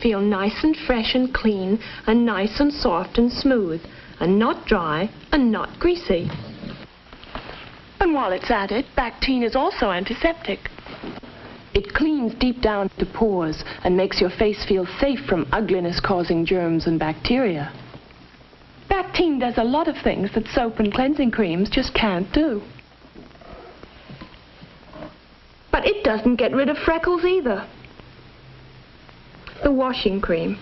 feel nice and fresh and clean and nice and soft and smooth and not dry and not greasy. And while it's at it, Bactine is also antiseptic. It cleans deep down to pores and makes your face feel safe from ugliness-causing germs and bacteria. Bactine does a lot of things that soap and cleansing creams just can't do. But it doesn't get rid of freckles either. The washing cream.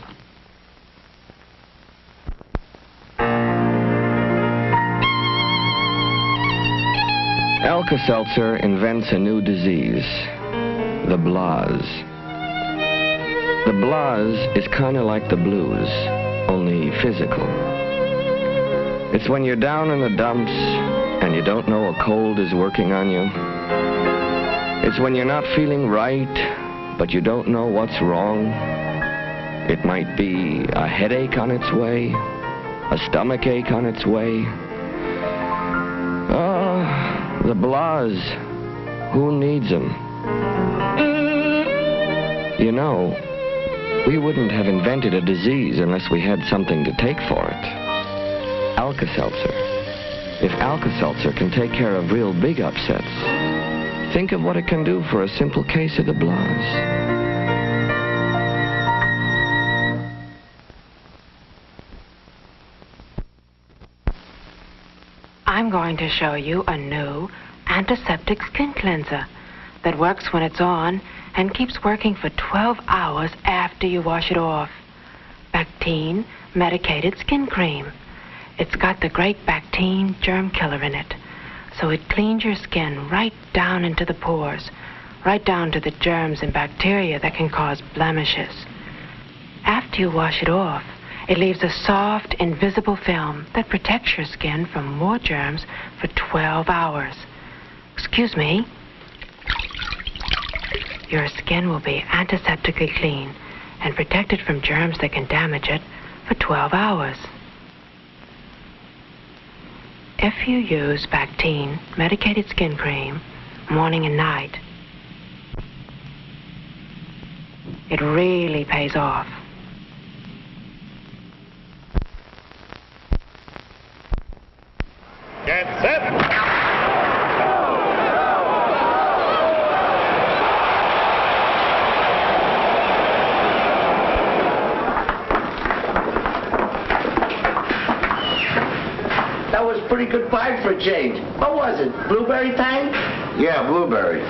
Alka-Seltzer invents a new disease, the blahs. The blahs is kind of like the blues, only physical. It's when you're down in the dumps and you don't know a cold is working on you. It's when you're not feeling right, but you don't know what's wrong. It might be a headache on its way, a stomach ache on its way. The blahs, who needs them? You know, we wouldn't have invented a disease unless we had something to take for it. Alka-Seltzer. If Alka-Seltzer can take care of real big upsets, think of what it can do for a simple case of the blahs. I'm going to show you a new antiseptic skin cleanser that works when it's on and keeps working for 12 hours after you wash it off. Bactine medicated skin cream. It's got the great Bactine germ killer in it, so it cleans your skin right down into the pores, right down to the germs and bacteria that can cause blemishes. After you wash it off, it leaves a soft, invisible film that protects your skin from more germs for 12 hours. Excuse me. Your skin will be antiseptically clean and protected from germs that can damage it for 12 hours. If you use Bactine medicated skin cream morning and night, it really pays off. Get set! That was a pretty good fight for a change. What was it? Blueberry tang? Yeah, blueberry.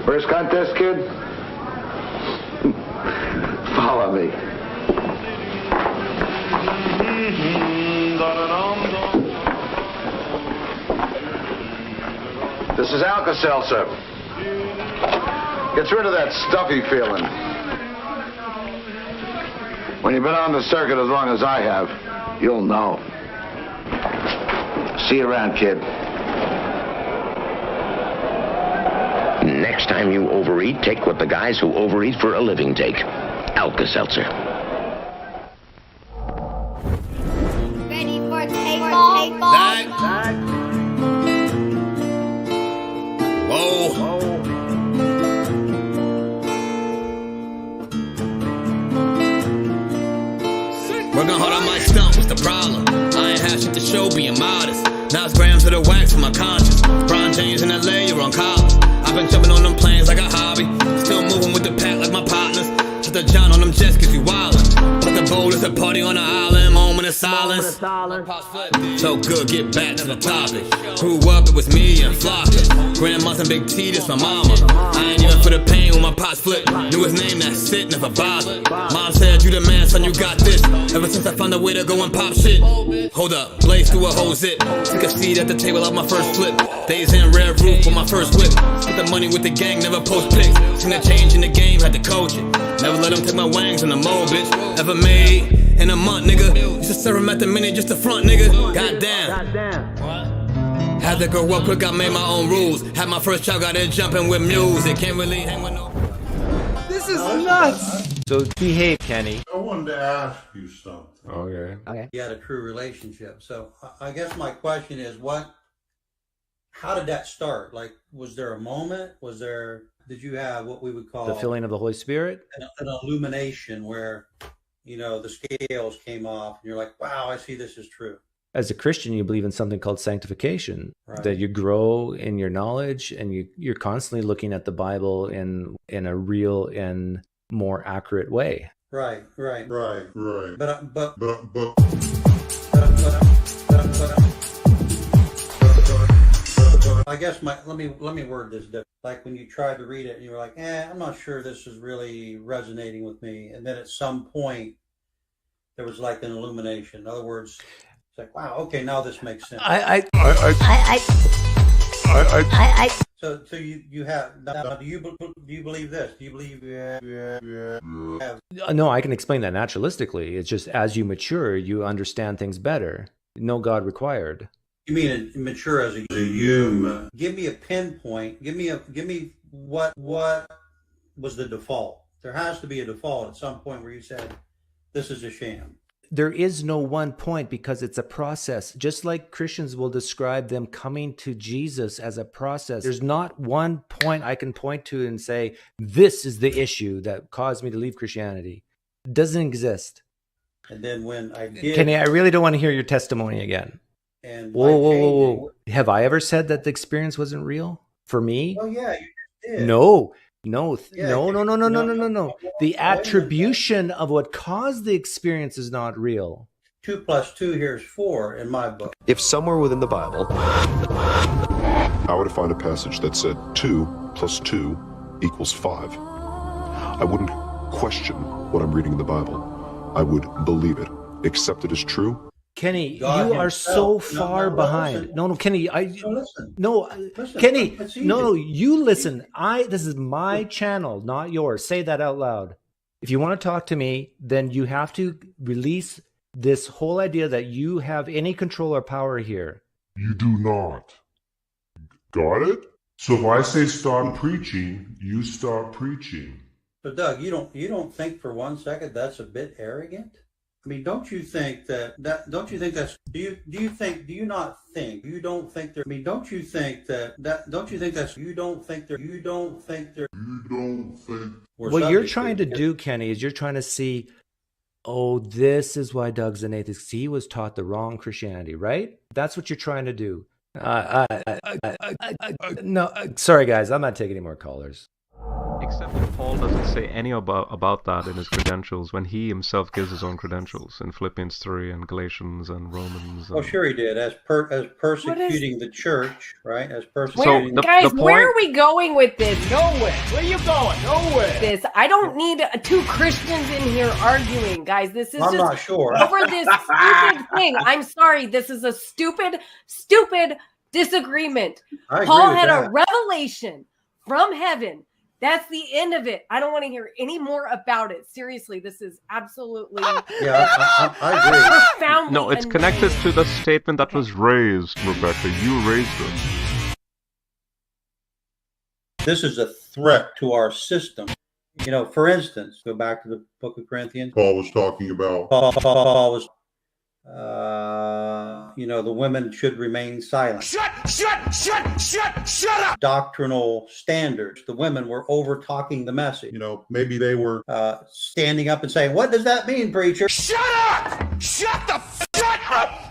First contest, kid? Follow me. This is Alka-Seltzer. Gets rid of that stuffy feeling. When you've been on the circuit as long as I have, you'll know. See you around, kid. Next time you overeat, take what the guys who overeat for a living take. Alka-Seltzer. Ready for takeoff? Whoa. Working hard on my stump, what's the problem? I ain't have shit to show, being modest. Now it's grams of the wax for my conscience. Brian James in LA, you're on college. I've been jumping on them planes like a hobby. Still moving with the pack like my partners. Just the John on them jets cause you wildin'. But the bowl is a party on the island, moment of silence. So good, get back to the topic. Grew up, it was me and Flocka. Grandma's and Big T, this my mama. I ain't even for the pain when my pots flipped. Knew his name, that's it, never bothered. Mom said, you the man, son, you got this. Ever since I found a way to go and pop shit. Hold up, blaze through a whole zip. Took a seat at the table of my first flip. Days in red roof with my first whip. Spent the money with the gang, never post pics. Seen a change in the game, had to coach it. Never let them take my wangs in the mold, bitch. Ever made in a month, nigga. Used to serve him at the minute just to front, nigga. Goddamn. Had to grow up quick, I made my own rules. Had my first child, got in jumping with music. Can't really hang with no. This is nuts. So behave, Kenny. I wanted to ask you something. Okay. You had a true relationship. So I guess my question is how did that start? Like, was there a moment? Was there did you have what we would call the filling of the Holy Spirit? An illumination where, the scales came off and you're like, wow, I see this is true. As a Christian, you believe in something called sanctification, that you grow in your knowledge and you're constantly looking at the Bible in a real and more accurate way. Right. But I guess let me word this different. Like when you tried to read it and you were like, I'm not sure this is really resonating with me. And then at some point there was like an illumination. In other words, it's like, wow, okay, now this makes sense. So you have now. Do you believe this? Do you believe? No, I can explain that naturalistically. It's just as you mature, you understand things better. No God required. You mean mature as a human? Give me a pinpoint. Give me what was the default? There has to be a default at some point where you said, this is a sham. There is no one point because it's a process. Just like Christians will describe them coming to Jesus as a process. There's not one point I can point to and say, this is the issue that caused me to leave Christianity. It doesn't exist. And then when I did... Kenny, I really don't want to hear your testimony again. And whoa. Have I ever said that the experience wasn't real? For me? Oh, yeah, you did. No. Yeah, No. The attribution of what caused the experience is not real. 2 plus 2 here is 4 in my book. If somewhere within the Bible, I would find a passage that said 2 plus 2 equals 5. I wouldn't question what I'm reading in the Bible. I would believe it, accept it as true. Kenny, God you are so far behind. No, Kenny, listen. Kenny, you listen. This is my channel, not yours. Say that out loud. If you want to talk to me, then you have to release this whole idea that you have any control or power here. You do not. Got it? So if I say stop preaching, you stop preaching. So Doug, you don't think for 1 second that's a bit arrogant? I mean, don't you think that's, do you not think, you don't think there, I mean, don't you think that's, what you're trying to do, Kenny, is you're trying to see, oh, this is why Doug's an atheist. He was taught the wrong Christianity, right? That's what you're trying to do. No, sorry guys, I'm not taking any more callers. Except that Paul doesn't say any about that in his credentials when he himself gives his own credentials in Philippians 3 and Galatians and Romans. Oh, sure he did. As persecuting the church, right? As persecuting. Where are we going with this? Nowhere. Where are you going? Nowhere. I don't need 2 Christians in here arguing, guys. This is I'm not sure. over this stupid thing. I'm sorry. This is a stupid disagreement. Paul had a revelation from heaven. That's the end of it. I don't want to hear any more about it. Seriously, this is absolutely... Yeah, I agree. No, it's connected to the statement that was raised, Rebecca. You raised it. This is a threat to our system. For instance, go back to the book of Corinthians. Paul was talking about... Paul was... the women should remain silent. Shut up! Doctrinal standards. The women were over-talking the message. Maybe they were... standing up and saying, what does that mean, preacher? Shut up! Shut up!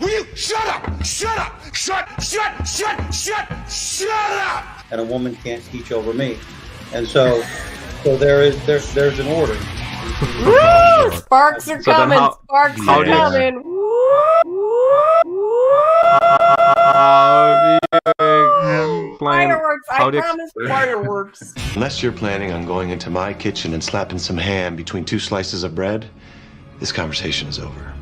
Will you shut up? Shut up! Shut up! And a woman can't teach over me. And so there's an order. Woo! Sparks are coming. Sparks are coming. Fireworks. I promise fireworks. Unless you're planning on going into my kitchen and slapping some ham between 2 slices of bread, this conversation is over.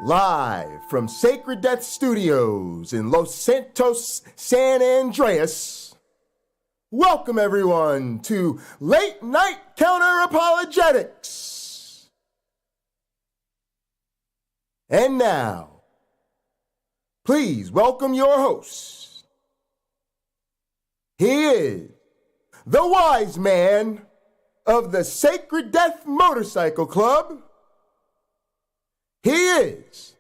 Live from Sacred Death Studios in Los Santos, San Andreas. Welcome everyone to Late Night Counter-Apologetics. And now, please welcome your host. He is the wise man of the Sacred Death Motorcycle Club. He is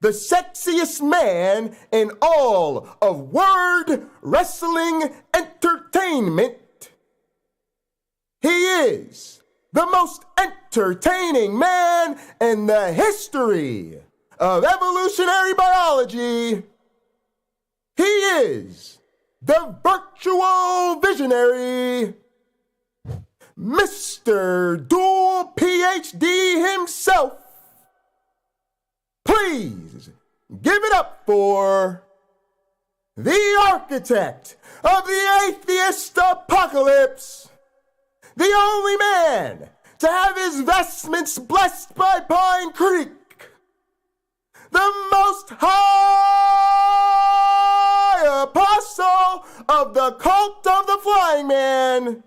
the sexiest man in all of word wrestling entertainment. He is the most entertaining man in the history of evolutionary biology. He is the virtual visionary, Mr. Dual PhD himself. Please give it up for the architect of the atheist apocalypse, the only man to have his vestments blessed by PineCreek, the most high apostle of the cult of the flying man.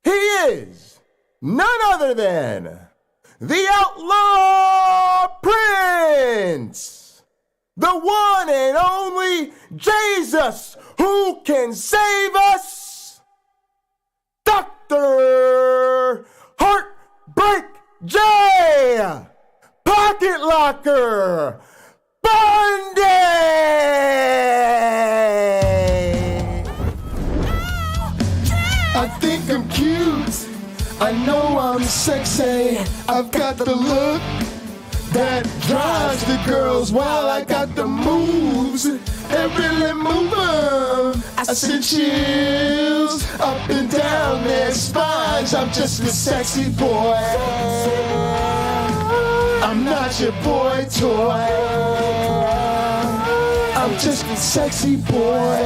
He is none other than the outlaw prince, the one and only Jesus who can save us, Dr. Heartbreak J. Pocket Locker BUNDY! I think I'm cute. I know I'm sexy. I've got the look that drives the girls while I got the moves that really move them. I send chills up and down their spines. I'm just a sexy boy. I'm not your boy toy. I'm just a sexy boy.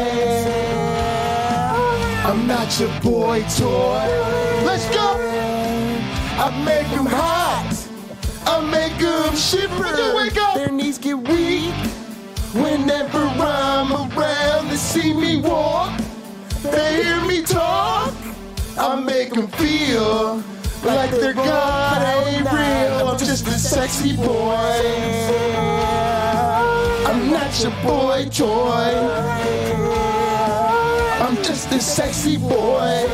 I'm not your boy toy. Let's go! I make them hot. I make them shiver. Wake up. Their knees get weak whenever I'm around. They see me walk. They hear me talk. I make them feel like their God ain't real. I'm just a sexy boy. I'm not your boy toy. I'm just a sexy boy.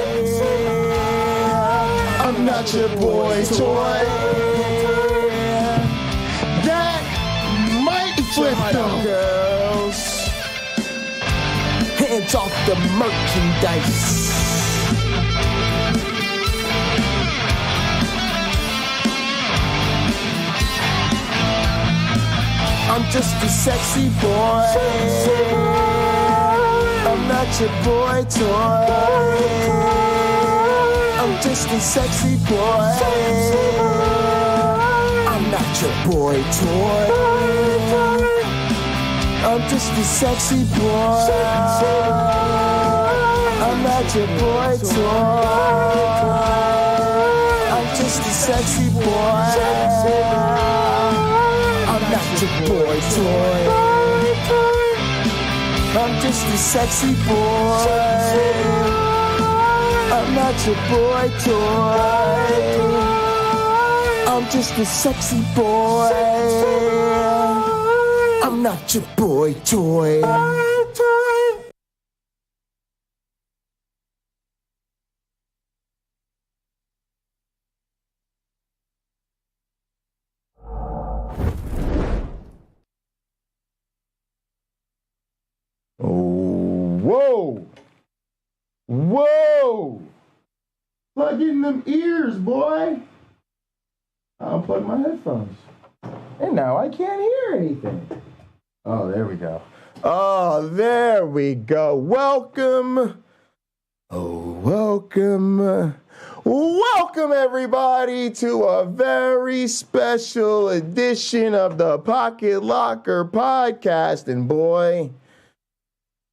I'm not your boy toy. That might flip though. Girls, hands off the merchandise. I'm just a sexy boy. I'm not your boy toy. I'm just a sexy boy. I'm not your boy toy. I'm just a sexy boy. I'm not your boy toy. I'm just a sexy boy. I'm not your boy toy. I'm just a sexy boy. I'm not your boy toy. I'm just a sexy boy. I'm not your boy toy. Whoa! Whoa! Plug in them ears, boy. I'll plug my headphones. And now I can't hear anything. Oh, there we go. Oh, there we go. Welcome. Oh, welcome. Welcome, everybody, to a very special edition of the Pocket Locker podcast. And boy,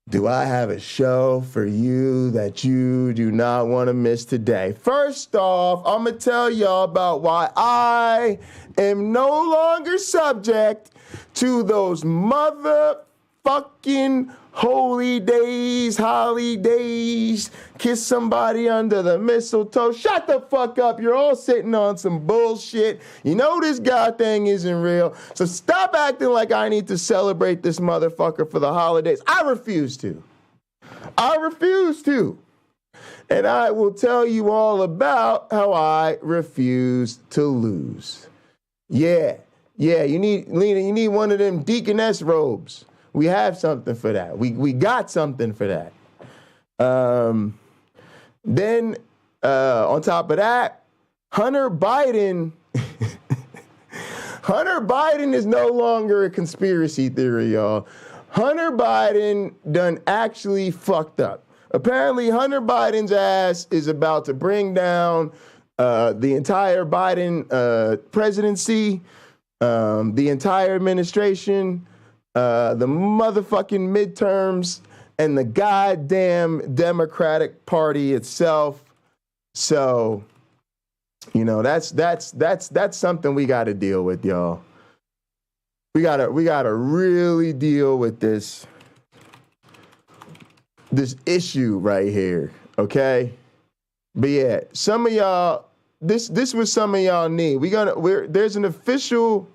do I have a show for you that you do not want to miss today. First off, I'm going to tell y'all about why I am no longer subject to those motherfucking holy days, holidays, kiss somebody under the mistletoe. Shut the fuck up. You're all sitting on some bullshit. You know this God thing isn't real. So stop acting like I need to celebrate this motherfucker for the holidays. I refuse to. I refuse to. and I will tell you all about how I refuse to lose. Yeah, you need, Lena, you need one of them deaconess robes. We have something for that. We got something for that. Then, on top of that, Hunter Biden is no longer a conspiracy theory, y'all. Hunter Biden done actually fucked up. Apparently, Hunter Biden's ass is about to bring down the entire Biden presidency, the entire administration, the motherfucking midterms, and the goddamn Democratic Party itself. So, you know, that's something we got to deal with, y'all. We gotta really deal with this issue right here, okay? But yeah, some of y'all, this what some of y'all need. There's an official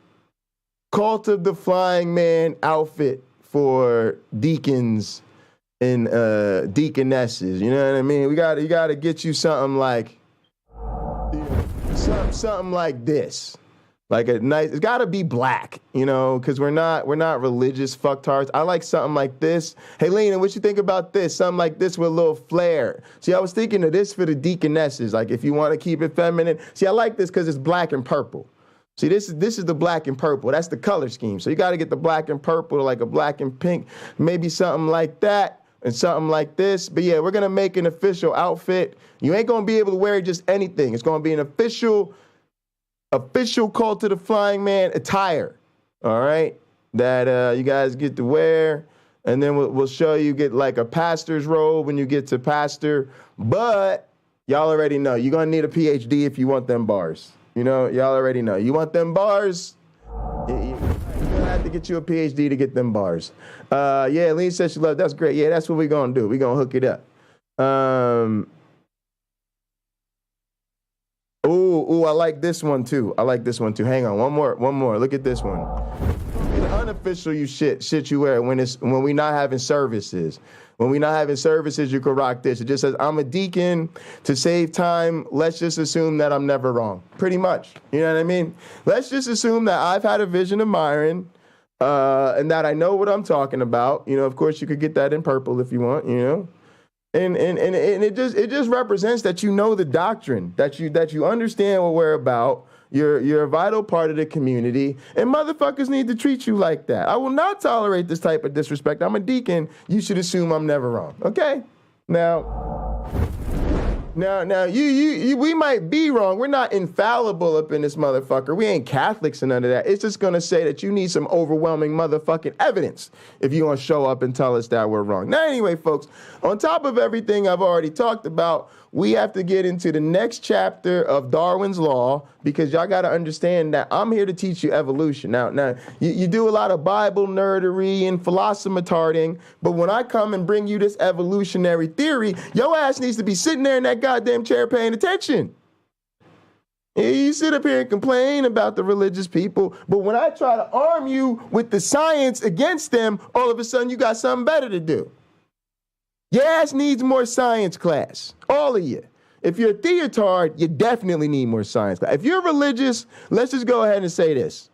Cult of the Flying Man outfit for deacons and deaconesses. You know what I mean? You gotta get you something like something like this. Like a nice, it's gotta be black, you know, because we're not religious fucktards. I like something like this. Hey, Lena, what you think about this? Something like this with a little flair. See, I was thinking of this for the deaconesses, like if you want to keep it feminine. See, I like this because it's black and purple. See, this is the black and purple. That's the color scheme. So you got to get the black and purple, like a black and pink, maybe something like that and something like this. But yeah, we're going to make an official outfit. You ain't going to be able to wear just anything. It's going to be an official Cult of the Flying Man attire, all right, that you guys get to wear. And then we'll show you get like a pastor's robe when you get to pastor. But y'all already know you're going to need a PhD if you want them bars. You know, y'all already know. You want them bars? You're going to have to get you a PhD to get them bars. Yeah, Lena said she loved. That's great. Yeah, that's what we're going to do. We're going to hook it up. Ooh, I like this one too. Hang on, one more. Look at this one. The unofficial shit you wear when we not having services. When we not having services, you can rock this. It just says, I'm a deacon. To save time, let's just assume that I'm never wrong. Pretty much. You know what I mean? Let's just assume that I've had a vision of Myron, and that I know what I'm talking about. You know, of course, you could get that in purple if you want, you know. And it just represents that you know the doctrine, that you understand what we're about. You're a vital part of the community, and motherfuckers need to treat you like that. I will not tolerate this type of disrespect. I'm a deacon. You should assume I'm never wrong. Okay? Now, we might be wrong. We're not infallible up in this motherfucker. We ain't Catholics and none of that. It's just gonna say that you need some overwhelming motherfucking evidence if you want to show up and tell us that we're wrong. Now, anyway, folks, on top of everything I've already talked about, we have to get into the next chapter of Darwin's Law, because y'all got to understand that I'm here to teach you evolution. Now, you do a lot of Bible nerdery and philosophy-tarding, but when I come and bring you this evolutionary theory, your ass needs to be sitting there in that goddamn chair paying attention. You sit up here and complain about the religious people, but when I try to arm you with the science against them, all of a sudden you got something better to do. Your ass needs more science class. All of you. If you're a theotard, you definitely need more science class. If you're religious, let's just go ahead and say this.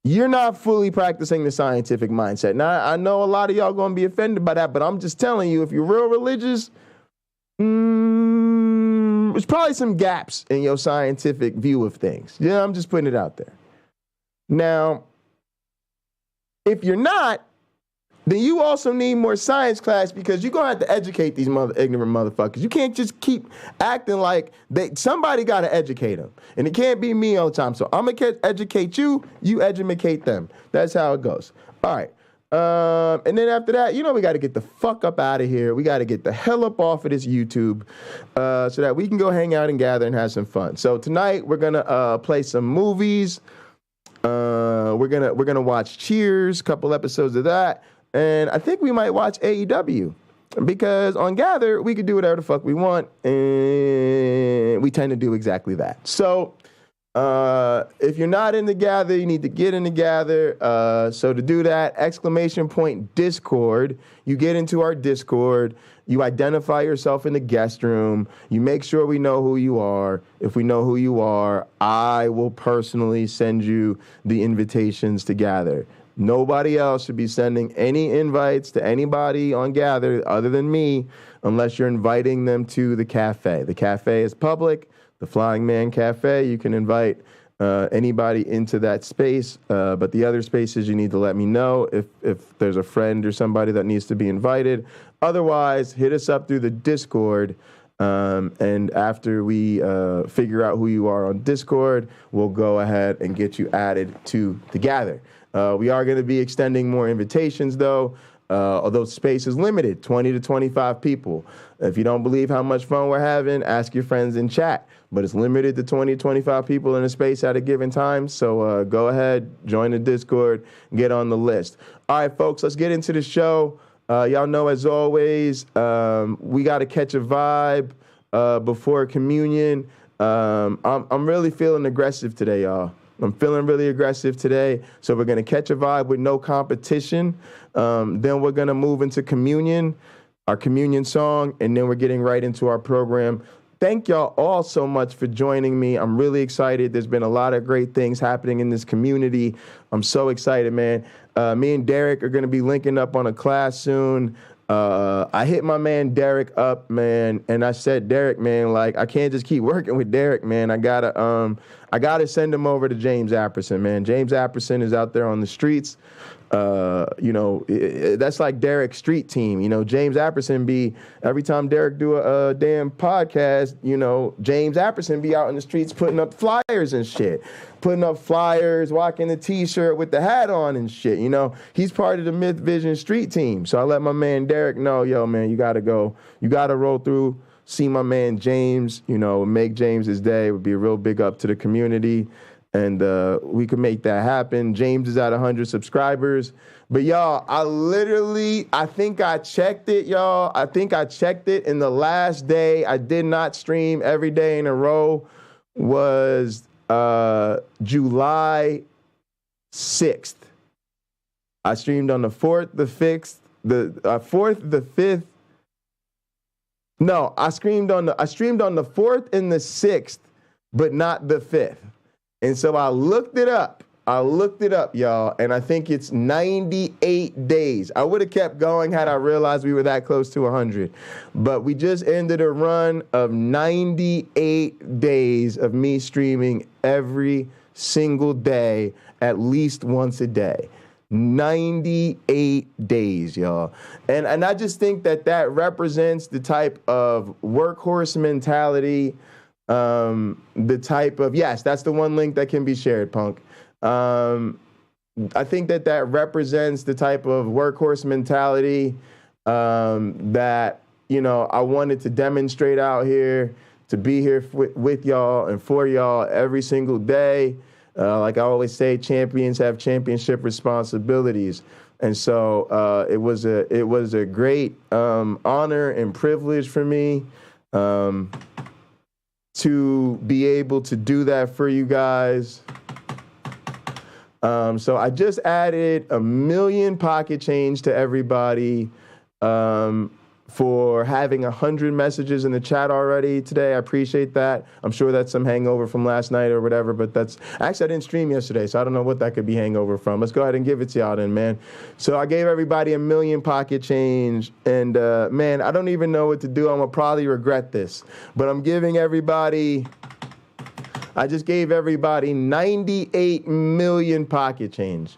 You're not fully practicing the scientific mindset. Now, I know a lot of y'all going to be offended by that, but I'm just telling you, if you're real religious, there's probably some gaps in your scientific view of things. Yeah, I'm just putting it out there. Now, if you're not, then you also need more science class, because you're going to have to educate these ignorant motherfuckers. You can't just keep acting like somebody got to educate them. And it can't be me all the time. So I'm going to educate you, you educate them. That's how it goes. All right. And then after that, you know, we got to get the fuck up out of here. We got to get the hell up off of this YouTube so that we can go hang out and gather and have some fun. So tonight we're going to play some movies. We're gonna watch Cheers, a couple episodes of that. And I think we might watch AEW, because on Gather, we could do whatever the fuck we want, and we tend to do exactly that. So if you're not in the Gather, you need to get in the Gather. So to do that, !Discord. You get into our Discord, You identify yourself in the guest room. You make sure we know who you are. If we know who you are, I will personally send you the invitations to gather. Nobody else should be sending any invites to anybody on Gather other than me, unless you're inviting them to the cafe. The cafe is public, the Flying Man Cafe. You can invite anybody into that space, but the other spaces you need to let me know if there's a friend or somebody that needs to be invited. Otherwise, hit us up through the Discord, and after we figure out who you are on Discord, we'll go ahead and get you added to the Gather. We are going to be extending more invitations, though, although space is limited, 20 to 25 people. If you don't believe how much fun we're having, ask your friends in chat. But it's limited to 20, 25 people in a space at a given time. So go ahead, join the Discord, get on the list. All right, folks, let's get into the show. Y'all know, as always, we got to catch a vibe before communion. I'm really feeling aggressive today, y'all. I'm feeling really aggressive today. So we're going to catch a vibe with no competition. Then we're going to move into communion, our communion song, and then we're getting right into our program. Thank y'all all so much for joining me. I'm really excited. There's been a lot of great things happening in this community. I'm so excited, man. Me and Derek are going to be linking up on a class soon. I hit my man Derek up, man, and I said, Derek, man, like, I can't just keep working with Derek, man. I gotta send him over to James Apperson, man. James Apperson is out there on the streets. That's like Derek's street team. James Apperson be, every time Derek do a damn podcast, James Apperson be out in the streets putting up flyers and shit. Putting up flyers, walking the T-shirt with the hat on and shit. He's part of the Mythvision street team. So I let my man Derek know, yo, man, you got to go. You got to roll through, see my man James, make James's day. It would be a real big up to the community. And we could make that happen. James is at 100 subscribers. But, y'all, I think I checked it, y'all. I think I checked it. In the last day I did not stream every day in a row was July 6th. I streamed on the 4th, the 5th, the 4th, the 5th. No, I streamed on the 4th and the 6th, but not the 5th. And so I looked it up, y'all, and I think it's 98 days. I would have kept going had I realized we were that close to 100. But we just ended a run of 98 days of me streaming every single day, at least once a day. 98 days, y'all. And I just think that represents the type of workhorse mentality, the type of, yes, that's the one link that can be shared, Punk. I think that represents the type of workhorse mentality that, I wanted to demonstrate out here, to be here with y'all and for y'all every single day. Like I always say, champions have championship responsibilities. And so it was a great honor and privilege for me to be able to do that for you guys. So I just added 1 million pocket change to everybody for having 100 messages in the chat already today. I appreciate that. I'm sure that's some hangover from last night or whatever, but actually I didn't stream yesterday, so I don't know what that could be hangover from. Let's go ahead and give it to y'all then, man. So I gave everybody 1 million pocket change, and man, I don't even know what to do. I'm gonna probably regret this, but I'm giving everybody, I just gave everybody 98 million pocket change.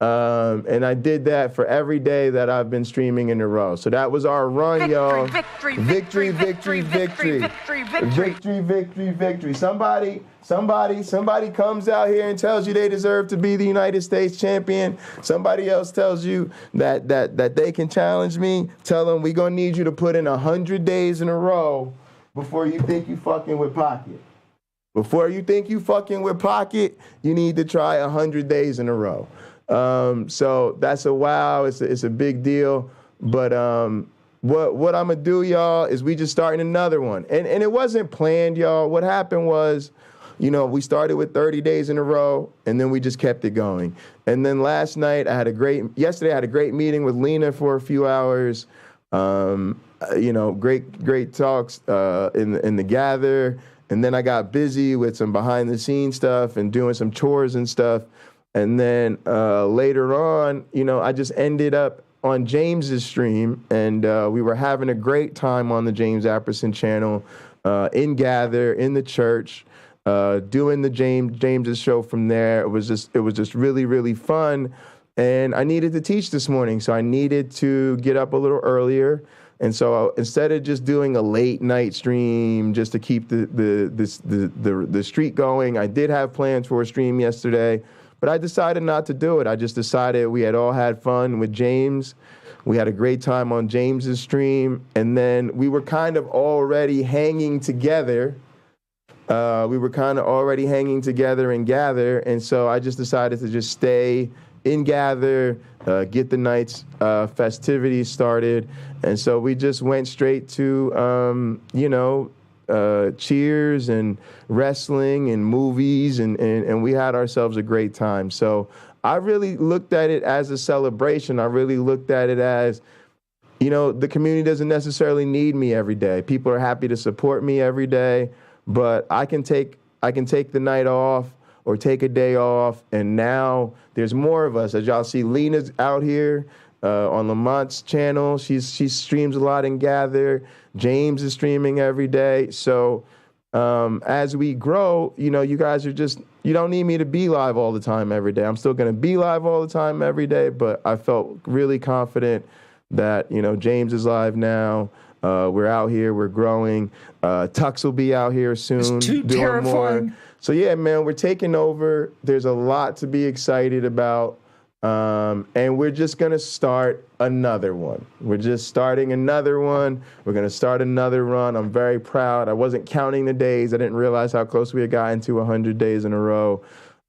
And I did that for every day that I've been streaming in a row. So that was our run, y'all. Victory, victory, victory, victory, victory, victory, victory, victory. Somebody comes out here and tells you they deserve to be the United States champion. Somebody else tells you that they can challenge me. Tell them we're gonna need you to put in 100 days in a row before you think you fucking with Pocket. Before you think you fucking with Pocket, you need to try 100 days in a row. So that's a wow. It's a big deal. But what I'm gonna do, y'all, is we just starting another one. And it wasn't planned, y'all. What happened was, we started with 30 days in a row, and then we just kept it going. And then yesterday I had a great meeting with Lena for a few hours. I great talks in the Gather. And then I got busy with some behind the scenes stuff and doing some chores and stuff. And then later on, I just ended up on James's stream, and we were having a great time on the James Apperson channel, in Gather, in the church, doing the James's show from there. It was just really, really fun. And I needed to teach this morning, so I needed to get up a little earlier. And so instead of just doing a late night stream just to keep the streak going, I did have plans for a stream yesterday, but I decided not to do it. I just decided we had all had fun with James. We had a great time on James's stream, and then we were kind of already hanging together. In Gather, and so I just decided to just stay in Gather, get the night's festivities started. And so we just went straight to, cheers and wrestling and movies, and we had ourselves a great time. So I really looked at it as a celebration. I really looked at it as, the community doesn't necessarily need me every day. People are happy to support me every day, but I can take the night off or take a day off, and now there's more of us. As y'all see, Lena's out here on Lamont's channel. She streams a lot in Gather. James is streaming every day. So as we grow, you guys are you don't need me to be live all the time every day. I'm still going to be live all the time every day, but I felt really confident that, James is live now. We're out here. We're growing. Tux will be out here soon. It's too doing terrifying. more. So yeah, man, we're taking over. There's a lot to be excited about. And we're just going to start another one. We're just starting another one. We're going to start another run. I'm very proud. I wasn't counting the days. I didn't realize how close we had gotten to 100 days in a row.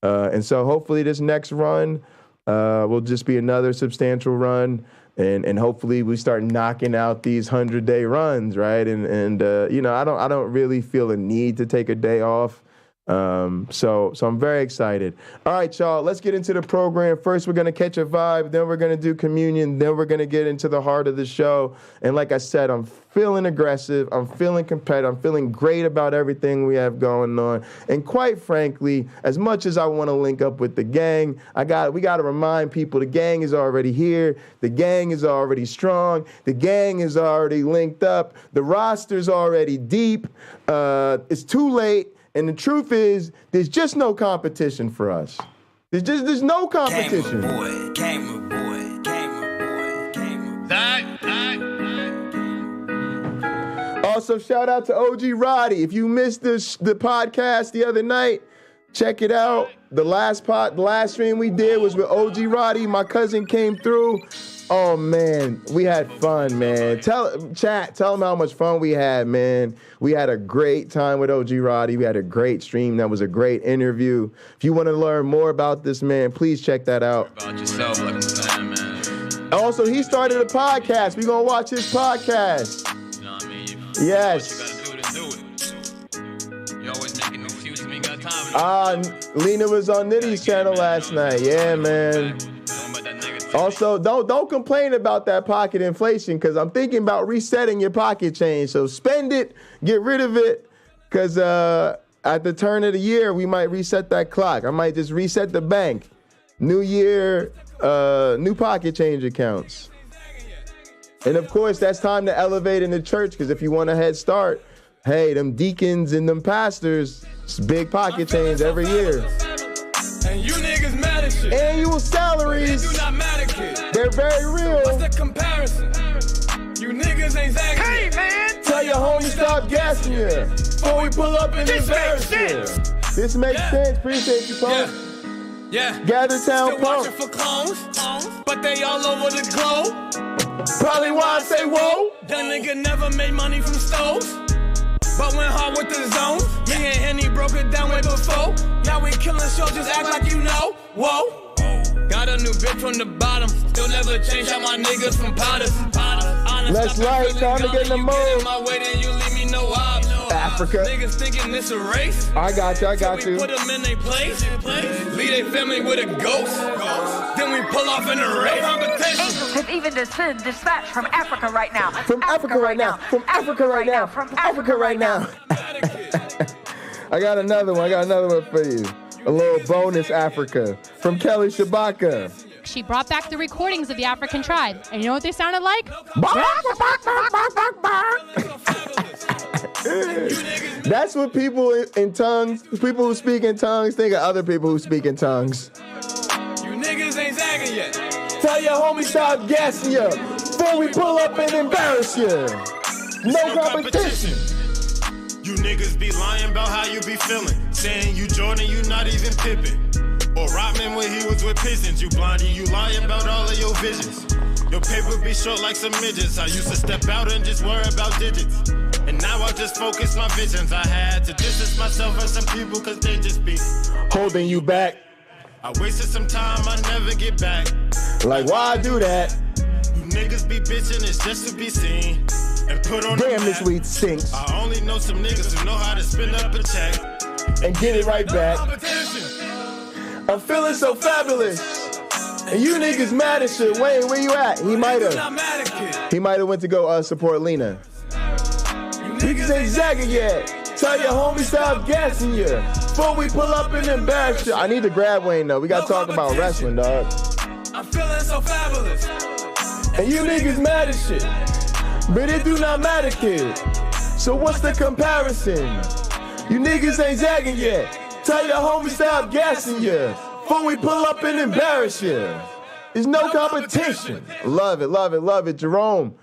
And so hopefully this next run will just be another substantial run. And hopefully we start knocking out these 100-day runs, right? And I don't really feel a need to take a day off. So I'm very excited. All right, y'all, let's get into the program. First, we're going to catch a vibe. Then we're going to do communion. Then we're going to get into the heart of the show. And like I said, I'm feeling aggressive. I'm feeling competitive. I'm feeling great about everything we have going on. And quite frankly, as much as I want to link up with the gang, we got to remind people the gang is already here. The gang is already strong. The gang is already linked up. The roster's already deep. It's too late. And the truth is, there's just no competition for us. There's no competition. Gamer boy. Also, shout out to OG Roddy. If you missed the podcast the other night, check it out. The last stream we did was with OG Roddy. My cousin came through. Oh man, we had fun, man. Tell them how much fun we had, man. We had a great time with OG Roddy. We had a great stream. That was a great interview. If you want to learn more about this man, please check that out. About yourself, like I'm saying, man. Also, he started a podcast. We're gonna watch his podcast. You know what I mean? Yes. What you gotta do to do it. You always making excuses when you got time. Lena was on Nitty's channel last night. Yeah, man. Also, don't complain about that pocket inflation, because I'm thinking about resetting your pocket change. So spend it, get rid of it, because at the turn of the year, we might reset that clock. I might just reset the bank. New year, new pocket change accounts. And of course, that's time to elevate in the church, because if you want a head start, hey, them deacons and them pastors, it's big pocket change every year. And you niggas mad at shit. Annual salaries. They do not matter, kid. They're very real. What's the comparison? You niggas ain't zagging. Hey, man! Tell your homie stop gassing you before we pull up in this embarrassment. This makes sense. Appreciate you, Pump. Yeah. Gather Town Still Pump. watching for clones, but they all over the globe. Probably why I say whoa. That nigga never made money from stoves, but went hard with the zones. Me and Henny broke it down way before. Now we killing shows, just act like you know. Whoa. Got a new bitch from the bottom. Still never change out my niggas from powders. Let's light, time to get in the mode. My way, then you leave me no option. Africa. Niggas thinking this a race. I got you. We put them in their place. Leave their family with a ghost. Then we pull off in a race competition. Angels have even dispatched from Africa right now. From Africa right now. From Africa right now. From Africa right now. I got another one for you. A little bonus Africa from Kelly Shabaka. She brought back the recordings of the African tribe. And you know what they sounded like? That's what people who speak in tongues think of other people who speak in tongues. You niggas ain't zagging yet. Tell your homie stop gassing you before we pull up and embarrass you. No competition. You niggas be lying about how you be feeling. Saying you Jordan, you not even Pippin. Or Rodman when he was with Pistons. You blondie, you lying about all of your visions. Your paper be short like some midgets. I used to step out and just worry about digits. And now I just focus my visions. I had to distance myself from some people cause they just be holding you back. I wasted some time, I never get back. Like why I do that? You niggas be bitching, it's just to be seen. And put on damn, this weed stinks. I only know some niggas who know how to spin up a check and get it right back. I'm feeling so fabulous. And you niggas mad as shit. Wayne, where you at? He might have went to go support Lena. Niggas ain't zagging yet. Tell your homie stop gassing you before we pull up and embarrass you. I need to grab Wayne though. We gotta talk about wrestling, dog. I'm feeling so fabulous. And you niggas mad as shit. But it do not matter, kid. So what's the comparison? You niggas ain't zagging yet. Tell your homie stop gassing you before we pull up and embarrass you. There's no competition. Love it, love it, love it. Jerome,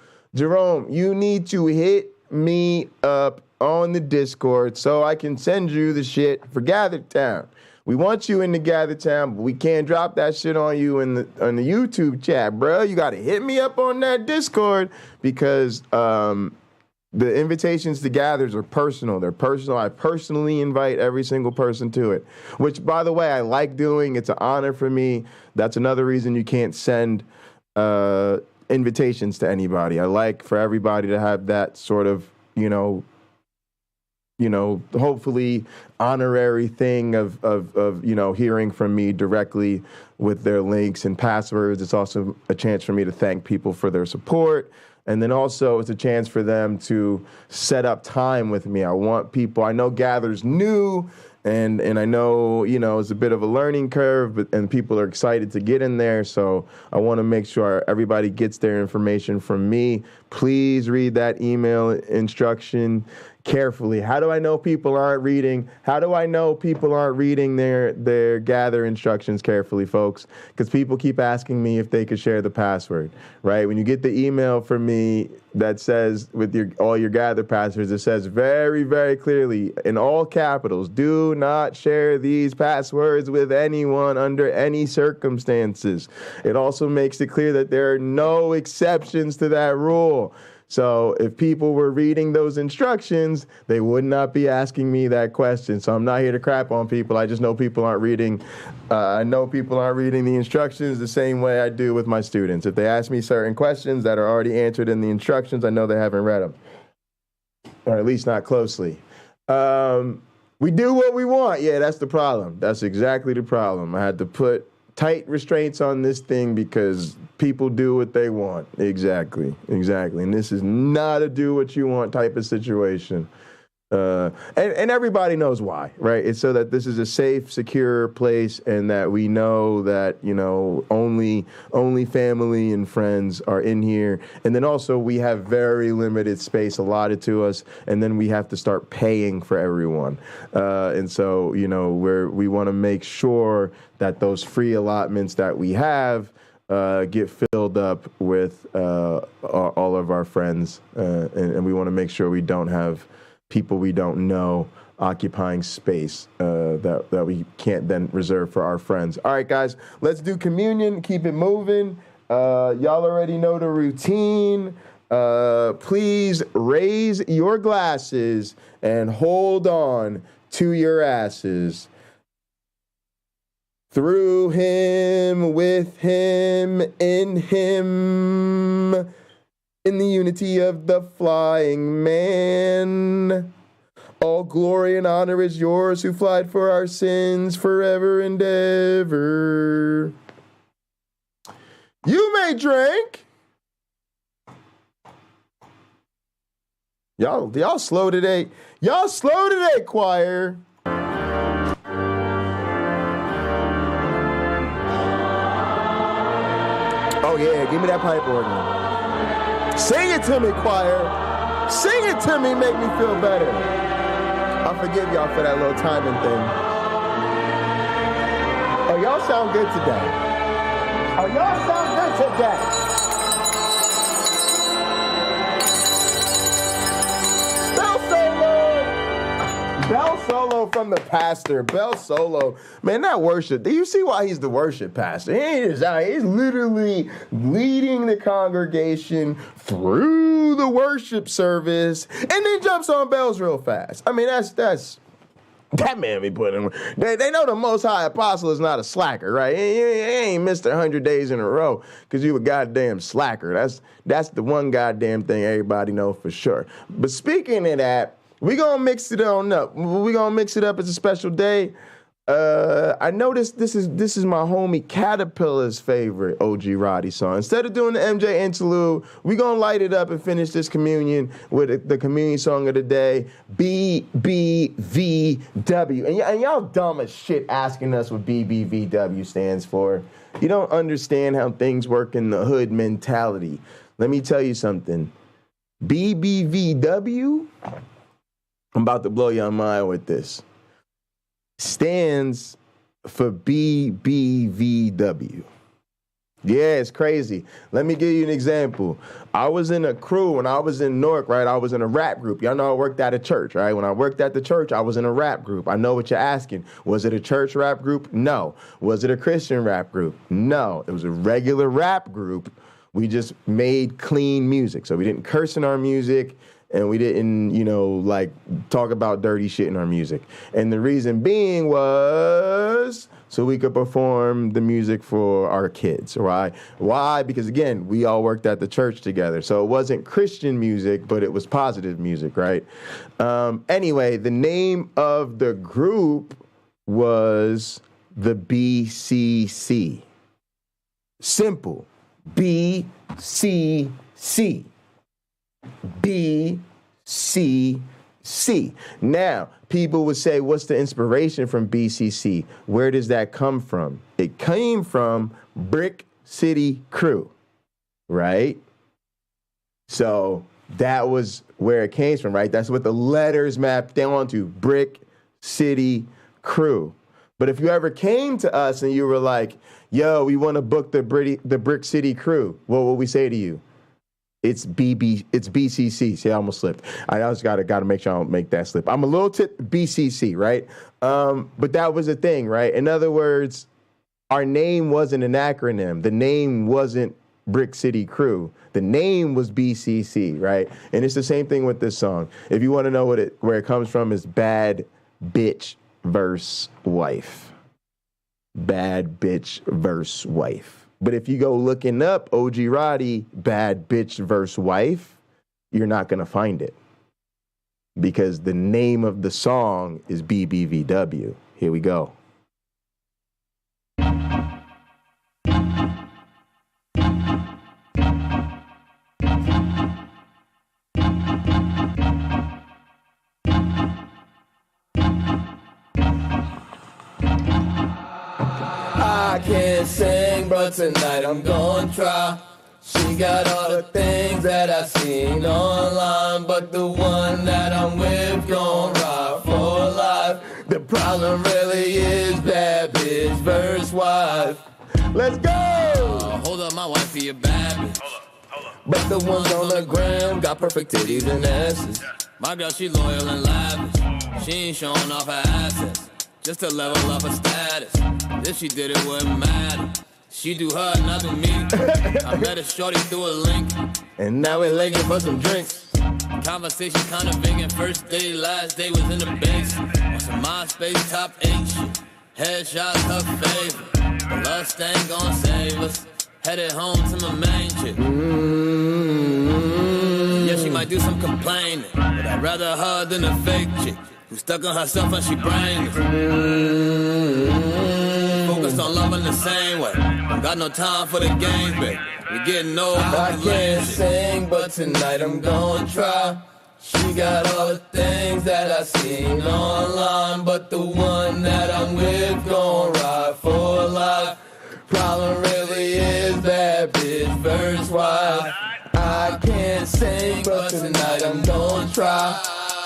you need to hit me up on the Discord so I can send you the shit for Gather Town. We want you in the Gather Town, but we can't drop that shit on you on the YouTube chat, bro. You gotta hit me up on that Discord because the invitations to gathers are personal. They're personal. I personally invite every single person to it, which, by the way, I like doing. It's an honor for me. That's another reason you can't send invitations to anybody. I like for everybody to have that sort of, hopefully honorary thing of hearing from me directly with their links and passwords. It's also a chance for me to thank people for their support. And then also it's a chance for them to set up time with me. I want people, I know Gather's new and I know, it's a bit of a learning curve, and people are excited to get in there. So I want to make sure everybody gets their information from me. Please read that email instruction carefully. How do I know people aren't reading? How do I know people aren't reading their Gather instructions carefully, folks? Because people keep asking me if they could share the password, right? When you get the email from me that says with all your Gather passwords, it says very, very clearly in all capitals, do not share these passwords with anyone under any circumstances. It also makes it clear that there are no exceptions to that rule. So if people were reading those instructions, they would not be asking me that question. So I'm not here to crap on people. I just know people aren't reading. I know people aren't reading the instructions the same way I do with my students. If they ask me certain questions that are already answered in the instructions, I know they haven't read them, or at least not closely. We do what we want. Yeah, that's the problem. That's exactly the problem. I had to put tight restraints on this thing because people do what they want. Exactly. And this is not a do what you want type of situation. And everybody knows why, right? It's so that this is a safe, secure place and that we know that, only family and friends are in here. And then also we have very limited space allotted to us, and then we have to start paying for everyone. And so, we want to make sure that those free allotments that we have get filled up with all of our friends. And we want to make sure we don't have people we don't know occupying space that we can't then reserve for our friends. All right, guys, let's do communion. Keep it moving. Y'all already know the routine. Please raise your glasses and hold on to your asses. Through him, with him, in him, in the unity of the flying man. All glory and honor is yours who flied for our sins forever and ever. You may drink. Y'all slow today. Y'all slow today, choir. Oh yeah, give me that pipe organ. Sing it to me, choir. Sing it to me, make me feel better. I forgive y'all for that little timing thing. Oh, y'all sound good today. Oh, y'all sound good today. Bell solo from the pastor. Bell solo. Man, that worship. Do you see why he's the worship pastor? He's literally leading the congregation through the worship service and then jumps on bells real fast. I mean, that's that man be putting him. They know the Most High Apostle is not a slacker, right? He ain't missed 100 days in a row because you a goddamn slacker. That's the one goddamn thing everybody know for sure. But speaking of that, we gonna mix it on up. We gonna mix it up as a special day. I noticed this is my homie Caterpillar's favorite OG Roddy song. Instead of doing the MJ interlude, we gonna light it up and finish this communion with the communion song of the day, BBVW. And y'all dumb as shit asking us what BBVW stands for. You don't understand how things work in the hood mentality. Let me tell you something. BBVW, I'm about to blow your mind with this, stands for BBVW. Yeah, it's crazy. Let me give you an example. I was in a crew when I was in Newark, right? I was in a rap group. Y'all know I worked at a church, right? When I worked at the church, I was in a rap group. I know what you're asking. Was it a church rap group? No. Was it a Christian rap group? No. It was a regular rap group. We just made clean music. So we didn't curse in our music. And we didn't, like talk about dirty shit in our music. And the reason being was so we could perform the music for our kids, right? Why? Because again, we all worked at the church together. So it wasn't Christian music, but it was positive music, right? Anyway, the name of the group was the BCC. Simple. BCC. BCC. Now, people would say, what's the inspiration from BCC? Where does that come from? It came from Brick City Crew, right? So that was where it came from, right? That's what the letters mapped down to, Brick City Crew. But if you ever came to us and you were like, yo, we want to book the Brick City Crew, what would we say to you? It's BCC. See, I almost slipped. I just gotta make sure I don't make that slip. I'm a little BCC, right? But that was the thing, right? In other words, our name wasn't an acronym. The name wasn't Brick City Crew. The name was BCC, right? And it's the same thing with this song. If you want to know where it comes from, is bad bitch verse wife. Bad bitch verse wife. But if you go looking up OG Roddy, bad bitch verse wife, you're not going to find it. Because the name of the song is BBVW. Here we go. I can't sing, but tonight I'm gonna try. She got all the things that I've seen online, but the one that I'm with gon' ride for life. The problem really is bad bitch versus wife. Let's go! Hold up, my wife be a bad bitch. Hold up. But the ones on the gram got perfect titties and asses. My girl, she loyal and lavish. She ain't showing off her assets just to level up her status. If she did, it wouldn't matter. She do her, not do me. I met a shorty through a link, and now we're linking for some drinks. Conversation kinda vinging. First day, last day was in the basement. On some MySpace top 8 shit. Headshots her favorite. The lust ain't gon' save us. Headed home to my main chick. Yeah, she might do some complaining, but I'd rather her than a fake chick who's stuck on herself and she brainless. Focus focused on loving the same way. Don't got no time for the games, baby. We're getting old. I can't sing, but tonight I'm gonna try. She got all the things that I seen online, but the one that I'm with gon' ride for life. Problem really is bad bitch verse wife. I can't sing, but tonight I'm gonna try.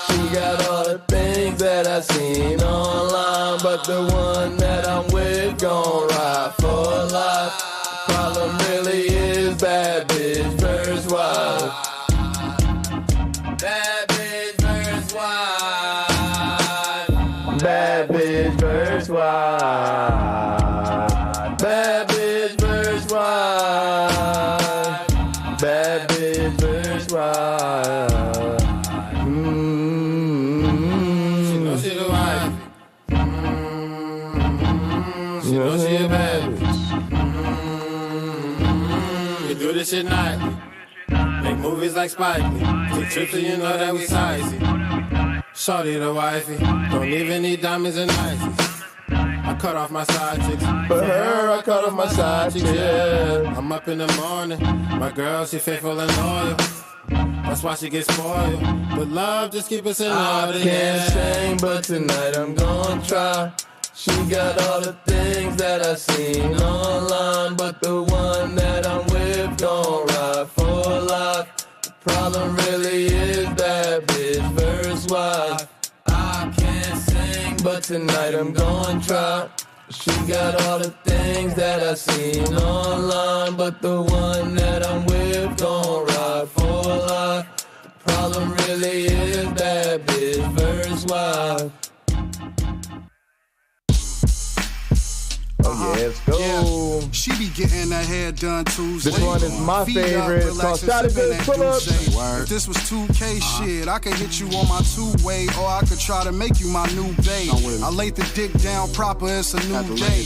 She got all the things that I seen online, but the one that I'm with gon' ride for life. Problem really is bad bitch verse wife. Bad bitch verse wife. Bad bitch verse wife. Bad bitch verse wife. Bad bitch verse wife. She know she the wife. She know she a bad bitch. We do this shit nightly. Make movies like Spike Lee. Take trips so you know that we sightsee. Shorty the wifey. Don't even need diamonds and niceties. I cut off my side chicks. For her, I cut off my side chicks, yeah. I'm up in the morning. My girl, she faithful and loyal. That's why she gets spoiled. But love, just keep us in order. I can't sing, but tonight I'm gonna try. She got all the things that I seen online, but the one that I'm with gon' ride for life. The problem really is bad bitch verse wife. I can't sing, but tonight I'm gonna try. She got all the things that I seen online, but the one that I'm with gon' ride for life. The problem really is bad bitch verse wife. Oh yeah, let's go. Yeah. She be getting her hair done Tuesday. This one is my favorite. It's called Saturday Pull-Ups. If this was 2K shit, I could hit you on my two-way, or I could try to make you my new babe. I laid the dick down proper, it's a new day.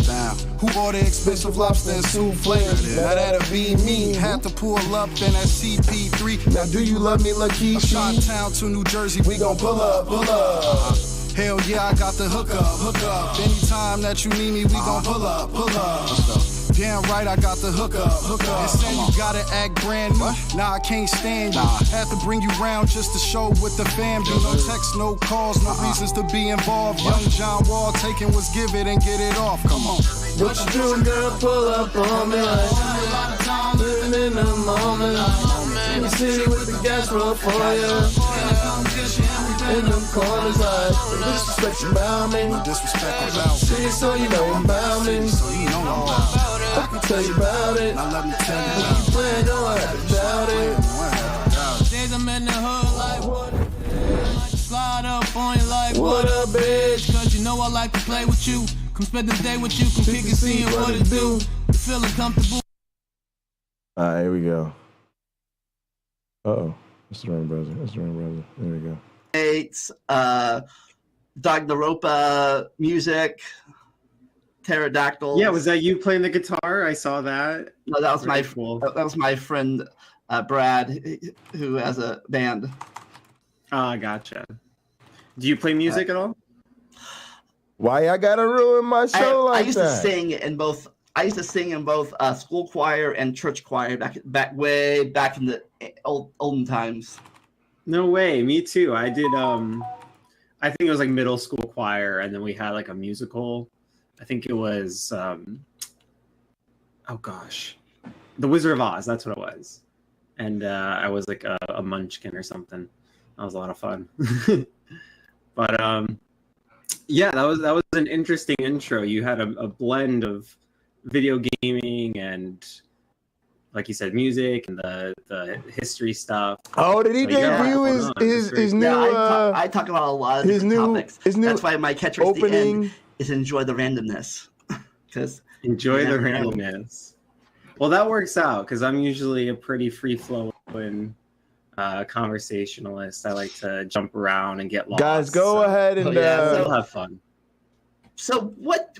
Who ordered expensive lobster and souffle? Now that'll be me. Had to pull up in that CP3. Now do you love me, Lakeisha? Chi-town to New Jersey, we gon' pull up, pull up. Hell yeah, I got the hook up. Anytime that you need me, we gon' pull up. Damn right, I got the hook up. And saying you gotta act brand new. Nah, I can't stand you. Had to bring you round just to show what the fam do. No texts, no calls, no reasons to be involved. Young John Wall taking what's give it and get it off. Come on. What you doing, girl? Pull up on me like living in the moment. In the city with the gas roll for you. In them corners like disrespect about me. See, so you know about me. I can tell you about it. Now let me tell you about it. You plan, don't have to doubt it. Days I'm in the hood like what? Slide up on you like what up, bitch? Cause you know I like to play with you. Come spend the day with you. Come pick and see what it do. You feeling comfortable? Alright, here we go. Uh-oh. That's the wrong browser. There we go. Dog the Ropa music, pterodactyls. Yeah, was that you playing the guitar? I saw that. No, that was my that was my friend Brad, who has a band. Ah, gotcha. Do you play music at all? Why I gotta ruin my show like that? I used to sing in both. I used to sing in both school choir and church choir way back in the olden times. No way, me too. I did. I think it was like middle school choir, and then we had like a musical. I think it was. Oh gosh, The Wizard of Oz. That's what it was, and I was like a munchkin or something. That was a lot of fun. But yeah, that was an interesting intro. You had a blend of video gaming and, like you said, music and the history stuff. Oh, did he debut his new? Yeah, I talk about a lot of different topics. That's why my catchphrase at the end is "enjoy the randomness." Because enjoy the randomness. Well, that works out because I'm usually a pretty free-flowing conversationalist. I like to jump around and get lost. Guys, go ahead and still have fun. So what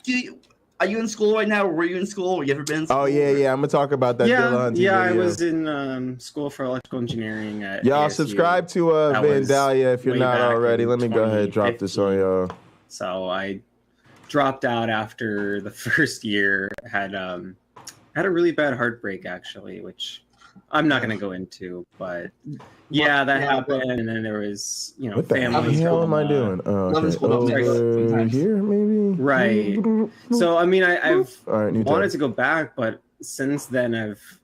do you? Are you in school right now, or were you in school? Or you ever been in school? Oh, yeah. I'm going to talk about that. Yeah, I was in school for electrical engineering at y'all ASU. Subscribe to Vandalia if you're not already. Let me go ahead and drop this on y'all. So I dropped out after the first year. Had a really bad heartbreak, actually, which I'm not going to go into. But yeah, that happened. And then there was, What the family hell am drama. I doing? Love is pulled up next Over sometimes. here, maybe? Right. So, I mean, I've All right, new wanted tab. to go back, but since then I've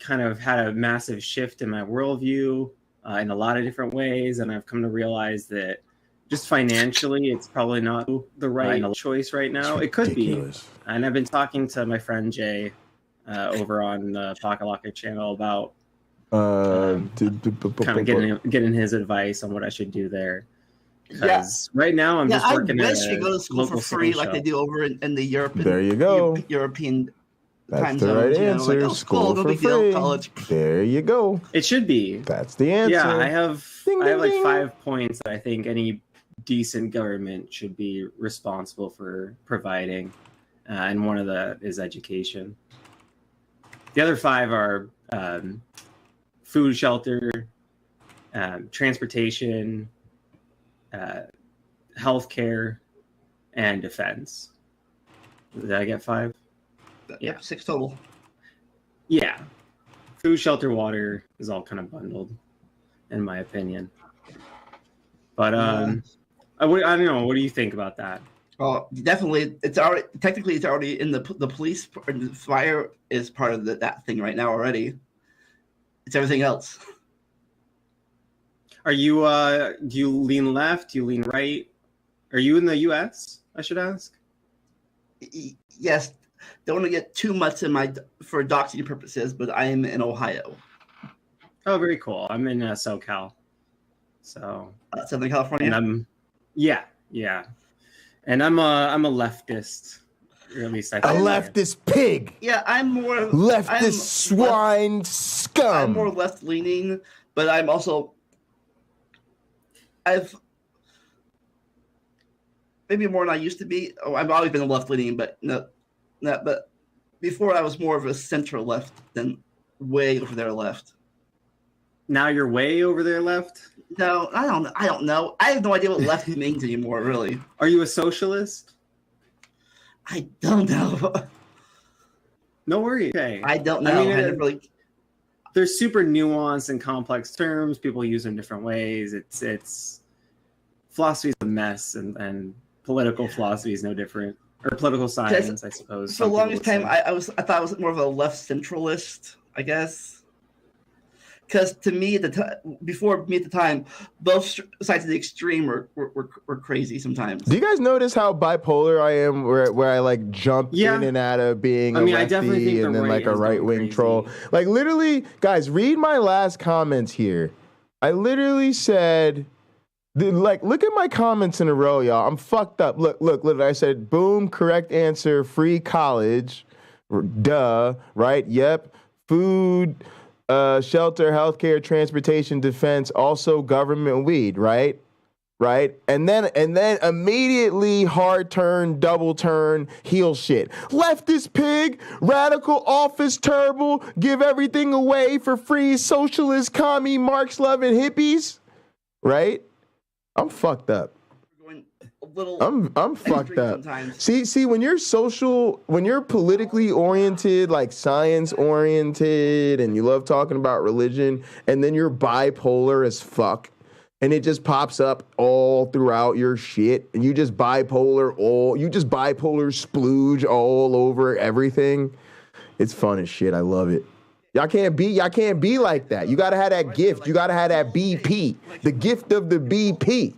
kind of had a massive shift in my worldview in a lot of different ways. And I've come to realize that just financially, it's probably not the right choice right now. It could be. And I've been talking to my friend Jay over on the PineCreek channel about kind of getting his advice on what I should do there. Because right now I'm just working at I wish you go to school for free like they do over in the European. There you go. European That's time the zones. right You know, answer. like, oh, School no for big deal, free. college. There you go. It should be. That's the answer. Yeah, I have Ding, like ding. 5 points that I think any decent government should be responsible for providing, and one of the is education. The other 5 are food, shelter, transportation, healthcare, and defense. Did I get 5? Yeah, 6 total. Yeah, food, shelter, water is all kind of bundled, in my opinion. But I don't know. What do you think about that? Oh, definitely. It's already in the police. The fire is part of that thing right now already. It's everything else. Are you do you lean left? Do you lean right? Are you in the U.S.? I should ask. Yes, don't want to get too much in for doxing purposes, but I am in Ohio. Oh, very cool. I'm in SoCal. So Southern California. And I'm yeah. And I'm a leftist, or at least I think. A leftist pig. Yeah, I'm more leftist swine scum. I'm more left leaning, but I've maybe more than I used to be. Oh, I've always been left leaning, but but before I was more of a center left than way over there left. Now you're way over there left? No, I don't know. I have no idea what left means anymore, really. Are you a socialist? I don't know. No worries. Okay. I don't know. I never really... They're super nuanced and complex terms. People use them different ways. It's philosophy is a mess, and political philosophy is no different, or political science, I suppose. For the longest time, I thought I was more of a left centralist, I guess. Because to me, before me at the time, both sides of the extreme were crazy sometimes. Do you guys notice how bipolar I am, where I like jump in and out of being a lefty and then like a right wing troll? Like literally, guys, read my last comments here. I literally said, like, look at my comments in a row, y'all. I'm fucked up. Look. I said, boom, correct answer, free college, duh, right? Yep, food. Shelter, healthcare, transportation, defense, also government weed, right? And then immediately hard turn, double turn, heel shit. Leftist pig, radical office turbo, give everything away for free, socialist, commie, Marx loving hippies, right? I'm fucked up. I'm fucked up. See, when you're politically oriented, like science oriented, and you love talking about religion, and then you're bipolar as fuck, and it just pops up all throughout your shit, and you just bipolar splooge all over everything. It's fun as shit. I love it. Y'all can't be like that. You gotta have that gift. You gotta have that BP, the gift of the BP.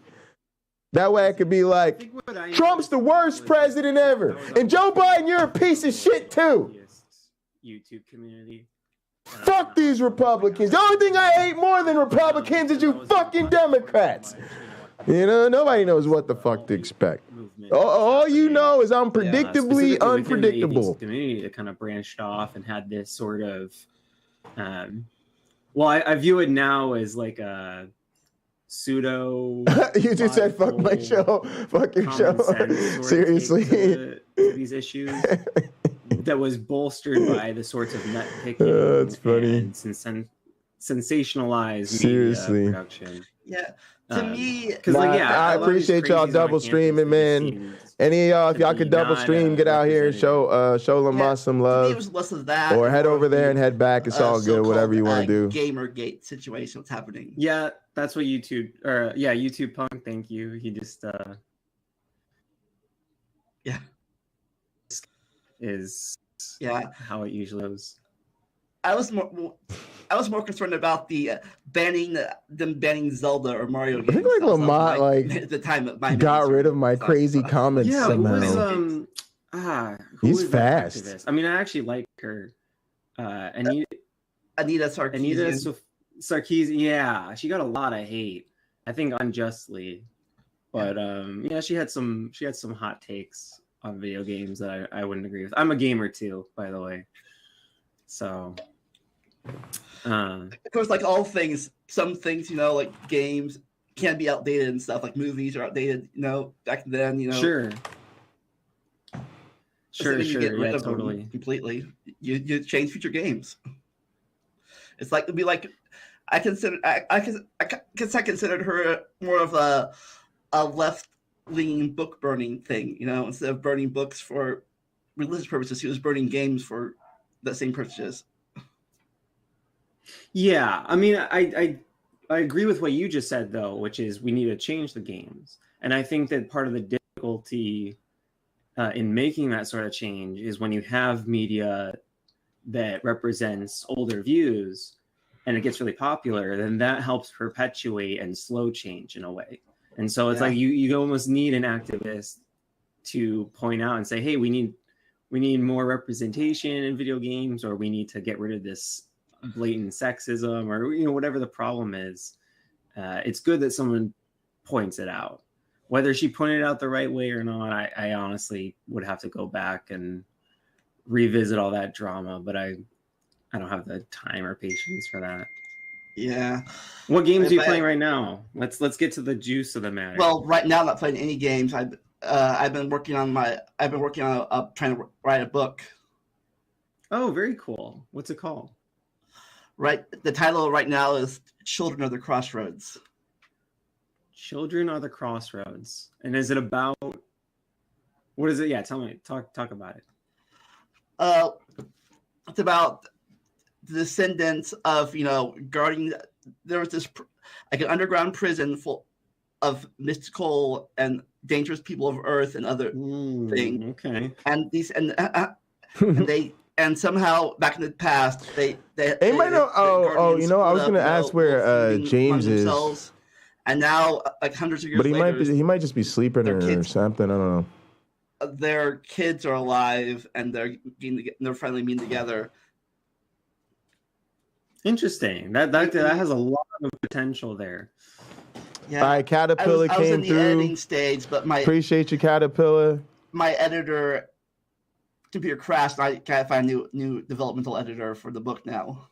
That way I could be like, Trump's the worst president ever. And Joe Biden, you're a piece of shit too. YouTube community. Fuck these Republicans. The only thing I hate more than Republicans is you fucking Democrats. You know, nobody knows what the fuck to expect. All you know is I'm predictably unpredictable. The community that kind of branched off and had this sort of, well, I view it now as like a pseudo. You just said fuck my show, fuck your show. Seriously, to these issues that was bolstered by the sorts of nitpicking. That's funny. And sensationalized Seriously. media production. Yeah. To me, I appreciate y'all double streaming, man. Any of y'all, if y'all could double stream, get out here and show Lamont some love. To me, it was less of that. Or head over there and head back. It's all good, whatever you want to do. Gamergate situation, what's happening? Yeah, that's what YouTube Punk. Thank you. He just is how it usually goes. I was more concerned about the banning Zelda or Mario games. I think Lamont at the time got rid of my crazy comments somehow. He's fast. Activist. I mean, I actually like her. Anita Sarkeesian. Yeah, she got a lot of hate. I think unjustly, but she had some hot takes on video games that I wouldn't agree with. I'm a gamer too, by the way. So, of course, like all things, some things, like games can be outdated and stuff. Like movies are outdated, back then, Sure. You get rid of them completely. You change future games. It's like it'd be like I considered her more of a left-leaning book burning thing. Instead of burning books for religious purposes, she was burning games for the same purposes. Yeah, I mean, I agree with what you just said though, which is we need to change the games, and I think that part of the difficulty in making that sort of change is when you have media that represents older views and it gets really popular, then that helps perpetuate and slow change in a way. And so it's like you almost need an activist to point out and say, hey, we need more representation in video games, or we need to get rid of this blatant sexism, or whatever the problem is. It's good that someone points it out. Whether she pointed it out the right way or not, I honestly would have to go back and revisit all that drama, but I don't have the time or patience for that. Yeah. What games are you playing right now? Let's get to the juice of the matter. Well, right now I'm not playing any games. I've been working on trying to write a book. Oh, very cool. What's it called? Right. The title right now is Children of the Crossroads. Children are the Crossroads. And is it about, what is it? Yeah, tell me, talk about it. It's about the descendants of, guarding. There was this, like an underground prison full of mystical and dangerous people of Earth and other things. Okay. And these, and and somehow back in the past, they anybody know? I was going to ask where James is. And now, like hundreds of years later, but he might just be sleeping or something. I don't know. Their kids are alive, and they're finally meeting together. Interesting. That has a lot of potential there. Yeah. All right, Caterpillar I was came in the through. editing stage, but Appreciate you, Caterpillar. My editor computer crashed. I can't find a new developmental editor for the book now.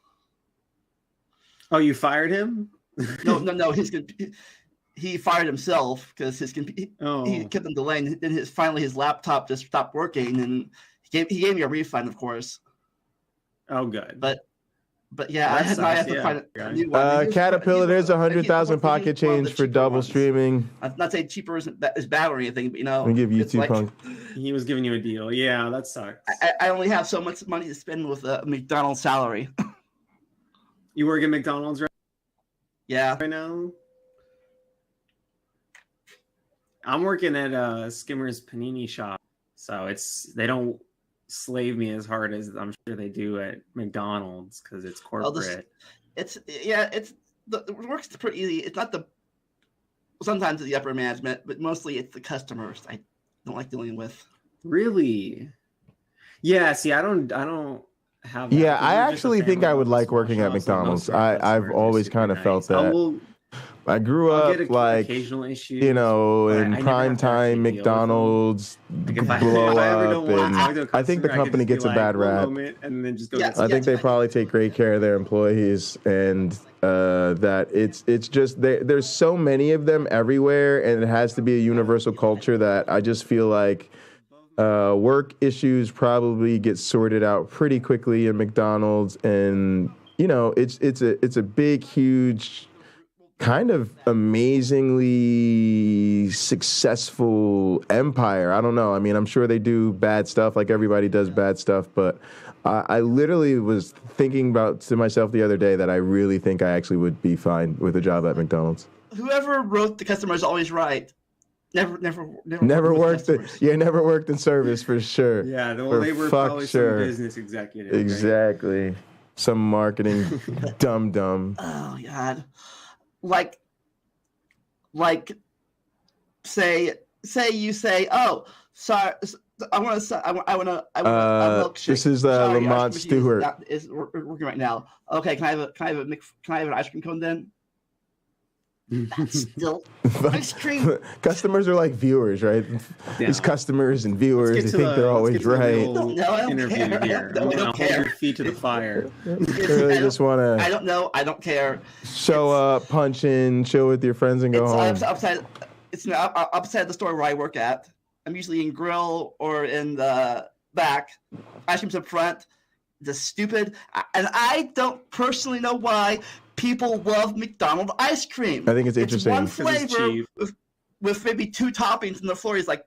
Oh, you fired him? No. He fired himself because he kept on delaying. Then finally his laptop just stopped working, and he gave me a refund, of course. Oh, good. But yeah, I have to find a new one. Caterpillar, there's 100,000 pocket change for double streaming. I'm not saying cheaper is bad or anything, but Let me give YouTube Punk. He was giving you a deal. Yeah, that sucks. I only have so much money to spend with a McDonald's salary. You work at McDonald's right now? I'm working at Skimmer's Panini shop, so they don't slave me as hard as I'm sure they do at McDonald's because it's corporate. The work's pretty easy. It's not sometimes it's the upper management, but mostly it's the customers I don't like dealing with. Really? Yeah. See, I don't have. That. Yeah, I actually think I would like working at McDonald's. I've always kind of felt that. I grew up like, in prime time McDonald's blow up, and I think the company gets a bad rap. I think they probably take great care of their employees, and that it's just there's so many of them everywhere, and it has to be a universal culture that I just feel like work issues probably get sorted out pretty quickly in McDonald's, and it's a big, huge kind of amazingly successful empire. I don't know. I mean, I'm sure they do bad stuff like everybody does bad stuff, but I literally was thinking to myself the other day that I really think I actually would be fine with a job at McDonald's. Whoever wrote "The Customer is Always Right" never worked. Never worked in service for sure. Yeah, well, they were probably some business executive. Exactly. Right? Some marketing dum-dum. Oh God. Like say you say, oh, sorry, I want a milkshake. This is Lamont Stewart. Is working right now. Okay, can I have an ice cream cone then? That's still ice cream. Customers are like viewers, right? Yeah. These customers and viewers, they think they're always right. No, I don't care. Here. I don't care. Hold your feet to the fire. Really just want to. I don't know. I don't care. Show up, punch in, chill with your friends, and go home. It's upside the store where I work at. I'm usually in grill or in the back. Ice cream's up front. It's stupid, and I don't personally know why people love McDonald's ice cream. I think it's interesting. One flavor with maybe 2 toppings, and the floor is like.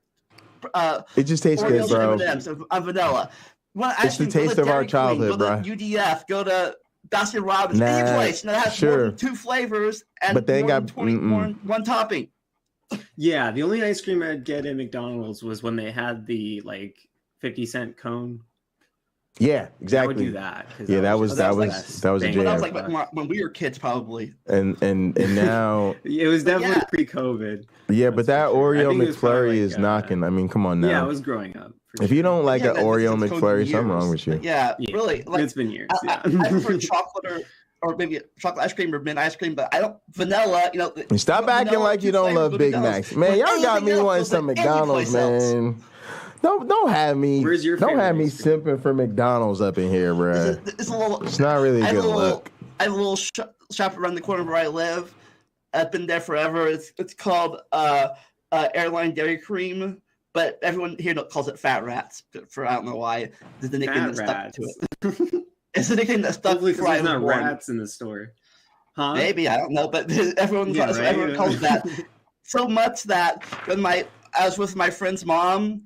It just tastes good, bro. M&Ms and vanilla. It's the taste of our childhood, bro. Go to UDF. Go to Baskin Robbins. Any place that has more than 2 flavors and but they more than one topping. Yeah, the only ice cream I'd get at McDonald's was when they had the 50-cent cone. Yeah, exactly. I would do that. Yeah, that was a jam. That was like when we were kids, probably. And now it was definitely pre-COVID. Yeah, but that Oreo McFlurry is knocking. I mean, come on now. Yeah, I was growing up. If you don't like an Oreo McFlurry, something wrong with you. Yeah, really. It's been years. I prefer chocolate or maybe chocolate ice cream or mint ice cream, but I don't vanilla. Stop acting like you don't love Big Macs, man. Y'all got me wanting some McDonald's, man. Don't have me. Don't have me simping for McDonald's up in here, bro. It's not really a good look. I have a little shop around the corner where I live. I've been there forever. It's called Airline Dairy Cream, but everyone here calls it Fat Rats. For I don't know why. There's the nickname that stuck to it. It's the nickname that stuck. Hopefully, because there's not rats in the store. Huh? Maybe, I don't know, but everyone calls that so much that when I was with my friend's mom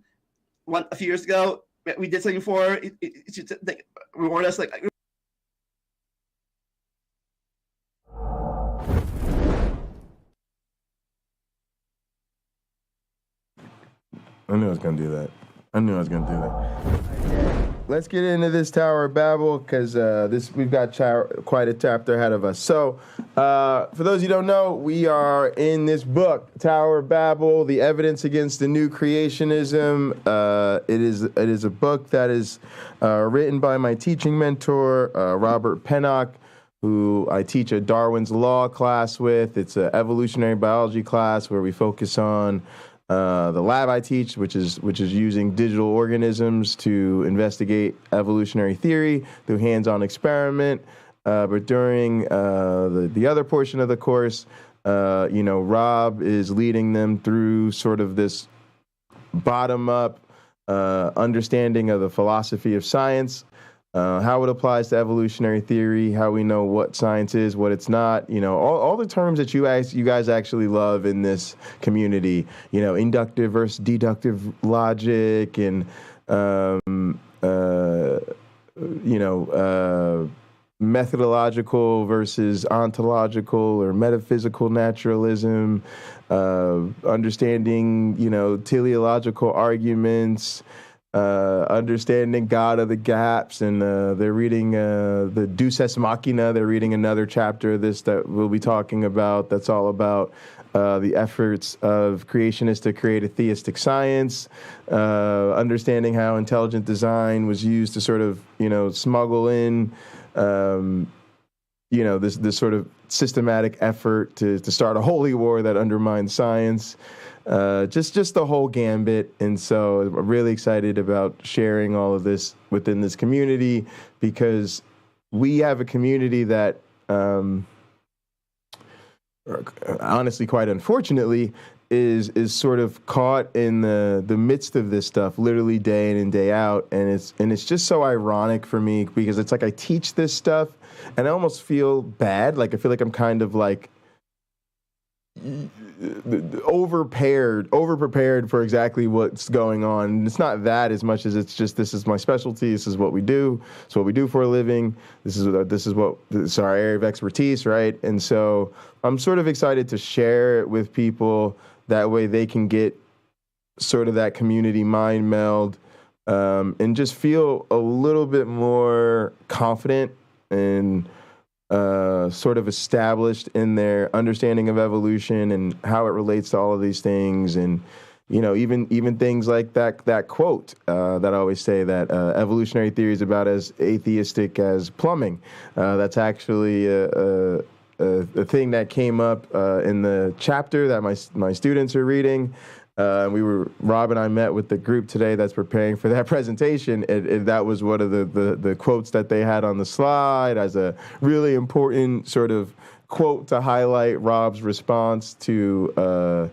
a few years ago, we did something for her. She rewarded us like. I knew I was gonna do that. Let's get into this Tower of Babel because we've got quite a chapter ahead of us. So, for those you don't know, we are in this book, Tower of Babel: The Evidence Against the New Creationism. It is a book that is written by my teaching mentor, Robert Pennock, who I teach a Darwin's Law class with. It's an evolutionary biology class where we focus on the lab I teach, which is using digital organisms to investigate evolutionary theory through hands-on experiment. But during the other portion of the course, Rob is leading them through sort of this bottom-up understanding of the philosophy of science, how it applies to evolutionary theory, how we know what science is, what it's not, all the terms that you guys actually love in this community, inductive versus deductive logic and, methodological versus ontological or metaphysical naturalism, understanding, teleological arguments, understanding God of the gaps, and they're reading the Deus Ex Machina. They're reading another chapter of this that we'll be talking about. That's all about the efforts of creationists to create a theistic science, understanding how intelligent design was used to sort of smuggle in this sort of systematic effort to start a holy war that undermines science. Just the whole gambit. And so I'm really excited about sharing all of this within this community because we have a community that, honestly, quite unfortunately, is sort of caught in the midst of this stuff, literally day in and day out. And it's just so ironic for me because it's like I teach this stuff and I almost feel bad. Like I feel like I'm kind of like overprepared for exactly what's going on. And it's not that as much as it's just, this is my specialty. This is what we do. It's what we do for a living. This is our area of expertise, right? And so I'm sort of excited to share it with people. That way they can get sort of that community mind meld, and just feel a little bit more confident and sort of established in their understanding of evolution and how it relates to all of these things. And, you know, even things like that quote that I always say, that evolutionary theory is about as atheistic as plumbing. That's actually a thing that came up in the chapter that my students are reading. Rob and I met with the group today that's preparing for that presentation, and that was one of the quotes that they had on the slide as a really important sort of quote to highlight Rob's response to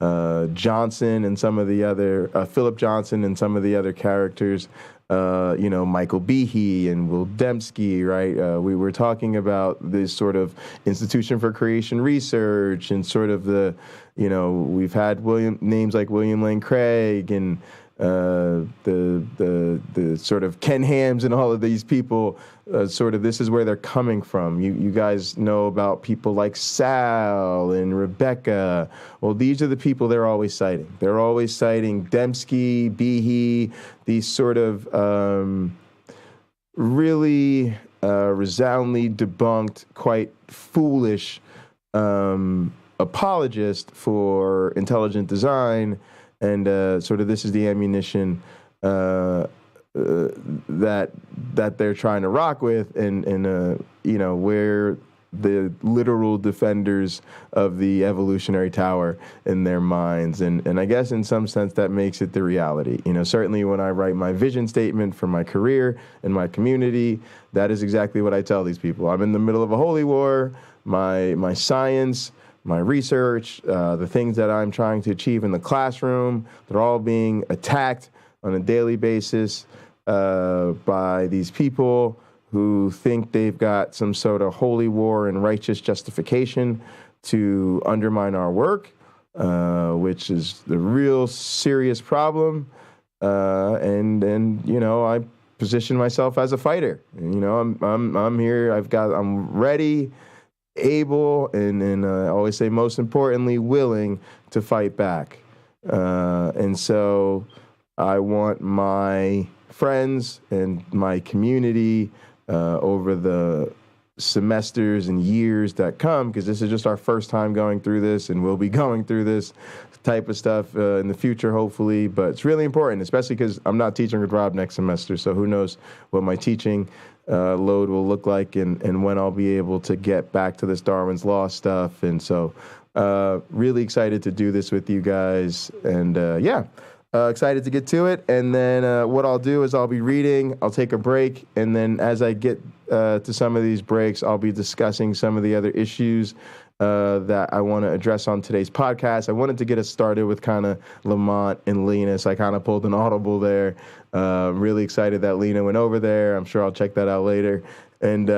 Johnson and some of the other, Philip Johnson and some of the other characters, you know, Michael Behe and Will Dembski, right? We were talking about this sort of Institution for Creation Research and sort of the, you know, we've had names like William Lane Craig and the sort of Ken Hams and all of these people, sort of this is where they're coming from. You guys know about people like Sal and Rebecca. Well, these are the people they're always citing. They're always citing Dembski, Behe, these sort of really resoundingly debunked, quite foolish apologist for intelligent design. And sort of this is the ammunition that they're trying to rock with, and you know, we're the literal defenders of the evolutionary tower in their minds. And I guess in some sense that makes it the reality. You know, certainly when I write my vision statement for my career and my community, that is exactly what I tell these people. I'm in the middle of a holy war. My science, my research, the things that I'm trying to achieve in the classroom, they're all being attacked on a daily basis by these people who think they've got some sort of holy war and righteous justification to undermine our work, which is the real serious problem. And you know, I position myself as a fighter. And, you know, I'm here. I'm ready, able, and I always say, most importantly, willing to fight back. And so I want my friends and my community over the semesters and years that come, because this is just our first time going through this, and we'll be going through this type of stuff in the future, hopefully. But it's really important, especially because I'm not teaching with Rob next semester, so who knows what my teaching load will look like and when I'll be able to get back to this Darwin's Law stuff. And so really excited to do this with you guys, and excited to get to it. And then what I'll do is I'll be reading, I'll take a break, and then as I get to some of these breaks, I'll be discussing some of the other issues that I want to address on today's podcast. I wanted to get us started with kind of Lamont and Lena, so I kind of pulled an audible there. Really excited that Lena went over there. I'm sure I'll check that out later. And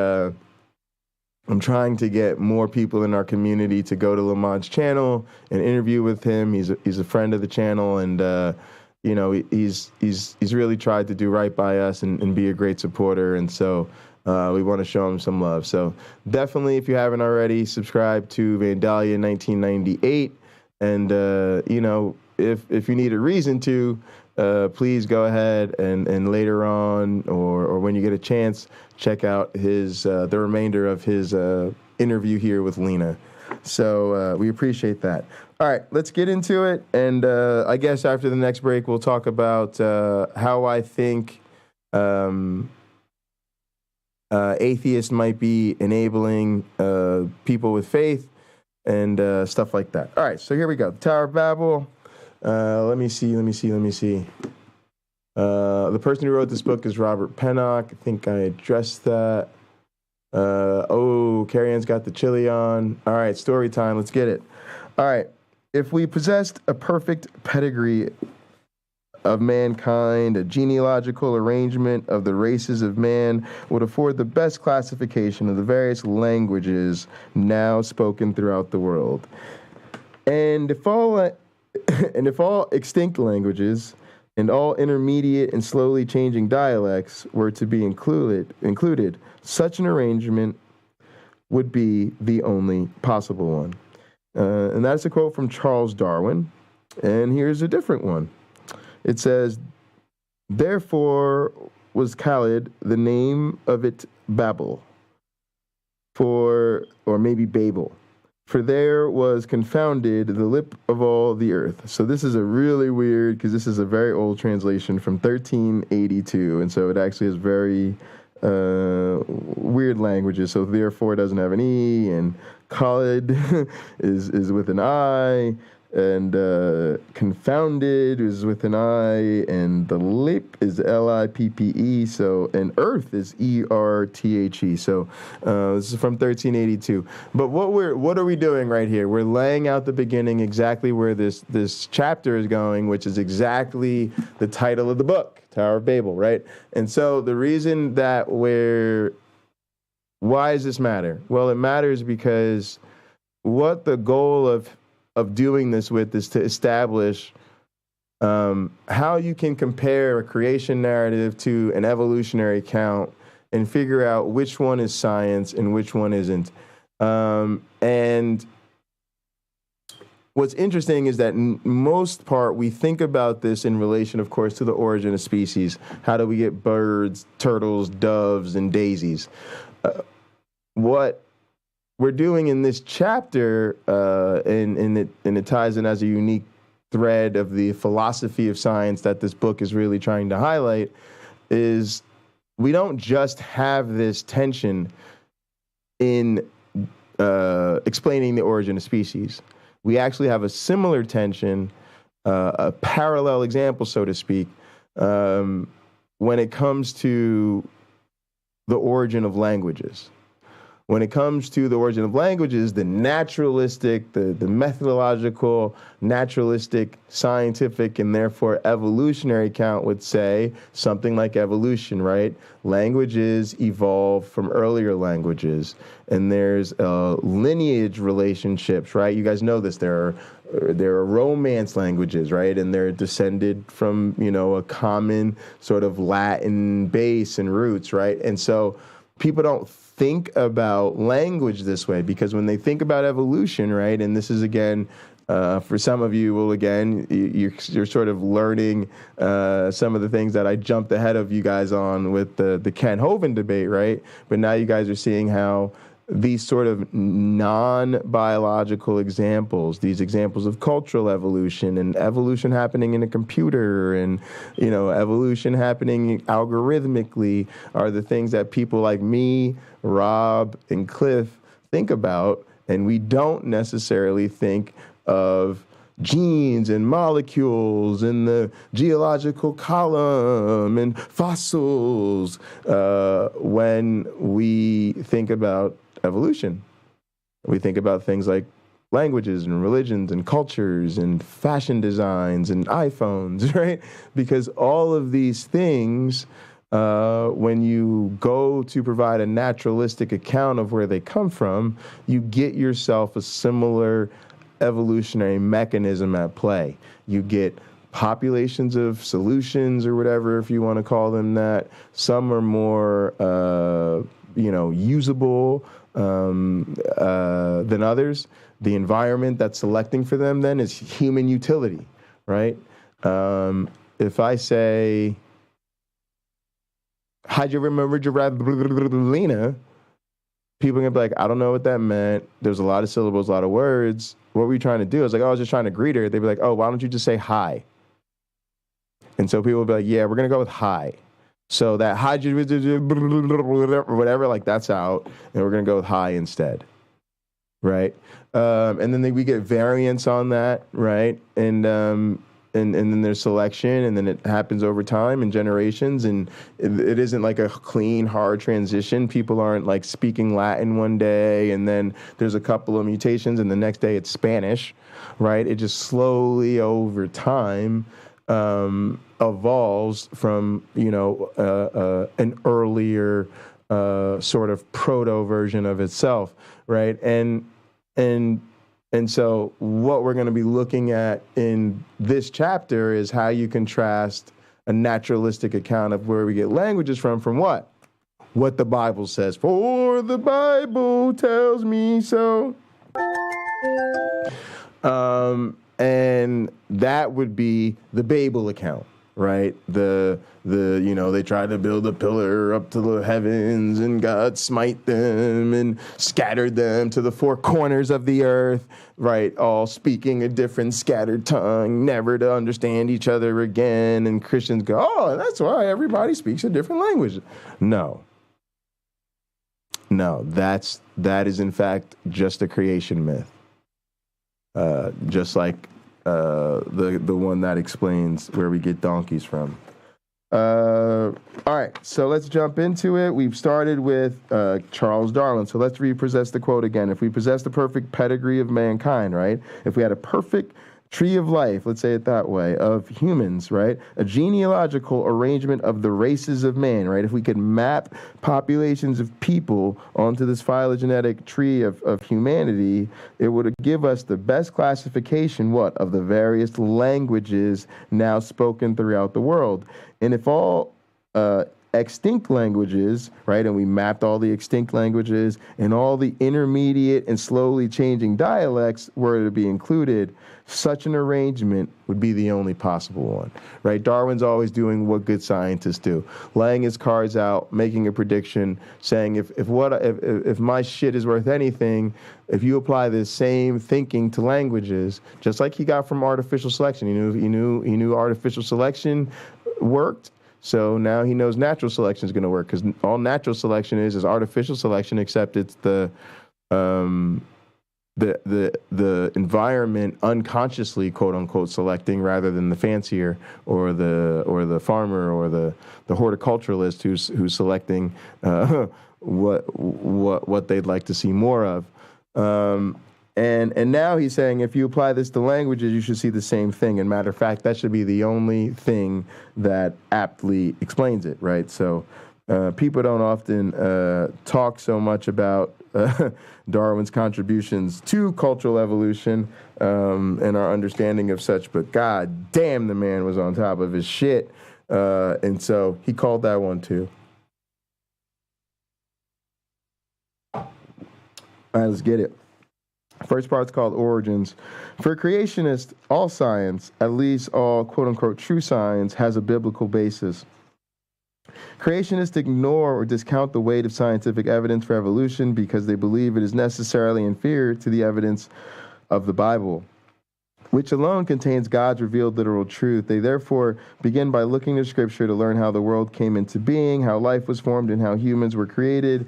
I'm trying to get more people in our community to go to Lamont's channel and interview with him. He's a friend of the channel, and you know, he's really tried to do right by us and be a great supporter. And so we want to show him some love. So definitely, if you haven't already, subscribe to Vandalia 1998. And you know, if you need a reason to, please go ahead and later on or when you get a chance, check out his the remainder of his interview here with Lena. So we appreciate that. All right, let's get into it. And I guess after the next break, we'll talk about how I think atheists might be enabling people with faith and stuff like that. All right, so here we go. Tower of Babel. Let me see. The person who wrote this book is Robert Pennock. I think I addressed that. Carrie Ann's got the chili on. All right, story time. Let's get it. All right. If we possessed a perfect pedigree of mankind, a genealogical arrangement of the races of man would afford the best classification of the various languages now spoken throughout the world. And if all extinct languages and all intermediate and slowly changing dialects were to be included, such an arrangement would be the only possible one. And that's a quote from Charles Darwin. And here's a different one. It says, therefore was Khalid the name of it Babel, or maybe Babel. For there was confounded the lip of all the earth. So this is a really weird, because this is a very old translation from 1382. And so it actually is very weird languages. So therefore it doesn't have an E, and Khalid is with an I, and confounded is with an I, and the lip is L-I-P-P-E, so, and earth is E-R-T-H-E. So this is from 1382. But what are we doing right here? We're laying out the beginning, exactly where this chapter is going, which is exactly the title of the book, Tower of Babel, right? And so the reason that why does this matter? Well, it matters because what the goal of doing this with is to establish how you can compare a creation narrative to an evolutionary account and figure out which one is science and which one isn't. And what's interesting is that most part we think about this in relation, of course, to the origin of species. How do we get birds, turtles, doves, and daisies? What we're doing in this chapter, and it ties in as a unique thread of the philosophy of science that this book is really trying to highlight, is we don't just have this tension in explaining the origin of species. We actually have a similar tension, a parallel example, so to speak, when it comes to the origin of languages. When it comes to the origin of languages, the naturalistic, the methodological, naturalistic, scientific, and therefore evolutionary account would say something like evolution, right? Languages evolve from earlier languages, and there's lineage relationships, right? You guys know this. There are Romance languages, right? And they're descended from, a common sort of Latin base and roots, right? And so people don't think about language this way, because when they think about evolution, right, and this is, again, for some of you, well, again, you're sort of learning some of the things that I jumped ahead of you guys on with the Ken Hovind debate, right? But now you guys are seeing how these sort of non-biological examples, these examples of cultural evolution and evolution happening in a computer and, evolution happening algorithmically, are the things that people like me, Rob, and Cliff think about, and we don't necessarily think of genes and molecules and the geological column and fossils when we think about evolution. We think about things like languages and religions and cultures and fashion designs and iPhones, right? Because all of these things, when you go to provide a naturalistic account of where they come from, you get yourself a similar evolutionary mechanism at play. You get populations of solutions, or whatever, if you want to call them that. Some are more, usable than others. The environment that's selecting for them then is human utility, right? If I say, how'd you remember Lena? People are gonna be like, I don't know what that meant. There's a lot of syllables, a lot of words. What were you trying to do? I was like, I was just trying to greet her. They'd be like, oh, why don't you just say hi? And so people will be like, yeah, we're gonna go with hi. So that hi, whatever, like that's out, and we're gonna go with hi instead, right? And then we get variants on that, right? And then there's selection, and then it happens over time and generations, and it isn't like a clean, hard transition. People aren't like speaking Latin one day, and then there's a couple of mutations, and the next day it's Spanish, right? It just slowly over time evolves from, an earlier sort of proto version of itself, right? And And so what we're going to be looking at in this chapter is how you contrast a naturalistic account of where we get languages from what? What the Bible says. For the Bible tells me so. And that would be the Babel account, right? The they tried to build a pillar up to the heavens and God smite them and scattered them to the four corners of the earth, right? All speaking a different scattered tongue, never to understand each other again. And Christians go, oh, that's why everybody speaks a different language. No, that is in fact just a creation myth. Just like the one that explains where we get donkeys from. All right, so let's jump into it. We've started with Charles Darwin. So let's repossess the quote again. If we possess the perfect pedigree of mankind, right? If we had a perfect tree of life, let's say it that way, of humans, right? A genealogical arrangement of the races of man, right? If we could map populations of people onto this phylogenetic tree of humanity, it would give us the best classification, what? Of the various languages now spoken throughout the world. And if all extinct languages, right, and we mapped all the extinct languages and all the intermediate and slowly changing dialects were to be included, such an arrangement would be the only possible one, right? Darwin's always doing what good scientists do, laying his cards out, making a prediction, saying if my shit is worth anything, if you apply this same thinking to languages, just like he got from artificial selection, he knew artificial selection worked. So now he knows natural selection is going to work, because all natural selection is artificial selection, except it's the environment unconsciously, quote unquote, selecting rather than the fancier or the farmer or the horticulturalist who's selecting what they'd like to see more of. And now he's saying if you apply this to languages, you should see the same thing. And matter of fact, that should be the only thing that aptly explains it, right? So people don't often talk so much about Darwin's contributions to cultural evolution and our understanding of such, but god damn, the man was on top of his shit. And so he called that one too. All right, let's get it. First part's called Origins. For creationists, all science, at least all quote-unquote true science, has a biblical basis. Creationists ignore or discount the weight of scientific evidence for evolution because they believe it is necessarily inferior to the evidence of the Bible, which alone contains God's revealed literal truth. They therefore begin by looking to Scripture to learn how the world came into being, how life was formed, and how humans were created.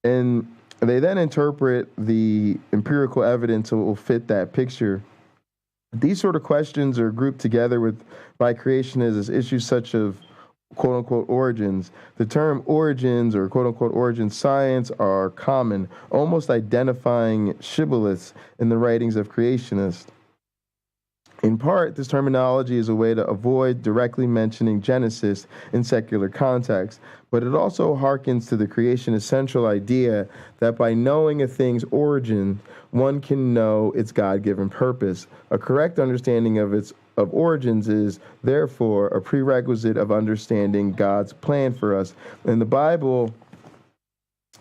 And they then interpret the empirical evidence that will fit that picture. These sort of questions are grouped together by creationists as issues such as quote-unquote origins. The term origins or quote-unquote origin science are common, almost identifying shibboleths in the writings of creationists. In part, this terminology is a way to avoid directly mentioning Genesis in secular context, but it also harkens to the creationist central idea that by knowing a thing's origin, one can know its God-given purpose. A correct understanding of origins is, therefore, a prerequisite of understanding God's plan for us. And the Bible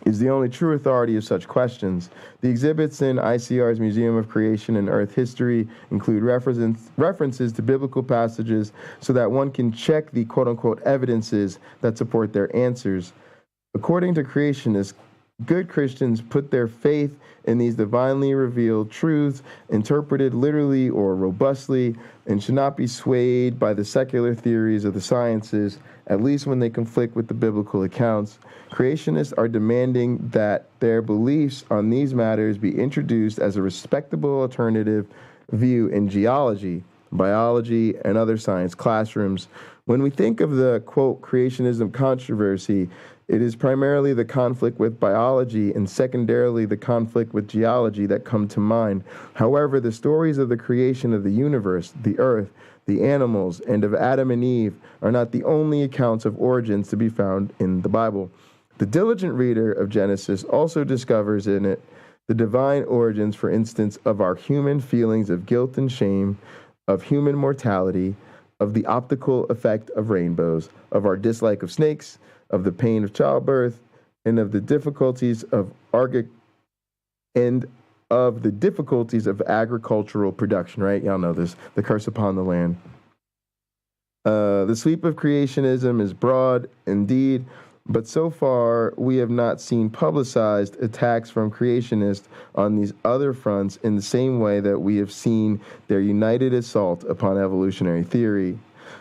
is the only true authority of such questions. The exhibits in ICR's Museum of Creation and Earth History include references to biblical passages so that one can check the quote-unquote evidences that support their answers. According to creationists, good Christians put their faith in these divinely revealed truths, interpreted literally or robustly, and should not be swayed by the secular theories of the sciences, at least when they conflict with the biblical accounts. Creationists are demanding that their beliefs on these matters be introduced as a respectable alternative view in geology, biology, and other science classrooms. When we think of the, quote, creationism controversy, it is primarily the conflict with biology and secondarily the conflict with geology that come to mind. However, the stories of the creation of the universe, the earth, the animals, and of Adam and Eve are not the only accounts of origins to be found in the Bible. The diligent reader of Genesis also discovers in it the divine origins, for instance, of our human feelings of guilt and shame, of human mortality, of the optical effect of rainbows, of our dislike of snakes, of the pain of childbirth, and of the difficulties of agricultural production, right? Y'all know this, the curse upon the land. The sweep of creationism is broad indeed, but so far we have not seen publicized attacks from creationists on these other fronts in the same way that we have seen their united assault upon evolutionary theory.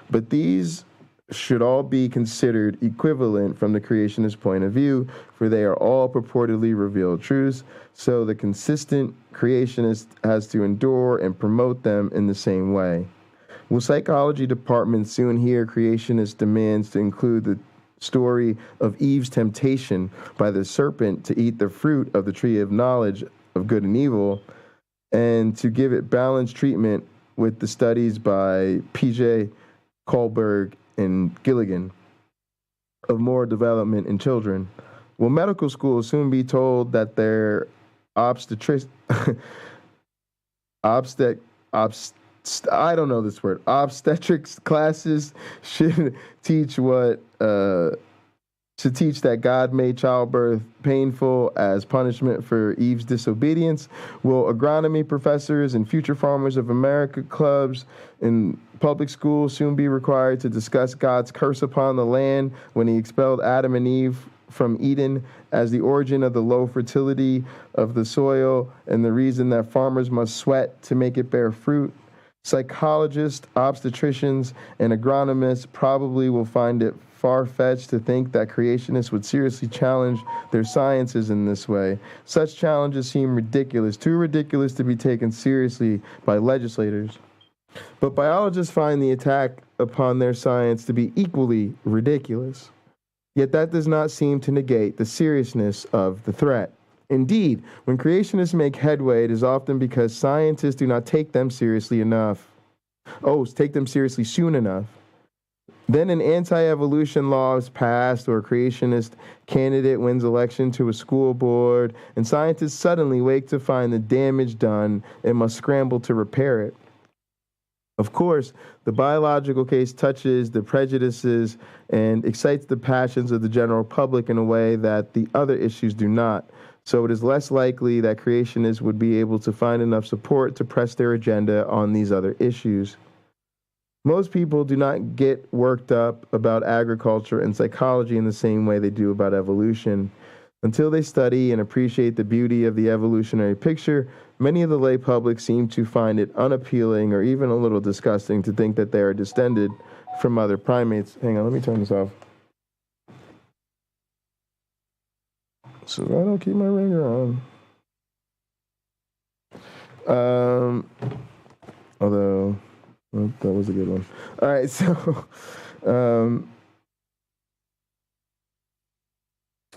But these should all be considered equivalent from the creationist point of view, for they are all purportedly revealed truths, so the consistent creationist has to endure and promote them in the same way. Will psychology departments soon hear creationist demands to include the story of Eve's temptation by the serpent to eat the fruit of the tree of knowledge of good and evil, and to give it balanced treatment with the studies by P.J. Kohlberg and Gilligan of moral development in children? Will medical schools soon be told that their obstetrics classes should teach that God made childbirth painful as punishment for Eve's disobedience? Will agronomy professors and Future Farmers of America clubs in public schools soon be required to discuss God's curse upon the land when he expelled Adam and Eve from Eden as the origin of the low fertility of the soil and the reason that farmers must sweat to make it bear fruit? Psychologists, obstetricians, and agronomists probably will find it far-fetched to think that creationists would seriously challenge their sciences in this way. Such challenges seem ridiculous, too ridiculous to be taken seriously by legislators. But biologists find the attack upon their science to be equally ridiculous. Yet that does not seem to negate the seriousness of the threat. Indeed, when creationists make headway, it is often because scientists do not take them seriously soon enough. Then an anti-evolution law is passed, or a creationist candidate wins election to a school board, and scientists suddenly wake to find the damage done and must scramble to repair it. Of course, the biological case touches the prejudices and excites the passions of the general public in a way that the other issues do not. So it is less likely that creationists would be able to find enough support to press their agenda on these other issues. Most people do not get worked up about agriculture and psychology in the same way they do about evolution. Until they study and appreciate the beauty of the evolutionary picture, many of the lay public seem to find it unappealing or even a little disgusting to think that they are descended from other primates. Hang on, let me turn this off, so I don't keep my ringer on. Although, well, that was a good one. All right, so,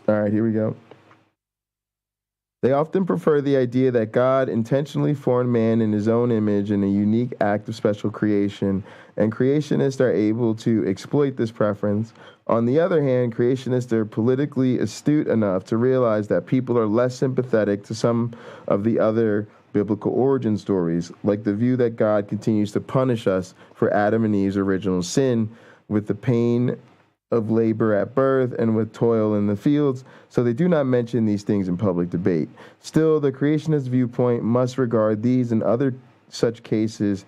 all right, here we go. They often prefer the idea that God intentionally formed man in his own image in a unique act of special creation, and creationists are able to exploit this preference. On the other hand, creationists are politically astute enough to realize that people are less sympathetic to some of the other biblical origin stories, like the view that God continues to punish us for Adam and Eve's original sin with the pain of labor at birth and with toil in the fields, so they do not mention these things in public debate. Still, the creationist viewpoint must regard these and other such cases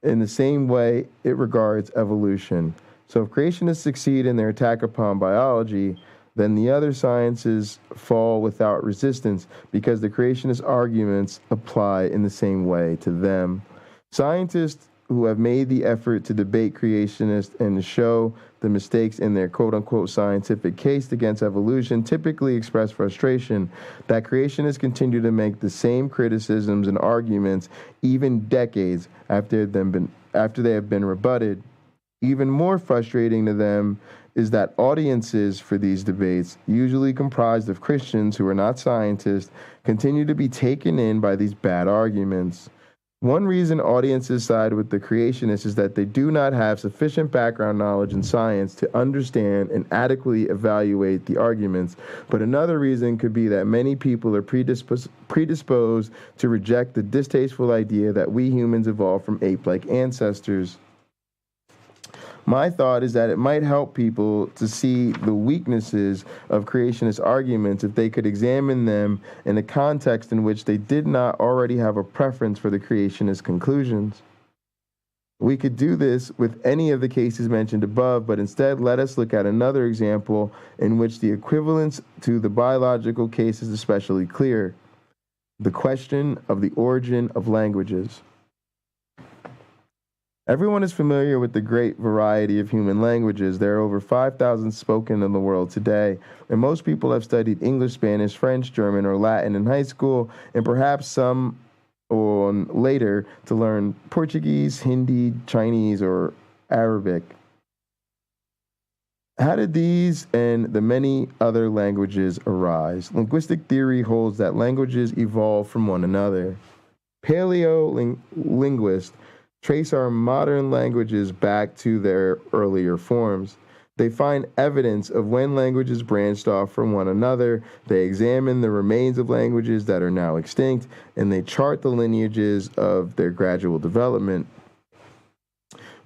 in the same way it regards evolution. So if creationists succeed in their attack upon biology, then the other sciences fall without resistance because the creationist arguments apply in the same way to them. Scientists who have made the effort to debate creationists and to show the mistakes in their quote-unquote scientific case against evolution typically express frustration that creationists continue to make the same criticisms and arguments even decades after they have been rebutted. Even more frustrating to them is that audiences for these debates, usually comprised of Christians who are not scientists, continue to be taken in by these bad arguments. One reason audiences side with the creationists is that they do not have sufficient background knowledge in science to understand and adequately evaluate the arguments. But another reason could be that many people are predisposed to reject the distasteful idea that we humans evolved from ape-like ancestors. My thought is that it might help people to see the weaknesses of creationist arguments if they could examine them in a context in which they did not already have a preference for the creationist conclusions. We could do this with any of the cases mentioned above, but instead let us look at another example in which the equivalence to the biological case is especially clear: the question of the origin of languages. Everyone is familiar with the great variety of human languages. There are over 5,000 spoken in the world today, and most people have studied English, Spanish, French, German, or Latin in high school, and perhaps some on later to learn Portuguese, Hindi, Chinese, or Arabic. How did these and the many other languages arise? Linguistic theory holds that languages evolve from one another. Paleolinguists trace our modern languages back to their earlier forms. They find evidence of when languages branched off from one another. They examine the remains of languages that are now extinct, and they chart the lineages of their gradual development.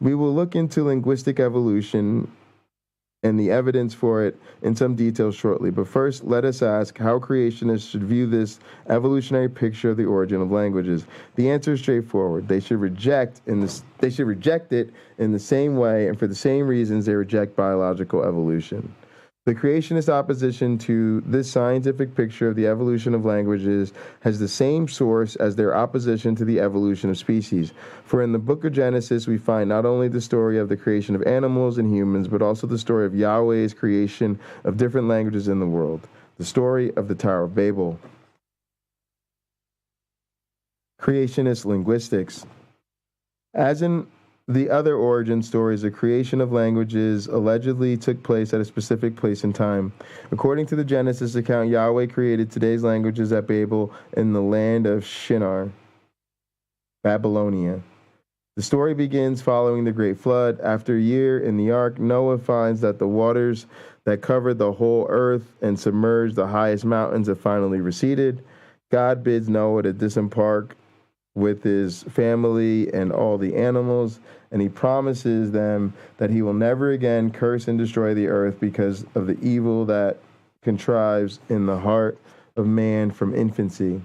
We will look into linguistic evolution and the evidence for it in some detail shortly. But first, let us ask how creationists should view this evolutionary picture of the origin of languages. The answer is straightforward. They should reject it in the same way and for the same reasons they reject biological evolution. The creationist opposition to this scientific picture of the evolution of languages has the same source as their opposition to the evolution of species. For in the book of Genesis, we find not only the story of the creation of animals and humans, but also the story of Yahweh's creation of different languages in the world, the story of the Tower of Babel. Creationist linguistics. As in the other origin stories, the creation of languages allegedly took place at a specific place and time. According to the Genesis account, Yahweh created today's languages at Babel in the land of Shinar, Babylonia. The story begins following the Great Flood. After a year in the ark, Noah finds that the waters that covered the whole earth and submerged the highest mountains have finally receded. God bids Noah to disembark with his family and all the animals, and he promises them that he will never again curse and destroy the earth because of the evil that contrives in the heart of man from infancy.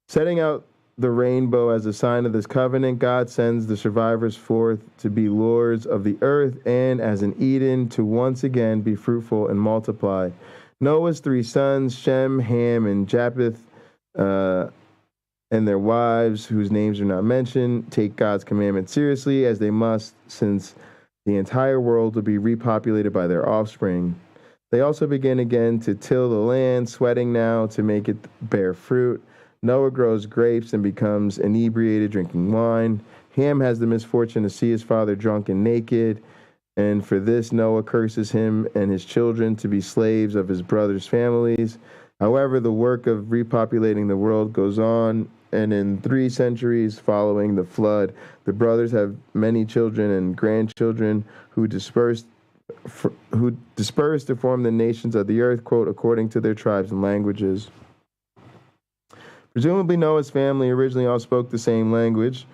Setting out the rainbow as a sign of this covenant, God sends the survivors forth to be lords of the earth and, as in Eden, to once again be fruitful and multiply. Noah's 3 sons, Shem, Ham, and Japheth, and their wives, whose names are not mentioned, take God's commandment seriously, as they must, since the entire world will be repopulated by their offspring. They also begin again to till the land, sweating now to make it bear fruit. Noah grows grapes and becomes inebriated drinking wine. Ham has the misfortune to see his father drunk and naked, and for this Noah curses him and his children to be slaves of his brothers' families. However, the work of repopulating the world goes on, and in 3 centuries following the flood, the brothers have many children and grandchildren who dispersed to form the nations of the earth, quote, according to their tribes and languages. Presumably Noah's family originally all spoke the same language.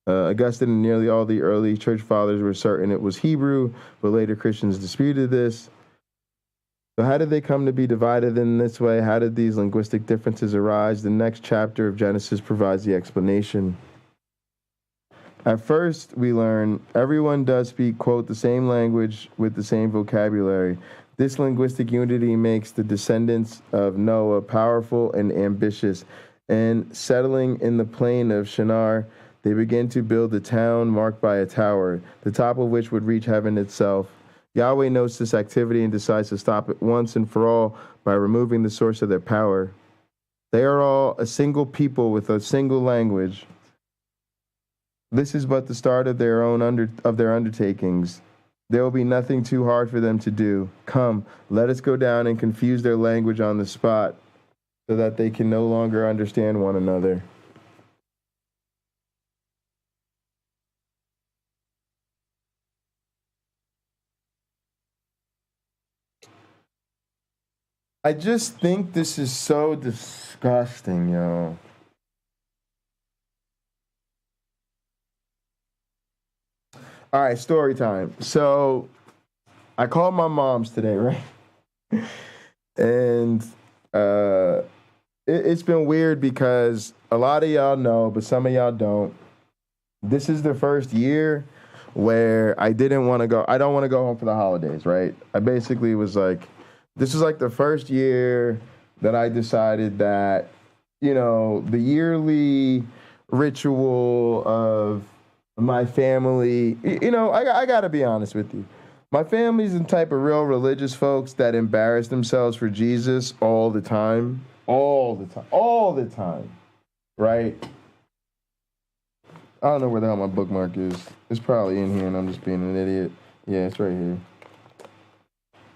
Augustine and nearly all the early church fathers were certain it was Hebrew, but later Christians disputed this. So how did they come to be divided in this way? How did these linguistic differences arise? The next chapter of Genesis provides the explanation. At first, we learn everyone does speak, quote, the same language with the same vocabulary. This linguistic unity makes the descendants of Noah powerful and ambitious, and settling in the plain of Shinar, they begin to build a town marked by a tower, the top of which would reach heaven itself. Yahweh notes this activity and decides to stop it once and for all by removing the source of their power. They are all a single people with a single language. This is but the start of their undertakings. There will be nothing too hard for them to do. Come, let us go down and confuse their language on the spot, so that they can no longer understand one another. I just think this is so disgusting, yo. All right, story time. So I called my mom's today, right? And it's been weird because a lot of y'all know, but some of y'all don't. This is the first year where I didn't want to go. I don't want to go home for the holidays, right? I basically was like, this was like the first year that I decided that, you know, the yearly ritual of my family, you know, I got to be honest with you. My family's the type of real religious folks that embarrass themselves for Jesus all the time, right? I don't know where the hell my bookmark is. It's probably in here and I'm just being an idiot. Yeah, it's right here.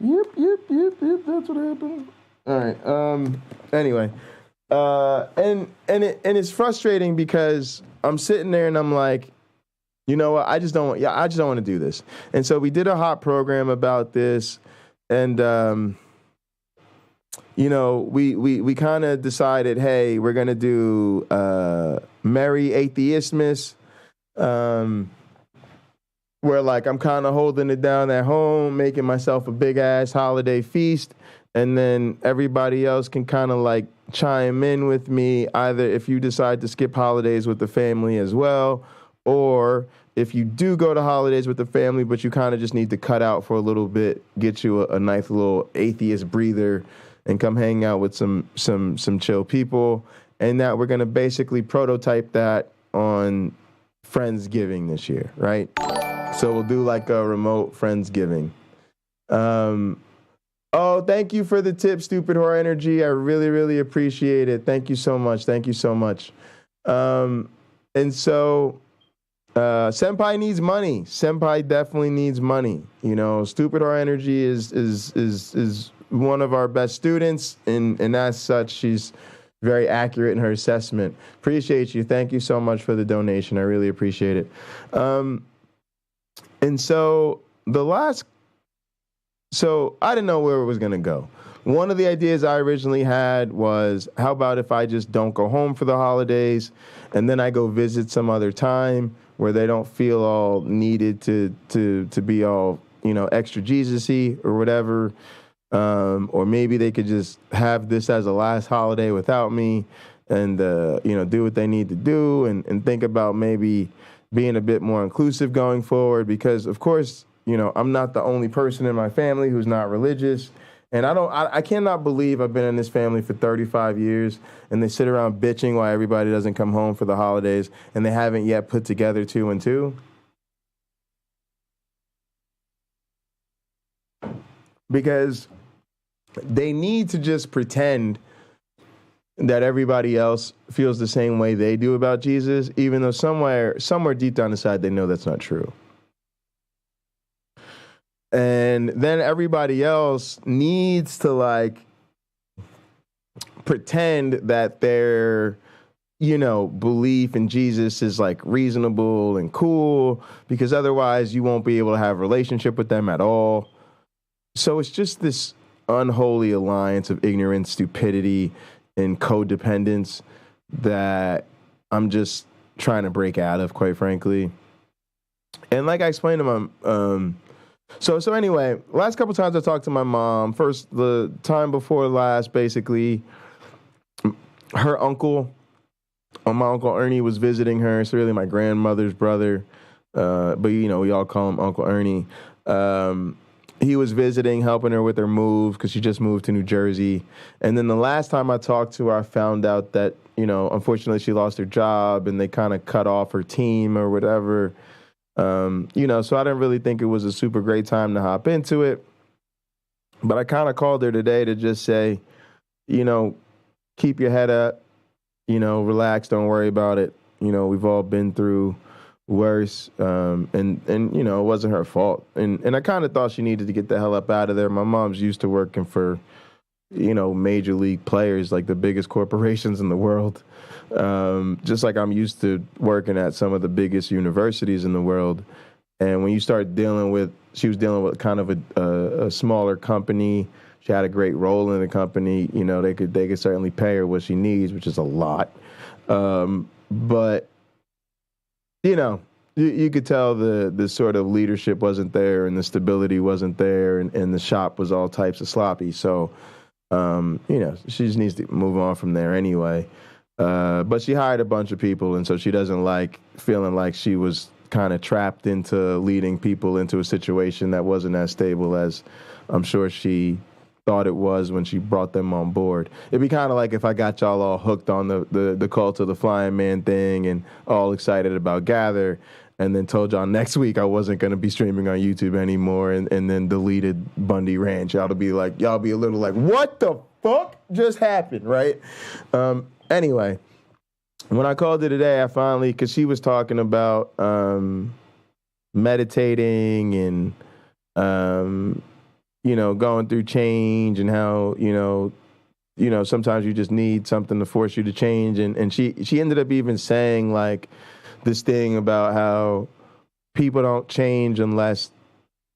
Yep, that's what happened. All right, anyway. And it's frustrating because I'm sitting there and I'm like, you know what, I just don't want to do this. And so we did a hot program about this, and you know, we kind of decided, hey, we're gonna do Merry Atheistmas, where like I'm kind of holding it down at home, making myself a big ass holiday feast, and then everybody else can kind of like chime in with me, either if you decide to skip holidays with the family as well, or if you do go to holidays with the family, but you kind of just need to cut out for a little bit, get you a nice little atheist breather and come hang out with some chill people. And that we're going to basically prototype that on Friendsgiving this year, right? So we'll do like a remote Friendsgiving. Oh, thank you for the tip, Stupid Horror Energy. I really, really appreciate it. Thank you so much. Thank you so much. And so Senpai needs money. Senpai definitely needs money. You know, Stupid Horror Energy is one of our best students, and as such, she's very accurate in her assessment. Appreciate you. Thank you so much for the donation. I really appreciate it. And so so I didn't know where it was going to go. One of the ideas I originally had was, how about if I just don't go home for the holidays and then I go visit some other time where they don't feel all needed to be all, you know, extra Jesus-y or whatever. Or maybe they could just have this as a last holiday without me and, you know, do what they need to do and think about maybe being a bit more inclusive going forward, because of course, you know, I'm not the only person in my family who's not religious. And I cannot believe I've been in this family for 35 years and they sit around bitching why everybody doesn't come home for the holidays and they haven't yet put together 2 and 2. Because they need to just pretend that everybody else feels the same way they do about Jesus, even though somewhere deep down inside they know that's not true. And then everybody else needs to like pretend that their, you know, belief in Jesus is like reasonable and cool, because otherwise you won't be able to have a relationship with them at all. So it's just this unholy alliance of ignorance, stupidity, and codependence that I'm just trying to break out of, quite frankly. And like I explained to my So anyway, last couple times I talked to my mom. First, the time before last, basically, her uncle, my Uncle Ernie, was visiting her. It's really my grandmother's brother, but you know, we all call him Uncle Ernie. He was visiting, helping her with her move because she just moved to New Jersey. And then the last time I talked to her, I found out that, you know, unfortunately she lost her job and they kind of cut off her team or whatever. You know, so I didn't really think it was a super great time to hop into it. But I kind of called her today to just say, you know, keep your head up, you know, relax, don't worry about it. You know, we've all been through worse. And you know, it wasn't her fault. And I kind of thought she needed to get the hell up out of there. My mom's used to working for, you know, major league players, like the biggest corporations in the world. Just like I'm used to working at some of the biggest universities in the world. And when you start she was dealing with kind of a smaller company, She had a great role in the company. You know, they could certainly pay her what she needs, which is a lot. But you know, you could tell the sort of leadership wasn't there and the stability wasn't there, and the shop was all types of sloppy. So, you know, she just needs to move on from there anyway. But she hired a bunch of people, and so she doesn't like feeling like she was kind of trapped into leading people into a situation that wasn't as stable as I'm sure she thought it was when she brought them on board. It'd be kind of like if I got y'all all hooked on the Cult of the Flying Man thing and all excited about Gather, and then told y'all next week I wasn't going to be streaming on YouTube anymore, and then deleted Bundy Ranch. Y'all be a little like, what the fuck just happened, right? Anyway, when I called her today, I finally, because she was talking about meditating and, you know, going through change and how, you know, sometimes you just need something to force you to change. And she ended up even saying, like, this thing about how people don't change unless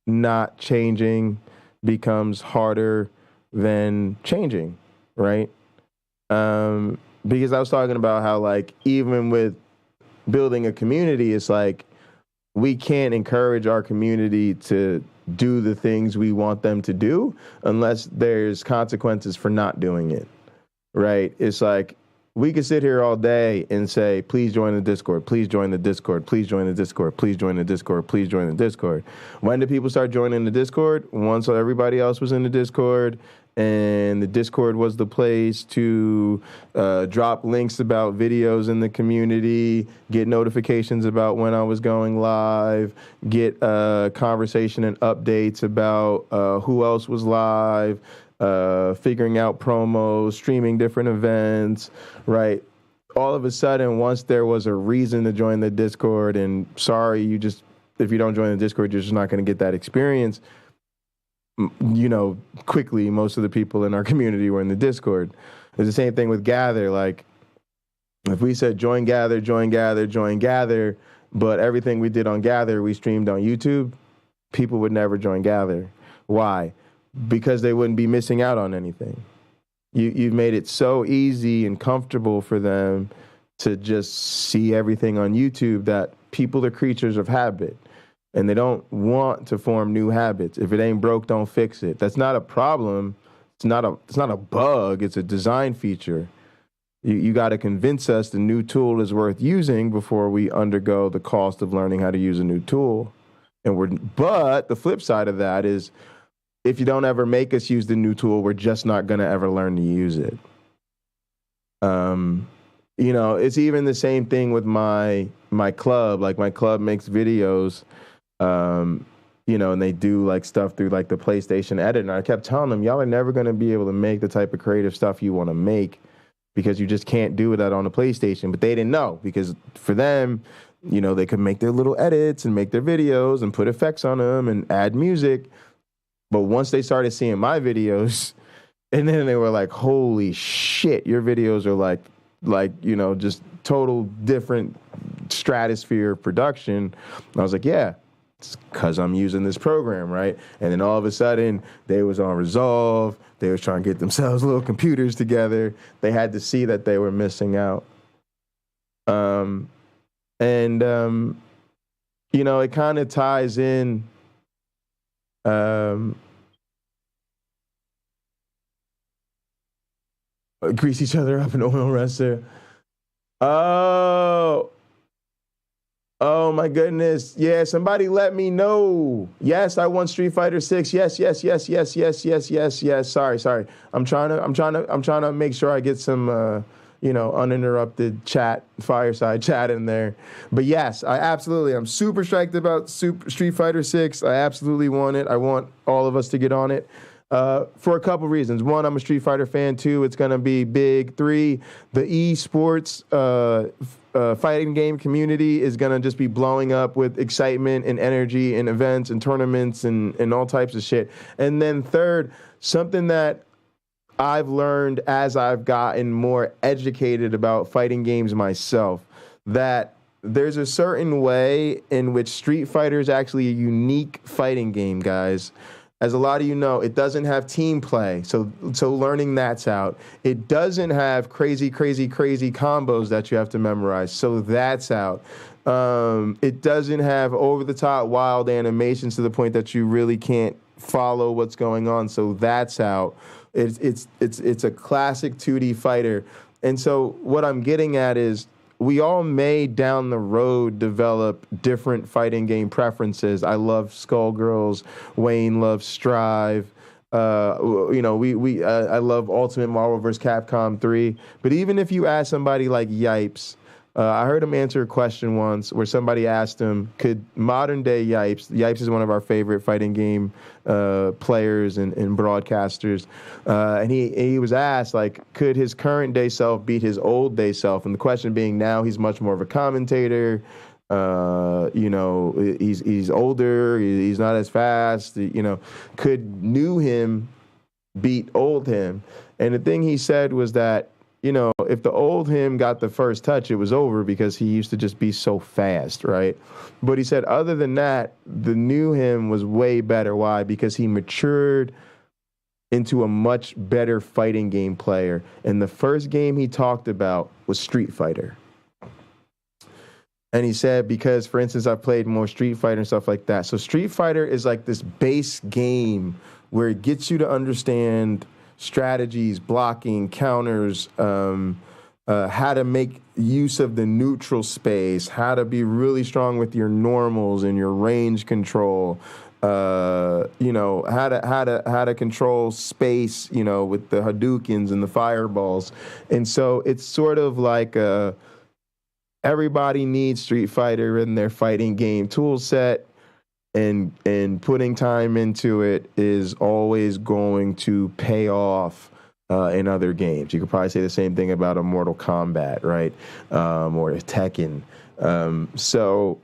not changing becomes harder than changing, right? Because I was talking about how, like, even with building a community, it's like we can't encourage our community to do the things we want them to do unless there's consequences for not doing it, right? It's like we could sit here all day and say, please join the Discord, please join the Discord, please join the Discord, please join the Discord, please join the Discord. When did people start joining the Discord? Once everybody else was in the Discord, and the Discord was the place to drop links about videos in the community, get notifications about when I was going live, get conversation and updates about who else was live, figuring out promos, streaming different events, right? All of a sudden, once there was a reason to join the Discord, and sorry, if you don't join the Discord, you're just not going to get that experience. You know, quickly, most of the people in our community were in the Discord. It's the same thing with Gather. Like, if we said join Gather, join Gather, join Gather, but everything we did on Gather, we streamed on YouTube, people would never join Gather. Why? Because they wouldn't be missing out on anything. You've made it so easy and comfortable for them to just see everything on YouTube that people are creatures of habit. And they don't want to form new habits. If it ain't broke, don't fix it. That's not a problem. It's not a bug. It's a design feature. You got to convince us the new tool is worth using before we undergo the cost of learning how to use a new tool. But the flip side of that is, if you don't ever make us use the new tool, we're just not going to ever learn to use it. You know, it's even the same thing with my club. Like, my club makes videos. You know, and they do like stuff through like the PlayStation edit. And I kept telling them, y'all are never going to be able to make the type of creative stuff you want to make because you just can't do that on the PlayStation. But they didn't know, because for them, you know, they could make their little edits and make their videos and put effects on them and add music. But once they started seeing my videos, and then they were like, holy shit, your videos are like, you know, just total different stratosphere of production. And I was like, yeah. Because I'm using this program, right? And then all of a sudden, they was on Resolve. They was trying to get themselves little computers together. They had to see that they were missing out. You know, it kind of ties in. Grease each other up in oil wrestler. Oh my goodness. Yeah, somebody let me know. Yes, I won Street Fighter 6. Yes. Sorry. I'm trying to make sure I get some you know, uninterrupted chat, fireside chat in there. But yes, I'm super psyched about Street Fighter 6. I absolutely want it. I want all of us to get on it. For a couple reasons. One, I'm a Street Fighter fan. Two, it's going to be big. Three, the esports fighting game community is going to just be blowing up with excitement and energy and events and tournaments and all types of shit. And then third, something that I've learned as I've gotten more educated about fighting games myself, that there's a certain way in which Street Fighter is actually a unique fighting game, guys. As a lot of you know, it doesn't have team play, so learning that's out. It doesn't have crazy combos that you have to memorize, so that's out. It doesn't have over-the-top wild animations to the point that you really can't follow what's going on, so that's out. It's a classic 2D fighter. And so what I'm getting at is we all may down the road develop different fighting game preferences. I love Skullgirls. Wayne loves Strive. I love Ultimate Marvel vs. Capcom 3. But even if you ask somebody like Yipes, I heard him answer a question once where somebody asked him, could modern day Yipes is one of our favorite fighting game players and broadcasters, and he was asked, like, could his current day self beat his old day self? And the question being, now he's much more of a commentator. He's older, he's not as fast. Could new him beat old him? And the thing he said was that, if the old him got the first touch, it was over because he used to just be so fast, right? But he said other than that, the new him was way better. Why? Because he matured into a much better fighting game player. And the first game he talked about was Street Fighter. And he said, because, for instance, I've played more Street Fighter and stuff like that. So Street Fighter is like this base game where it gets you to understand strategies, blocking, counters, how to make use of the neutral space, how to be really strong with your normals and your range control, how to control space, with the Hadoukens and the fireballs. And so it's sort of like everybody needs Street Fighter in their fighting game tool set. And putting time into it is always going to pay off in other games. You could probably say the same thing about a Mortal Kombat, right? Or a Tekken. So,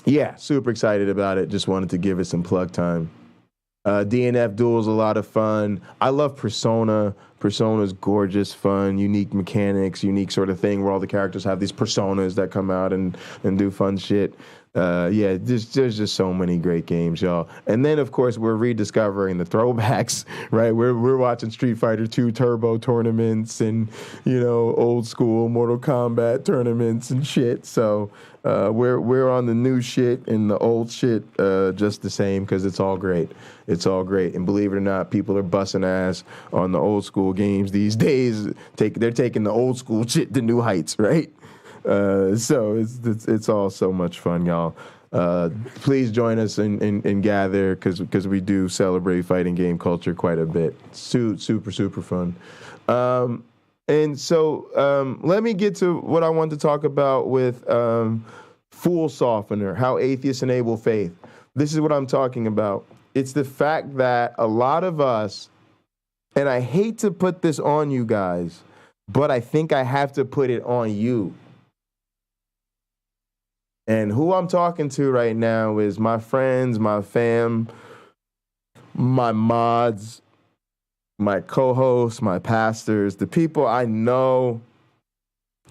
yeah, super excited about it. Just wanted to give it some plug time. DNF Duel is a lot of fun. I love Persona. Persona's gorgeous, fun, unique mechanics, unique sort of thing where all the characters have these personas that come out and do fun shit. There's just so many great games, y'all. And then, of course, we're rediscovering the throwbacks, right? We're watching Street Fighter 2 Turbo tournaments and, old school Mortal Kombat tournaments and shit. So we're on the new shit and the old shit just the same because it's all great. It's all great. And believe it or not, people are busting ass on the old school games these days. They're taking the old school shit to new heights, right? So it's all so much fun, y'all. Please join us and gather because we do celebrate fighting game culture quite a bit. Super fun. And so let me get to what I want to talk about with Fool Softener, how atheists enable faith. This is what I'm talking about. It's the fact that a lot of us, and I hate to put this on you guys, but I think I have to put it on you. And who I'm talking to right now is my friends, my fam, my mods, my co-hosts, my pastors, the people I know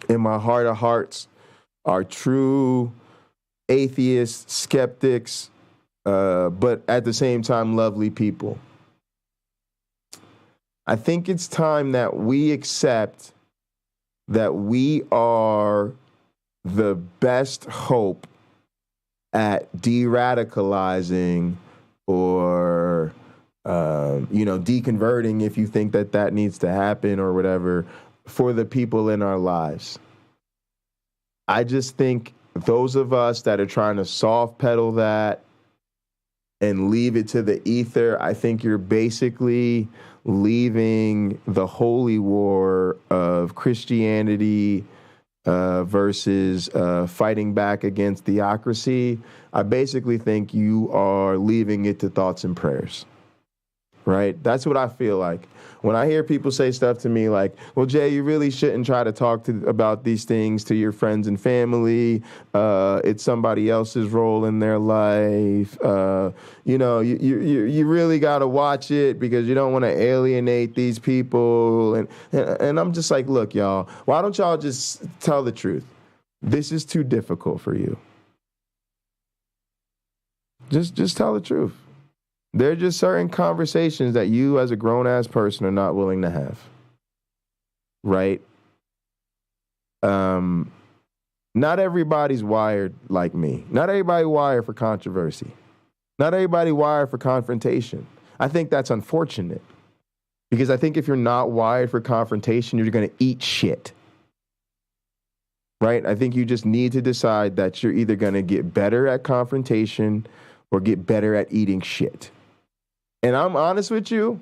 in my heart of hearts are true atheists, skeptics, but at the same time, lovely people. I think it's time that we accept that we are the best hope at de-radicalizing or, deconverting, if you think that needs to happen or whatever, for the people in our lives. I just think those of us that are trying to soft pedal that and leave it to the ether, I think you're basically leaving the holy war of Christianity versus fighting back against theocracy. I basically think you are leaving it to thoughts and prayers, right? That's what I feel like. When I hear people say stuff to me like, well, Jay, you really shouldn't try to talk about these things to your friends and family. It's somebody else's role in their life. You really got to watch it because you don't want to alienate these people. And I'm just like, look, y'all, why don't y'all just tell the truth? This is too difficult for you. Just tell the truth. There are just certain conversations that you as a grown-ass person are not willing to have. Right? Not everybody's wired like me. Not everybody wired for controversy. Not everybody wired for confrontation. I think that's unfortunate. Because I think if you're not wired for confrontation, you're going to eat shit. Right? I think you just need to decide that you're either going to get better at confrontation or get better at eating shit. And I'm honest with you,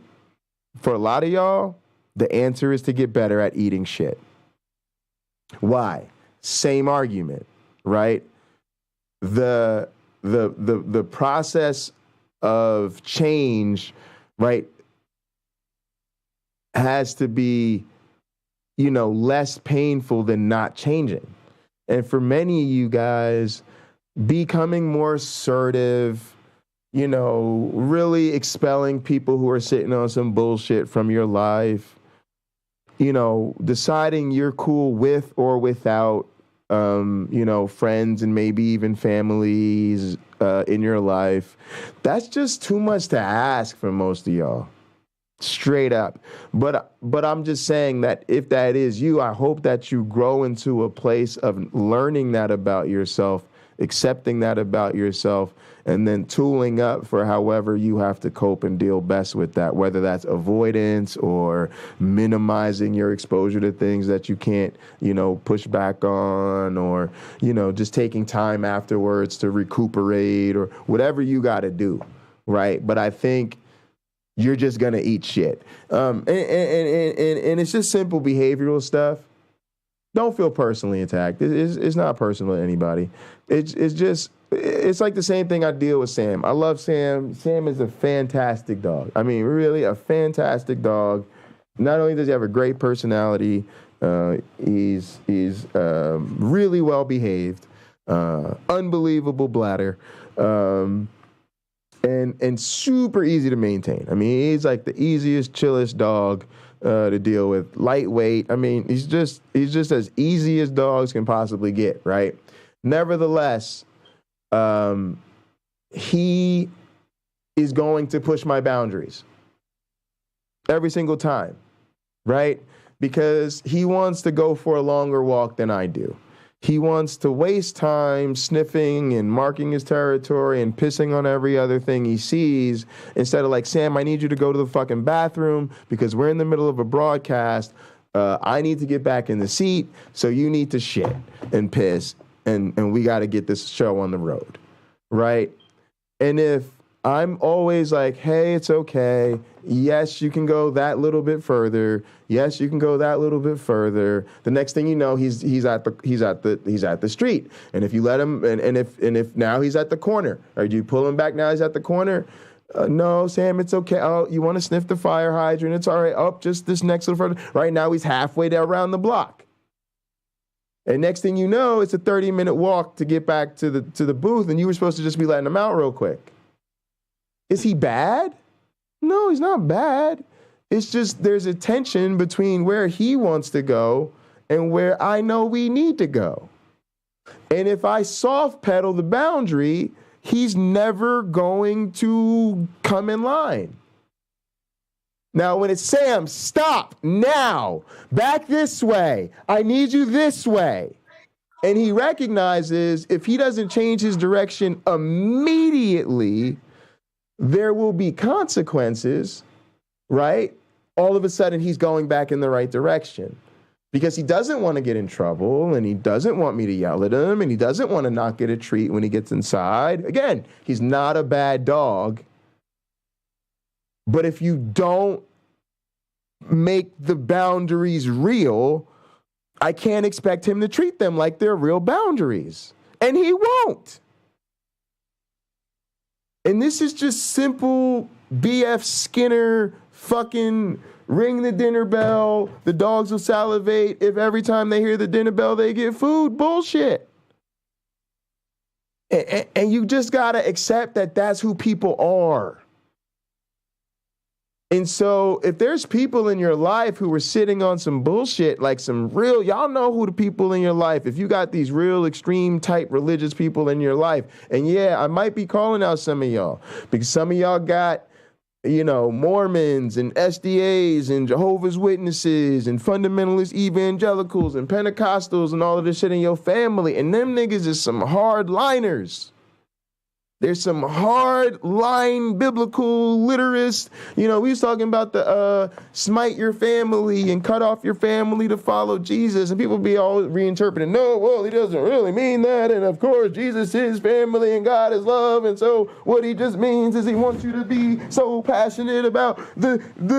for a lot of y'all, the answer is to get better at eating shit. Why? Same argument, right? The process of change, right, has to be, less painful than not changing. And for many of you guys, becoming more assertive, really expelling people who are sitting on some bullshit from your life, deciding you're cool with or without, friends and maybe even families in your life. That's just too much to ask for most of y'all. Straight up. But I'm just saying that if that is you, I hope that you grow into a place of learning that about yourself, accepting that about yourself, and then tooling up for however you have to cope and deal best with that, whether that's avoidance or minimizing your exposure to things that you can't, push back on, or, just taking time afterwards to recuperate, or whatever you got to do, right? But I think you're just going to eat shit. And it's just simple behavioral stuff. Don't feel personally attacked. It's not personal to anybody. It's like the same thing I deal with Sam. I love Sam. Sam is a fantastic dog. I mean, really a fantastic dog. Not only does he have a great personality, he's really well behaved, unbelievable bladder, and super easy to maintain. I mean, he's like the easiest, chillest dog to deal with. Lightweight. I mean, he's just as easy as dogs can possibly get, right? Nevertheless, he is going to push my boundaries every single time, right? Because he wants to go for a longer walk than I do. He wants to waste time sniffing and marking his territory and pissing on every other thing he sees, instead of like, Sam, I need you to go to the fucking bathroom because we're in the middle of a broadcast. I need to get back in the seat, so you need to shit and piss, and we got to get this show on the road, right? And if I'm always like, hey, it's okay. Yes, you can go that little bit further. Yes, you can go that little bit further. The next thing you know, he's at the street. And if you let him, and if now he's at the corner, or do you pull him back now he's at the corner? No, Sam, it's okay. Oh, you want to sniff the fire hydrant? It's all right. Oh, just this next little further. Right now he's halfway down around the block. And next thing you know, it's a 30-minute walk to get back to the booth, and you were supposed to just be letting him out real quick. Is he bad? No, he's not bad. It's just there's a tension between where he wants to go and where I know we need to go. And if I soft pedal the boundary, he's never going to come in line. Now, when it's Sam, stop now, back this way. I need you this way. And he recognizes if he doesn't change his direction immediately, there will be consequences, right? All of a sudden, he's going back in the right direction because he doesn't want to get in trouble, and he doesn't want me to yell at him, and he doesn't want to not get a treat when he gets inside. Again, he's not a bad dog. But if you don't make the boundaries real, I can't expect him to treat them like they're real boundaries. And he won't. And this is just simple B.F. Skinner fucking ring the dinner bell. The dogs will salivate if every time they hear the dinner bell they get food. Bullshit. And you just got to accept that that's who people are. And so if there's people in your life who are sitting on some bullshit, like some real, y'all know who the people in your life, if you got these real extreme type religious people in your life, and yeah, I might be calling out some of y'all because some of y'all got, you know, Mormons and SDAs and Jehovah's Witnesses and fundamentalist evangelicals and Pentecostals and all of this shit in your family. And them niggas is some hardliners. There's some hard line biblical literalists. You know, we was talking about the smite your family and cut off your family to follow Jesus. And people be all reinterpreting, no, well, he doesn't really mean that. And of course, Jesus is family and God is love. And so what he just means is he wants you to be so passionate about the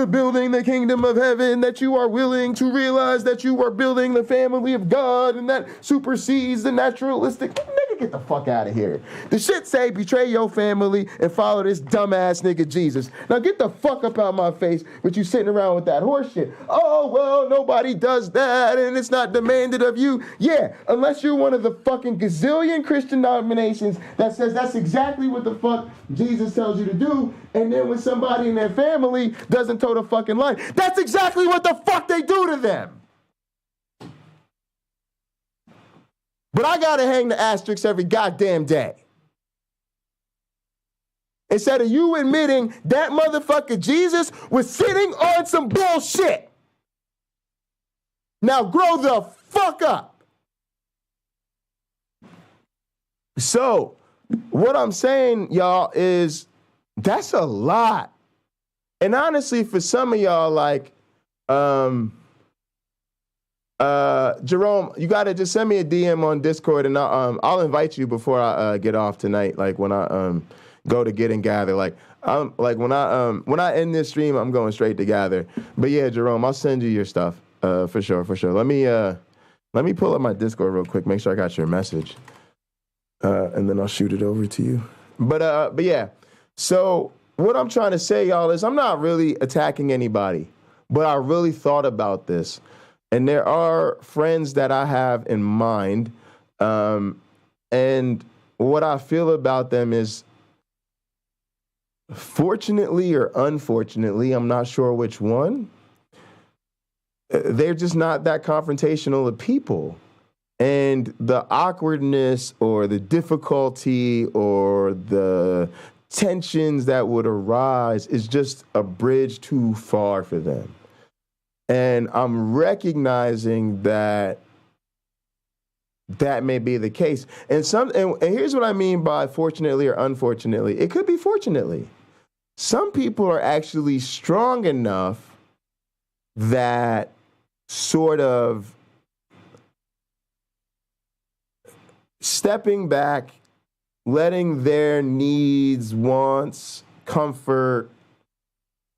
building the kingdom of heaven that you are willing to realize that you are building the family of God and that supersedes the naturalistic. Nigga, get the fuck out of here. The shit say betray your family and follow this dumbass nigga Jesus. Now get the fuck up out my face with you sitting around with that horse shit. Oh, well, nobody does that and it's not demanded of you. Yeah, unless you're one of the fucking gazillion Christian denominations that says that's exactly what the fuck Jesus tells you to do. And then when somebody in their family doesn't toe the fucking line, that's exactly what the fuck they do to them. But I gotta hang the asterisks every goddamn day. Instead of you admitting that motherfucker Jesus was sitting on some bullshit. Now grow the fuck up. So, what I'm saying, y'all, is that's a lot. And honestly, for some of y'all, like, Jerome, you gotta just send me a DM on Discord, and I'll invite you before I get off tonight. Like when I go to Get and Gather. Like when I end this stream, I'm going straight to Gather. But yeah, Jerome, I'll send you your stuff for sure. Let me pull up my Discord real quick, make sure I got your message, and then I'll shoot it over to you. But yeah. So what I'm trying to say, y'all, is I'm not really attacking anybody, but I really thought about this. And there are friends that I have in mind, and what I feel about them is, fortunately or unfortunately, I'm not sure which one, they're just not that confrontational of people. And the awkwardness or the difficulty or the tensions that would arise is just a bridge too far for them. And I'm recognizing that that may be the case. And here's what I mean by fortunately or unfortunately. It could be fortunately. Some people are actually strong enough that sort of stepping back, letting their needs, wants, comfort,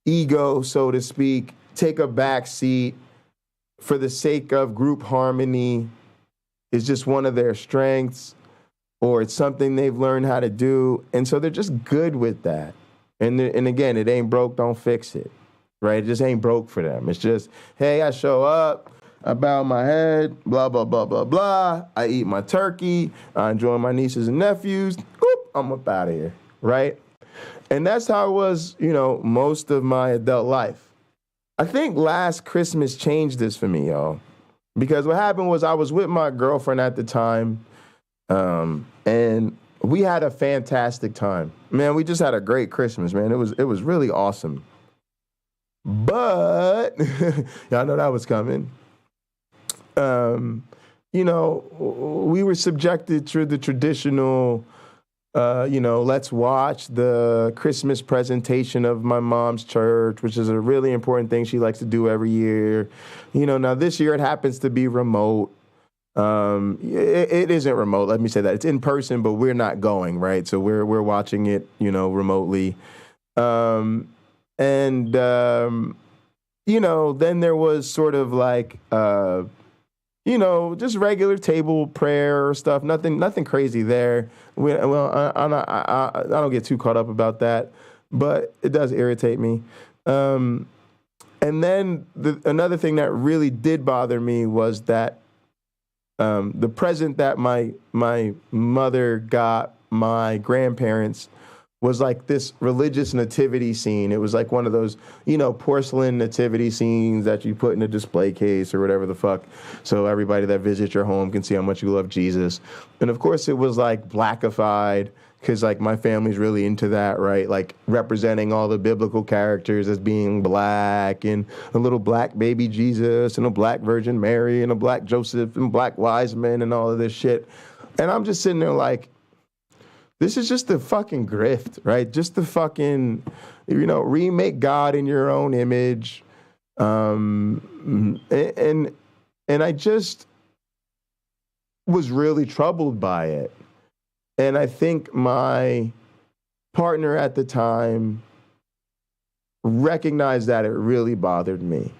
ego, so to speak, take a back seat for the sake of group harmony is just one of their strengths, or it's something they've learned how to do. And so they're just good with that. And again, it ain't broke, don't fix it, right? It just ain't broke for them. It's just, hey, I show up, I bow my head, blah, blah, blah, blah, blah. I eat my turkey, I enjoy my nieces and nephews, whoop, I'm up out of here, right? And that's how it was, most of my adult life. I think last Christmas changed this for me, y'all. Because what happened was I was with my girlfriend at the time, and we had a fantastic time. Man, we just had a great Christmas, man. It was really awesome. But, y'all know that was coming. We were subjected to the traditional, let's watch the Christmas presentation of my mom's church, which is a really important thing she likes to do every year. Now this year it happens to be remote. It isn't remote. Let me say that. It's in person, but we're not going, right? So we're watching it, remotely. Then there was sort of like, just regular table prayer stuff. Nothing crazy there. I don't get too caught up about that, but it does irritate me. And then another thing that really did bother me was that the present that my mother got my grandparents was like this religious nativity scene. It was like one of those, porcelain nativity scenes that you put in a display case or whatever the fuck, so everybody that visits your home can see how much you love Jesus. And of course it was like blackified, because like my family's really into that, right? Like representing all the biblical characters as being black, and a little black baby Jesus, and a black Virgin Mary, and a black Joseph, and black wise men, and all of this shit. And I'm just sitting there like, this is just the fucking grift, right? Just the fucking, remake God in your own image. And I just was really troubled by it. And I think my partner at the time recognized that it really bothered me.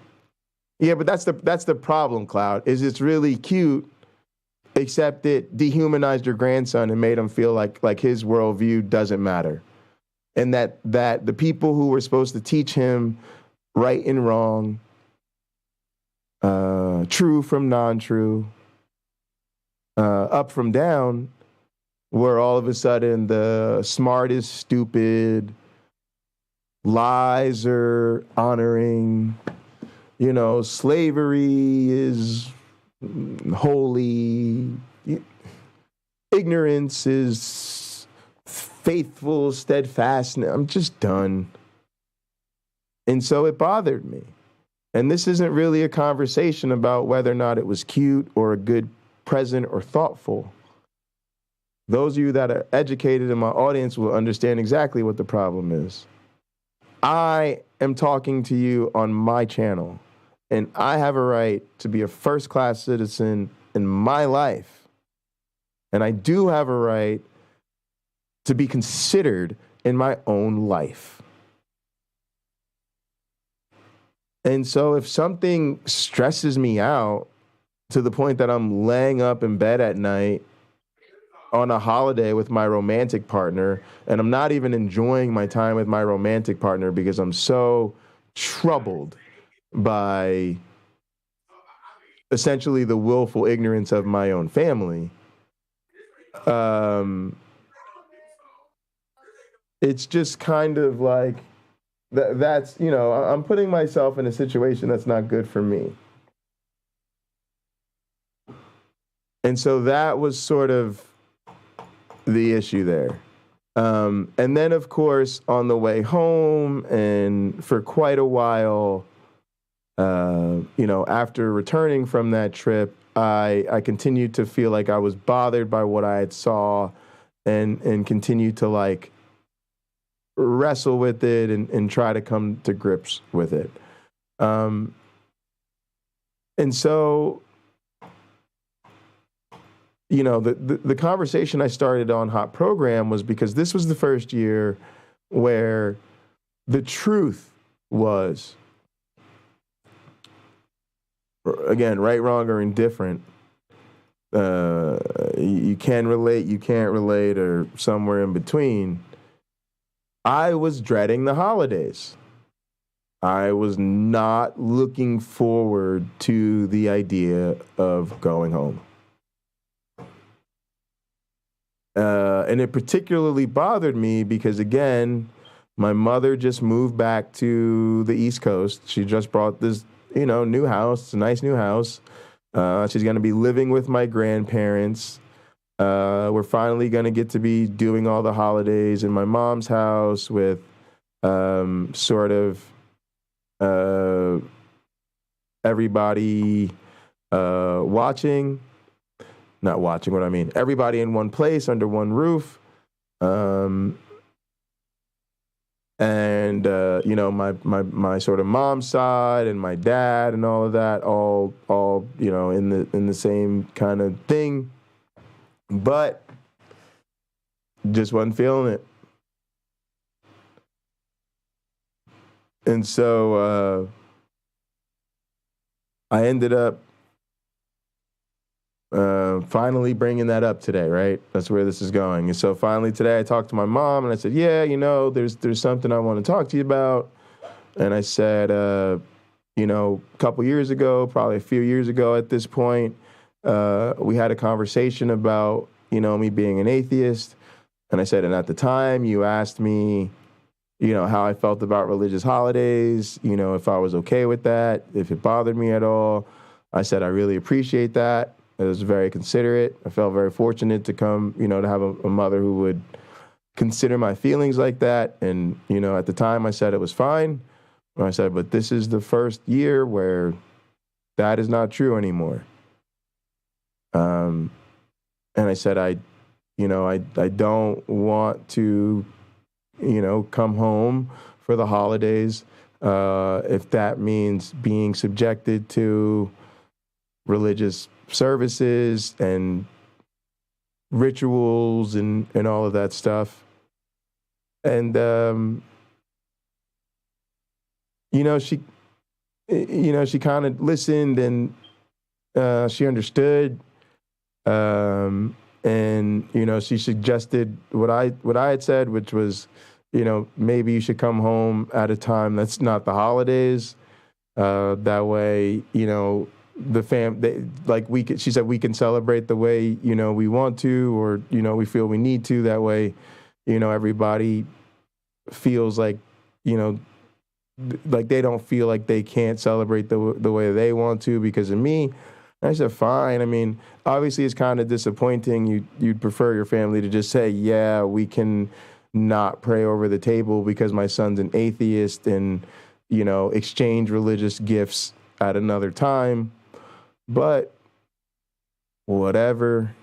Yeah, but that's the problem, Cloud, is it's really cute, except it dehumanized your grandson and made him feel like his worldview doesn't matter. And that the people who were supposed to teach him right and wrong, true from non-true, up from down, were all of a sudden the smartest, stupid, lies are honoring, slavery is holy, ignorance is faithful, steadfast. I'm just done. And so it bothered me. And this isn't really a conversation about whether or not it was cute or a good present or thoughtful. Those of you that are educated in my audience will understand exactly what the problem is. I am talking to you on my channel, and I have a right to be a first-class citizen in my life. And I do have a right to be considered in my own life. And so if something stresses me out to the point that I'm laying up in bed at night on a holiday with my romantic partner, and I'm not even enjoying my time with my romantic partner because I'm so troubled by essentially the willful ignorance of my own family, it's just kind of like, that's, I'm putting myself in a situation that's not good for me. And so that was sort of the issue there. And then, of course, on the way home and for quite a while, after returning from that trip, I continued to feel like I was bothered by what I had saw and continued to like wrestle with it and try to come to grips with it. And so, the conversation I started on Hot Program was because this was the first year where the truth was, again, right, wrong, or indifferent. You can relate, you can't relate, or somewhere in between. I was dreading the holidays. I was not looking forward to the idea of going home. And it particularly bothered me because, again, my mother just moved back to the East Coast. She just bought this, new house. It's a nice new house. She's going to be living with my grandparents. We're finally going to get to be doing all the holidays in my mom's house with everybody watching. Not watching, what I mean. Everybody in one place, under one roof. My sort of mom's side and my dad and all of that, all in the same kind of thing. But just wasn't feeling it. And so I ended up finally bringing that up today, right? That's where this is going. And so finally today I talked to my mom and I said, yeah, there's something I want to talk to you about. And I said, a couple years ago, probably a few years ago at this point, we had a conversation about, me being an atheist. And I said, and at the time you asked me, how I felt about religious holidays, if I was okay with that, if it bothered me at all. I said, I really appreciate that. It was very considerate. I felt very fortunate to come, to have a mother who would consider my feelings like that. And, at the time I said it was fine. And I said, but this is the first year where that is not true anymore. And I said, I don't want to, come home for the holidays if that means being subjected to religious services and rituals and all of that stuff. And, she kind of listened and she understood. And, she suggested what I had said, which was, maybe you should come home at a time that's not the holidays. That way, she said we can celebrate the way, we want to, or, we feel we need to. That way, everybody feels like, like they don't feel like they can't celebrate the way they want to because of me. I said, fine. I mean, obviously it's kind of disappointing. You'd prefer your family to just say, yeah, we can not pray over the table because my son's an atheist and, exchange religious gifts at another time. But whatever,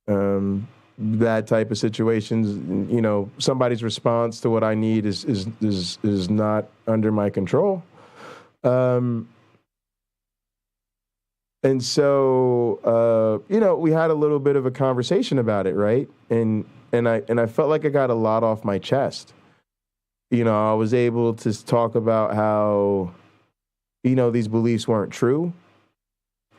that type of situations, somebody's response to what I need is not under my control. And so, we had a little bit of a conversation about it, right? And I felt like I got a lot off my chest. I was able to talk about how, these beliefs weren't true.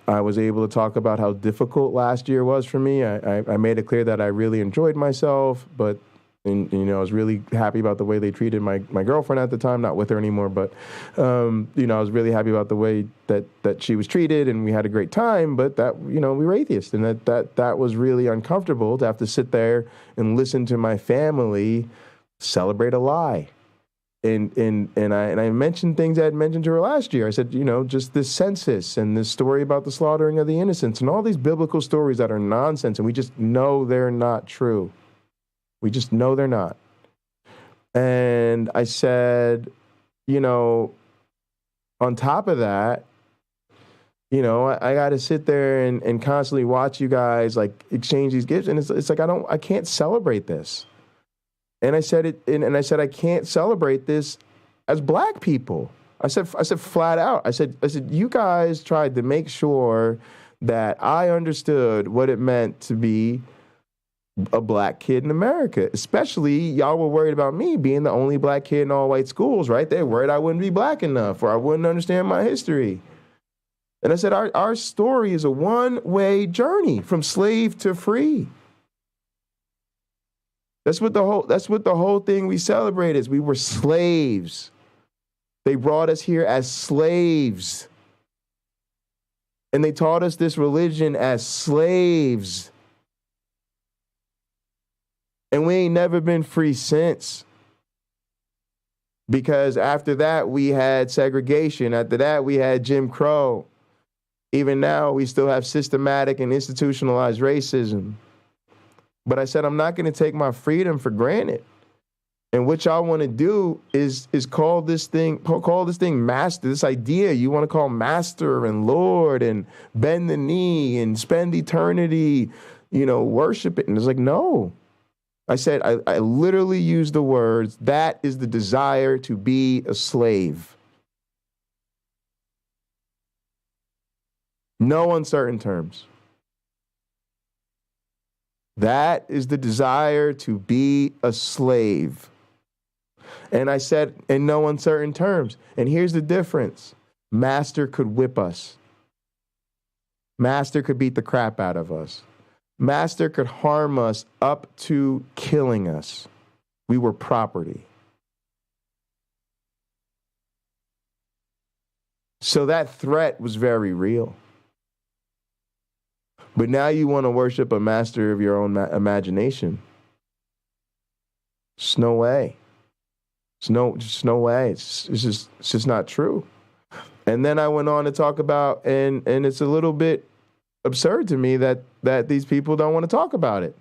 I was able to talk about how difficult last year was for me. I made it clear that I really enjoyed myself, but and I was really happy about the way they treated my girlfriend at the time, not with her anymore, but I was really happy about the way that she was treated, and we had a great time. But that we were atheists, and that was really uncomfortable to have to sit there and listen to my family celebrate a lie. And I mentioned things I had mentioned to her last year. I said, just this census and this story about the slaughtering of the innocents and all these biblical stories that are nonsense, and we just know they're not true. We just know they're not. And I said, on top of that, I got to sit there and constantly watch you guys like exchange these gifts. And it's like, I can't celebrate this. And I said I can't celebrate this as black people. I said flat out, I said, you guys tried to make sure that I understood what it meant to be a black kid in America. Especially y'all were worried about me being the only black kid in all white schools, right? They were worried I wouldn't be black enough or I wouldn't understand my history. And I said, our story is a one-way journey from slave to free. That's what the whole thing we celebrate is. We were slaves. They brought us here as slaves. And they taught us this religion as slaves. And we ain't never been free since. Because after that, we had segregation. After that, we had Jim Crow. Even now, we still have systematic and institutionalized racism. But I said, I'm not going to take my freedom for granted. And what y'all want to do is call this thing master, this idea you want to call master and Lord and bend the knee and spend eternity, worship it. And it's like, no. I said, I literally used the words, that is the desire to be a slave. No uncertain terms. That is the desire to be a slave. And I said, in no uncertain terms. And here's the difference. Master could whip us. Master could beat the crap out of us. Master could harm us up to killing us. We were property. So that threat was very real. But now you want to worship a master of your own imagination. There's no way. Just no way. It's just not true. And then I went on to talk about, and it's a little bit absurd to me that these people don't want to talk about it.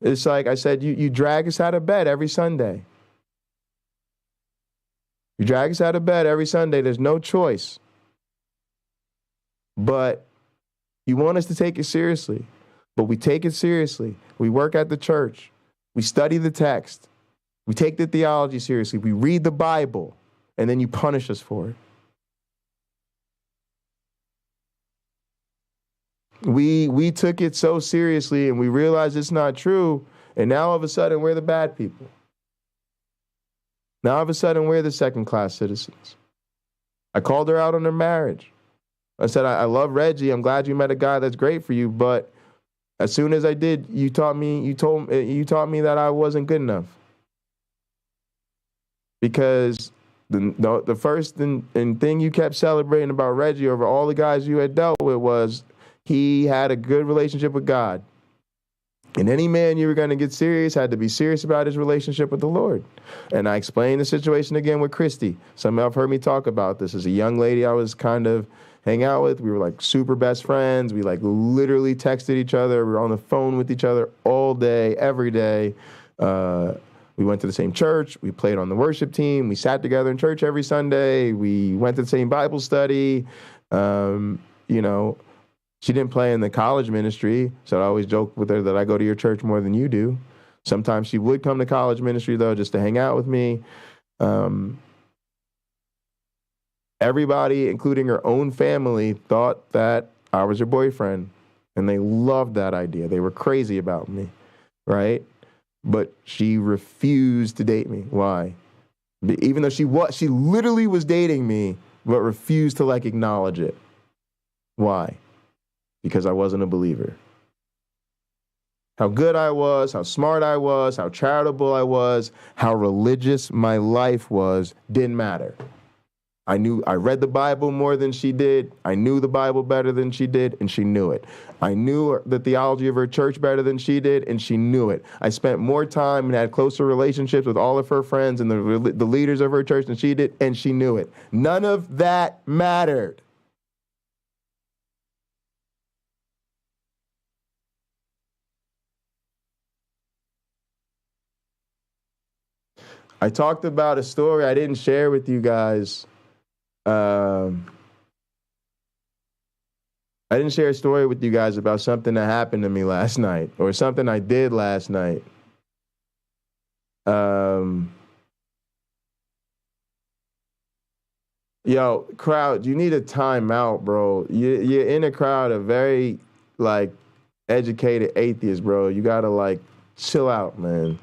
It's like I said, you drag us out of bed every Sunday. You drag us out of bed every Sunday. There's no choice. But you want us to take it seriously. But we take it seriously. We work at the church. We study the text. We take the theology seriously. We read the Bible. And then you punish us for it. We took it so seriously and we realized it's not true. And now all of a sudden we're the bad people. Now all of a sudden we're the second-class citizens. I called her out on her marriage. I said, I love Reggie. I'm glad you met a guy that's great for you. But as soon as I did, you taught me that I wasn't good enough. Because the first thing you kept celebrating about Reggie over all the guys you had dealt with was he had a good relationship with God. And any man you were going to get serious had to be serious about his relationship with the Lord. And I explained the situation again with Christy. Some of you have heard me talk about this. As a young lady I was kind of hang out with. We were like super best friends. We like literally texted each other. We were on the phone with each other all day, every day. We went to the same church. We played on the worship team. We sat together in church every Sunday. We went to the same Bible study. She didn't play in the college ministry, so I always joke with her that I go to your church more than you do. Sometimes she would come to college ministry, though, just to hang out with me. Everybody, including her own family, thought that I was her boyfriend, and they loved that idea. They were crazy about me, right? But she refused to date me. Why? Even though she literally was dating me, but refused to acknowledge it. Why? Because I wasn't a believer. How good I was, how smart I was, how charitable I was, how religious my life was, didn't matter. I read the Bible more than she did. I knew the Bible better than she did, and she knew it. I knew the theology of her church better than she did, and she knew it. I spent more time and had closer relationships with all of her friends and the leaders of her church than she did, and she knew it. None of that mattered. I talked about a story I didn't share with you guys. I didn't share a story with you guys about something that happened to me last night or something I did last night. Yo, crowd, you need a timeout, bro. You're in a crowd of very, educated atheists, bro. You gotta, chill out, man.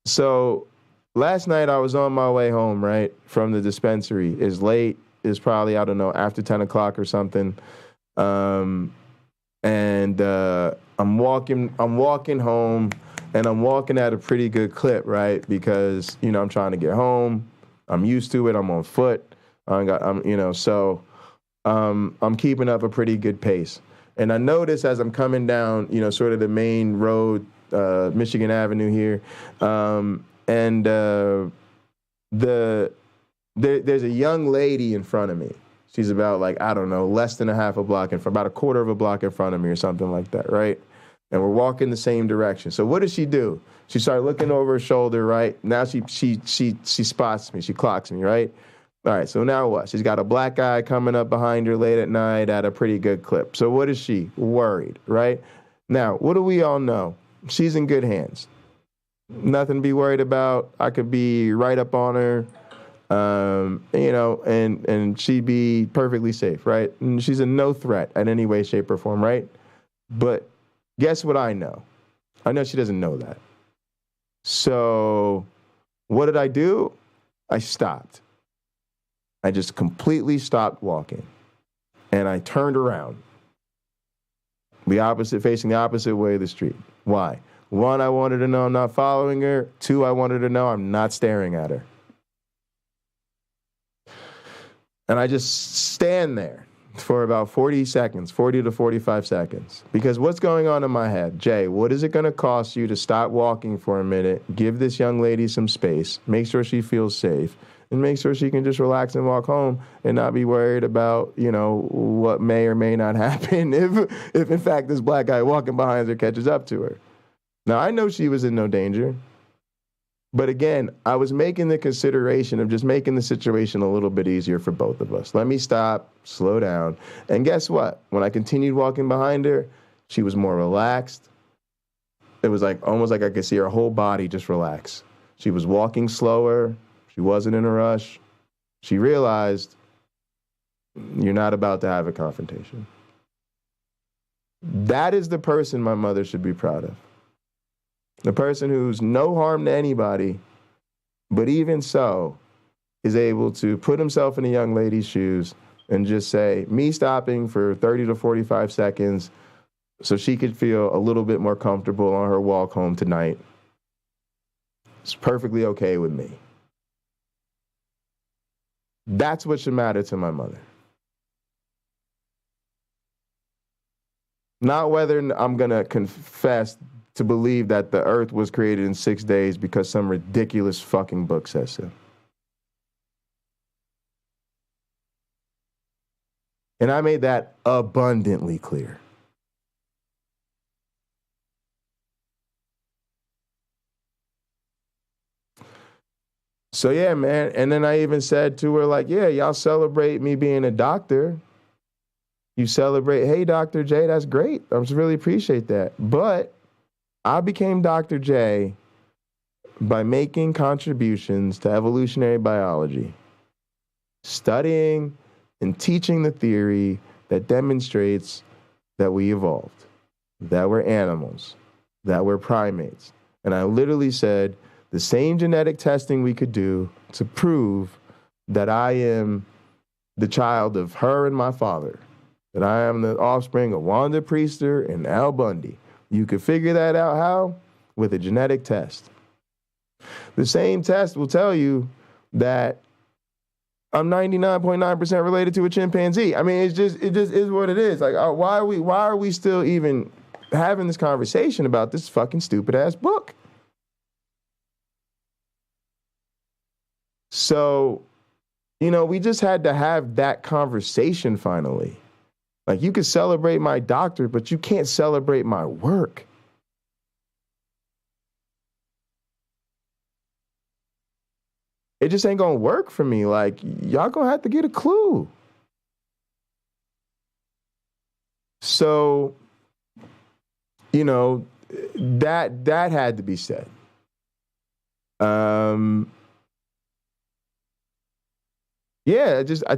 So last night I was on my way home, right, from the dispensary. It's late. It's probably, I don't know, after 10 o'clock or something. And I'm walking home, and I'm walking at a pretty good clip, right? Because, I'm trying to get home. I'm used to it. I'm on foot. I'm keeping up a pretty good pace. And I notice as I'm coming down, sort of the main road, Michigan Avenue here, there's a young lady in front of me. She's about less than a half a block in front, about a quarter of a block in front of me or something like that, right? And we're walking the same direction. So what does she do? She started looking over her shoulder, right? Now she spots me, she clocks me, right? All right, so now what? She's got a black guy coming up behind her late at night at a pretty good clip. So what is she? Worried, right? Now, what do we all know? She's in good hands. Nothing to be worried about. I could be right up on her, and she'd be perfectly safe, right? And she's a no threat in any way, shape, or form, right? But guess what I know? I know she doesn't know that. So what did I do? I stopped. I just completely stopped walking. And I turned around. Facing the opposite way of the street. Why? 1, I wanted to know I'm not following her. 2, I wanted to know I'm not staring at her. And I just stand there, for about 40 seconds, 40 to 45 seconds. Because what's going on in my head? Jay, what is it going to cost you to stop walking for a minute, give this young lady some space, make sure she feels safe, and make sure she can just relax and walk home and not be worried about, you know, what may or may not happen if in fact this black guy walking behind her catches up to her. Now, I know she was in no danger. But again, I was making the consideration of just making the situation a little bit easier for both of us. Let me stop, slow down. And guess what? When I continued walking behind her, she was more relaxed. It was like almost like I could see her whole body just relax. She was walking slower. She wasn't in a rush. She realized you're not about to have a confrontation. That is the person my mother should be proud of. The person who's no harm to anybody, but even so, is able to put himself in a young lady's shoes and just say, me stopping for 30 to 45 seconds so she could feel a little bit more comfortable on her walk home tonight. It's perfectly okay with me. That's what should matter to my mother. Not whether I'm going to confess to believe that the earth was created in 6 days because some ridiculous fucking book says so. And I made that abundantly clear. So yeah, man. And then I even said to her, like, yeah, y'all celebrate me being a doctor. You celebrate, hey, Dr. J, that's great. I just really appreciate that. But I became Dr. J by making contributions to evolutionary biology, studying and teaching the theory that demonstrates that we evolved, that we're animals, that we're primates. And I literally said the same genetic testing we could do to prove that I am the child of her and my father, that I am the offspring of Wanda Priester and Al Bundy. You could figure that out how? With a genetic test. The same test will tell you that I'm 99.9% related to a chimpanzee. I mean, it just is what it is. Like, why are we still even having this conversation about this fucking stupid ass book? So, you know, we just had to have that conversation finally. Like, you can celebrate my doctor, but you can't celebrate my work. It just ain't gonna work for me. Like, y'all gonna have to get a clue. So, you know, that had to be said. Yeah, I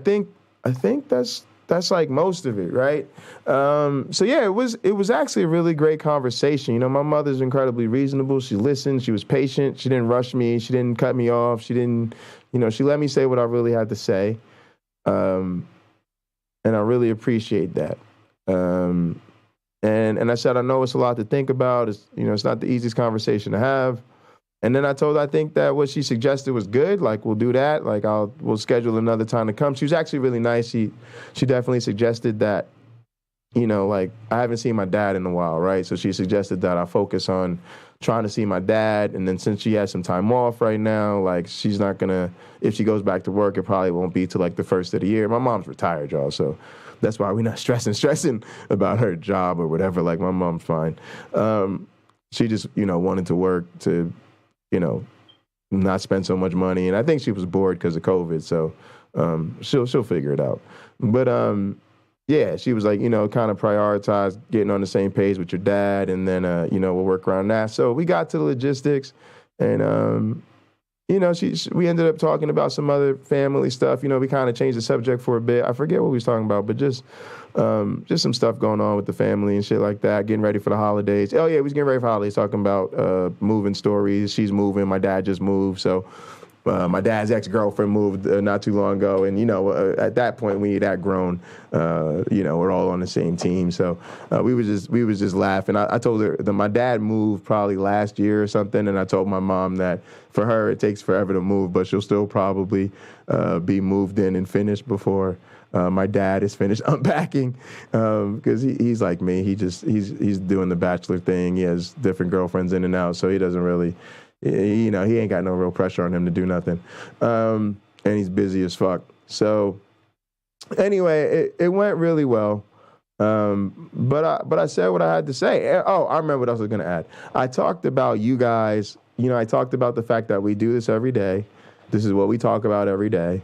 think that's like most of it, right? So yeah, it was actually a really great conversation. You know, my mother's incredibly reasonable. She listened. She was patient. She didn't rush me. She didn't cut me off. She didn't, you know, she let me say what I really had to say. And I really appreciate that. And I said, I know it's a lot to think about. It's, you know, it's not the easiest conversation to have. And then I told her I think that what she suggested was good. Like, we'll do that. Like, we'll schedule another time to come. She was actually really nice. She definitely suggested that, you know, like, I haven't seen my dad in a while, right? So she suggested that I focus on trying to see my dad. And then since she has some time off right now, like, she's not gonna, if she goes back to work, it probably won't be till like the first of the year. My mom's retired, y'all, so that's why we're not stressing about her job or whatever. Like, my mom's fine. She just, you know, wanted to work to, you know, not spend so much money. And I think she was bored because of COVID. So she'll figure it out. But yeah, she was like, you know, kind of prioritize getting on the same page with your dad. And then, you know, we'll work around that. So we got to the logistics and, you know, we ended up talking about some other family stuff. You know, we kind of changed the subject for a bit. I forget what we was talking about, but just some stuff going on with the family and shit like that, getting ready for the holidays. Oh, yeah, we was getting ready for holidays, talking about moving stories. She's moving. My dad just moved. So my dad's ex-girlfriend moved not too long ago. And, you know, at that point, we had that grown, you know, we're all on the same team. So we was just laughing. I told her that my dad moved probably last year or something. And I told my mom that for her, it takes forever to move, but she'll still probably be moved in and finished before My dad is finished unpacking because he's like me. He's doing the bachelor thing. He has different girlfriends in and out, so he doesn't really, he ain't got no real pressure on him to do nothing. And he's busy as fuck. So anyway, it went really well. But I said what I had to say. Oh, I remember what else I was going to add. I talked about you guys. I talked about the fact that we do this every day. This is what we talk about every day.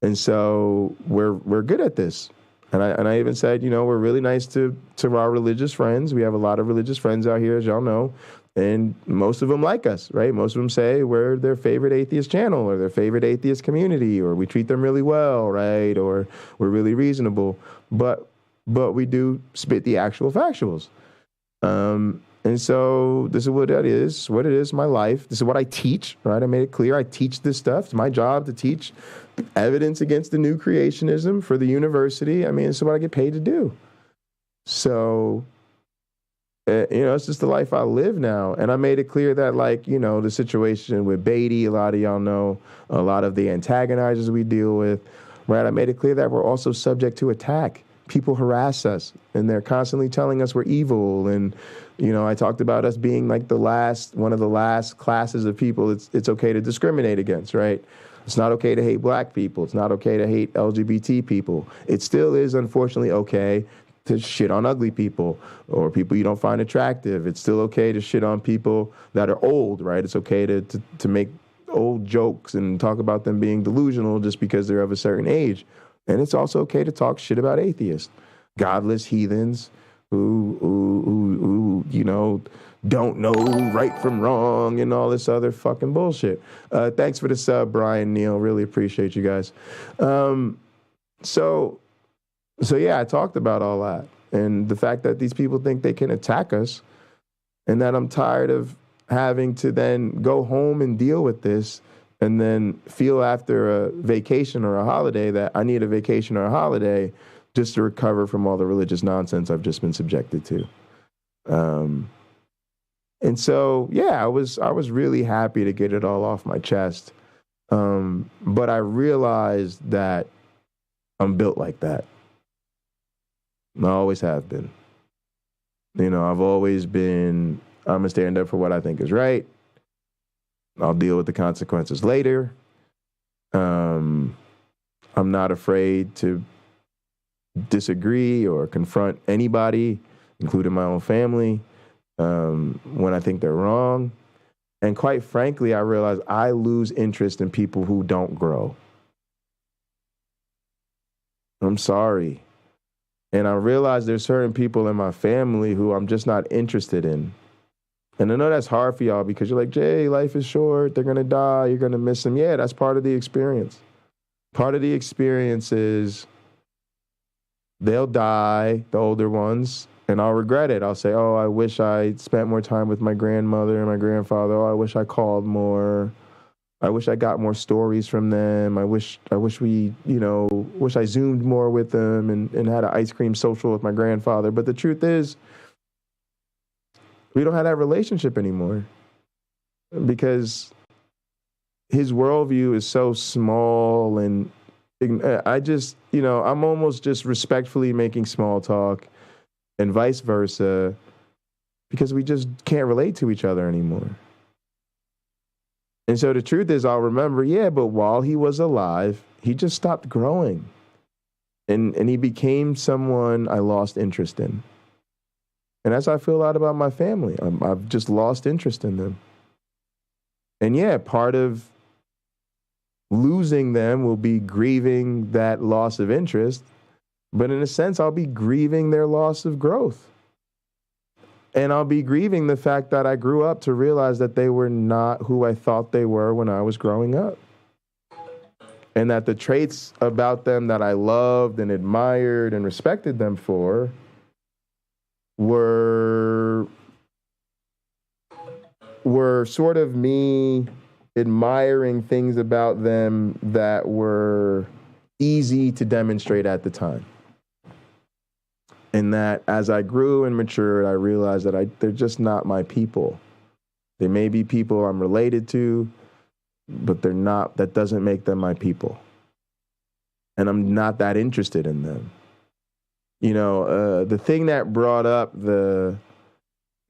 And so we're good at this. And I even said, we're really nice to our religious friends. We have a lot of religious friends out here, as y'all know. And most of them like us, right? Most of them say we're their favorite atheist channel or their favorite atheist community, or we treat them really well, right? Or we're really reasonable. But we do spit the actual factuals. And so this is what it is, my life. This is what I teach, right? I made it clear I teach this stuff. It's my job to teach evidence against the new creationism for the university. I mean, it's what I get paid to do. So, it's just the life I live now. And I made it clear that, the situation with Beatty, a lot of y'all know, a lot of the antagonizers we deal with, right? I made it clear that we're also subject to attack. People harass us, and they're constantly telling us we're evil. And, I talked about us being like one of the last classes of people it's okay to discriminate against, right? It's not okay to hate black people. It's not okay to hate LGBT people. It still is, unfortunately, okay to shit on ugly people or people you don't find attractive. It's still okay to shit on people that are old, right? It's okay to make old jokes and talk about them being delusional just because they're of a certain age. And it's also okay to talk shit about atheists, godless heathens who don't know right from wrong and all this other fucking bullshit. Thanks for the sub, Brian Neal. Really appreciate you guys. So yeah, I talked about all that and the fact that these people think they can attack us, and that I'm tired of having to then go home and deal with this. And then feel after a vacation or a holiday that I need a vacation or a holiday just to recover from all the religious nonsense I've just been subjected to. And so, yeah, I was really happy to get it all off my chest. But I realized that I'm built like that. I always have been. I've always been, I'm going to stand up for what I think is right. I'll deal with the consequences later. I'm not afraid to disagree or confront anybody, including my own family, when I think they're wrong. And quite frankly, I realize I lose interest in people who don't grow. I'm sorry. And I realize there's certain people in my family who I'm just not interested in. And I know that's hard for y'all because you're like, Jay, life is short. They're going to die. You're going to miss them. Yeah, that's part of the experience. Part of the experience is they'll die, the older ones, and I'll regret it. I'll say, oh, I wish I spent more time with my grandmother and my grandfather. Oh, I wish I called more. I wish I got more stories from them. I wish we, wish I Zoomed more with them and had an ice cream social with my grandfather. But the truth is, we don't have that relationship anymore because his worldview is so small, and I just, I'm almost just respectfully making small talk and vice versa because we just can't relate to each other anymore. And so the truth is, I'll remember, yeah, but while he was alive, he just stopped growing and he became someone I lost interest in. And that's how I feel a lot about my family. I've just lost interest in them. And yeah, part of losing them will be grieving that loss of interest. But in a sense, I'll be grieving their loss of growth. And I'll be grieving the fact that I grew up to realize that they were not who I thought they were when I was growing up. And that the traits about them that I loved and admired and respected them for were sort of me admiring things about them that were easy to demonstrate at the time. And that as I grew and matured, I realized that they're just not my people. They may be people I'm related to, but they're not. That doesn't make them my people. and I'm not that interested in them. You know, the thing that brought up the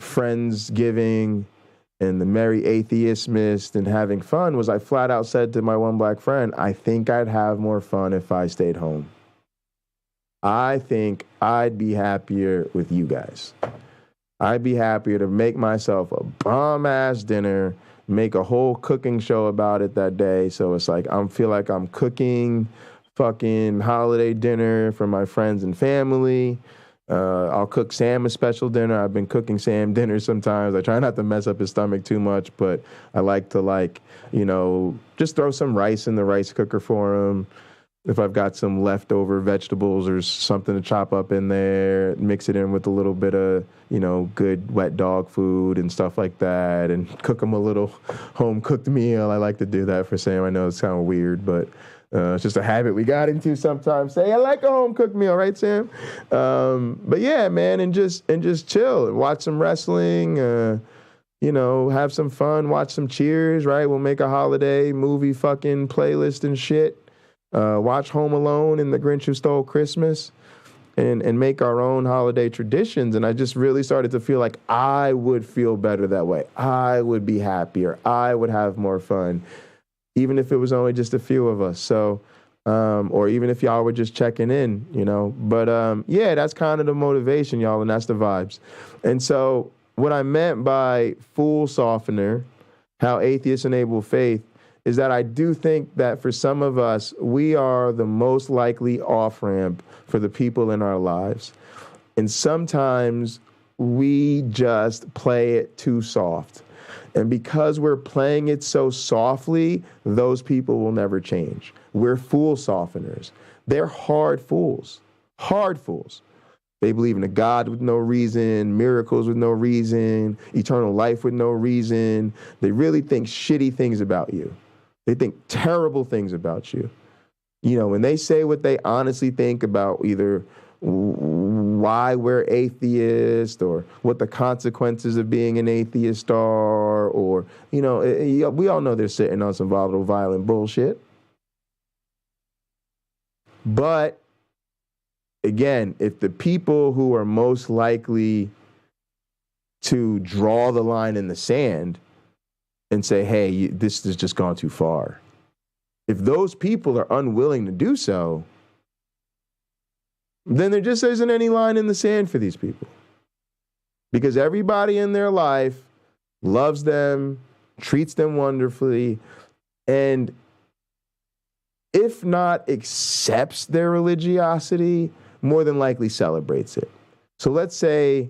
Friendsgiving and the Merry Atheistmas and having fun was I flat out said to my one black friend, I think I'd have more fun if I stayed home. I think I'd be happier with you guys. I'd be happier to make myself a bomb-ass dinner, make a whole cooking show about it that day. So it's like I feel like I'm cooking fucking holiday dinner for my friends and family. I'll cook Sam a special dinner. I've been cooking Sam dinner sometimes. I try not to mess up his stomach too much, but I like to just throw some rice in the rice cooker for him. If I've got some leftover vegetables or something to chop up in there, mix it in with a little bit of, good wet dog food and stuff like that, and cook him a little home-cooked meal. I like to do that for Sam. I know it's kind of weird, but it's just a habit we got into sometimes. Say, I like a home-cooked meal, right, Sam? But yeah, man, and just chill and watch some wrestling, have some fun, watch some Cheers, right? We'll make a holiday movie fucking playlist and shit. Watch Home Alone and The Grinch Who Stole Christmas and make our own holiday traditions. And I just really started to feel like I would feel better that way. I would be happier. I would have more fun, even if it was only just a few of us. So, or even if y'all were just checking in, But yeah, that's kind of the motivation, y'all, and that's the vibes. And so what I meant by fool softener, how atheists enable faith, is that I do think that for some of us, we are the most likely off-ramp for the people in our lives. And sometimes we just play it too soft. And because we're playing it so softly, those people will never change. We're fool softeners. They're hard fools. Hard fools. They believe in a God with no reason, miracles with no reason, eternal life with no reason. They really think shitty things about you. They think terrible things about you. When they say what they honestly think about either why we're atheist or what the consequences of being an atheist are, or, we all know they're sitting on some volatile, violent bullshit. But again, if the people who are most likely to draw the line in the sand and say, hey, this has just gone too far. If those people are unwilling to do so, then there just isn't any line in the sand for these people. Because everybody in their life loves them, treats them wonderfully, and if not accepts their religiosity, more than likely celebrates it. So let's say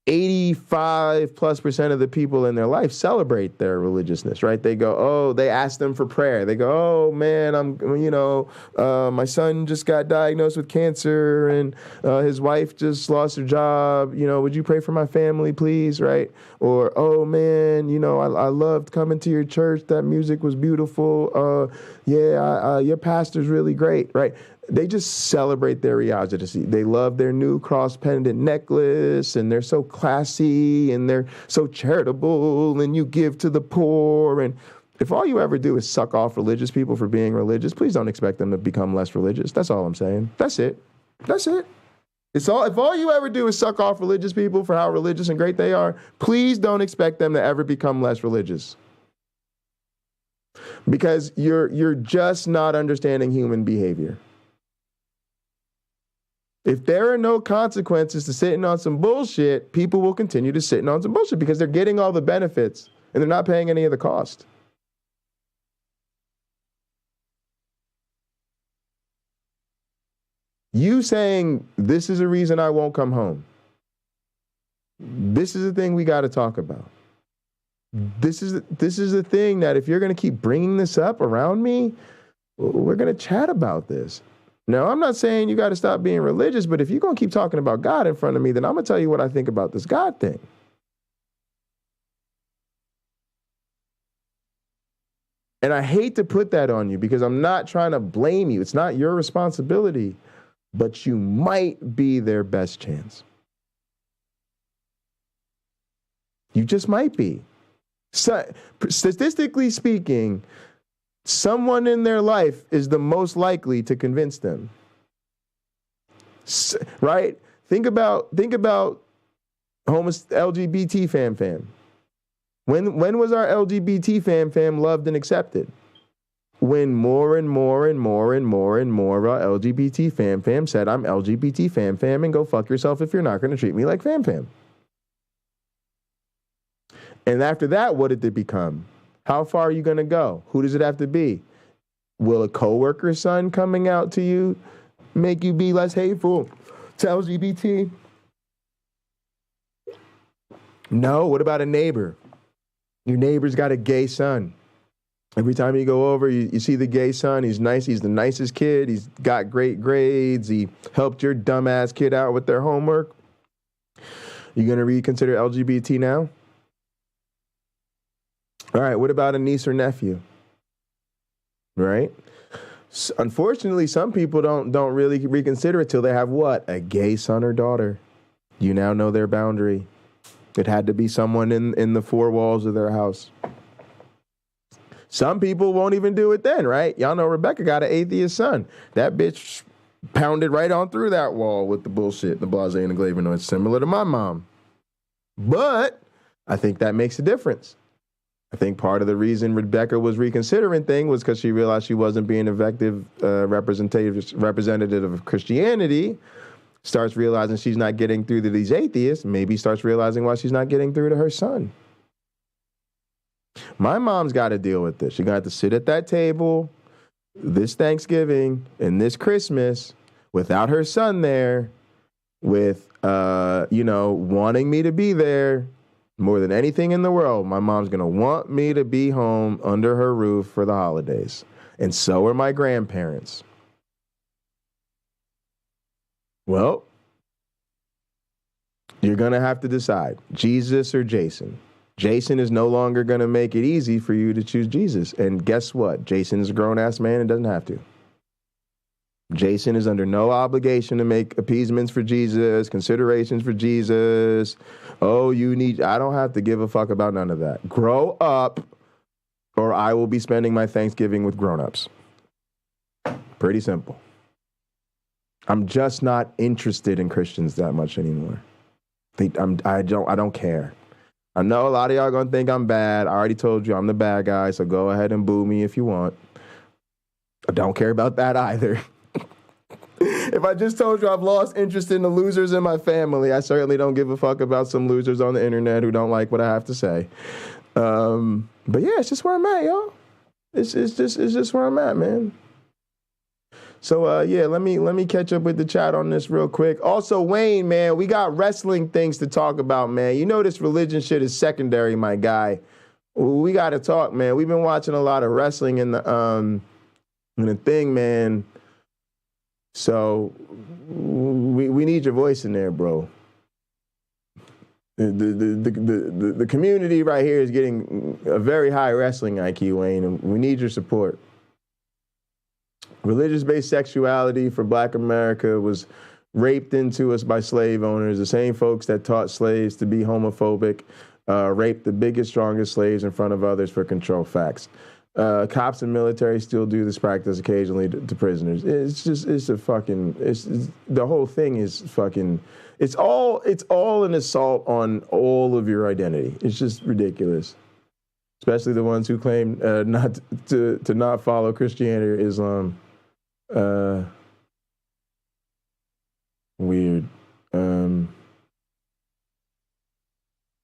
85+% of the people in their life celebrate their religiousness, right? They go, they ask them for prayer. They go, oh man, my son just got diagnosed with cancer and his wife just lost her job. Would you pray for my family, please? Right? Or, oh man, I loved coming to your church. That music was beautiful. Your pastor's really great, right? They just celebrate their religiosity. They love their new cross pendant necklace, and they're so classy, and they're so charitable, and you give to the poor. And if all you ever do is suck off religious people for being religious, please don't expect them to become less religious. That's all I'm saying. That's it. That's it. If all you ever do is suck off religious people for how religious and great they are, please don't expect them to ever become less religious. Because you're just not understanding human behavior. If there are no consequences to sitting on some bullshit, people will continue to sitting on some bullshit because they're getting all the benefits and they're not paying any of the cost. You saying, this is a reason I won't come home. This is the thing we got to talk about. This is the thing that if you're going to keep bringing this up around me, we're going to chat about this. Now, I'm not saying you got to stop being religious, but if you're going to keep talking about God in front of me, then I'm going to tell you what I think about this God thing. And I hate to put that on you because I'm not trying to blame you. It's not your responsibility, but you might be their best chance. You just might be. So, statistically speaking, someone in their life is the most likely to convince them. Right? Think about LGBT fam. When was our LGBT fam loved and accepted? When more and more of our LGBT fam said, I'm LGBT fam and go fuck yourself if you're not going to treat me like fam. And after that, what did it become? How far are you going to go? Who does it have to be? Will a coworker's son coming out to you make you be less hateful to LGBT? No. What about a neighbor? Your neighbor's got a gay son. Every time you go over, you see the gay son. He's nice. He's the nicest kid. He's got great grades. He helped your dumbass kid out with their homework. You going to reconsider LGBT now? All right, what about a niece or nephew? Right? Unfortunately, some people don't really reconsider it till they have what? A gay son or daughter. You now know their boundary. It had to be someone in the four walls of their house. Some people won't even do it then, right? Y'all know Rebecca got an atheist son. That bitch pounded right on through that wall with the bullshit, the blase and the glavinoids, similar to my mom. But I think that makes a difference. I think part of the reason Rebecca was reconsidering things was because she realized she wasn't being effective representative of Christianity, starts realizing she's not getting through to these atheists, maybe starts realizing why she's not getting through to her son. My mom's got to deal with this. She's going to have to sit at that table this Thanksgiving and this Christmas without her son there, with, wanting me to be there more than anything in the world. My mom's going to want me to be home under her roof for the holidays. And so are my grandparents. Well, you're going to have to decide, Jesus or Jason. Jason is no longer going to make it easy for you to choose Jesus. And guess what? Jason is a grown-ass man and doesn't have to. Jason is under no obligation to make appeasements for Jesus, considerations for Jesus. I don't have to give a fuck about none of that. Grow up, or I will be spending my Thanksgiving with grown-ups. Pretty simple. I'm just not interested in Christians that much anymore. I don't care. I know a lot of y'all are going to think I'm bad. I already told you I'm the bad guy, so go ahead and boo me if you want. I don't care about that either. If I just told you I've lost interest in the losers in my family, I certainly don't give a fuck about some losers on the internet who don't like what I have to say. But yeah, it's just where I'm at, y'all. It's just where I'm at, man. So let me catch up with the chat on this real quick. Also, Wayne, man, we got wrestling things to talk about, man. You know this religion shit is secondary, my guy. We got to talk, man. We've been watching a lot of wrestling in the thing, man. So we need your voice in there, bro. The community right here is getting a very high wrestling IQ, Wayne, and we need your support. Religious-based sexuality for Black America was raped into us by slave owners, the same folks that taught slaves to be homophobic, raped the biggest, strongest slaves in front of others for control. Facts. Cops and military still do this practice occasionally to prisoners. The whole thing is fucking, it's all an assault on all of your identity. It's just ridiculous. Especially the ones who claim not to follow Christianity or Islam. Weird.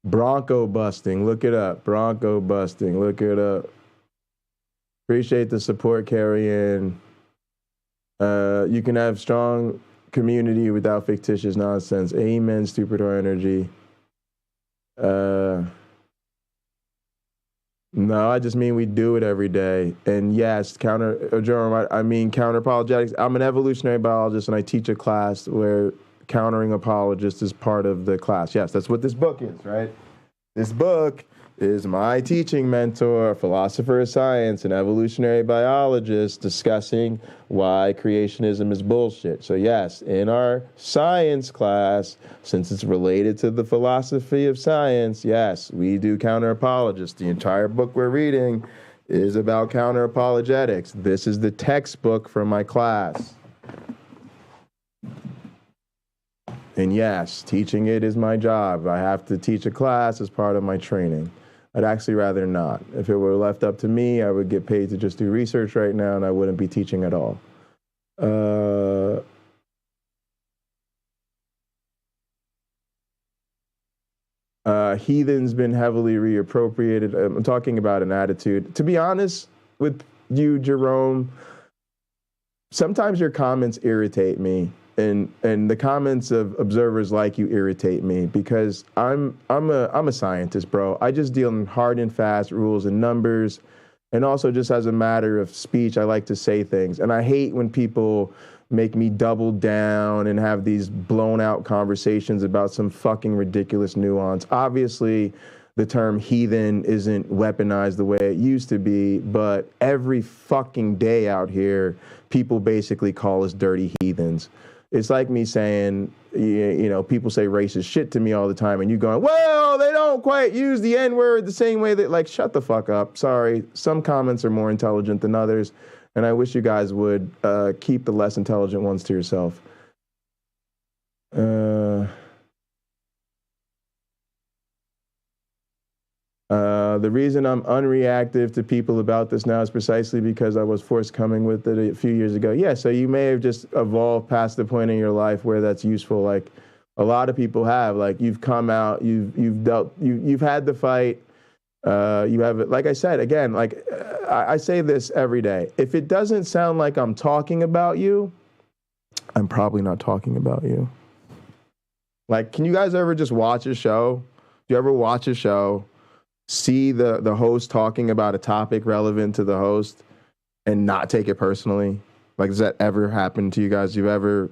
Bronco busting. Look it up. Bronco busting. Look it up. Appreciate the support, Carrie-Ann. You can have strong community without fictitious nonsense. Amen, stupid or energy. No, I just mean we do it every day. And yes, Counter-Apologetics. I'm an evolutionary biologist, and I teach a class where countering apologists is part of the class. Yes, that's what this book is, right? This book is my teaching mentor, a philosopher of science, an evolutionary biologist, discussing why creationism is bullshit. So yes, in our science class, since it's related to the philosophy of science, yes, we do Counter-Apologists. The entire book we're reading is about counter-apologetics. This is the textbook from my class. And yes, teaching it is my job. I have to teach a class as part of my training. I'd actually rather not. If it were left up to me, I would get paid to just do research right now and I wouldn't be teaching at all. Heathen's been heavily reappropriated. I'm talking about an attitude. To be honest with you, Jerome, sometimes your comments irritate me. And the comments of observers like you irritate me because I'm a scientist, bro. I just deal in hard and fast rules and numbers, and also just as a matter of speech, I like to say things. And I hate when people make me double down and have these blown out conversations about some fucking ridiculous nuance. Obviously, the term heathen isn't weaponized the way it used to be, but every fucking day out here, people basically call us dirty heathens. It's like me saying, you know, people say racist shit to me all the time, and you going, well, they don't quite use the N-word the same way that, like, shut the fuck up. Sorry. Some comments are more intelligent than others, and I wish you guys would keep the less intelligent ones to yourself. The reason I'm unreactive to people about this now is precisely because I was forthcoming with it a few years ago. Yeah, so you may have just evolved past the point in your life where that's useful. Like a lot of people have. Like you've come out, you've had the fight. You have it. Like I said again, like I say this every day. If it doesn't sound like I'm talking about you, I'm probably not talking about you. Like, can you guys ever just watch a show? Do you ever watch a show? See the host talking about a topic relevant to the host and not take it personally? Like, does that ever happen to you guys? You ever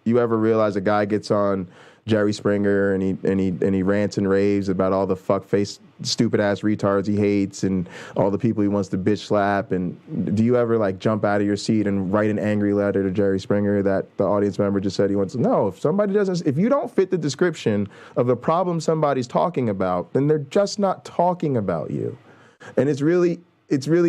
realize a guy gets on Jerry Springer and he rants and raves about all the fuck-faced stupid ass retards he hates and all the people he wants to bitch slap? And do you ever like jump out of your seat and write an angry letter to Jerry Springer that the audience member just said he wants to? No, if you don't fit the description of the problem somebody's talking about, then they're just not talking about you. And it really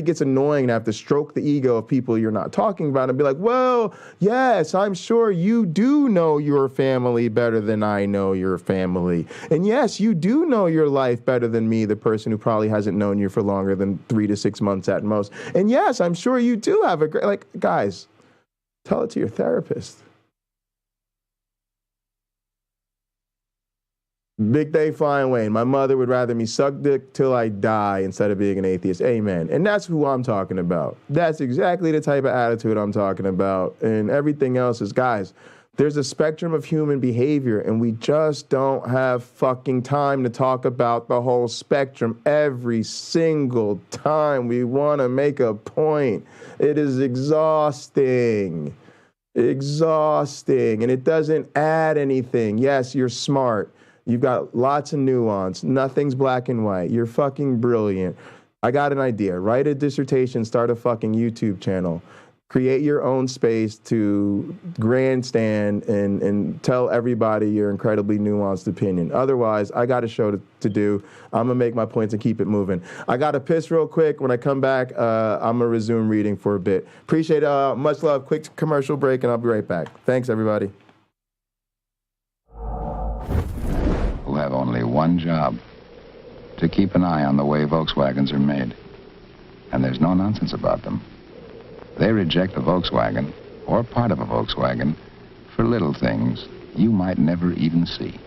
gets annoying to have to stroke the ego of people you're not talking about and be like, well, yes, I'm sure you do know your family better than I know your family. And yes, you do know your life better than me, the person who probably hasn't known you for longer than 3 to 6 months at most. And yes, I'm sure you do have a great, like, guys, tell it to your therapist. Big Day Flying Wayne, my mother would rather me suck dick till I die instead of being an atheist. Amen. And that's who I'm talking about. That's exactly the type of attitude I'm talking about. And everything else is, guys, there's a spectrum of human behavior, and we just don't have fucking time to talk about the whole spectrum every single time we want to make a point. It is exhausting. Exhausting. And it doesn't add anything. Yes, you're smart. You've got lots of nuance. Nothing's black and white. You're fucking brilliant. I got an idea. Write a dissertation, start a fucking YouTube channel. Create your own space to grandstand and tell everybody your incredibly nuanced opinion. Otherwise, I got a show to do. I'm going to make my points and keep it moving. I got to piss real quick. When I come back, I'm going to resume reading for a bit. Appreciate it. Much love. Quick commercial break, and I'll be right back. Thanks, everybody. Who have only one job, to keep an eye on the way Volkswagens are made. And there's no nonsense about them. They reject a Volkswagen, or part of a Volkswagen, for little things you might never even see.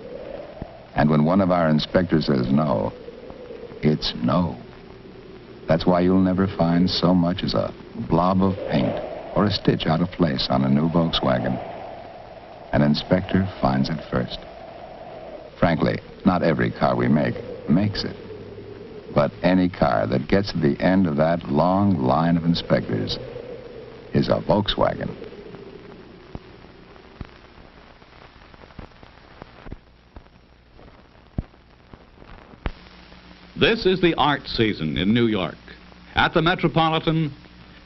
And when one of our inspectors says no, it's no. That's why you'll never find so much as a blob of paint or a stitch out of place on a new Volkswagen. An inspector finds it first. Frankly, not every car we make makes it. But any car that gets to the end of that long line of inspectors is a Volkswagen. This is the art season in New York. At the Metropolitan,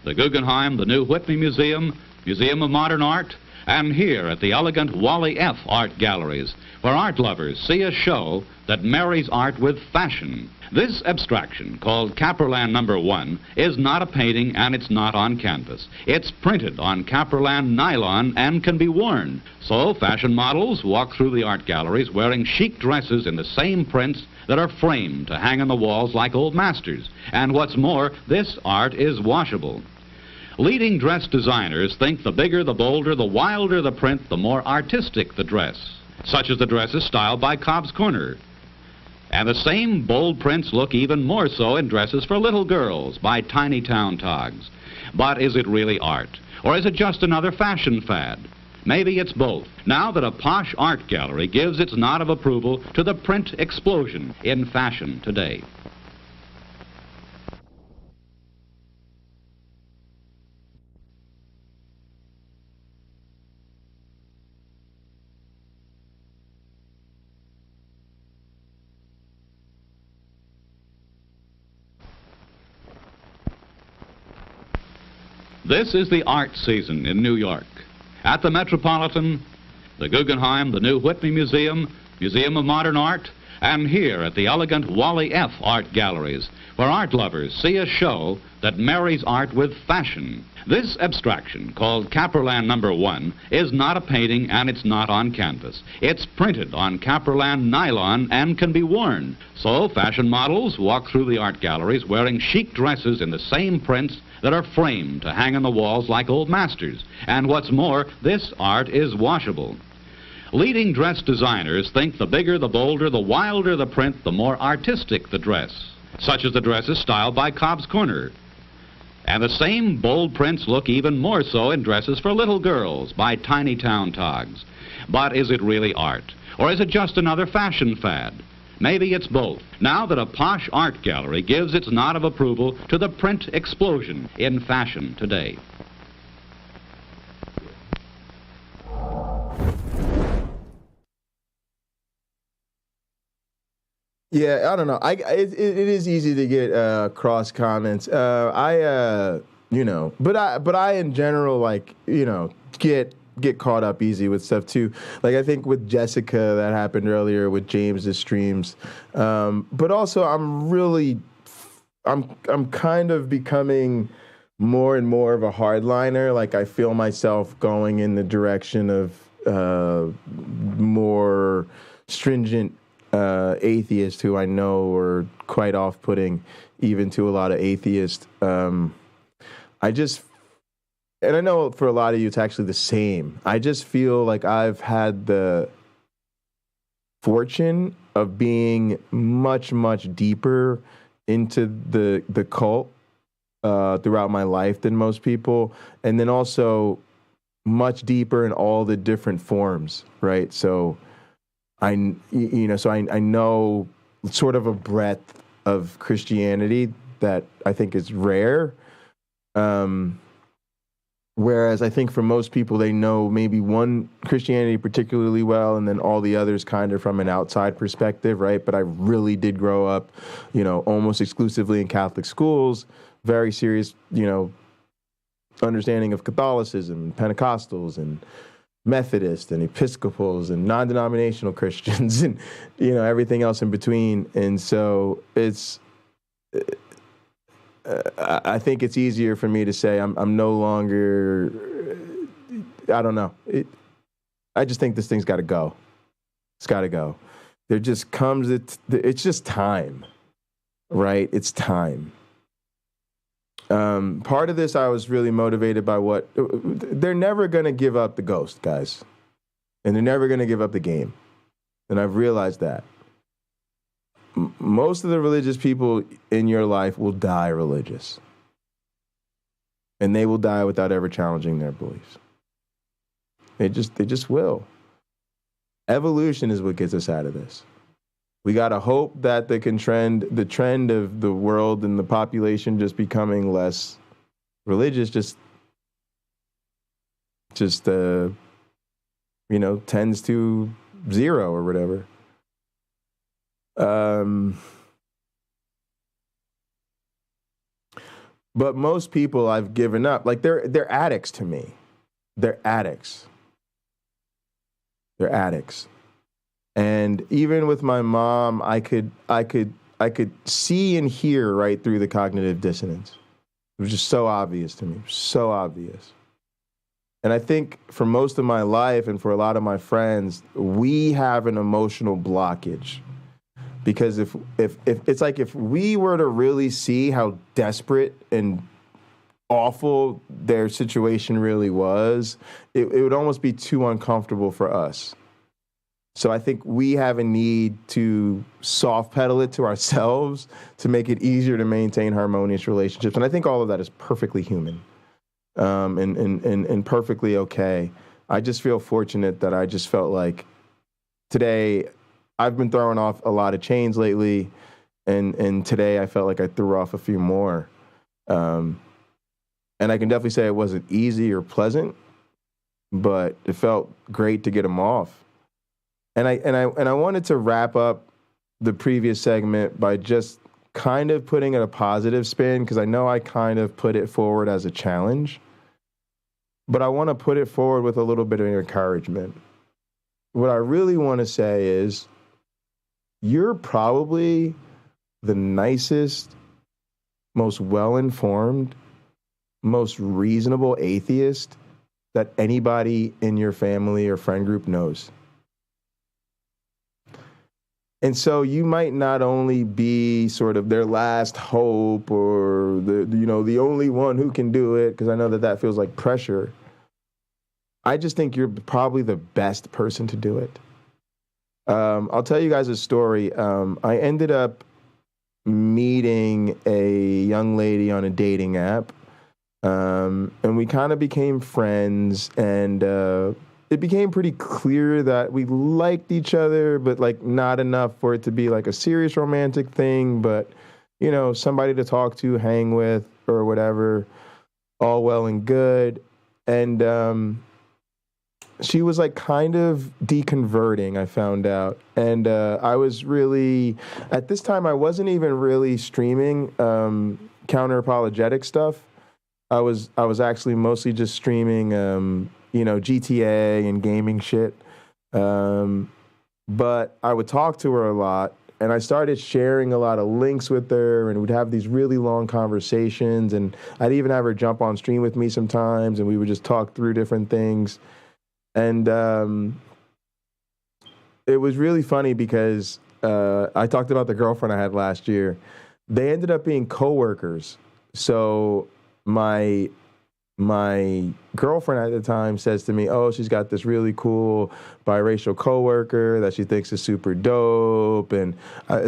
the Guggenheim, the new Whitney Museum, Museum of Modern Art, and here at the elegant Wally F. Art Galleries, where art lovers see a show that marries art with fashion. This abstraction, called Caperland No. 1, is not a painting and it's not on canvas. It's printed on Caperland nylon and can be worn. So fashion models walk through the art galleries wearing chic dresses in the same prints that are framed to hang on the walls like old masters. And what's more, this art is washable. Leading dress designers think the bigger, the bolder, the wilder the print, the more artistic the dress, such as the dresses styled by Cobb's Corner. And the same bold prints look even more so in dresses for little girls by Tiny Town Togs. But is it really art? Or is it just another fashion fad? Maybe it's both, now that a posh art gallery gives its nod of approval to the print explosion in fashion today. This is the art season in New York. At the Metropolitan, the Guggenheim, the New Whitney Museum, Museum of Modern Art, and here at the elegant Wally F. Art Galleries, where art lovers see a show that marries art with fashion. This abstraction, called Caperland No. 1, is not a painting and it's not on canvas. It's printed on Caperland nylon and can be worn. So fashion models walk through the art galleries wearing chic dresses in the same prints that are framed to hang on the walls like old masters. And what's more, this art is washable. Leading dress designers think the bigger, the bolder, the wilder the print, the more artistic the dress, such as the dresses styled by Cobb's Corner. And the same bold prints look even more so in dresses for little girls by Tiny Town Togs. But is it really art? Or is it just another fashion fad? Maybe it's both, now that a posh art gallery gives its nod of approval to the print explosion in fashion today. Yeah, I don't know. It is easy to get cross comments. But I in general, like, get caught up easy with stuff too. Like I think with Jessica that happened earlier with James's streams. But also I'm kind of becoming more and more of a hardliner. Like I feel myself going in the direction of more stringent atheists who I know are quite off-putting even to a lot of atheists. And I know for a lot of you, it's actually the same. I just feel like I've had the fortune of being much, much deeper into the cult throughout my life than most people. And then also much deeper in all the different forms, right? So I know sort of a breadth of Christianity that I think is rare. Whereas I think for most people, they know maybe one Christianity particularly well, and then all the others kind of from an outside perspective, right? But I really did grow up, almost exclusively in Catholic schools, very serious, understanding of Catholicism, Pentecostals, and Methodists, and Episcopals, and non-denominational Christians, and, everything else in between. And so it's... I think it's easier for me to say I'm no longer, I don't know. I just think this thing's got to go. It's got to go. There just comes, it's just time, right? It's time. Part of this, I was really motivated by they're never going to give up the ghost, guys. And they're never going to give up the game. And I've realized that. Most of the religious people in your life will die religious. And they will die without ever challenging their beliefs. They just will. Evolution is what gets us out of this. We got to hope that the trend of the world and the population just becoming less religious tends to zero or whatever. But most people I've given up. Like they're addicts to me. They're addicts. They're addicts. And even with my mom, I could see and hear right through the cognitive dissonance. It was just so obvious to me, so obvious. And I think for most of my life and for a lot of my friends, we have an emotional blockage. Because if it's like if we were to really see how desperate and awful their situation really was, it would almost be too uncomfortable for us. So I think we have a need to soft pedal it to ourselves to make it easier to maintain harmonious relationships. And I think all of that is perfectly human and perfectly okay. I just feel fortunate that I just felt like today I've been throwing off a lot of chains lately, and today I felt like I threw off a few more. And I can definitely say it wasn't easy or pleasant, but it felt great to get them off. And I wanted to wrap up the previous segment by just kind of putting it a positive spin, because I know I kind of put it forward as a challenge, but I want to put it forward with a little bit of encouragement. What I really want to say is, you're probably the nicest, most well-informed, most reasonable atheist that anybody in your family or friend group knows. And so you might not only be sort of their last hope or the only one who can do it, because I know that feels like pressure. I just think you're probably the best person to do it. I'll tell you guys a story. I ended up meeting a young lady on a dating app, and we kind of became friends, and it became pretty clear that we liked each other, but like not enough for it to be like a serious romantic thing, but somebody to talk to, hang with, or whatever, all well and good. And she was like kind of deconverting, I found out. And I was really, at this time, I wasn't even really streaming Counter-Apologetic stuff. I was actually mostly just streaming, GTA and gaming shit. But I would talk to her a lot, and I started sharing a lot of links with her, and we'd have these really long conversations, and I'd even have her jump on stream with me sometimes, and we would just talk through different things. And it was really funny because I talked about the girlfriend I had last year. They ended up being coworkers. So my girlfriend at the time says to me, oh, she's got this really cool biracial coworker that she thinks is super dope. And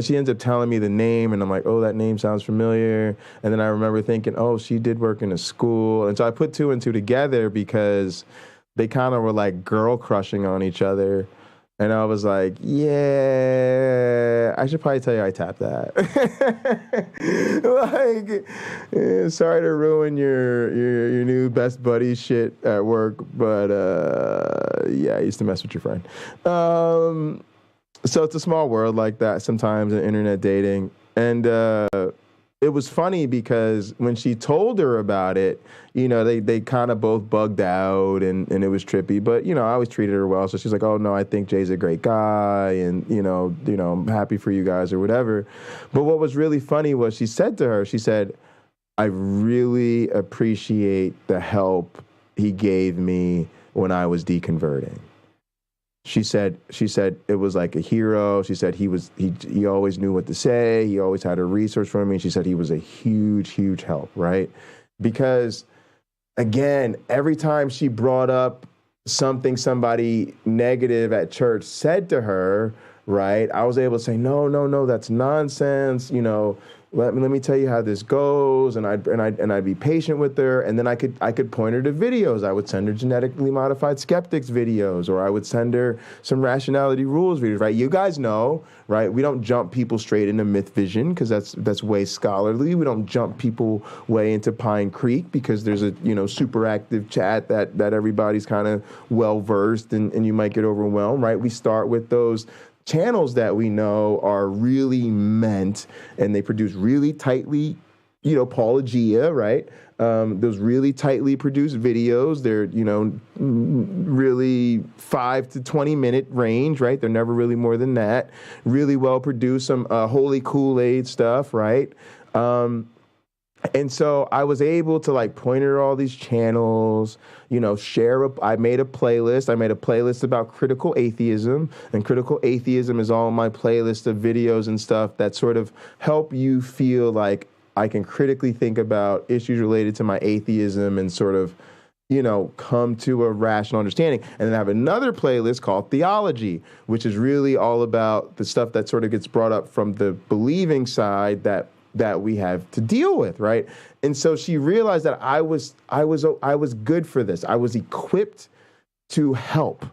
she ends up telling me the name, and I'm like, oh, that name sounds familiar. And then I remember thinking, oh, she did work in a school. And so I put two and two together because they kind of were like girl crushing on each other. And I was like, yeah, I should probably tell you I tapped that. Sorry to ruin your new best buddy shit at work, but yeah, I used to mess with your friend. So it's a small world like that sometimes in internet dating. And it was funny because when she told her about it, they kind of both bugged out and it was trippy. But, I always treated her well. So she's like, oh, no, I think Jay's a great guy. And, I'm happy for you guys or whatever. But what was really funny was she said, I really appreciate the help he gave me when I was deconverting. She said it was like a hero. She said he always knew what to say. He always had a resource for me. She said he was a huge, huge help, right? Because, again, every time she brought up something somebody negative at church said to her, right, I was able to say, no, that's nonsense. Let me tell you how this goes, and I'd be patient with her, and then I could point her to videos. I would send her genetically modified skeptics videos, or I would send her some rationality rules videos. Right? You guys know, right? We don't jump people straight into Mythvision because that's way scholarly. We don't jump people way into PineCreek because there's a super active chat that everybody's kind of well versed, and you might get overwhelmed. Right? We start with those channels that we know are really meant, and they produce really tightly Apologia, right? Those really tightly produced videos. They're, really 5 to 20 minute range, right? They're never really more than that. Really well produced, some Holy Kool-Aid stuff, right? And so I was able to like point at all these channels, I made a playlist. I made a playlist about critical atheism, and critical atheism is all my playlist of videos and stuff that sort of help you feel like I can critically think about issues related to my atheism and sort of, come to a rational understanding. And then I have another playlist called Theology, which is really all about the stuff that sort of gets brought up from the believing side that we have to deal with, right? And so she realized that I was good for this. I was equipped to help.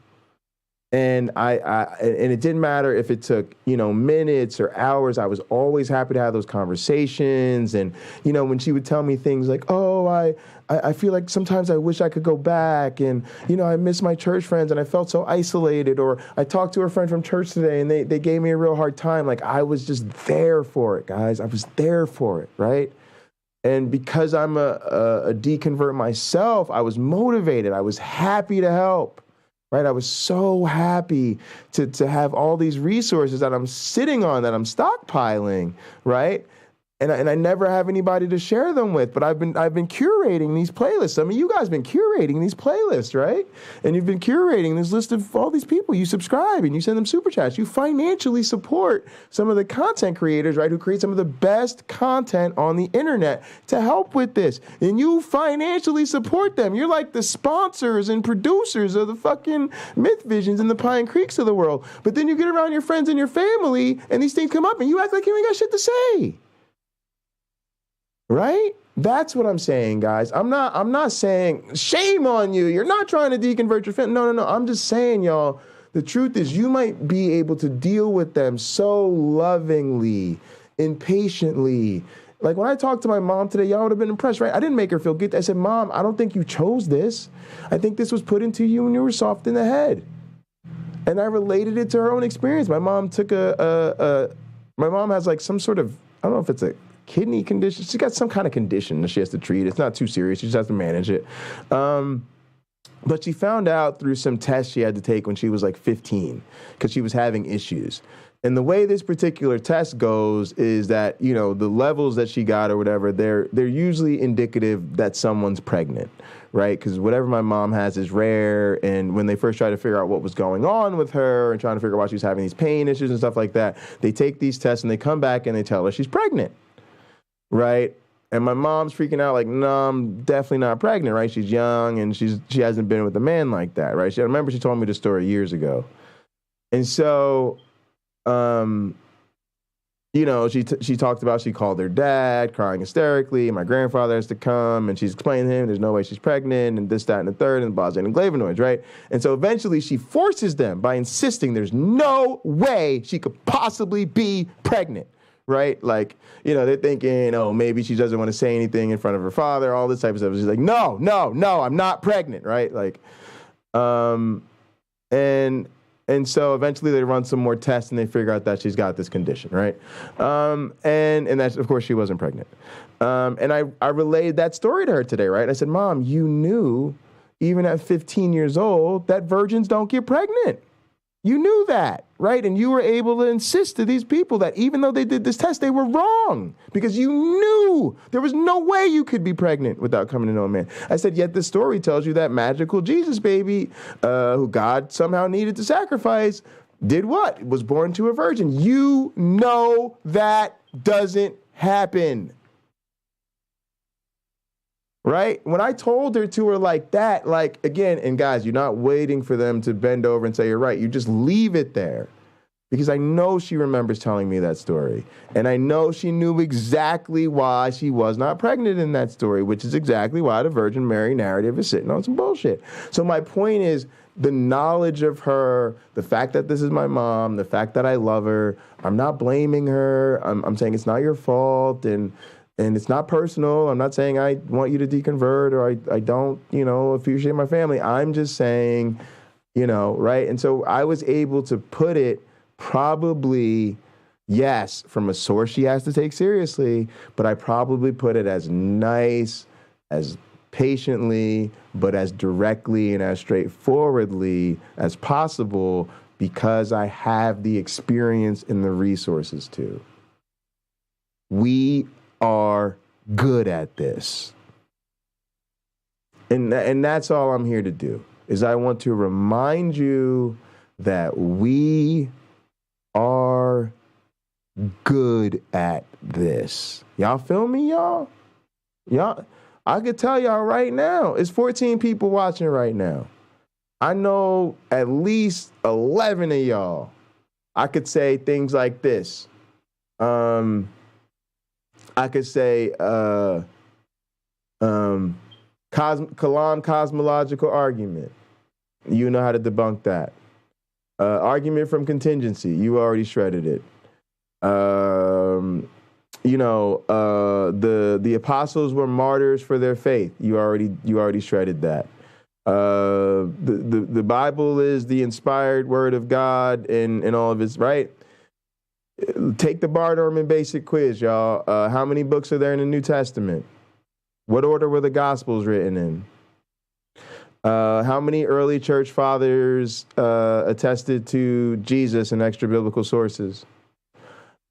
And and it didn't matter if it took, minutes or hours. I was always happy to have those conversations. And, when she would tell me things like, oh, I feel like sometimes I wish I could go back. And, I miss my church friends and I felt so isolated. Or I talked to a friend from church today and they gave me a real hard time. Like I was just there for it, guys. I was there for it, right? And because I'm a deconvert myself, I was motivated. I was happy to help. Right, I was so happy to have all these resources that I'm sitting on, that I'm stockpiling, right? And I never have anybody to share them with. But I've been curating these playlists. I mean, you guys have been curating these playlists, right? And you've been curating this list of all these people. You subscribe and you send them super chats. You financially support some of the content creators, right, who create some of the best content on the internet to help with this. And you financially support them. You're like the sponsors and producers of the fucking Mythvisions and the PineCreeks of the world. But then you get around your friends and your family and these things come up and you act like you ain't got shit to say. Right? That's what I'm saying, guys. I'm not saying shame on you. You're not trying to deconvert your family. No. I'm just saying, y'all, the truth is you might be able to deal with them so lovingly and patiently. Like when I talked to my mom today, y'all would have been impressed, right? I didn't make her feel guilty. I said, Mom, I don't think you chose this. I think this was put into you when you were soft in the head. And I related it to her own experience. My mom took my mom has like some sort of, I don't know if it's a kidney condition. She's got some kind of condition that she has to treat. It's not too serious. She just has to manage it. But she found out through some tests she had to take when she was like 15 because she was having issues. And the way this particular test goes is that, the levels that she got or whatever, they're usually indicative that someone's pregnant, right? Because whatever my mom has is rare. And when they first tried to figure out what was going on with her and trying to figure out why she was having these pain issues and stuff like that, they take these tests and they come back and they tell her she's pregnant. Right? And my mom's freaking out like, no, I'm definitely not pregnant, right? She's young and she hasn't been with a man like that, right? I remember she told me the story years ago. And so, she talked about, she called her dad crying hysterically, and my grandfather has to come and she's explaining to him there's no way she's pregnant and this, that, and the third, and Boston and flavonoids, right? And so eventually she forces them by insisting there's no way she could possibly be pregnant. Right? Like, they're thinking, oh, maybe she doesn't want to say anything in front of her father, all this type of stuff. She's like, no, I'm not pregnant, right? Like, and so eventually they run some more tests and they figure out that she's got this condition, right? And that's, of course, she wasn't pregnant. And I relayed that story to her today, right? I said, Mom, you knew, even at 15 years old, that virgins don't get pregnant. You knew that, right? And you were able to insist to these people that even though they did this test, they were wrong because you knew there was no way you could be pregnant without coming to know a man. I said, yet the story tells you that magical Jesus baby, who God somehow needed to sacrifice, did what? Was born to a virgin. You know that doesn't happen. Right? When I told her to her like that, like, again, and guys, you're not waiting for them to bend over and say you're right. You just leave it there because I know she remembers telling me that story. And I know she knew exactly why she was not pregnant in that story, which is exactly why the Virgin Mary narrative is sitting on some bullshit. So my point is the knowledge of her, the fact that this is my mom, the fact that I love her, I'm not blaming her. I'm saying it's not your fault. And it's not personal. I'm not saying I want you to deconvert or I don't, appreciate my family. I'm just saying, right? And so I was able to put it probably, Yes, from a source she has to take seriously, but I probably put it as nice, as patiently, but as directly and as straightforwardly as possible because I have the experience and the resources to. We are good at this. And that's all I'm here to do, is I want to remind you that we are good at this. Y'all feel me, y'all? Y'all, I could tell y'all right now, it's 14 people watching right now. I know at least 11 of y'all. I could say things like this. I could say Kalam cosmological argument. You know how to debunk that. Argument from contingency. You already shredded it. The apostles were martyrs for their faith. You already shredded that. The Bible is the inspired word of God and all of its right. Take the Barnum basic quiz, y'all. How many books are there in the New Testament? What order were the Gospels written in? How many early church fathers attested to Jesus in extra biblical sources?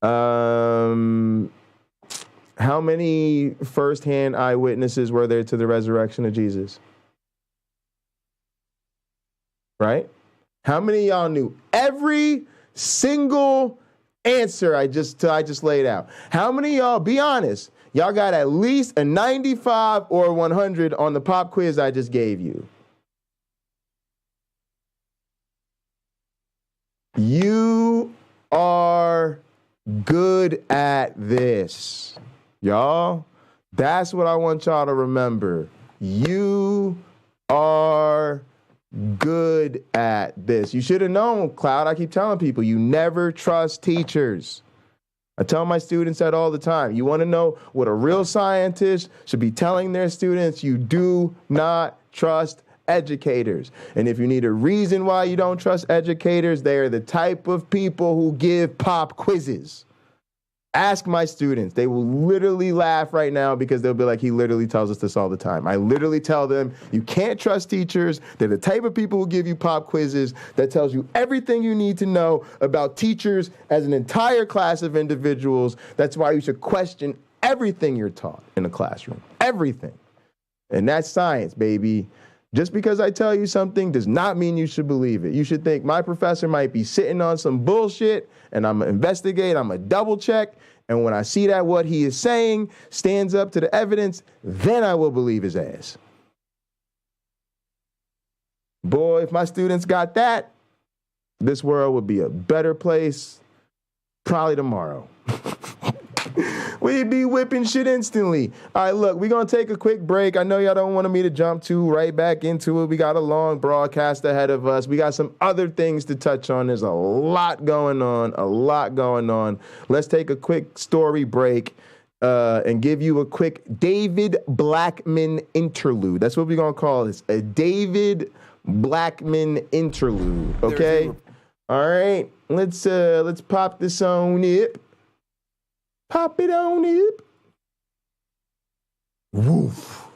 How many firsthand eyewitnesses were there to the resurrection of Jesus? Right? How many of y'all knew every single answer I just laid out? How many of y'all, be honest, y'all got at least a 95 or 100 on the pop quiz I just gave you? You are good at this, y'all. That's what I want y'all to remember. You are good at this. You should have known, Cloud. I keep telling people, you never trust teachers. I tell my students that all the time. You want to know what a real scientist should be telling their students? You do not trust educators. And if you need a reason why you don't trust educators, they are the type of people who give pop quizzes. Ask my students. They will literally laugh right now because they'll be like, he literally tells us this all the time. I literally tell them, you can't trust teachers. They're the type of people who give you pop quizzes that tells you everything you need to know about teachers as an entire class of individuals. That's why you should question everything you're taught in a classroom. Everything. And that's science, baby. Just because I tell you something does not mean you should believe it. You should think my professor might be sitting on some bullshit, and I'm going to investigate, I'm going to double check, and when I see that what he is saying stands up to the evidence, then I will believe his ass. Boy, if my students got that, this world would be a better place probably tomorrow. We'd be whipping shit instantly. All right, look, we're going to take a quick break. I know y'all don't want me to jump right back into it. We got a long broadcast ahead of us. We got some other things to touch on. There's a lot going on. Let's take a quick story break and give you a quick David Blackman interlude. That's what we're going to call this, a David Blackman interlude, okay? All right, let's pop this on up. Pop it on up. Woof.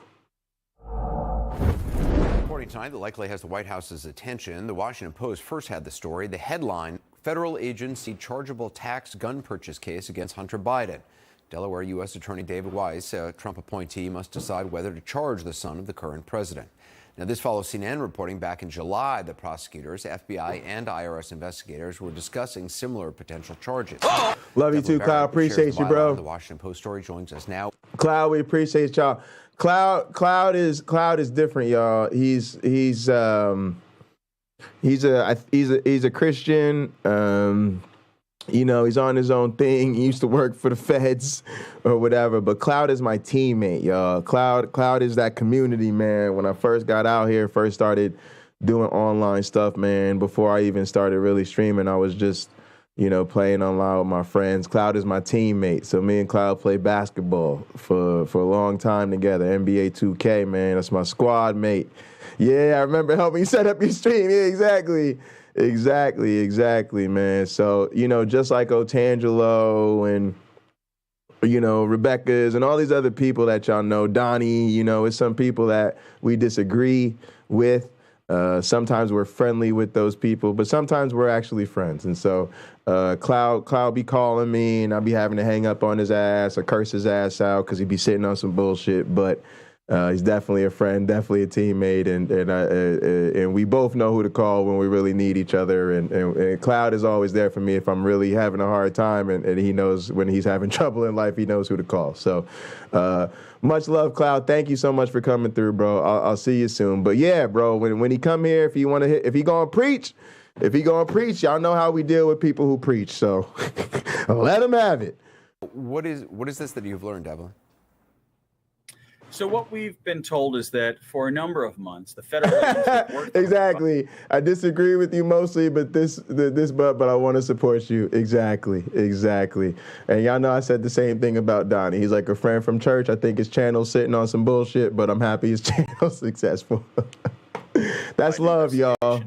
Reporting tonight that likely has the White House's attention. The Washington Post first had the story. The headline, federal agents see chargeable tax gun purchase case against Hunter Biden. Delaware U.S. Attorney David Weiss, a Trump appointee, must decide whether to charge the son of the current president. Now, this follows CNN reporting back in July that prosecutors, FBI, and IRS investigators were discussing similar potential charges. Love you too, Cloud. Appreciate you, bro. The Washington Post story joins us now. Cloud, we appreciate y'all. Cloud is different, y'all. He's a Christian. You know, he's on his own thing. He used to work for the feds or whatever. But Cloud is my teammate, y'all. Cloud is that community, man. When I first got out here, first started doing online stuff, man, before I even started really streaming, I was just playing online with my friends. Cloud is my teammate, so me and Cloud play basketball for a long time together. NBA 2K, man, that's my squad mate. Yeah, I remember helping you set up your stream. Yeah, exactly, man. So, just like Otangelo and, Rebecca's and all these other people that y'all know, Donnie, it's some people that we disagree with. Sometimes we're friendly with those people, but sometimes we're actually friends. And so Cloud be calling me, and I'll be having to hang up on his ass or curse his ass out because he'd be sitting on some bullshit. But he's definitely a friend, definitely a teammate, and we both know who to call when we really need each other. And Cloud is always there for me if I'm really having a hard time, and he knows when he's having trouble in life, he knows who to call. So much love, Cloud. Thank you so much for coming through, bro. I'll see you soon. But yeah, bro, when he come here, if he gonna preach, y'all know how we deal with people who preach. So let him have it. What is this that you've learned, Evelyn? So what we've been told is that for a number of months, the federal agency exactly. I disagree with you mostly, but but I want to support you. Exactly. And y'all know I said the same thing about Donnie. He's like a friend from church. I think his channel's sitting on some bullshit, but I'm happy his channel's successful. That's love, y'all.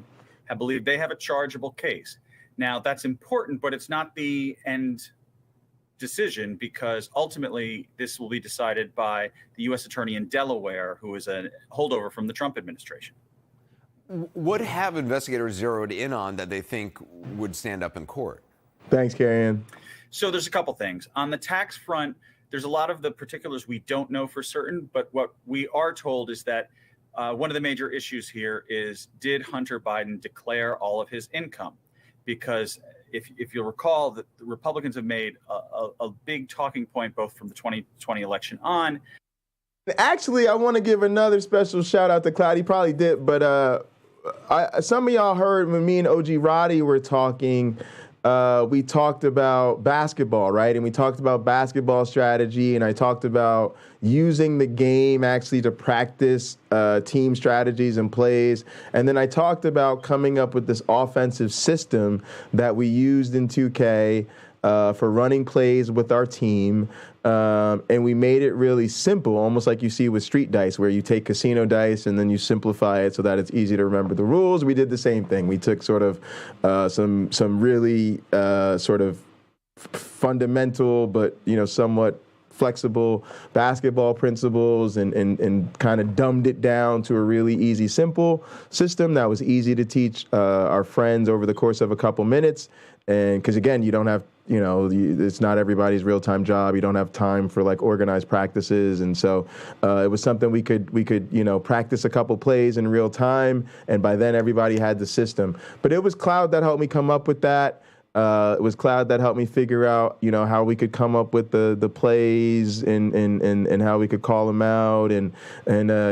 I believe they have a chargeable case. Now, that's important, but it's not the end decision, because ultimately this will be decided by the U.S. attorney in Delaware, who is a holdover from the Trump administration. What have investigators zeroed in on that they think would stand up in court? Thanks, Carrie-Ann. So there's a couple things. On the tax front, there's a lot of the particulars we don't know for certain, but what we are told is that one of the major issues here is, did Hunter Biden declare all of his income? Because if you'll recall, that the Republicans have made a big talking point both from the 2020 election on. Actually, I want to give another special shout out to Cloud. He probably did, but some of y'all heard when me and OG Roddy were talking. We talked about basketball, right? And we talked about basketball strategy, and I talked about using the game actually to practice team strategies and plays. And then I talked about coming up with this offensive system that we used in 2K for running plays with our team. And we made it really simple, almost like you see with street dice, where you take casino dice and then you simplify it so that it's easy to remember the rules. We did the same thing. We took sort of some really sort of fundamental but somewhat flexible basketball principles and kind of dumbed it down to a really easy, simple system that was easy to teach our friends over the course of a couple minutes. And because, again, you don't have, it's not everybody's real-time job. You don't have time for like organized practices. And so it was something we could practice a couple plays in real time. And by then everybody had the system. But it was Cloud that helped me come up with that. It was Cloud that helped me figure out, how we could come up with the plays and how we could call them out. And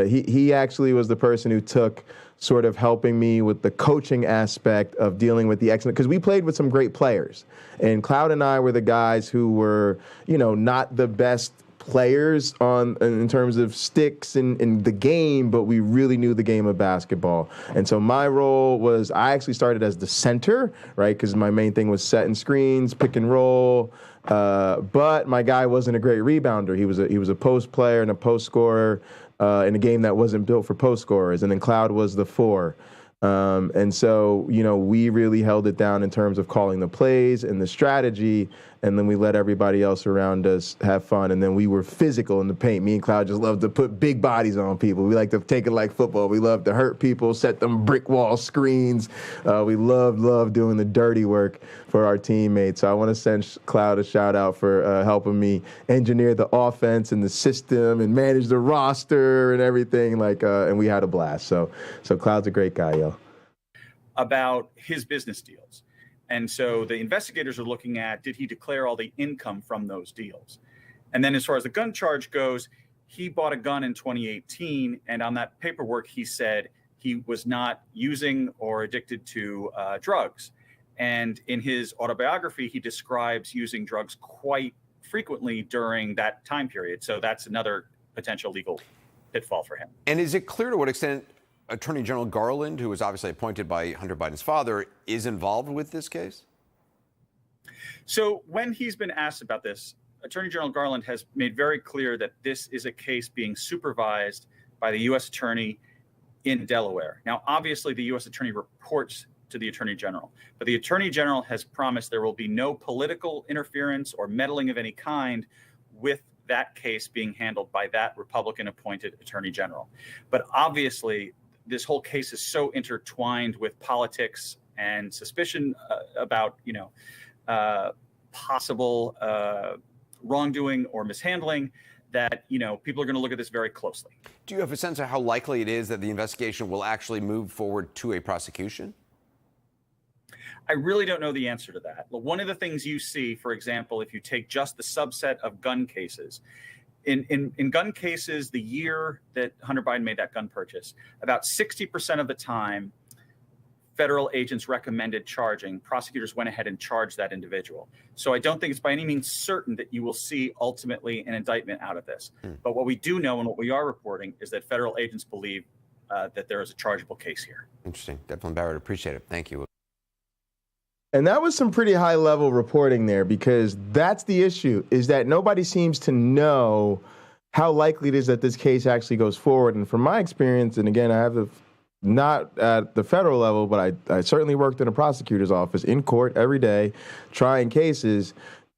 he actually was the person who took sort of helping me with the coaching aspect of dealing with the excellent, because we played with some great players. And Cloud and I were the guys who were, not the best players in terms of sticks in the game, but we really knew the game of basketball. And so my role was, I actually started as the center, right? Because my main thing was setting screens, pick and roll. But my guy wasn't a great rebounder. He was a post player and a post scorer in a game that wasn't built for post scorers. And then Cloud was the 4. And so, we really held it down in terms of calling the plays and the strategy, and then we let everybody else around us have fun. And then we were physical in the paint. Me and Cloud just loved to put big bodies on people. We like to take it like football. We love to hurt people, set them brick wall screens. We love doing the dirty work for our teammates. So I want to send Cloud a shout out for helping me engineer the offense and the system and manage the roster and everything. And we had a blast. So Cloud's a great guy, yo. About his business deals. And so the investigators are looking at, did he declare all the income from those deals? And then as far as the gun charge goes, he bought a gun in 2018. And on that paperwork, he said he was not using or addicted to drugs. And in his autobiography, he describes using drugs quite frequently during that time period. So that's another potential legal pitfall for him. And is it clear to what extent Attorney General Garland, who was obviously appointed by Hunter Biden's father, is involved with this case? So when he's been asked about this, Attorney General Garland has made very clear that this is a case being supervised by the U.S. Attorney in Delaware. Now, obviously, the U.S. Attorney reports to the Attorney General, but the Attorney General has promised there will be no political interference or meddling of any kind with that case being handled by that Republican-appointed Attorney General. But obviously, this whole case is so intertwined with politics and suspicion about, possible wrongdoing or mishandling that, people are going to look at this very closely. Do you have a sense of how likely it is that the investigation will actually move forward to a prosecution? I really don't know the answer to that. One of the things you see, for example, if you take just the subset of gun cases, in gun cases, the year that Hunter Biden made that gun purchase, about 60% of the time, federal agents recommended charging, prosecutors went ahead and charged that individual. So I don't think it's by any means certain that you will see ultimately an indictment out of this. But what we do know and what we are reporting is that federal agents believe that there is a chargeable case here. Interesting. Declan Barrett, appreciate it. Thank you. And that was some pretty high level reporting there, because that's the issue, is that nobody seems to know how likely it is that this case actually goes forward. And from my experience, and again, I have not at the federal level, but I certainly worked in a prosecutor's office in court every day trying cases.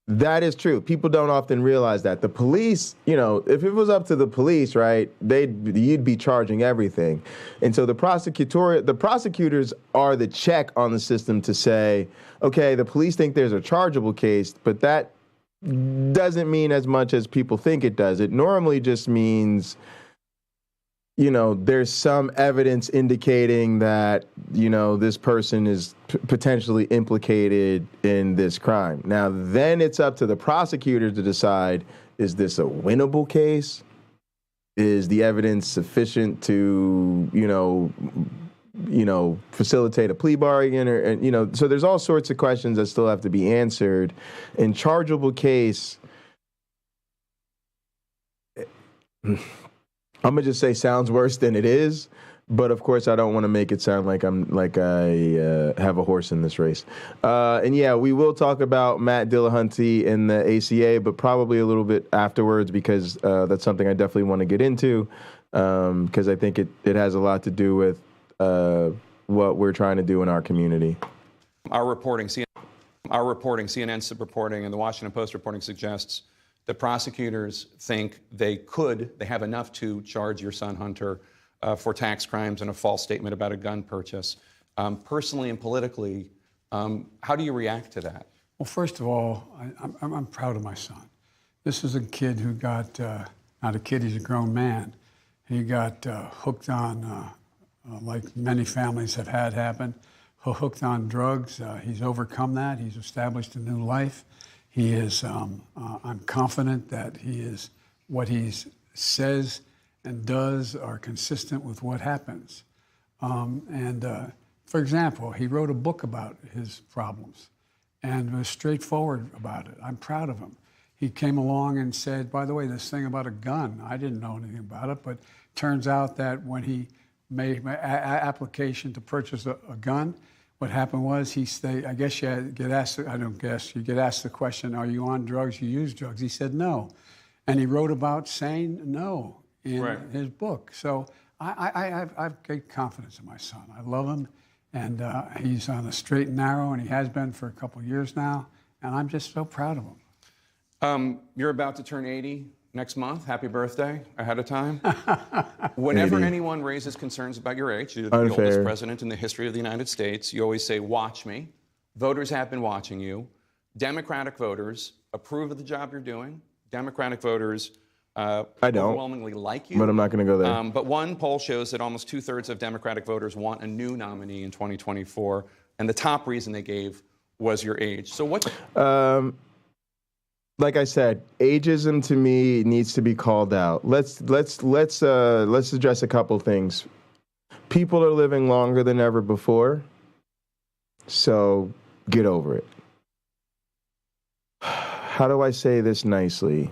That is true. People don't often realize that. The police, if it was up to the police, right, you'd be charging everything. And so the prosecutors are the check on the system to say, okay, the police think there's a chargeable case, but that doesn't mean as much as people think it does. It normally just means, there's some evidence indicating that, this person is potentially implicated in this crime. Now, then it's up to the prosecutor to decide, is this a winnable case? Is the evidence sufficient to, facilitate a plea bargain? So there's all sorts of questions that still have to be answered. In chargeable case, I'm gonna just say sounds worse than it is, but of course I don't want to make it sound like I have a horse in this race. And yeah, we will talk about Matt Dillahunty and the ACA, but probably a little bit afterwards, because that's something I definitely want to get into, because I think it has a lot to do with what we're trying to do in our community. Our reporting, CNN's reporting, and the Washington Post reporting suggests the prosecutors think they have enough to charge your son Hunter for tax crimes and a false statement about a gun purchase. Personally and politically, how do you react to that? Well, first of all, I'm proud of my son. This is a kid who got, not a kid, he's a grown man. He got hooked on, like many families have had happen, hooked on drugs. He's overcome that. He's established a new life. He is, I'm confident that what he says and does are consistent with what happens. For example, he wrote a book about his problems and was straightforward about it. I'm proud of him. He came along and said, by the way, this thing about a gun, I didn't know anything about it, but turns out that when he made my application to purchase a gun, what happened was I guess you get asked, you get asked the question, are you on drugs, you use drugs? He said no. And he wrote about saying no in his book. So I have great confidence in my son. I love him, and he's on the straight and narrow, and he has been for a couple of years now, and I'm just so proud of him. You're about to turn 80 next month. Happy birthday ahead of time. Whenever anyone raises concerns about your age, you're the oldest president in the history of the United States, you always say, watch me. Voters have been watching you. Democratic voters approve of the job you're doing. Democratic voters overwhelmingly like you. But I'm not going to go there. But one poll shows that almost 2/3 of Democratic voters want a new nominee in 2024, and the top reason they gave was your age. So what? Like I said, ageism to me needs to be called out. Let's address a couple things. People are living longer than ever before, so get over it. How do I say this nicely?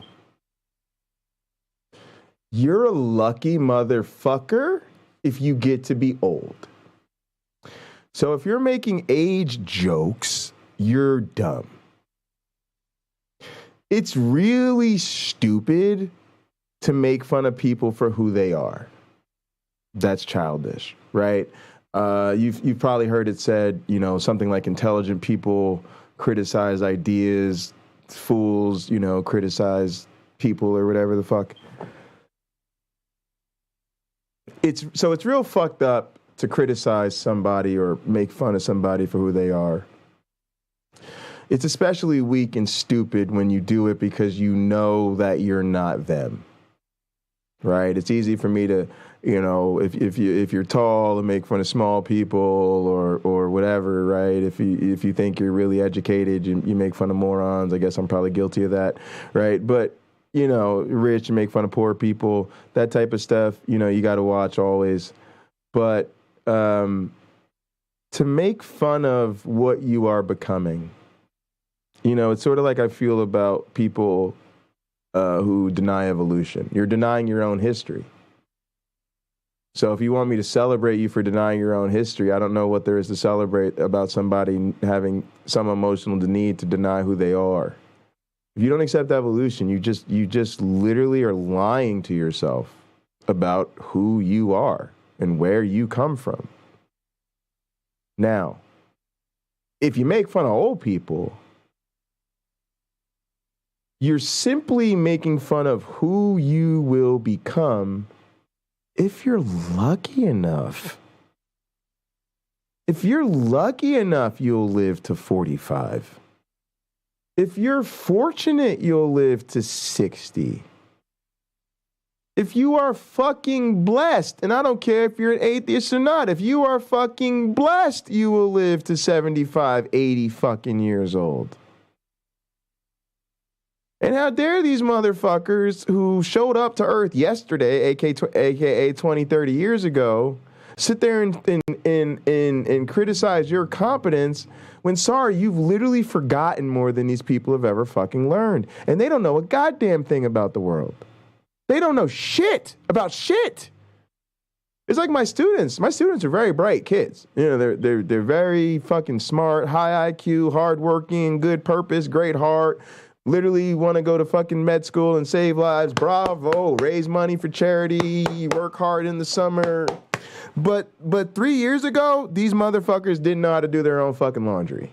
You're a lucky motherfucker if you get to be old. So if you're making age jokes, you're dumb. it's really stupid to make fun of people for who they are. That's childish, right? You've probably heard it said, you know, something like intelligent people criticize ideas, fools, you know, criticize people or whatever the fuck. It's real fucked up to criticize somebody or make fun of somebody for who they are. It's especially weak and stupid when you do it because you know that you're not them, right? It's easy for me to, you know, if you're tall and make fun of small people or whatever, right? If you think you're really educated, you make fun of morons. I guess I'm probably guilty of that, right? But you know, rich and make fun of poor people, that type of stuff, you know, you got to watch always. But to make fun of what you are becoming, you know, it's sort of like I feel about people who deny evolution. You're denying your own history. So if you want me to celebrate you for denying your own history, I don't know what there is to celebrate about somebody having some emotional need to deny who they are. If you don't accept evolution, you just literally are lying to yourself about who you are and where you come from. Now, if you make fun of old people, you're simply making fun of who you will become if you're lucky enough. If you're lucky enough, you'll live to 45. If you're fortunate, you'll live to 60. If you are fucking blessed, and I don't care if you're an atheist or not, if you are fucking blessed, you will live to 75, 80 fucking years old. And how dare these motherfuckers who showed up to Earth yesterday, aka 20, 30 years ago, sit there and criticize your competence when, sorry, you've literally forgotten more than these people have ever fucking learned. And they don't know a goddamn thing about the world. They don't know shit about shit. It's like my students. My students are very bright kids. You know, they're very fucking smart, high IQ, hardworking, good purpose, great heart. Literally want to go to fucking med school and save lives. Bravo. Raise money for charity. Work hard in the summer. But 3 years ago, these motherfuckers didn't know how to do their own fucking laundry.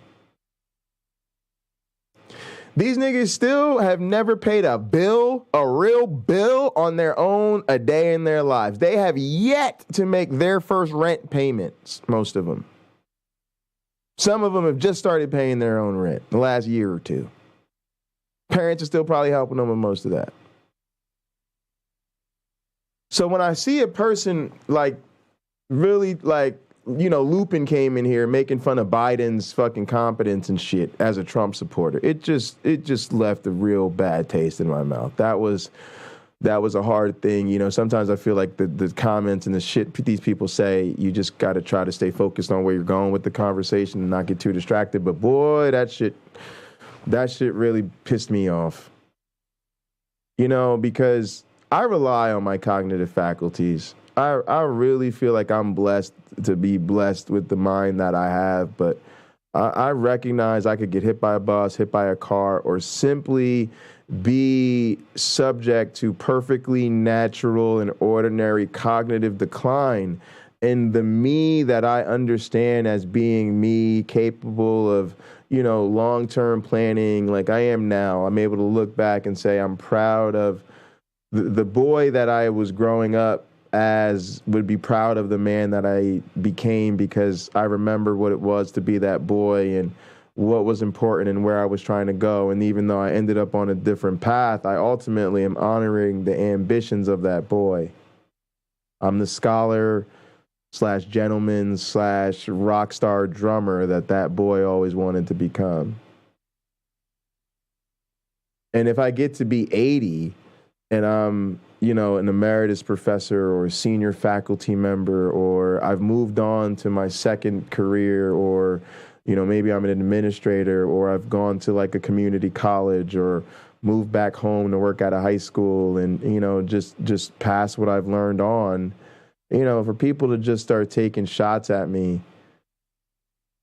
These niggas still have never paid a bill, a real bill on their own a day in their lives. They have yet to make their first rent payments, most of them. Some of them have just started paying their own rent the last year or two. Parents are still probably helping them with most of that. So when I see a person like really like, you know, Lupin came in here making fun of Biden's fucking competence and shit as a Trump supporter, it just left a real bad taste in my mouth. That was a hard thing. You know, sometimes I feel like the comments and the shit these people say, you just got to try to stay focused on where you're going with the conversation and not get too distracted. But boy, that shit really pissed me off. You know, because I rely on my cognitive faculties. I really feel like I'm blessed to be blessed with the mind that I have, but I recognize I could get hit by a bus, hit by a car, or simply be subject to perfectly natural and ordinary cognitive decline. And the me that I understand as being me, capable of, you know, long-term planning like I am now, I'm able to look back and say I'm proud of the boy that I was growing up as, would be proud of the man that I became, because I remember what it was to be that boy and what was important and where I was trying to go. And even though I ended up on a different path, I ultimately am honoring the ambitions of that boy. I'm the scholar / gentleman / rock star drummer that boy always wanted to become. And if I get to be 80 and I'm, you know, an emeritus professor or a senior faculty member, or I've moved on to my second career, or, you know, maybe I'm an administrator, or I've gone to like a community college, or moved back home to work at a high school, and, you know, just pass what I've learned on, you know, for people to just start taking shots at me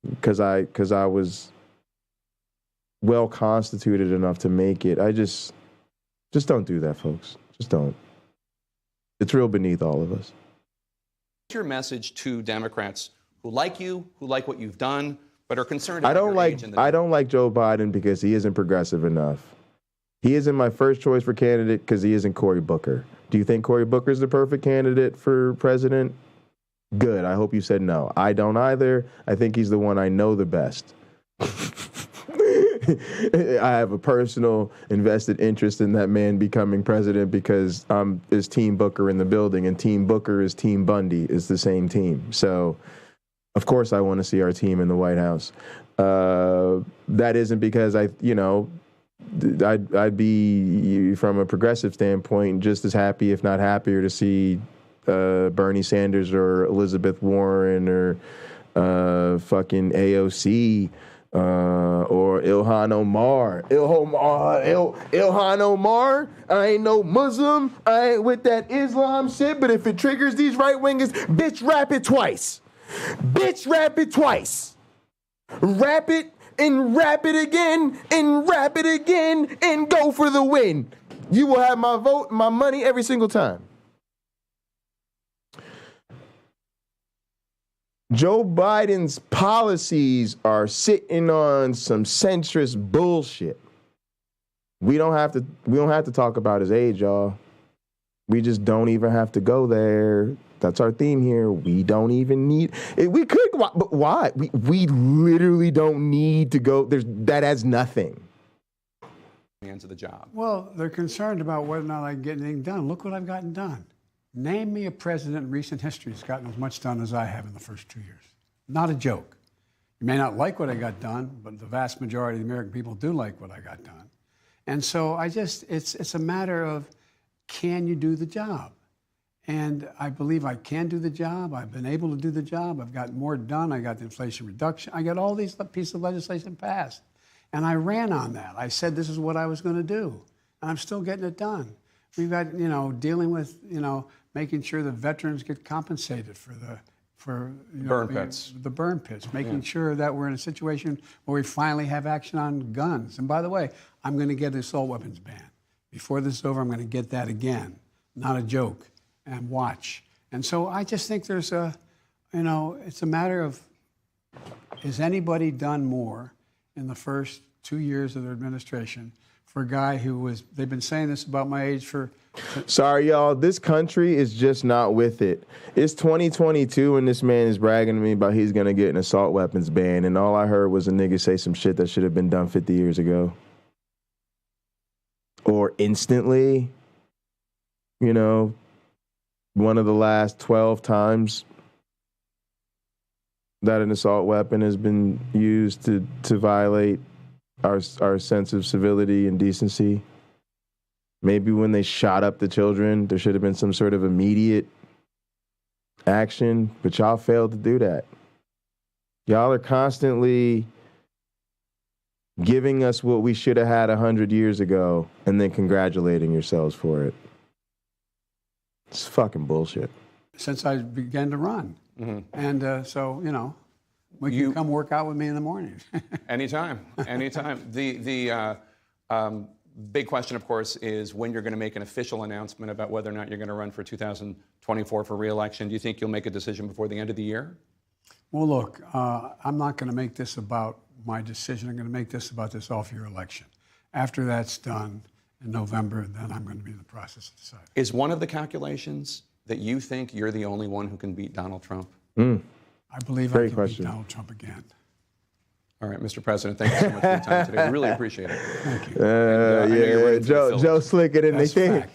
because I was well constituted enough to make it. I just don't do that, folks. Just don't. It's real beneath all of us. What's your message to Democrats who like you, who like what you've done, but are concerned about I don't like Joe Biden because he isn't progressive enough. He isn't my first choice for candidate because he isn't Cory Booker. Do you think Cory Booker is the perfect candidate for president? Good. I hope you said no. I don't either. I think he's the one I know the best. I have a personal invested interest in that man becoming president because is Team Booker in the building, and Team Booker is Team Bundy. It's the same team. So, of course, I want to see our team in the White House. That isn't because I'd be, from a progressive standpoint, just as happy, if not happier, to see Bernie Sanders or Elizabeth Warren or fucking AOC or Ilhan Omar. Ilhan Omar, I ain't no Muslim. I ain't with that Islam shit, but if it triggers these right-wingers, bitch, rap it twice. Bitch, rap it twice. Rap it and rap it again and rap it again and go for the win. You will have my vote, my money every single time. Joe Biden's policies are sitting on some centrist bullshit. We don't have to talk about his age, y'all. We just don't even have to go there. That's our theme here. We don't even need it. We could, but why? We literally don't need to go. That has nothing. Hands of the job. Well, they're concerned about whether or not I can get anything done. Look what I've gotten done. Name me a president in recent history who's gotten as much done as I have in the first 2 years. Not a joke. You may not like what I got done, but the vast majority of the American people do like what I got done. And so it's a matter of, can you do the job? And I believe I can do the job. I've been able to do the job. I've gotten more done. I got the Inflation Reduction. I got all these pieces of legislation passed. And I ran on that. I said this is what I was going to do. And I'm still getting it done. We've got, dealing with, making sure the veterans get compensated for the burn pits. The burn pits, making sure that we're in a situation where we finally have action on guns. And by the way, I'm going to get the assault weapons ban. Before this is over, I'm going to get that again. Not a joke. And watch. And so I just think there's it's a matter of, has anybody done more in the first 2 years of their administration for a guy who they've been saying this about my age for. Sorry, y'all. This country is just not with it. It's 2022 and this man is bragging to me about he's going to get an assault weapons ban. And all I heard was a nigga say some shit that should have been done 50 years ago. Or instantly, one of the last 12 times that an assault weapon has been used to violate our sense of civility and decency. Maybe when they shot up the children, there should have been some sort of immediate action, but y'all failed to do that. Y'all are constantly giving us what we should have had 100 years ago and then congratulating yourselves for it. It's fucking bullshit. Since I began to run. Mm-hmm. And so, you can come work out with me in the morning. Anytime. The big question, of course, is when you're going to make an official announcement about whether or not you're going to run for 2024 for re-election. Do you think you'll make a decision before the end of the year? Well, look, I'm not going to make this about my decision. I'm going to make this about this off-year election. After that's done in November, then I'm going to be in the process of deciding. Is one of the calculations that you think you're the only one who can beat Donald Trump? I believe I can beat Donald Trump again. All right, Mr. President, thank you so much for your time today. We really appreciate it. Thank you. Joe slicker than they think.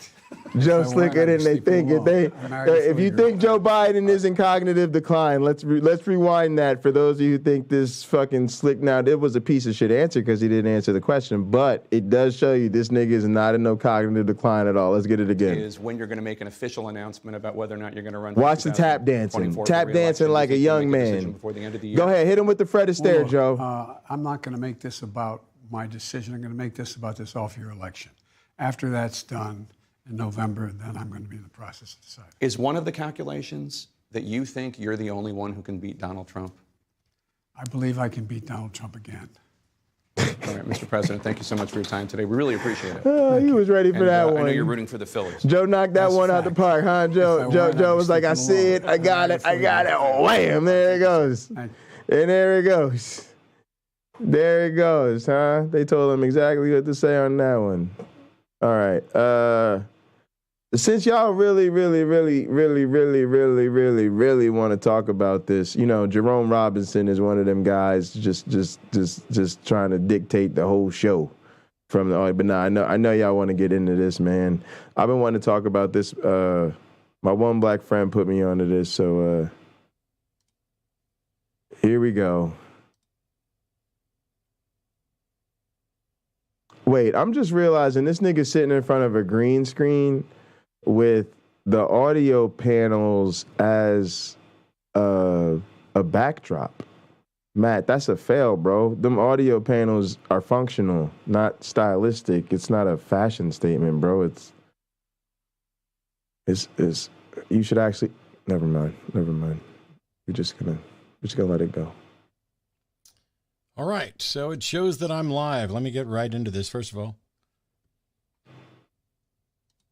Joe slicker than they think. If you think Joe Biden is in cognitive decline, let's rewind that for those of you who think this fucking slick. Now, it was a piece of shit answer because he didn't answer the question, but it does show you this nigga is not in no cognitive decline at all. Let's get it again. Is when you're going to make an official announcement about whether or not you're going to run. Watch the tap dancing. Tap dancing like a young man. Go ahead, hit him with the Fred Astaire, Joe. I'm not going to make this about my decision. I'm going to make this about this off-year election. After that's done in November, then I'm going to be in the process of deciding. Is one of the calculations that you think you're the only one who can beat Donald Trump? I believe I can beat Donald Trump again. All right, Mr. President, thank you so much for your time today. We really appreciate it. He was ready for that one. I know you're rooting for the Phillies. Joe knocked that one out the park, huh? Joe was like, I see it, I got it. Oh, wham, there it goes. And there it goes. There it goes, huh? They told him exactly what to say on that one. All right. Since y'all really want to talk about this, you know, Jerome Robinson is one of them guys just trying to dictate the whole show from the audience. But no, I know y'all want to get into this, man. I've been wanting to talk about this. My one black friend put me onto this, so here we go. Wait, I'm just realizing this nigga's sitting in front of a green screen with the audio panels as a backdrop. Matt, that's a fail, bro. Them audio panels are functional, not stylistic. It's not a fashion statement, bro. It's you should actually never mind. We're just gonna let it go. All right, so it shows that I'm live. Let me get right into this. First of all,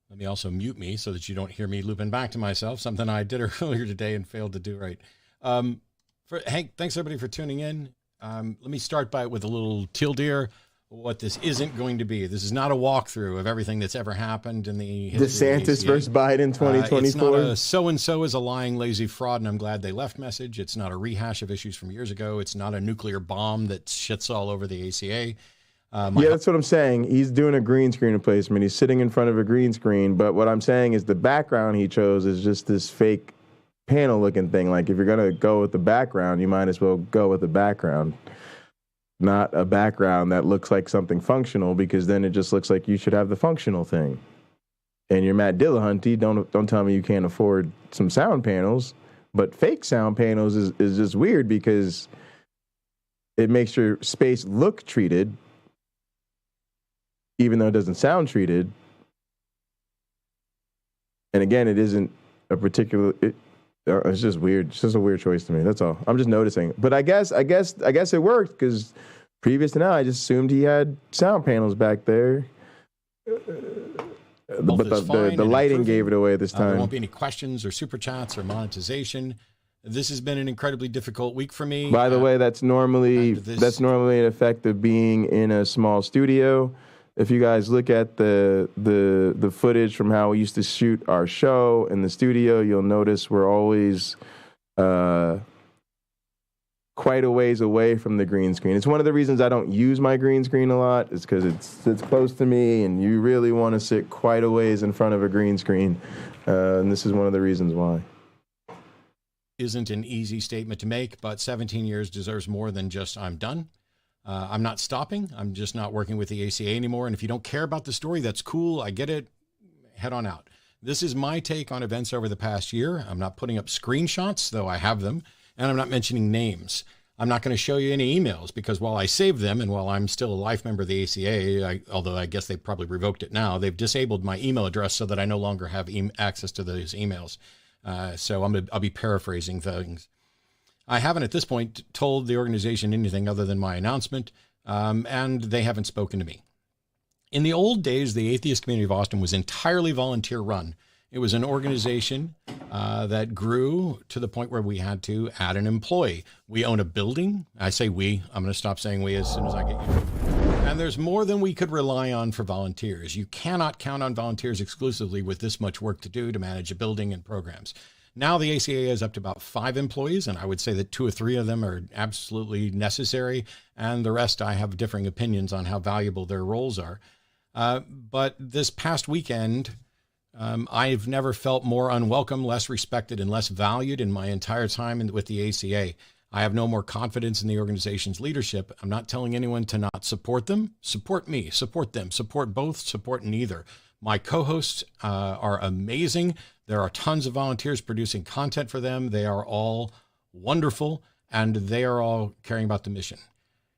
let me also mute me so that you don't hear me looping back to myself, something I did earlier today and failed to do right. Hank, thanks everybody for tuning in. Let me start with a little teal-deer. What this isn't going to be. This is not a walkthrough of everything that's ever happened in the history of the DeSantis versus Biden 2024. It's not a so-and-so is a lying, lazy fraud, and I'm glad they left message. It's not a rehash of issues from years ago. It's not a nuclear bomb that shits all over the ACA. Yeah, that's what I'm saying. He's doing a green screen replacement. He's sitting in front of a green screen, but what I'm saying is the background he chose is just this fake panel-looking thing. Like, if you're going to go with the background, you might as well go with the background. Not a background that looks like something functional, because then it just looks like you should have the functional thing. And you're Matt Dillahunty. Don't tell me you can't afford some sound panels. But fake sound panels is just weird because it makes your space look treated, even though it doesn't sound treated. And again, it isn't a particular. It's just weird. It's just a weird choice to me. That's all. I'm just noticing. But I guess it worked, because previous to now, I just assumed he had sound panels back there. But the lighting gave it away this time. There won't be any questions or super chats or monetization. This has been an incredibly difficult week for me. By the way, that's normally an effect of being in a small studio. If you guys look at the footage from how we used to shoot our show in the studio, you'll notice we're always quite a ways away from the green screen. It's one of the reasons I don't use my green screen a lot, is because it sits close to me, and you really want to sit quite a ways in front of a green screen. And this is one of the reasons why. Isn't an easy statement to make, but 17 years deserves more than just I'm done. I'm not stopping. I'm just not working with the ACA anymore. And if you don't care about the story, that's cool. I get it. Head on out. This is my take on events over the past year. I'm not putting up screenshots, though I have them, and I'm not mentioning names. I'm not going to show you any emails, because while I saved them and while I'm still a life member of the ACA, although I guess they've probably revoked it now, they've disabled my email address so that I no longer have access to those emails. So I'll be paraphrasing things. I haven't at this point told the organization anything other than my announcement, and they haven't spoken to me. In the old days, the atheist community of Austin was entirely volunteer run. It was an organization that grew to the point where we had to add an employee. We own a building. I say we. I'm going to stop saying we as soon as I get you. And there's more than we could rely on for volunteers. You cannot count on volunteers exclusively with this much work to do to manage a building and programs. Now the ACA is up to about 5 employees, and I would say that 2 or 3 of them are absolutely necessary, and the rest I have differing opinions on how valuable their roles are. But this past weekend, I've never felt more unwelcome, less respected, and less valued in my entire time with the ACA. I have no more confidence in the organization's leadership. I'm not telling anyone to not support them. Support me, support them, support both, support neither. My co-hosts are amazing. There are tons of volunteers producing content for them. They are all wonderful, and they are all caring about the mission.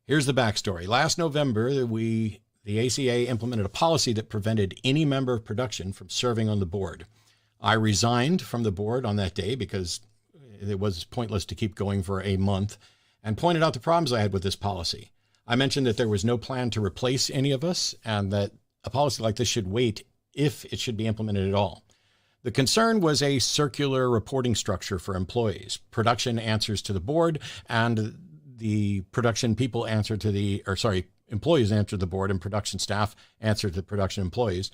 Here's the backstory. Last November, the ACA implemented a policy that prevented any member of production from serving on the board. I resigned from the board on that day because it was pointless to keep going for a month, and pointed out the problems I had with this policy. I mentioned that there was no plan to replace any of us and that a policy like this should wait if it should be implemented at all. The concern was a circular reporting structure for employees. Production answers to the board, and the production people answer to employees answer to the board, and production staff answer to the production employees.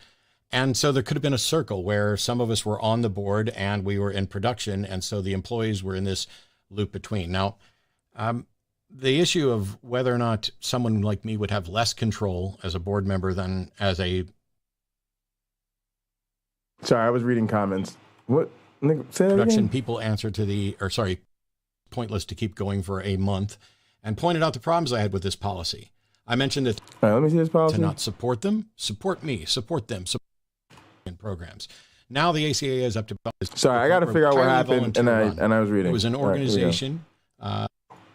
And so there could have been a circle where some of us were on the board and we were in production, and so the employees were in this loop between. Now, the issue of whether or not someone like me would have less control as a board member than as a... Sorry, I was reading comments. What? Say that production again? People answer to the, pointless to keep going for a month, and pointed out the problems I had with this policy. I mentioned that all right, let me see this policy. To not support them, support me, support them, support in programs. Now the ACA is up to... Sorry, I got to figure out what happened, and I was reading. It was an organization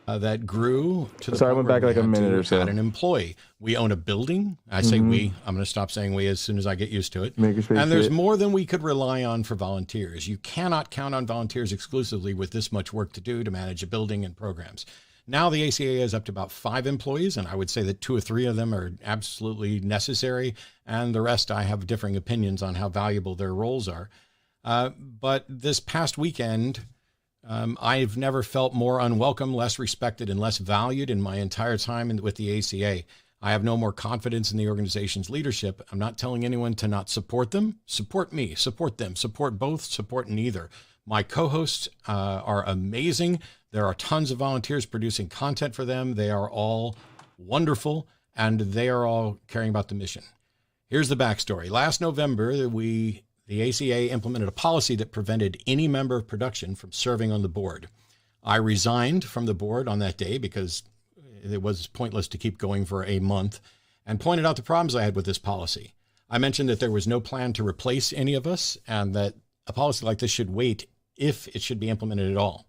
that grew to the... Sorry, I went back like a minute or so. Add an employee. We own a building. I say we. I'm going to stop saying we as soon as I get used to it. And there's more than we could rely on for volunteers. You cannot count on volunteers exclusively with this much work to do to manage a building and programs. Now the ACA is up to about 5 employees, and I would say that 2 or 3 of them are absolutely necessary, and the rest I have differing opinions on how valuable their roles are. But this past weekend, I've never felt more unwelcome, less respected, and less valued in my entire time with the ACA. I have no more confidence in the organization's leadership. I'm not telling anyone to not support them. Support me, support them, support both, support neither. My co-hosts are amazing. There are tons of volunteers producing content for them. They are all wonderful, and they are all caring about the mission. Here's the backstory. Last November, the ACA implemented a policy that prevented any member of production from serving on the board. I resigned from the board on that day because it was pointless to keep going for a month, and pointed out the problems I had with this policy. I mentioned that there was no plan to replace any of us, and that a policy like this should wait if it should be implemented at all.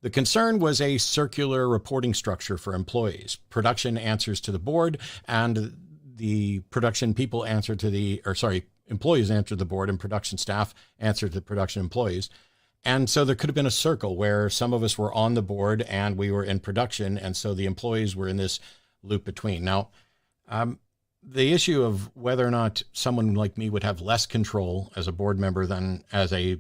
The concern was a circular reporting structure for employees. Production answers to the board, and the production people answer to the, employees answer to the board, and production staff answer to the production employees. And so there could have been a circle where some of us were on the board and we were in production, and so the employees were in this loop between. Now, the issue of whether or not someone like me would have less control as a board member than as a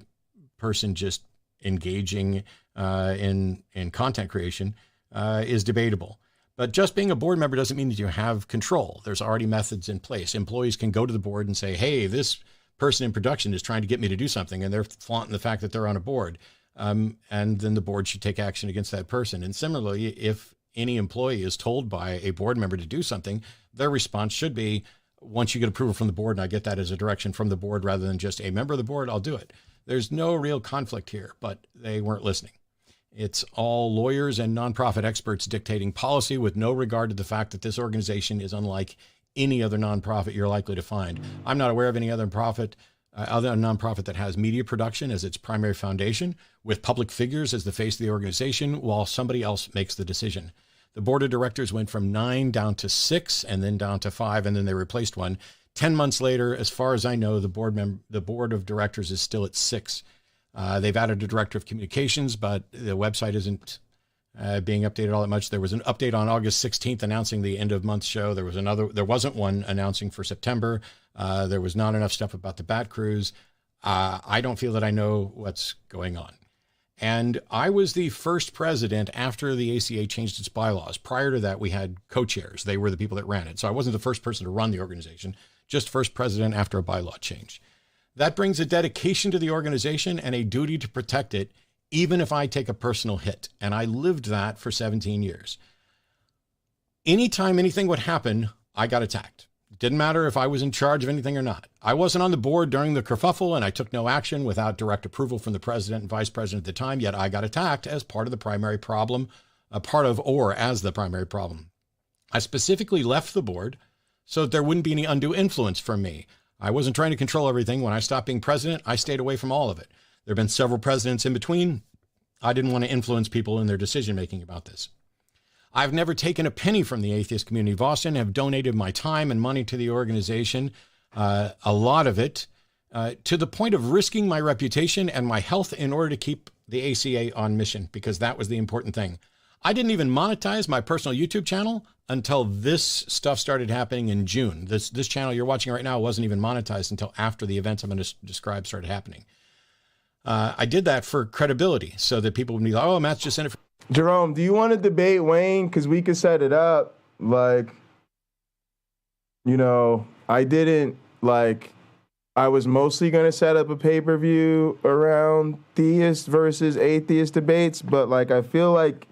person just engaging in content creation is debatable. But just being a board member doesn't mean that you have control. There's already methods in place. Employees can go to the board and say, hey, this person in production is trying to get me to do something, and they're flaunting the fact that they're on a board. And then the board should take action against that person. And similarly, if any employee is told by a board member to do something, their response should be, once you get approval from the board, and I get that as a direction from the board rather than just a member of the board, I'll do it. There's no real conflict here, but they weren't listening. It's all lawyers and nonprofit experts dictating policy with no regard to the fact that this organization is unlike any other nonprofit you're likely to find. I'm not aware of any other nonprofit that has media production as its primary foundation, with public figures as the face of the organization, while somebody else makes the decision. The board of directors went from 9 down to 6, and then down to 5, and then they replaced one. 10 months later, as far as I know, the board of directors is still at 6. They've added a director of communications, but the website isn't being updated all that much. There was an update on August 16th announcing the end of month show. There wasn't one announcing for September. There was not enough stuff about the Bat Cruise. I don't feel that I know what's going on. And I was the first president after the ACA changed its bylaws. Prior to that, we had co-chairs. They were the people that ran it. So I wasn't the first person to run the organization, just first president after a bylaw change. That brings a dedication to the organization and a duty to protect it, even if I take a personal hit. And I lived that for 17 years. Anytime anything would happen, I got attacked. It didn't matter if I was in charge of anything or not. I wasn't on the board during the kerfuffle, and I took no action without direct approval from the president and vice president at the time, yet I got attacked as part of the primary problem, as the primary problem. I specifically left the board so that there wouldn't be any undue influence from me. I wasn't trying to control everything. When I stopped being president, I stayed away from all of it. There have been several presidents in between. I didn't want to influence people in their decision-making about this. I've never taken a penny from the atheist community of Austin, have donated my time and money to the organization, a lot of it, to the point of risking my reputation and my health in order to keep the ACA on mission, because that was the important thing. I didn't even monetize my personal YouTube channel until this stuff started happening in June. This channel you're watching right now wasn't even monetized until after the events I'm going to describe started happening. I did that for credibility so that people would be like, oh, Matt's just in it for... Jerome, do you want to debate Wayne? Because we could set it up. Like, you know, I was mostly going to set up a pay-per-view around theist versus atheist debates, but like, I feel like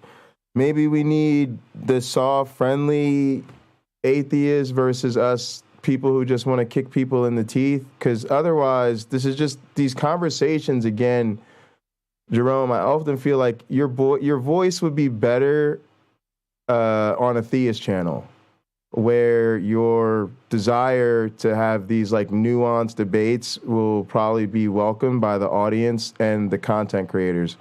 maybe we need the soft, friendly atheists versus us people who just want to kick people in the teeth, because otherwise, this is just these conversations again. Jerome, I often feel like your voice would be better on a theist channel, where your desire to have these like nuanced debates will probably be welcomed by the audience and the content creators.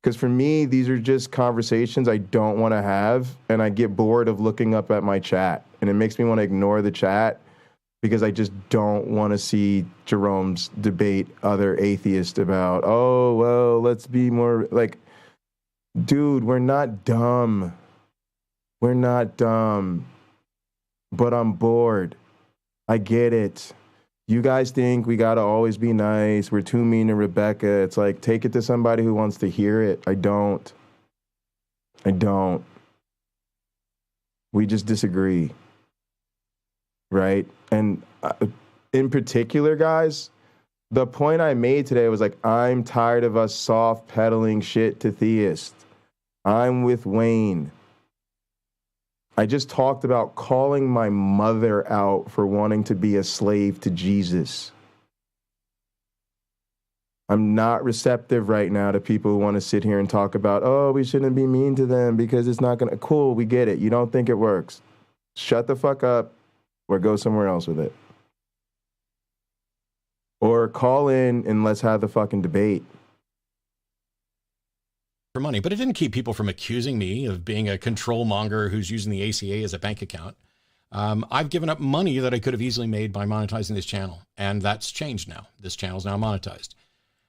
Because for me, these are just conversations I don't want to have, and I get bored of looking up at my chat, and it makes me want to ignore the chat because I just don't want to see Jerome's debate other atheists about, oh, well, let's be more like, dude, we're not dumb. We're not dumb. But I'm bored. I get it. You guys think we got to always be nice. We're too mean to Rebecca. It's like, take it to somebody who wants to hear it. I don't. We just disagree. Right? And in particular, guys, the point I made today was like, I'm tired of us soft peddling shit to theists. I'm with Wayne. I just talked about calling my mother out for wanting to be a slave to Jesus. I'm not receptive right now to people who want to sit here and talk about, oh, we shouldn't be mean to them because it's not going to... Cool, we get it. You don't think it works. Shut the fuck up or go somewhere else with it. Or call in and let's have the fucking debate. For money, but it didn't keep people from accusing me of being a control monger who's using the ACA as a bank account. I've given up money that I could have easily made by monetizing this channel, and that's changed now. This channel's now monetized.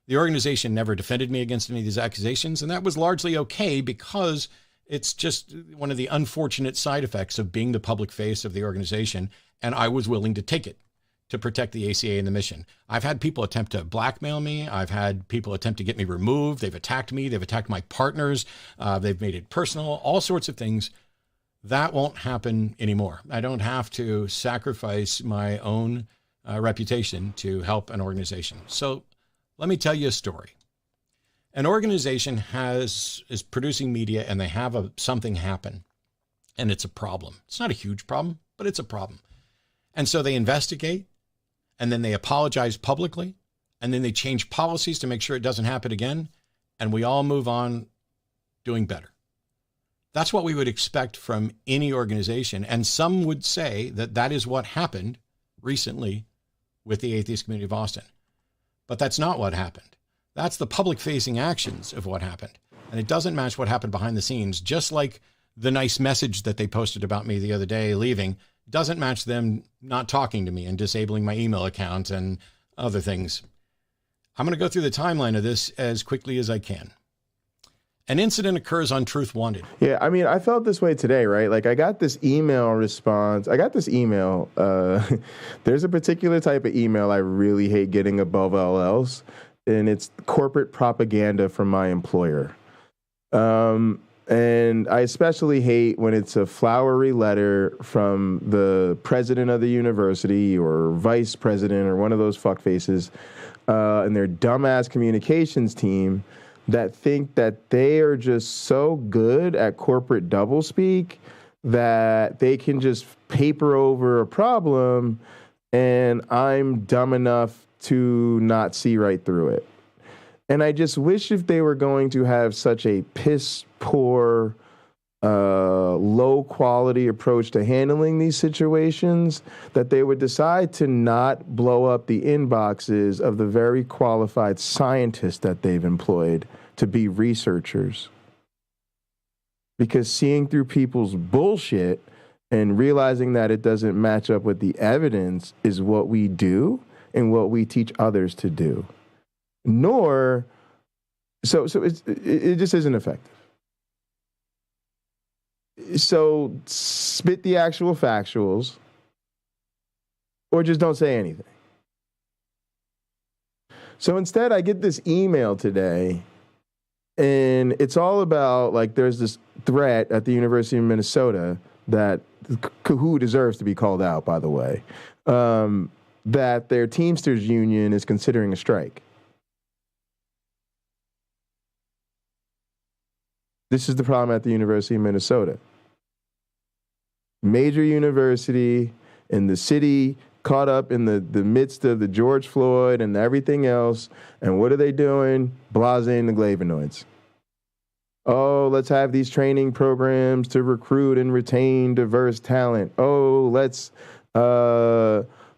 The organization never defended me against any of these accusations, and that was largely okay because it's just one of the unfortunate side effects of being the public face of the organization, and I was willing to take it to protect the ACA and the mission. I've had people attempt to blackmail me. I've had people attempt to get me removed. They've attacked me. They've attacked my partners. They've made it personal, all sorts of things. That won't happen anymore. I don't have to sacrifice my own reputation to help an organization. So let me tell you a story. An organization is producing media and they have something happen, and it's a problem. It's not a huge problem, but it's a problem. And so they investigate, and then they apologize publicly, and then they change policies to make sure it doesn't happen again, and we all move on doing better. That's what we would expect from any organization, and some would say that that is what happened recently with the atheist community of Austin. But that's not what happened. That's the public-facing actions of what happened, and it doesn't match what happened behind the scenes, just like the nice message that they posted about me the other day leaving doesn't match them not talking to me and disabling my email account and other things. I'm going to go through the timeline of this as quickly as I can. An incident occurs on Truth Wanted. Yeah, I mean, I felt this way today, right? Like, I got this email response. There's a particular type of email I really hate getting above all else, and it's corporate propaganda from my employer. And I especially hate when it's a flowery letter from the president of the university or vice president or one of those fuckfaces and their dumbass communications team that think that they are just so good at corporate doublespeak that they can just paper over a problem, and I'm dumb enough to not see right through it. And I just wish if they were going to have such a piss poor, low quality approach to handling these situations, that they would decide to not blow up the inboxes of the very qualified scientists that they've employed to be researchers. Because seeing through people's bullshit and realizing that it doesn't match up with the evidence is what we do and what we teach others to do. So it just isn't effective. So spit the actual factuals, or just don't say anything. So instead, I get this email today, and it's all about, like, there's this threat at the University of Minnesota that, who deserves to be called out, by the way, that their Teamsters union is considering a strike. This is the problem at the University of Minnesota. Major university in the city, caught up in the midst of the George Floyd and everything else. And what are they doing? Blasing the Glavinoids. Oh, let's have these training programs to recruit and retain diverse talent. Oh,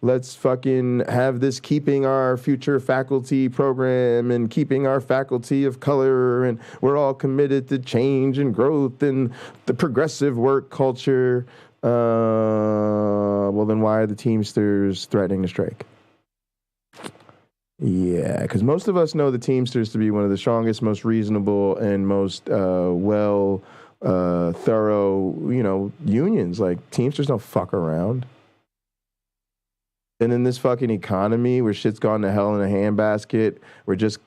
let's fucking have this keeping our future faculty program and keeping our faculty of color. And we're all committed to change and growth and the progressive work culture. Well, then why are the Teamsters threatening to strike? Yeah, because most of us know the Teamsters to be one of the strongest, most reasonable, and most thorough, unions. Like, Teamsters don't fuck around. And in this fucking economy where shit's gone to hell in a handbasket, we're just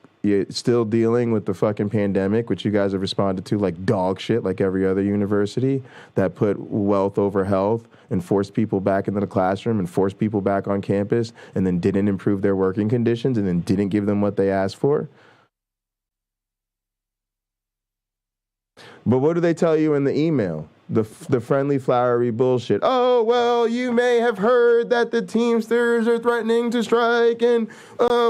still dealing with the fucking pandemic, which you guys have responded to like dog shit, like every other university that put wealth over health and forced people back into the classroom and forced people back on campus and then didn't improve their working conditions and then didn't give them what they asked for. But what do they tell you in the email? The friendly, flowery bullshit. Oh, well, you may have heard that the Teamsters are threatening to strike, and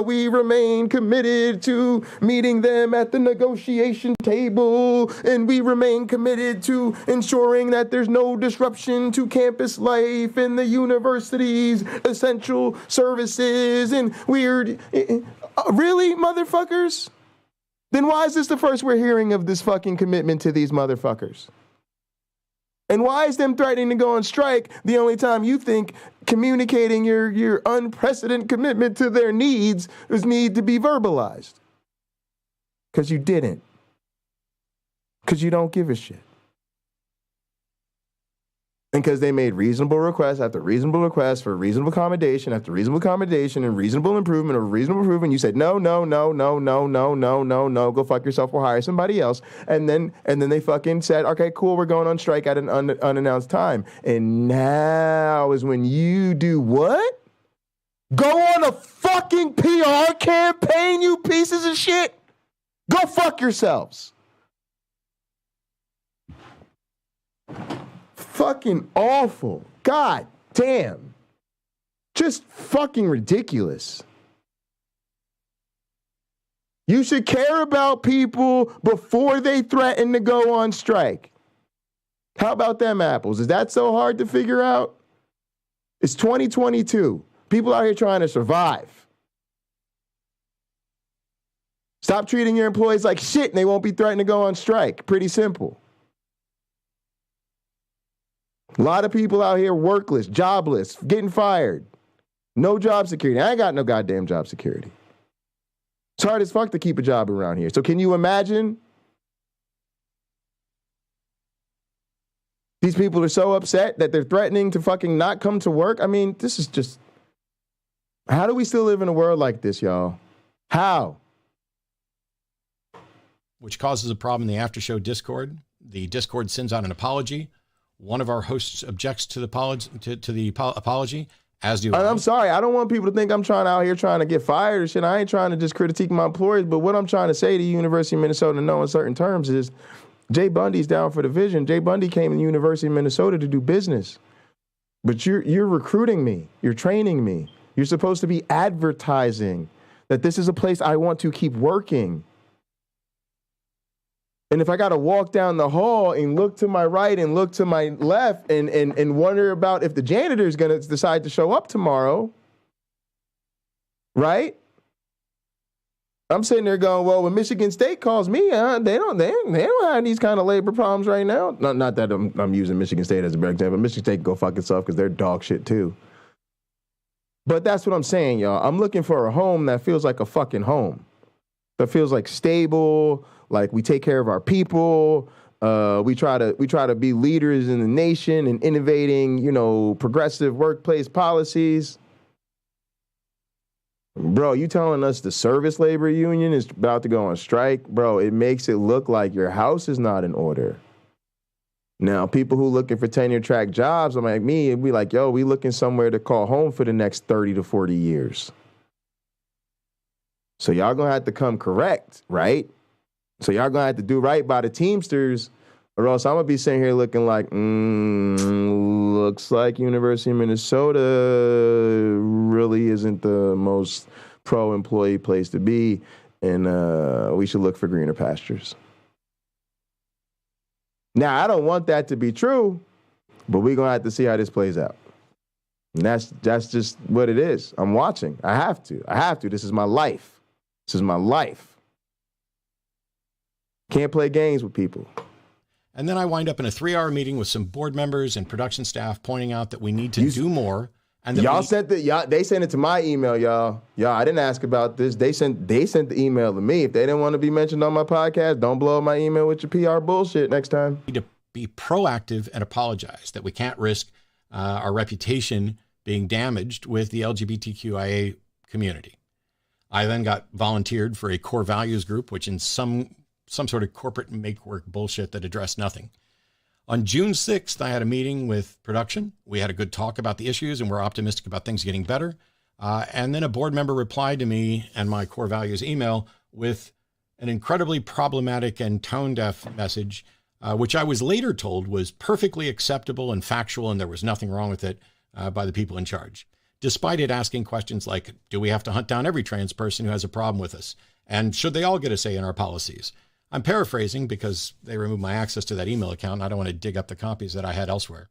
we remain committed to meeting them at the negotiation table, and we remain committed to ensuring that there's no disruption to campus life and the university's essential services, and weird... Really, motherfuckers? Then why is this the first we're hearing of this fucking commitment to these motherfuckers? And why is them threatening to go on strike the only time you think communicating your unprecedented commitment to their needs is need to be verbalized? Because you didn't. Because you don't give a shit. And because they made reasonable requests after reasonable requests for reasonable accommodation after reasonable accommodation and reasonable improvement or reasonable improvement, you said, no, go fuck yourself, we'll hire somebody else. And then they fucking said, okay, cool, we're going on strike at an unannounced time. And now is when you do what? Go on a fucking PR campaign, you pieces of shit? Go fuck yourselves. Fucking awful. God damn. Just fucking ridiculous. You should care about people before they threaten to go on strike. How about them apples? Is that so hard to figure out? It's 2022. People out here trying to survive. Stop treating your employees like shit and they won't be threatened to go on strike. Pretty simple. A lot of people out here workless, jobless, getting fired. No job security. I ain't got no goddamn job security. It's hard as fuck to keep a job around here. So can you imagine? These people are so upset that they're threatening to fucking not come to work. I mean, this is just... How do we still live in a world like this, y'all? How? Which causes a problem in the after show Discord. The Discord sends out an apology. One of our hosts objects to the apology, as do I. I'm sorry. I don't want people to think I'm out here trying to get fired or shit. I ain't trying to just critique my employers, but what I'm trying to say to University of Minnesota, know in certain terms, is Jay Bundy's down for the vision. Jay Bundy came to the University of Minnesota to do business. But you're recruiting me. You're training me. You're supposed to be advertising that this is a place I want to keep working. And if I got to walk down the hall and look to my right and look to my left and wonder about if the janitor is going to decide to show up tomorrow, right? I'm sitting there going, well, when Michigan State calls me, they don't have these kind of labor problems right now. Not that I'm using Michigan State as a better example. Michigan State can go fuck itself because they're dog shit too. But that's what I'm saying, y'all. I'm looking for a home that feels like a fucking home. That feels like stable, like we take care of our people, We try to be leaders in the nation and innovating, progressive workplace policies. Bro, you telling us the service labor union is about to go on strike? Bro, it makes it look like your house is not in order. Now, people who looking for tenure track jobs, like me, it'd be like, yo, we looking somewhere to call home for the next 30 to 40 years. So y'all gonna have to come correct, right? So y'all gonna have to do right by the Teamsters, or else I'm gonna be sitting here looking like, looks like University of Minnesota really isn't the most pro-employee place to be, and we should look for greener pastures. Now, I don't want that to be true, but we're gonna have to see how this plays out. And that's just what it is. I'm watching. I have to. This is my life. This is my life. Can't play games with people. And then I wind up in a 3-hour meeting with some board members and production staff pointing out that we need to do more. And that they sent it to my email, y'all. Y'all, I didn't ask about this. They sent the email to me. If they didn't want to be mentioned on my podcast, don't blow up my email with your PR bullshit next time. We need to be proactive and apologize that we can't risk our reputation being damaged with the LGBTQIA community. I then got volunteered for a core values group, which in some sort of corporate make-work bullshit that addressed nothing. On June 6th, I had a meeting with production. We had a good talk about the issues, and we're optimistic about things getting better. And then a board member replied to me and my core values email with an incredibly problematic and tone-deaf message, which I was later told was perfectly acceptable and factual, and there was nothing wrong with it by the people in charge. Despite it asking questions like, do we have to hunt down every trans person who has a problem with us? And should they all get a say in our policies? I'm paraphrasing because they removed my access to that email account. And I don't want to dig up the copies that I had elsewhere.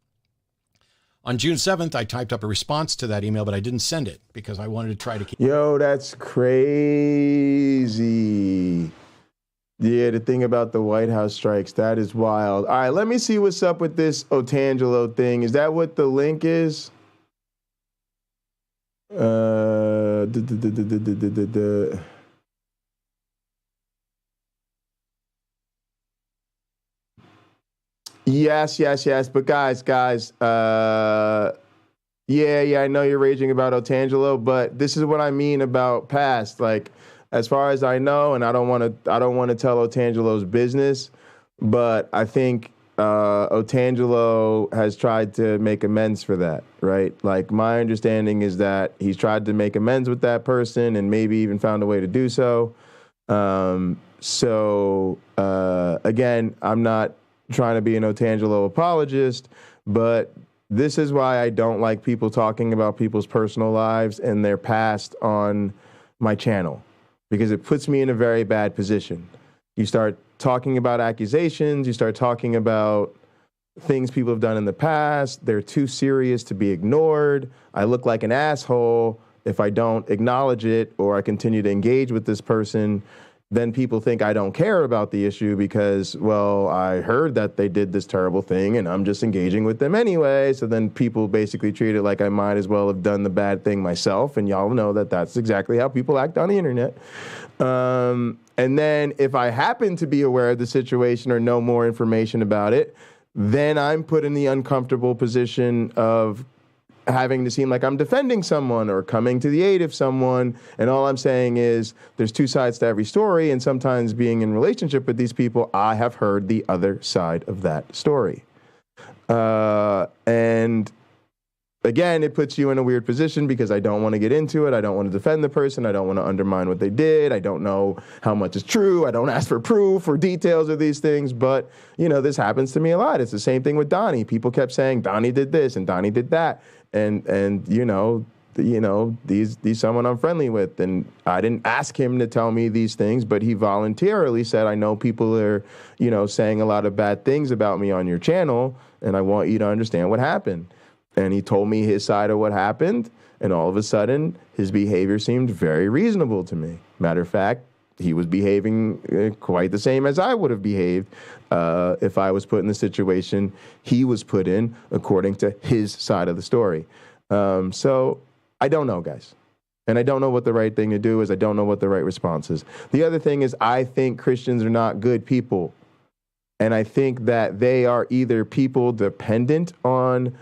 On June 7th, I typed up a response to that email, but I didn't send it because I wanted to try to keep... Yo, that's crazy. Yeah, the thing about the White House strikes, that is wild. All right, let me see what's up with this Otangelo thing. Is that what the link is? Yes. But guys, yeah, I know you're raging about Otangelo, but this is what I mean about past. Like, as far as I know, and I don't want to tell Otangelo's business, but I think Otangelo has tried to make amends for that, right? Like, my understanding is that he's tried to make amends with that person and maybe even found a way to do so. Again, I'm not trying to be an Otangelo apologist, but this is why I don't like people talking about people's personal lives and their past on my channel, because it puts me in a very bad position. You start talking about accusations, you start talking about things people have done in the past. They're too serious to be ignored. I look like an asshole if I don't acknowledge it or I continue to engage with this person. Then people think I don't care about the issue because, well, I heard that they did this terrible thing and I'm just engaging with them anyway. So then people basically treat it like I might as well have done the bad thing myself. And y'all know that that's exactly how people act on the internet. And then if I happen to be aware of the situation or know more information about it, then I'm put in the uncomfortable position of having to seem like I'm defending someone or coming to the aid of someone. And all I'm saying is there's two sides to every story. And sometimes being in relationship with these people, I have heard the other side of that story. And again, it puts you in a weird position because I don't want to get into it. I don't want to defend the person. I don't want to undermine what they did. I don't know how much is true. I don't ask for proof or details of these things. But, this happens to me a lot. It's the same thing with Donnie. People kept saying Donnie did this and Donnie did that. And these someone I'm friendly with, and I didn't ask him to tell me these things, but he voluntarily said, I know people are, saying a lot of bad things about me on your channel, and I want you to understand what happened. And he told me his side of what happened, and all of a sudden, his behavior seemed very reasonable to me. Matter of fact, he was behaving quite the same as I would have behaved if I was put in the situation he was put in, according to his side of the story. So I don't know, guys. And I don't know what the right thing to do is. I don't know what the right response is. The other thing is I think Christians are not good people. And I think that they are either people dependent on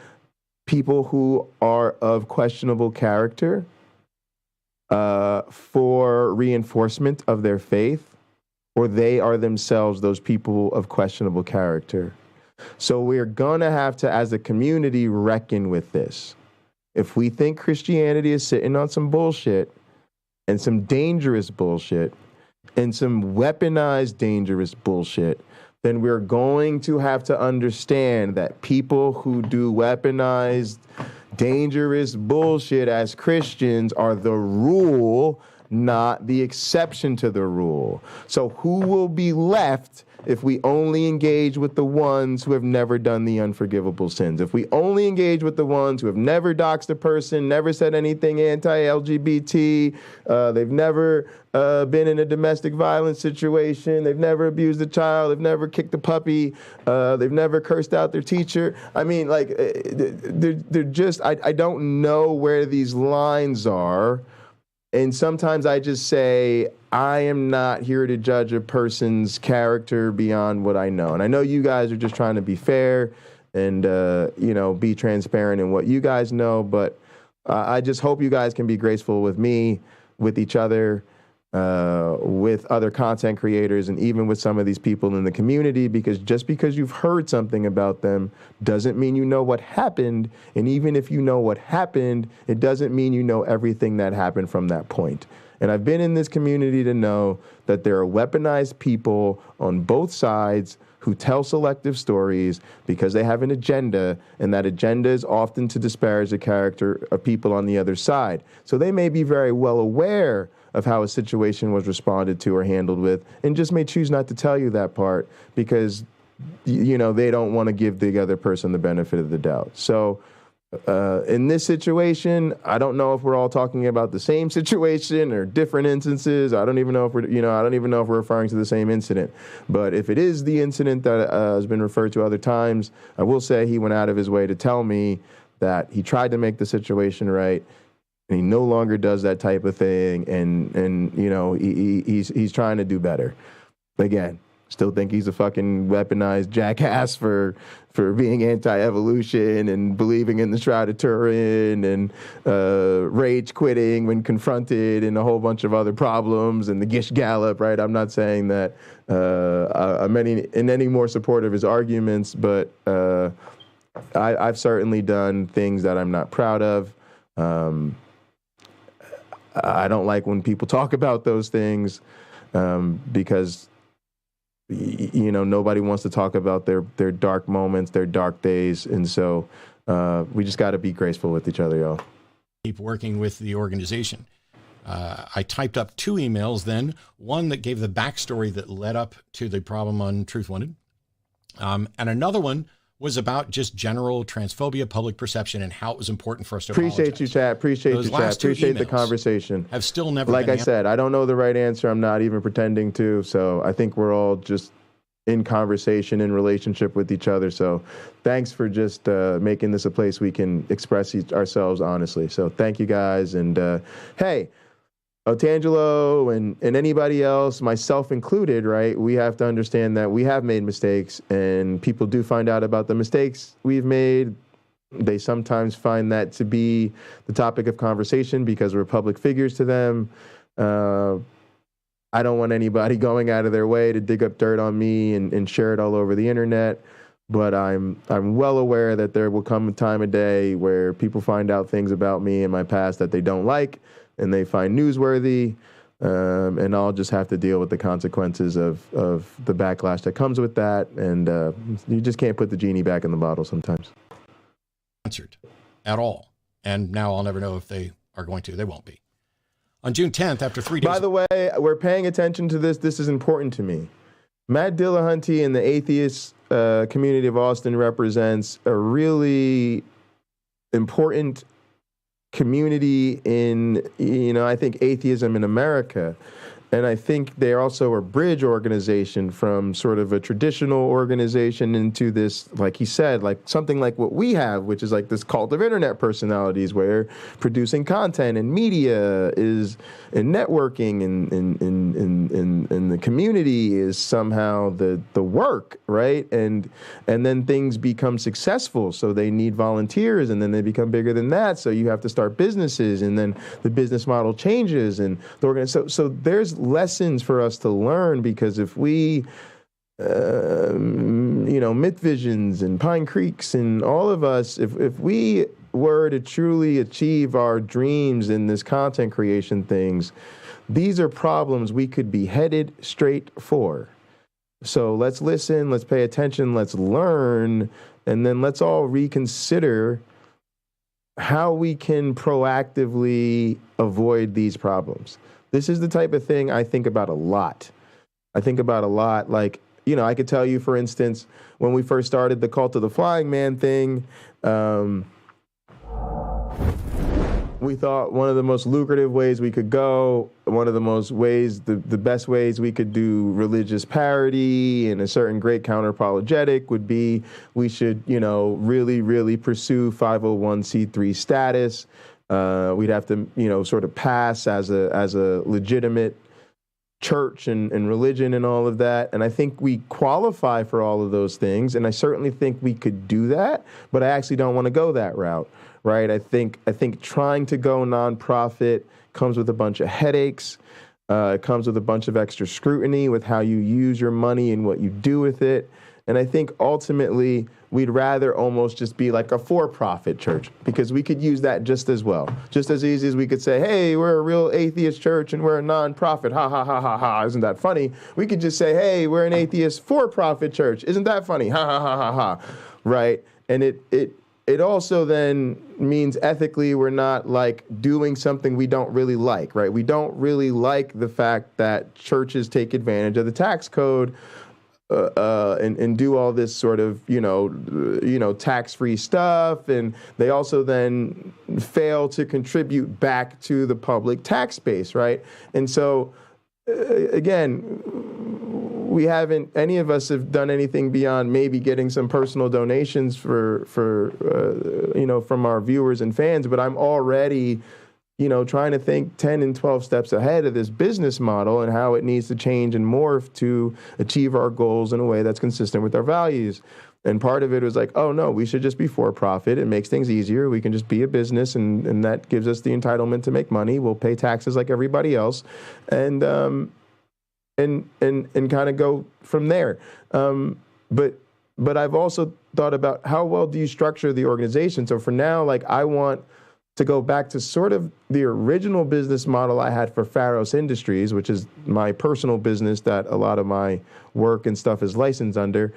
people who are of questionable character for reinforcement of their faith, or they are themselves those people of questionable character. So we're going to have to, as a community, reckon with this. If we think Christianity is sitting on some bullshit and some dangerous bullshit and some weaponized dangerous bullshit, then we're going to have to understand that people who do weaponized dangerous bullshit as Christians are the rule, not the exception to the rule. So who will be left if we only engage with the ones who have never done the unforgivable sins? If we only engage with the ones who have never doxed a person, never said anything anti-LGBT, they've never been in a domestic violence situation, they've never abused a child, they've never kicked a puppy, they've never cursed out their teacher. I mean, like, they're just, I don't know where these lines are. And sometimes I just say, I am not here to judge a person's character beyond what I know. And I know you guys are just trying to be fair and, be transparent in what you guys know. But I just hope you guys can be graceful with me, with each other, with other content creators, and even with some of these people in the community, because just because you've heard something about them doesn't mean you know what happened. And even if you know what happened, it doesn't mean you know everything that happened from that point. And I've been in this community to know that there are weaponized people on both sides who tell selective stories because they have an agenda, and that agenda is often to disparage the character of people on the other side. So they may be very well aware of how a situation was responded to or handled with, and just may choose not to tell you that part because, they don't want to give the other person the benefit of the doubt. So in this situation, I don't know if we're all talking about the same situation or different instances. I don't even know if we're referring to the same incident. But if it is the incident that has been referred to other times, I will say he went out of his way to tell me that he tried to make the situation right. And he no longer does that type of thing, and he's trying to do better. Again, still think he's a fucking weaponized jackass for being anti-evolution and believing in the Shroud of Turin and rage quitting when confronted and a whole bunch of other problems and the Gish Gallop, right? I'm not saying that I'm any more supportive of his arguments, but I've certainly done things that I'm not proud of. I don't like when people talk about those things because, nobody wants to talk about their dark moments, their dark days. And so we just got to be graceful with each other, y'all. Keep working with the organization. I typed up 2 emails then, one that gave the backstory that led up to the problem on Truth Wanted. And another one was about just general transphobia, public perception, and how it was important for us to appreciate you, chat. Appreciate the conversation. Have still never like been I said, I don't know the right answer. I'm not even pretending to. So I think we're all just in conversation, in relationship with each other. So thanks for just making this a place we can express ourselves honestly. So thank you guys. And hey, Otangelo and anybody else, myself included, right? We have to understand that we have made mistakes, and people do find out about the mistakes we've made. They sometimes find that to be the topic of conversation because we're public figures to them. I don't want anybody going out of their way to dig up dirt on me and share it all over the internet. But I'm well aware that there will come a time of day where people find out things about me in my past that they don't like and they find newsworthy, and I'll just have to deal with the consequences of the backlash that comes with that. And you just can't put the genie back in the bottle sometimes. Answered at all. And now I'll never know if they are going to. They won't be. On June 10th, after 3 days... By the way, we're paying attention to this. This is important to me. Matt Dillahunty and the atheist community of Austin represents a really important community in, I think, atheism in America. And I think they also are a bridge organization from sort of a traditional organization into this, like he said, like something like what we have, which is like this cult of internet personalities where producing content and media is, and networking and the community is somehow the work, right? And then things become successful. So they need volunteers, and then they become bigger than that. So you have to start businesses, and then the business model changes, and the so there's lessons for us to learn, because if we, Mythvisions and PineCreeks and all of us, if we were to truly achieve our dreams in this content creation things, these are problems we could be headed straight for. So let's listen, let's pay attention, let's learn, and then let's all reconsider how we can proactively avoid these problems. This is the type of thing I think about a lot. Like, I could tell you, for instance, when we first started the Cult of the Flying Man thing, we thought one of the most lucrative ways we could go, one of the best ways we could do religious parody and a certain great counter-apologetic would be we should, really, really pursue 501c3 status. We'd have to, sort of pass as a legitimate church and religion and all of that. And I think we qualify for all of those things. And I certainly think we could do that, but I actually don't want to go that route, right? I think trying to go nonprofit comes with a bunch of headaches. It comes with a bunch of extra scrutiny with how you use your money and what you do with it. And I think ultimately we'd rather almost just be like a for-profit church, because we could use that just as well. Just as easy as we could say, hey, we're a real atheist church and we're a nonprofit. Ha, ha, ha, ha, ha. Isn't that funny? We could just say, hey, we're an atheist for-profit church. Isn't that funny? Ha, ha, ha, ha, ha. Right? And it also then means ethically we're not like doing something we don't really like, right? We don't really like the fact that churches take advantage of the tax code and do all this sort of, tax-free stuff. And they also then fail to contribute back to the public tax base, right? And so, again, any of us have done anything beyond maybe getting some personal donations from our viewers and fans, but I'm already trying to think 10 and 12 steps ahead of this business model and how it needs to change and morph to achieve our goals in a way that's consistent with our values. And part of it was like, oh no, we should just be for profit. It makes things easier. We can just be a business, and that gives us the entitlement to make money. We'll pay taxes like everybody else, and kind of go from there. But I've also thought about how well do you structure the organization. So for now, like, I want to go back to sort of the original business model I had for Pharos Industries, which is my personal business that a lot of my work and stuff is licensed under,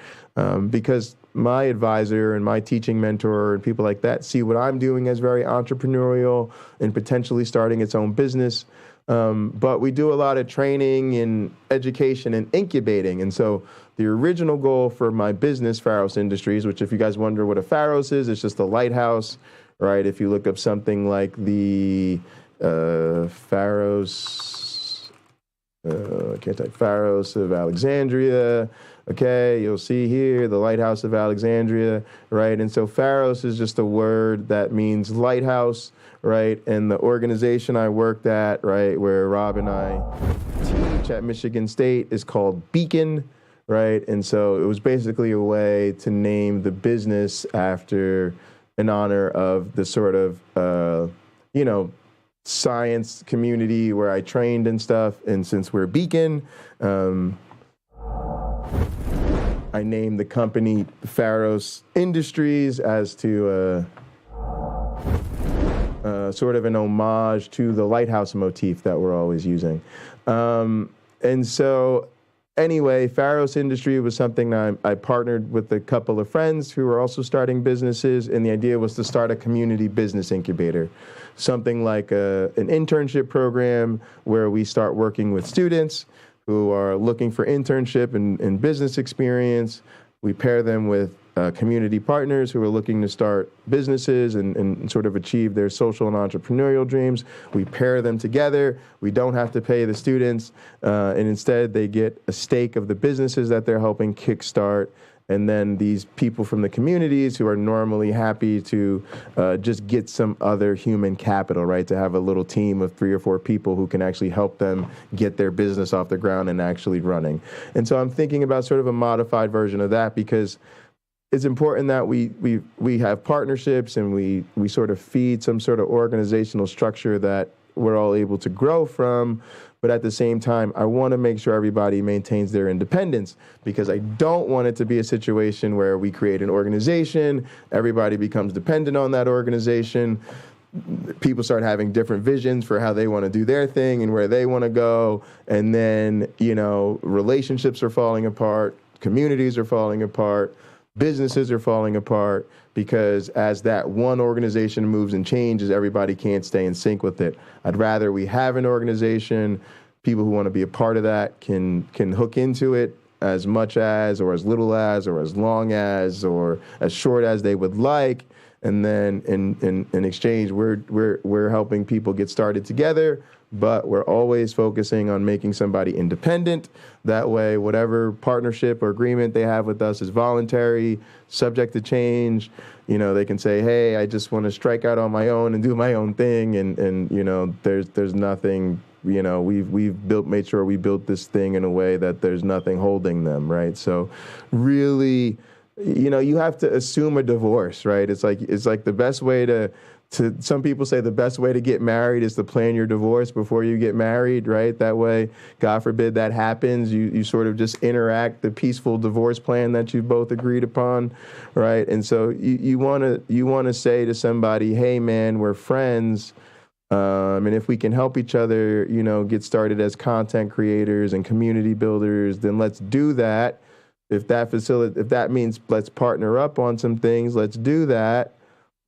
because my advisor and my teaching mentor and people like that see what I'm doing as very entrepreneurial and potentially starting its own business. But we do a lot of training and education and incubating. And so the original goal for my business, Pharos Industries, which if you guys wonder what a Pharos is, it's just a lighthouse, right? If you look up something like the Pharos, Pharos of Alexandria, okay, you'll see here the Lighthouse of Alexandria, right? And so Pharos is just a word that means lighthouse, right? And the organization I worked at, right, where Rob and I teach at Michigan State is called Beacon, right? And so it was basically a way to name the business after, in honor of the sort of, science community where I trained and stuff. And since we're Beacon, I named the company Pharos Industries as to sort of an homage to the lighthouse motif that we're always using. And so anyway, Pharos Industry was something that I partnered with a couple of friends who were also starting businesses, and the idea was to start a community business incubator, something like an internship program where we start working with students who are looking for internship and business experience. We pair them with community partners who are looking to start businesses and sort of achieve their social and entrepreneurial dreams. We pair them together. We don't have to pay the students, and instead they get a stake of the businesses that they're helping kickstart. And then these people from the communities who are normally happy to just get some other human capital, right? To have a little team of 3 or 4 people who can actually help them get their business off the ground and actually running. And so I'm thinking about sort of a modified version of that, because it's important that we have partnerships and we sort of feed some sort of organizational structure that we're all able to grow from. But at the same time, I want to make sure everybody maintains their independence, because I don't want it to be a situation where we create an organization, everybody becomes dependent on that organization, people start having different visions for how they want to do their thing and where they want to go, and then, you know, relationships are falling apart, communities are falling apart, businesses are falling apart, because as that one organization moves and changes, everybody can't stay in sync with it. I'd rather we have an organization, people who want to be a part of that can hook into it as much as, or as little as, or as long as, or as short as they would like. And then in exchange, we're helping people get started together, but we're always focusing on making somebody independent. That way, whatever partnership or agreement they have with us is voluntary, subject to change. You know, they can say, hey, I just want to strike out on my own and do my own thing. And you know, there's nothing, you know, we've made sure we built this thing in a way that there's nothing holding them, right? So really, you know, you have to assume a divorce, right? It's like the best way to some people say the best way to get married is to plan your divorce before you get married, right? That way, God forbid that happens, you sort of just interact the peaceful divorce plan that you both agreed upon, right? And so you want to say to somebody, hey man, we're friends, and if we can help each other, you know, get started as content creators and community builders, then let's do that. If that means let's partner up on some things, let's do that.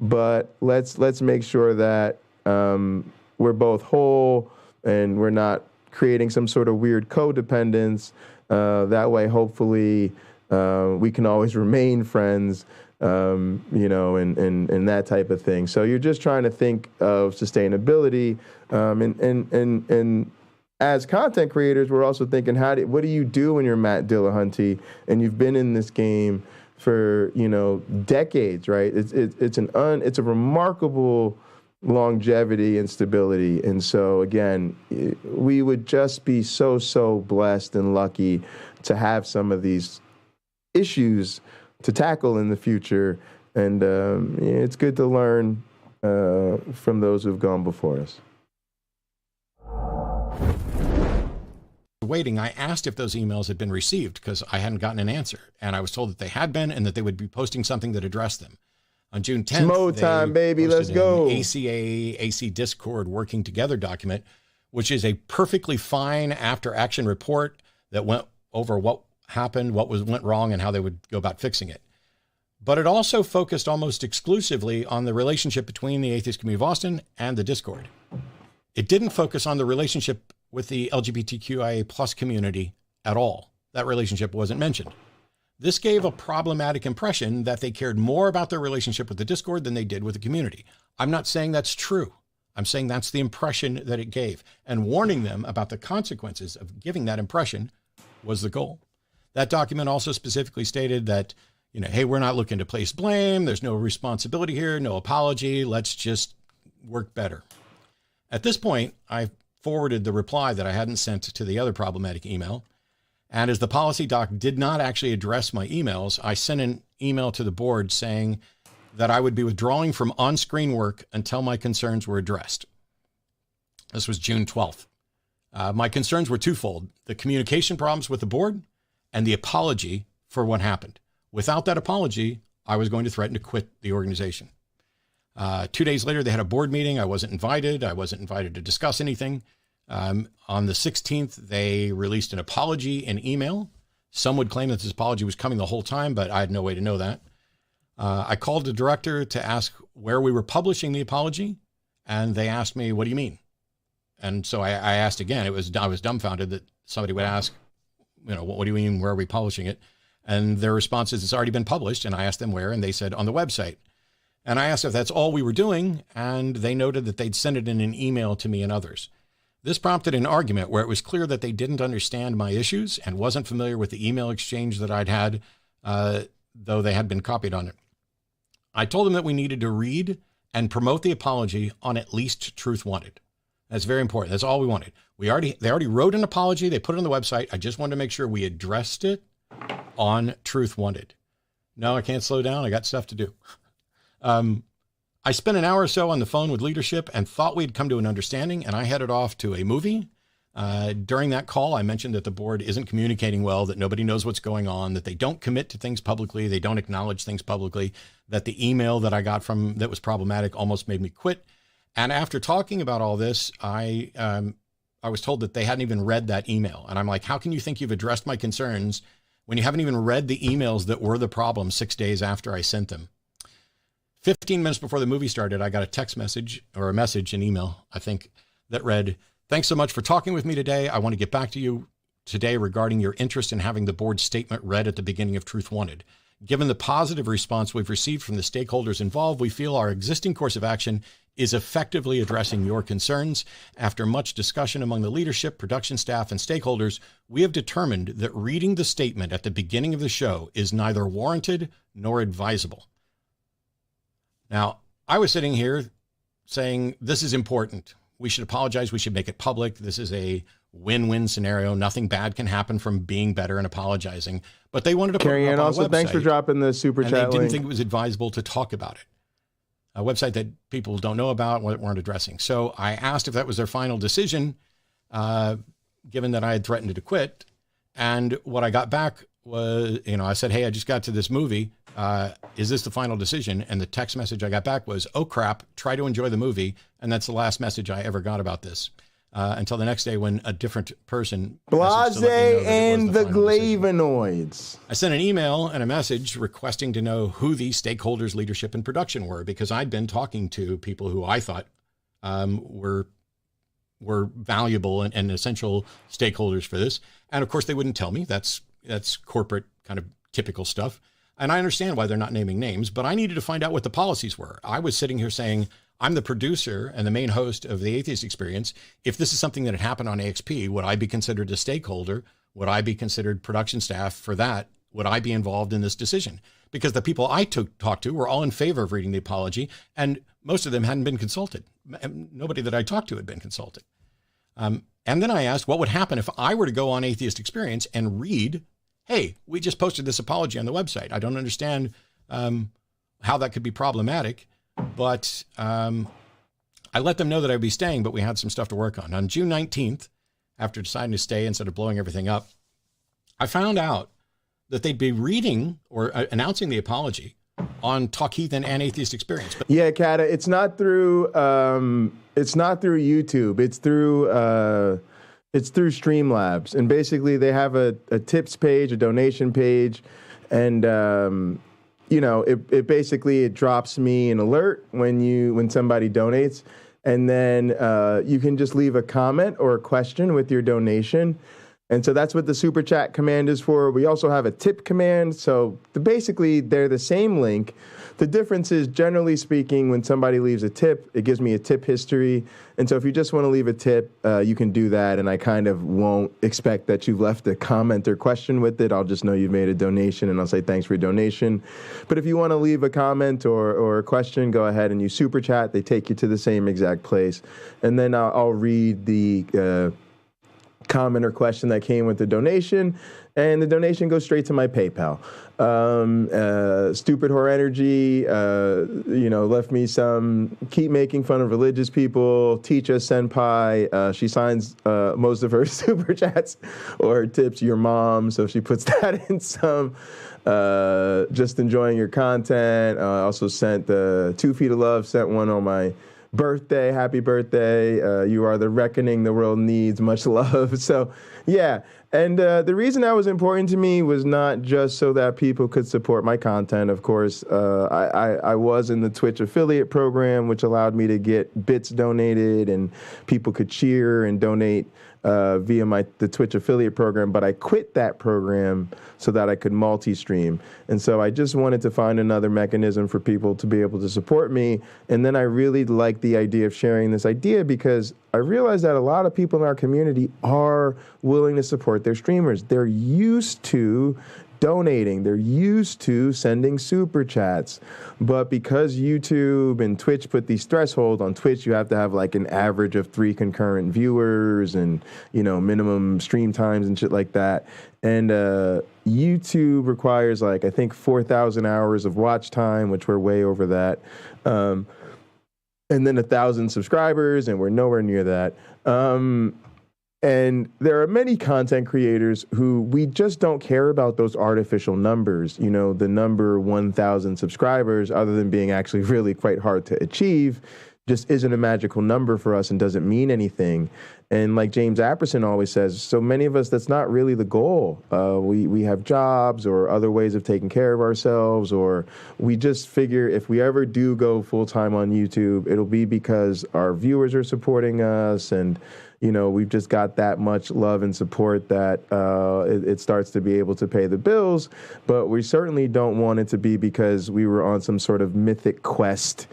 But let's make sure that we're both whole and we're not creating some sort of weird codependence. That way, hopefully, we can always remain friends, you know, and that type of thing. So you're just trying to think of sustainability, and as content creators, we're also thinking, what do you do when you're Matt Dillahunty and you've been in this game for, you know, decades, right? It's a remarkable longevity and stability. And so again, we would just be so blessed and lucky to have some of these issues to tackle in the future. And it's good to learn from those who've gone before us. Waiting, I asked if those emails had been received because I hadn't gotten an answer, and I was told that they had been and that they would be posting something that addressed them. On June 10th, Smo time, baby, let's go. ACA, AC Discord working together document, which is a perfectly fine after action report that went over what happened, what went wrong, and how they would go about fixing it. But it also focused almost exclusively on the relationship between the Atheist Community of Austin and the Discord. It didn't focus on the relationship with the LGBTQIA plus community at all. That relationship wasn't mentioned. This gave a problematic impression that they cared more about their relationship with the Discord than they did with the community. I'm not saying that's true. I'm saying that's the impression that it gave, and warning them about the consequences of giving that impression was the goal. That document also specifically stated that, you know, hey, we're not looking to place blame. There's no responsibility here, no apology. Let's just work better. At this point, I forwarded the reply that I hadn't sent to the other problematic email. And as the policy doc did not actually address my emails, I sent an email to the board saying that I would be withdrawing from on-screen work until my concerns were addressed. This was June 12th. My concerns were twofold: the communication problems with the board and the apology for what happened. Without that apology, I was going to threaten to quit the organization. 2 days later, they had a board meeting. I wasn't invited. I wasn't invited to discuss anything. On the 16th, they released an apology in email. Some would claim that this apology was coming the whole time, but I had no way to know that. I called the director to ask where we were publishing the apology, and they asked me, what do you mean? And so I asked again. I was dumbfounded that somebody would ask, you know, what do you mean, where are we publishing it? And their response is, it's already been published. And I asked them where, and they said on the website. And I asked if that's all we were doing, and they noted that they'd sent it in an email to me and others. This prompted an argument where it was clear that they didn't understand my issues and wasn't familiar with the email exchange that I'd had, though they had been copied on it. I told them that we needed to read and promote the apology on at least Truth Wanted. That's very important. That's all we wanted. They already wrote an apology. They put it on the website. I just wanted to make sure we addressed it on Truth Wanted. No, I can't slow down. I got stuff to do. I spent an hour or so on the phone with leadership and thought we'd come to an understanding, and I headed off to a movie. During that call, I mentioned that the board isn't communicating well, that nobody knows what's going on, that they don't commit to things publicly, they don't acknowledge things publicly, that the email that I got from that was problematic almost made me quit. And after talking about all this, I was told that they hadn't even read that email. And I'm like, how can you think you've addressed my concerns when you haven't even read the emails that were the problem 6 days after I sent them? 15 minutes before the movie started, I got a text message or a message, an email, I think, that read, "Thanks so much for talking with me today. I want to get back to you today regarding your interest in having the board's statement read at the beginning of Truth Wanted. Given the positive response we've received from the stakeholders involved, we feel our existing course of action is effectively addressing your concerns. After much discussion among the leadership, production staff, and stakeholders, we have determined that reading the statement at the beginning of the show is neither warranted nor advisable." Now, I was sitting here saying, this is important. We should apologize. We should make it public. This is a win-win scenario. Nothing bad can happen from being better and apologizing. But they wanted to put it up on also, a website, thanks for dropping the super chat and they didn't link. think it was advisable to talk about it. A website that people don't know about, weren't addressing. So I asked if that was their final decision, given that I had threatened to quit. And what I got back was, I said, hey, I just got to this movie. Is this the final decision? And the text message I got back was, oh crap, try to enjoy the movie. And that's the last message I ever got about this. Until the next day when a different person. Blase and the Glavinoids. I sent an email and a message requesting to know who the stakeholders, leadership, and production were, because I'd been talking to people who I thought were valuable and essential stakeholders for this. And of course, they wouldn't tell me. That's corporate kind of typical stuff. And I understand why they're not naming names, but I needed to find out what the policies were. I was sitting here saying, I'm the producer and the main host of the Atheist Experience. If this is something that had happened on AXP, would I be considered a stakeholder? Would I be considered production staff for that? Would I be involved in this decision? Because the people I talked to were all in favor of reading the apology, and most of them hadn't been consulted. Nobody that I talked to had been consulted. And then I asked, what would happen if I were to go on Atheist Experience and read, hey, we just posted this apology on the website. I don't understand how that could be problematic, but I let them know that I'd be staying, but we had some stuff to work on. On June 19th, after deciding to stay instead of blowing everything up, I found out that they'd be reading or announcing the apology on Talk Heathen and Atheist Experience. But yeah, Kata, it's not through YouTube. It's through Streamlabs, and basically they have a tips page, a donation page, and it basically drops me an alert when somebody donates, and then you can just leave a comment or a question with your donation. And so that's what the super chat command is for. We also have a tip command. So basically they're the same link. The difference is, generally speaking, when somebody leaves a tip, it gives me a tip history. And so if you just want to leave a tip, you can do that. And I kind of won't expect that you've left a comment or question with it. I'll just know you've made a donation, and I'll say thanks for your donation. But if you want to leave a comment or a question, go ahead and use super chat. They take you to the same exact place. And then I'll read the comment or question that came with the donation, and the donation goes straight to my PayPal. Stupid Whore Energy, left me some keep making fun of religious people. Teach us senpai. She signs most of her super chats or tips your mom, so she puts that in some. Just enjoying your content. Also sent the 2 feet of love. Sent one on my birthday. Happy birthday. You are the reckoning the world needs. Much love. So yeah. And the reason that was important to me was not just so that people could support my content. Of course, I was in the Twitch affiliate program, which allowed me to get bits donated, and people could cheer and donate via the Twitch affiliate program, but I quit that program so that I could multi-stream. And so I just wanted to find another mechanism for people to be able to support me. And then I really liked the idea of sharing this idea because I realized that a lot of people in our community are willing to support their streamers. They're used to donating. They're used to sending super chats. But because YouTube and Twitch put these thresholds on Twitch, you have to have like an average of 3 concurrent viewers and, you know, minimum stream times and shit like that. And YouTube requires like, I think 4,000 hours of watch time, which we're way over that. And then 1,000 subscribers, and we're nowhere near that. And there are many content creators who we just don't care about those artificial numbers. You know, the number 1,000 subscribers, other than being actually really quite hard to achieve, just isn't a magical number for us and doesn't mean anything. And like James Apperson always says, so many of us, that's not really the goal. We have jobs or other ways of taking care of ourselves, or we just figure if we ever do go full-time on YouTube, it'll be because our viewers are supporting us, and you know, we've just got that much love and support that it starts to be able to pay the bills. But we certainly don't want it to be because we were on some sort of mythic quest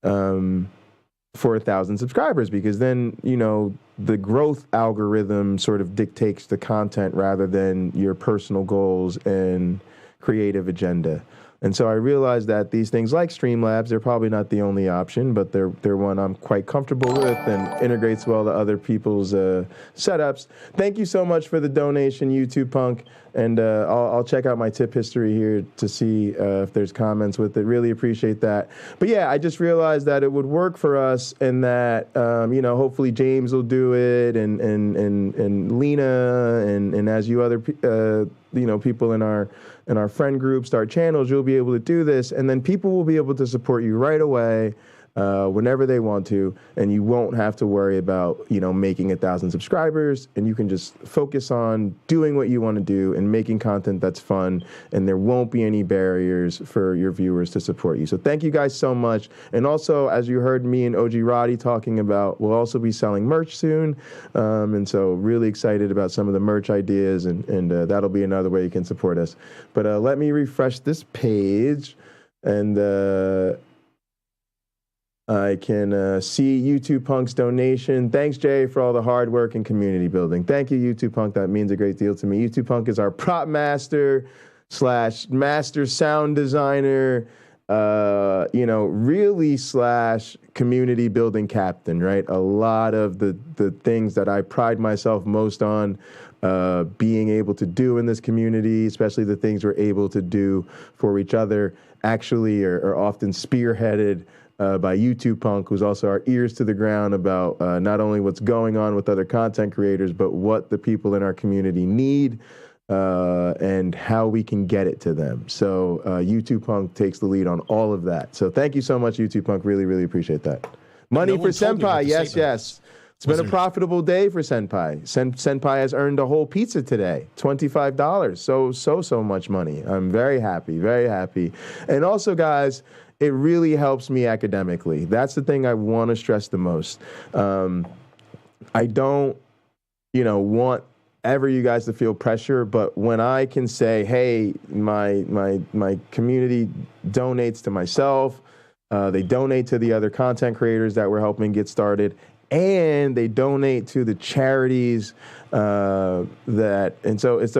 for 1,000 subscribers, because then, you know, the growth algorithm sort of dictates the content rather than your personal goals and creative agenda. And so I realized that these things like Streamlabs, they're probably not the only option, but they're one I'm quite comfortable with and integrates well to other people's setups. Thank you so much for the donation, YouTube Punk. And I'll check out my tip history here to see if there's comments with it. Really appreciate that. But yeah, I just realized that it would work for us, and that you know, hopefully James will do it, and Lena, and as you other you know, people in our friend group start channels, you'll be able to do this, and then people will be able to support you right away. Whenever they want to, and you won't have to worry about, you know, making 1,000 subscribers, and you can just focus on doing what you want to do and making content that's fun, and there won't be any barriers for your viewers to support you. So thank you guys so much. And also, as you heard me and OG Roddy talking about, we'll also be selling merch soon, and so really excited about some of the merch ideas, and that'll be another way you can support us. But let me refresh this page, and I can see YouTube Punk's donation. Thanks, Jay, for all the hard work and community building. Thank you, YouTube Punk. That means a great deal to me. YouTube Punk is our prop master / master sound designer, you know, really / community building captain, right? A lot of the things that I pride myself most on being able to do in this community, especially the things we're able to do for each other, actually are often spearheaded by YouTube Punk, who's also our ears to the ground about not only what's going on with other content creators, but what the people in our community need and how we can get it to them. So YouTube Punk takes the lead on all of that. So thank you so much, YouTube Punk. Really, really appreciate that. Money for Senpai. Yes, yes. It's been a profitable day for Senpai. Senpai has earned a whole pizza today, $25. So much money. I'm very happy, very happy. And also, guys, it really helps me academically. That's the thing I want to stress the most. I don't, you know, want ever you guys to feel pressure, but when I can say, hey, my community donates to myself, they donate to the other content creators that we're helping get started, and they donate to the charities so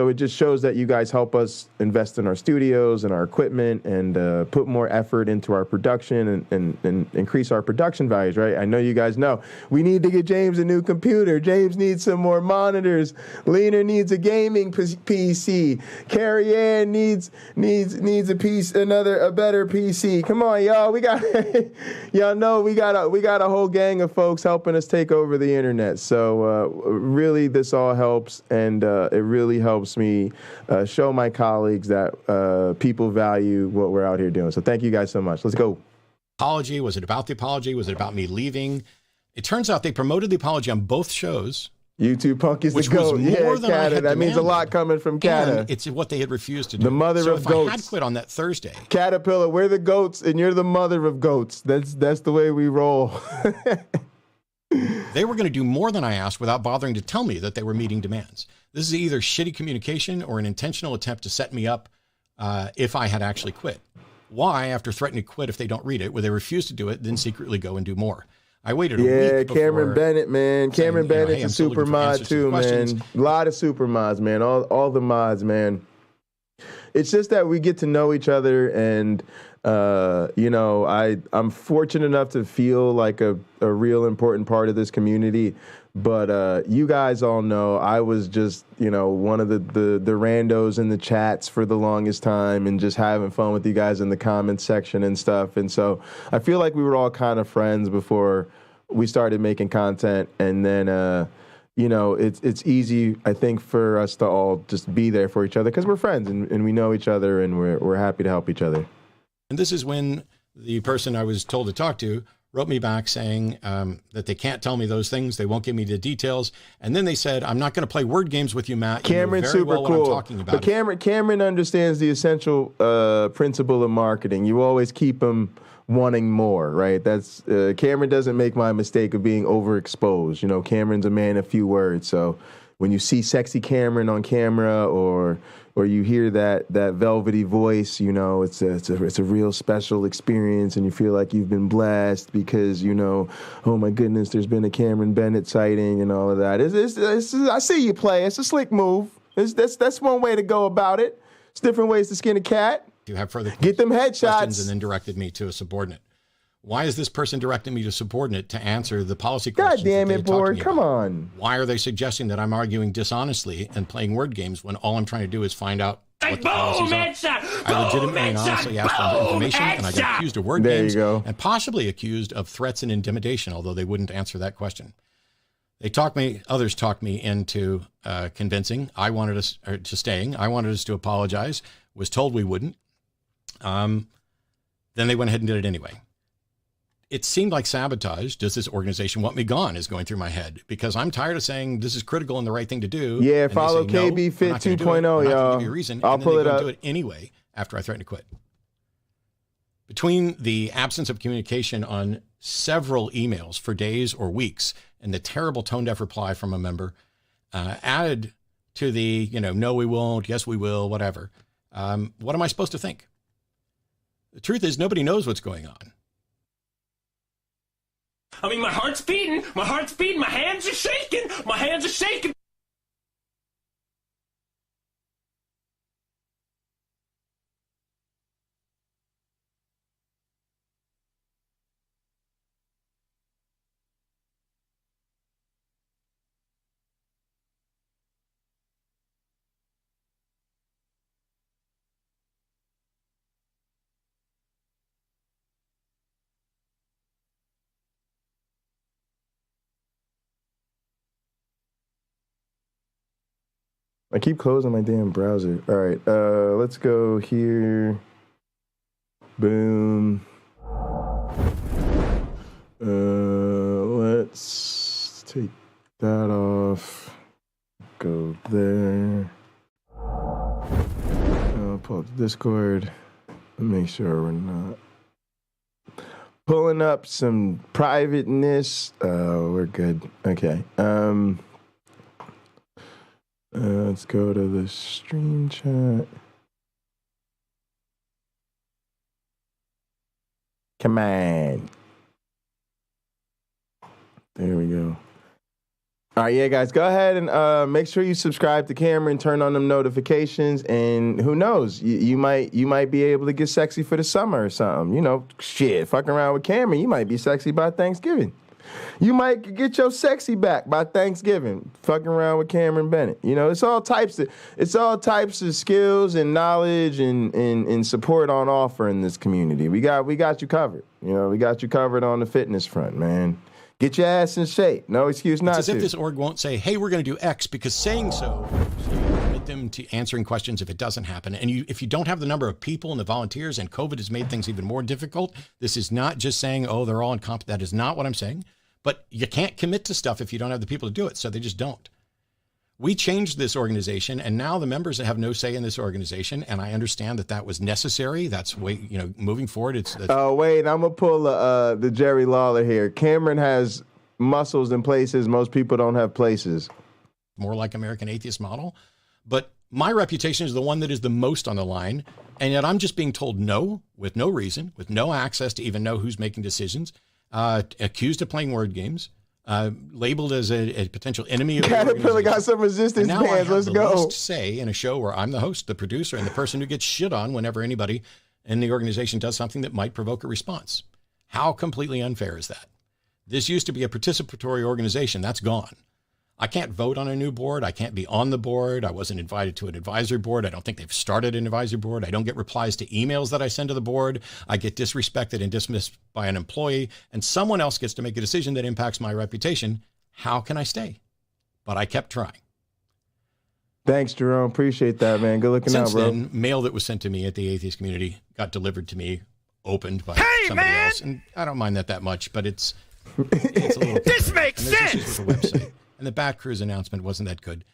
it just shows that you guys help us invest in our studios and our equipment and put more effort into our production and increase our production values, right? I know you guys know we need to get James a new computer. James needs some more monitors. Lena needs a gaming PC. Carrie Ann needs a better PC. Come on, y'all. We got y'all know we got a whole gang of folks helping us take over the internet. So really, this all helps, and it really helps me show my colleagues that people value what we're out here doing. So thank you guys so much. Let's go. Apology. Was it about the apology? Was it about me leaving? It turns out they promoted the apology on both shows. YouTube Punk is which the goat. Was more than Kata. That means a lot coming from Kata. And it's what they had refused to do. The mother of goats. I had quit on that Thursday. Caterpillar, we're the goats, and you're the mother of goats. That's the way we roll. They were going to do more than I asked without bothering to tell me that they were meeting demands. This is either shitty communication or an intentional attempt to set me up if I had actually quit. Why, after threatening to quit if they don't read it, would they refuse to do it, then secretly go and do more? I waited a week before. Cameron Bennett, man. Cameron Bennett's hey, a super mod too, man. A lot of super mods, man. All the mods, man. It's just that we get to know each other, and I'm fortunate enough to feel like a real important part of this community. But you guys all know I was just, one of the randos in the chats for the longest time and just having fun with you guys in the comments section and stuff. And so I feel like we were all kind of friends before we started making content. And then, it's easy, I think, for us to all just be there for each other because we're friends and we know each other and we're happy to help each other. And this is when the person I was told to talk to wrote me back saying that they can't tell me those things. They won't give me the details. And then they said, I'm not going to play word games with you, Matt. Cameron's super well cool. what I'm talking about. But Cameron understands the essential principle of marketing. You always keep them wanting more, right? That's Cameron doesn't make my mistake of being overexposed. Cameron's a man of few words. So when you see sexy Cameron on camera or you hear that velvety voice, it's a real special experience, and you feel like you've been blessed because oh my goodness, there's been a Cameron Bennett sighting and all of that. I see you play. It's a slick move. That's one way to go about it. It's different ways to skin a cat. You have further get them headshots, questions, and then directed me to a subordinate. Why is this person directing me to subordinate to answer the policy questions? God damn it, Board! Come on. Why are they suggesting that I'm arguing dishonestly and playing word games when all I'm trying to do is find out what the policies are? I legitimately and honestly asked for information, and I got accused of word games and possibly accused of threats and intimidation, although they wouldn't answer that question. Others talked me into convincing. I wanted us to staying. I wanted us to apologize. Was told we wouldn't. Then they went ahead and did it anyway. It seemed like sabotage. Does this organization want me gone is going through my head because I'm tired of saying this is critical and the right thing to do. Yeah, follow KB Fit 2.0, y'all. Give you a reason, I'll pull it up. Do it anyway after I threatened to quit. Between the absence of communication on several emails for days or weeks and the terrible tone-deaf reply from a member, added to the, no, we won't, yes, we will, whatever. What am I supposed to think? The truth is nobody knows what's going on. I mean, my heart's beating, my hands are shaking, I keep closing my damn browser. All right, let's go here. Boom. Let's take that off. Go there. I'll pull up the Discord. Make sure we're not pulling up some privateness. We're good. Okay. Let's go to the stream chat. Come on. There we go. All right, yeah, guys, go ahead and make sure you subscribe to Cameron, turn on them notifications, and who knows, you might be able to get sexy for the summer or something. Shit, fucking around with Cameron, you might be sexy by Thanksgiving. You might get your sexy back by Thanksgiving, fucking around with Cameron Bennett. It's all types of skills and knowledge and support on offer in this community. We got you covered. We got you covered on the fitness front, man. Get your ass in shape. No excuse not to. It's as if this org won't say, hey, we're going to do X, because saying so limit them to answering questions if it doesn't happen. And if you don't have the number of people and the volunteers, and COVID has made things even more difficult, this is not just saying, oh, they're all incompetent. That is not what I'm saying. But you can't commit to stuff if you don't have the people to do it, so they just don't. We changed this organization, and now the members have no say in this organization, and I understand that was necessary. That's moving forward. Wait, I'm gonna pull the Jerry Lawler here. Cameron has muscles in places most people don't have places. More like American atheist model. But my reputation is the one that is the most on the line. And yet I'm just being told no, with no reason, with no access to even know who's making decisions, accused of playing word games, labeled as a potential enemy of Caterpillar got some resistance bands. Let's go. Least say in a show where I'm the host, the producer, and the person who gets shit on whenever anybody in the organization does something that might provoke a response. How completely unfair is that? This used to be a participatory organization. That's gone. I can't vote on a new board. I can't be on the board. I wasn't invited to an advisory board. I don't think they've started an advisory board. I don't get replies to emails that I send to the board. I get disrespected and dismissed by an employee, and someone else gets to make a decision that impacts my reputation. How can I stay? But I kept trying. Thanks, Jerome. Appreciate that, man. Good looking out, bro. Since then, mail that was sent to me at the atheist community got delivered to me, opened by somebody else. And I don't mind that much, but it's a little... This makes sense! With the website. And the Bat Cruise announcement wasn't that good.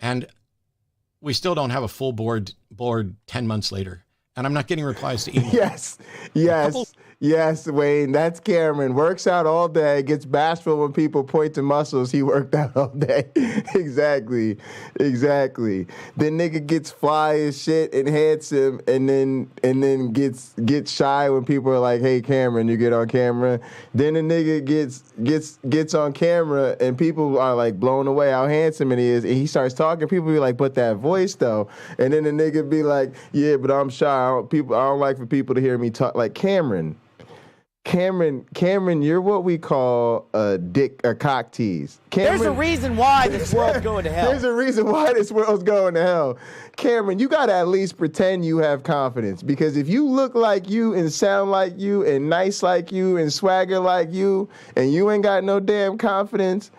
And we still don't have a full board 10 months later. And I'm not getting replies to email. Yes, Wayne. That's Cameron. Works out all day. Gets bashful when people point to muscles. He worked out all day. Exactly. Then nigga gets fly as shit and handsome, and then gets shy when people are like, "Hey, Cameron, you get on camera." Then the nigga gets on camera, and people are like blown away how handsome it is. And he starts talking. People be like, "But that voice though." And then the nigga be like, "Yeah, but I'm shy. I don't like for people to hear me talk." Like Cameron, you're what we call a cock tease. Cameron, there's a reason why this world's going to hell. There's a reason why this world's going to hell. Cameron, you got to at least pretend you have confidence, because if you look like you and sound like you and nice like you and swagger like you and you ain't got no damn confidence,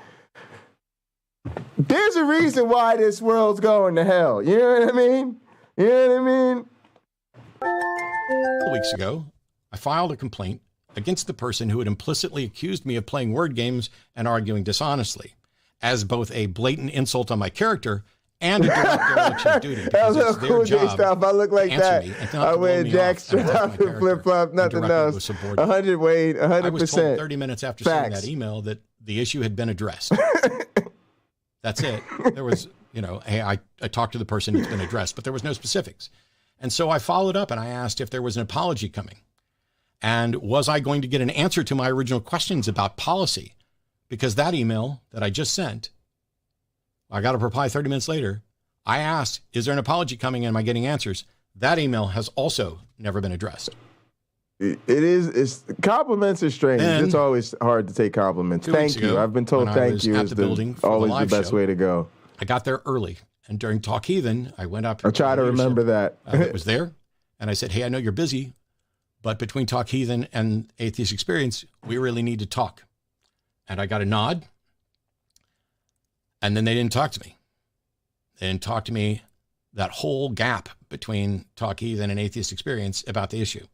there's a reason why this world's going to hell. You know what I mean? A couple weeks ago, I filed a complaint against the person who had implicitly accused me of playing word games and arguing dishonestly, as both a blatant insult on my character and a direct dereliction of duty. That was a cool J stuff. I look like that. I wear jackstrap and flip flop, nothing else. 100 Wade, 100%. I was told 30 minutes after sending that email that the issue had been addressed. That's it. There was, hey, I talked to the person who's been addressed, but there was no specifics. And so I followed up and I asked if there was an apology coming. And was I going to get an answer to my original questions about policy? Because that email that I just sent, I got a reply 30 minutes later. I asked, is there an apology coming and am I getting answers? That email has also never been addressed. Compliments are strange. It's always hard to take compliments. Thank you. I've been told thank you is always the best way to go. I got there early. And during Talk Heathen, I went up. I try to remember that. It was there. And I said, hey, I know you're busy, but between Talk Heathen and Atheist Experience, we really need to talk. And I got a nod. And then they didn't talk to me. They didn't talk to me that whole gap between Talk Heathen and Atheist Experience about the issue.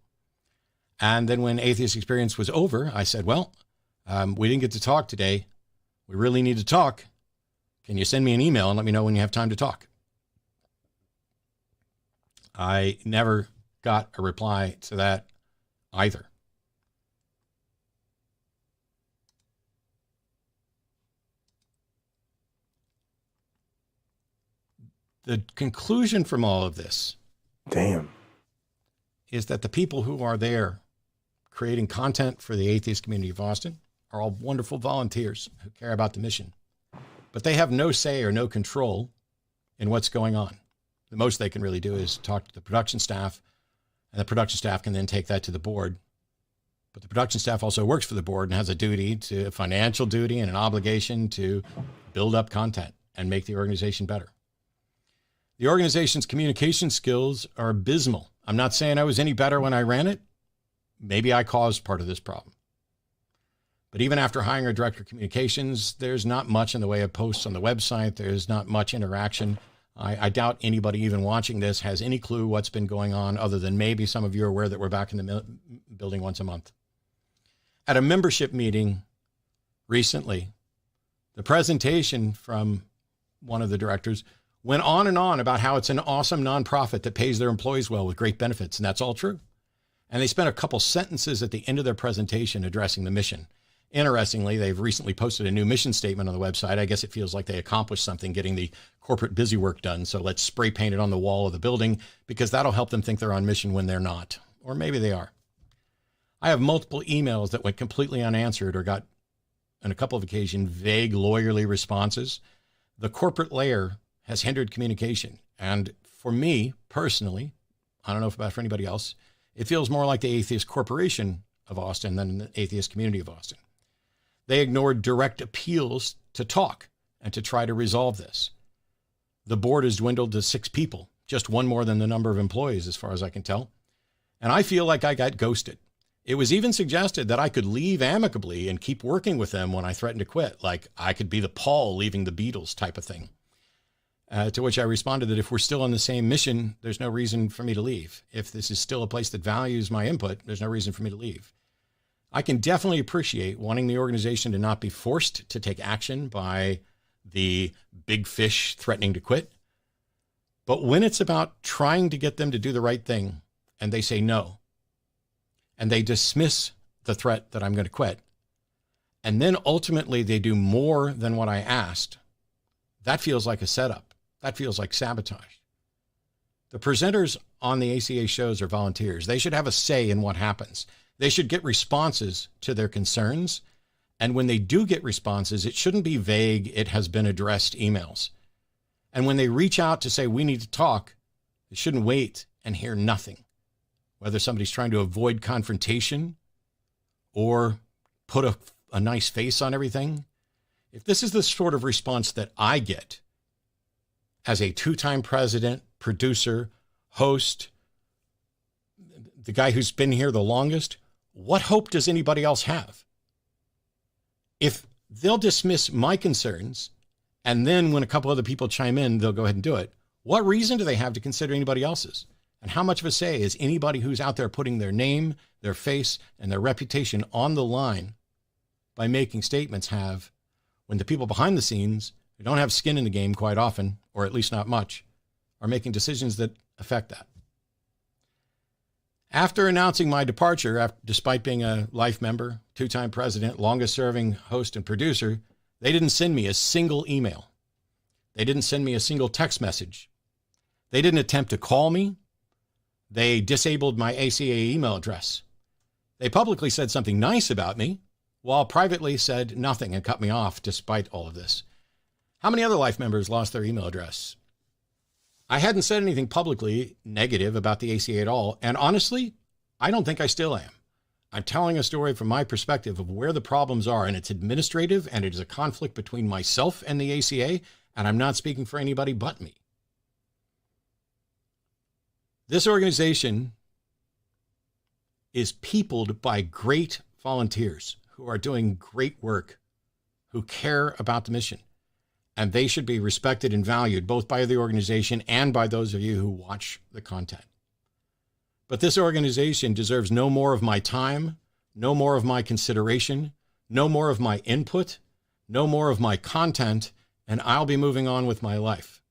And then when Atheist Experience was over, I said, well, we didn't get to talk today. We really need to talk. Can you send me an email and let me know when you have time to talk? I never got a reply to that either. The conclusion from all of this, is that the people who are there creating content for the atheist community of Austin are all wonderful volunteers who care about the mission, but they have no say or no control in what's going on. The most they can really do is talk to the production staff, and the production staff can then take that to the board. But the production staff also works for the board and has a financial duty and an obligation to build up content and make the organization better. The organization's communication skills are abysmal. I'm not saying I was any better when I ran it. Maybe I caused part of this problem. But even after hiring a director of communications, there's not much in the way of posts on the website. There's not much interaction. I doubt anybody even watching this has any clue what's been going on, other than maybe some of you are aware that we're back in the building once a month. At a membership meeting recently, the presentation from one of the directors went on and on about how it's an awesome nonprofit that pays their employees well with great benefits, and that's all true. And they spent a couple sentences at the end of their presentation addressing the mission. Interestingly, they've recently posted a new mission statement on the website. I guess it feels like they accomplished something getting the corporate busy work done. So let's spray paint it on the wall of the building because that'll help them think they're on mission when they're not. Or maybe they are. I have multiple emails that went completely unanswered or got, on a couple of occasions, vague lawyerly responses. The corporate layer has hindered communication. And for me, personally, I don't know about for anybody else, it feels more like the Atheist Corporation of Austin than the Atheist Community of Austin. They ignored direct appeals to talk and to try to resolve this. The board has dwindled to 6 people, just one more than the number of employees, as far as I can tell. And I feel like I got ghosted. It was even suggested that I could leave amicably and keep working with them when I threatened to quit, like I could be the Paul leaving the Beatles type of thing. To which I responded that if we're still on the same mission, there's no reason for me to leave. If this is still a place that values my input, there's no reason for me to leave. I can definitely appreciate wanting the organization to not be forced to take action by the big fish threatening to quit. But when it's about trying to get them to do the right thing and they say no, and they dismiss the threat that I'm going to quit, and then ultimately they do more than what I asked, that feels like a setup. That feels like sabotage. The presenters on the ACA shows are volunteers. They should have a say in what happens. They should get responses to their concerns. And when they do get responses, it shouldn't be vague, it has been addressed emails. And when they reach out to say, we need to talk, they shouldn't wait and hear nothing. Whether somebody's trying to avoid confrontation or put a nice face on everything. If this is the sort of response that I get as a 2-time president, producer, host, the guy who's been here the longest, what hope does anybody else have? If they'll dismiss my concerns, and then when a couple other people chime in, they'll go ahead and do it, what reason do they have to consider anybody else's? And how much of a say is anybody who's out there putting their name, their face, and their reputation on the line by making statements have when the people behind the scenes, who don't have skin in the game quite often, or at least not much, are making decisions that affect that? After announcing my departure, despite being a life member, 2-time president, longest-serving host and producer, they didn't send me a single email. They didn't send me a single text message. They didn't attempt to call me. They disabled my ACA email address. They publicly said something nice about me, while privately said nothing and cut me off despite all of this. How many other life members lost their email address? I hadn't said anything publicly negative about the ACA at all, and honestly, I don't think I still am. I'm telling a story from my perspective of where the problems are, and it's administrative, and it is a conflict between myself and the ACA, and I'm not speaking for anybody but me. This organization is peopled by great volunteers who are doing great work, who care about the mission. And they should be respected and valued both by the organization and by those of you who watch the content. But this organization deserves no more of my time, no more of my consideration, no more of my input, no more of my content, and I'll be moving on with my life.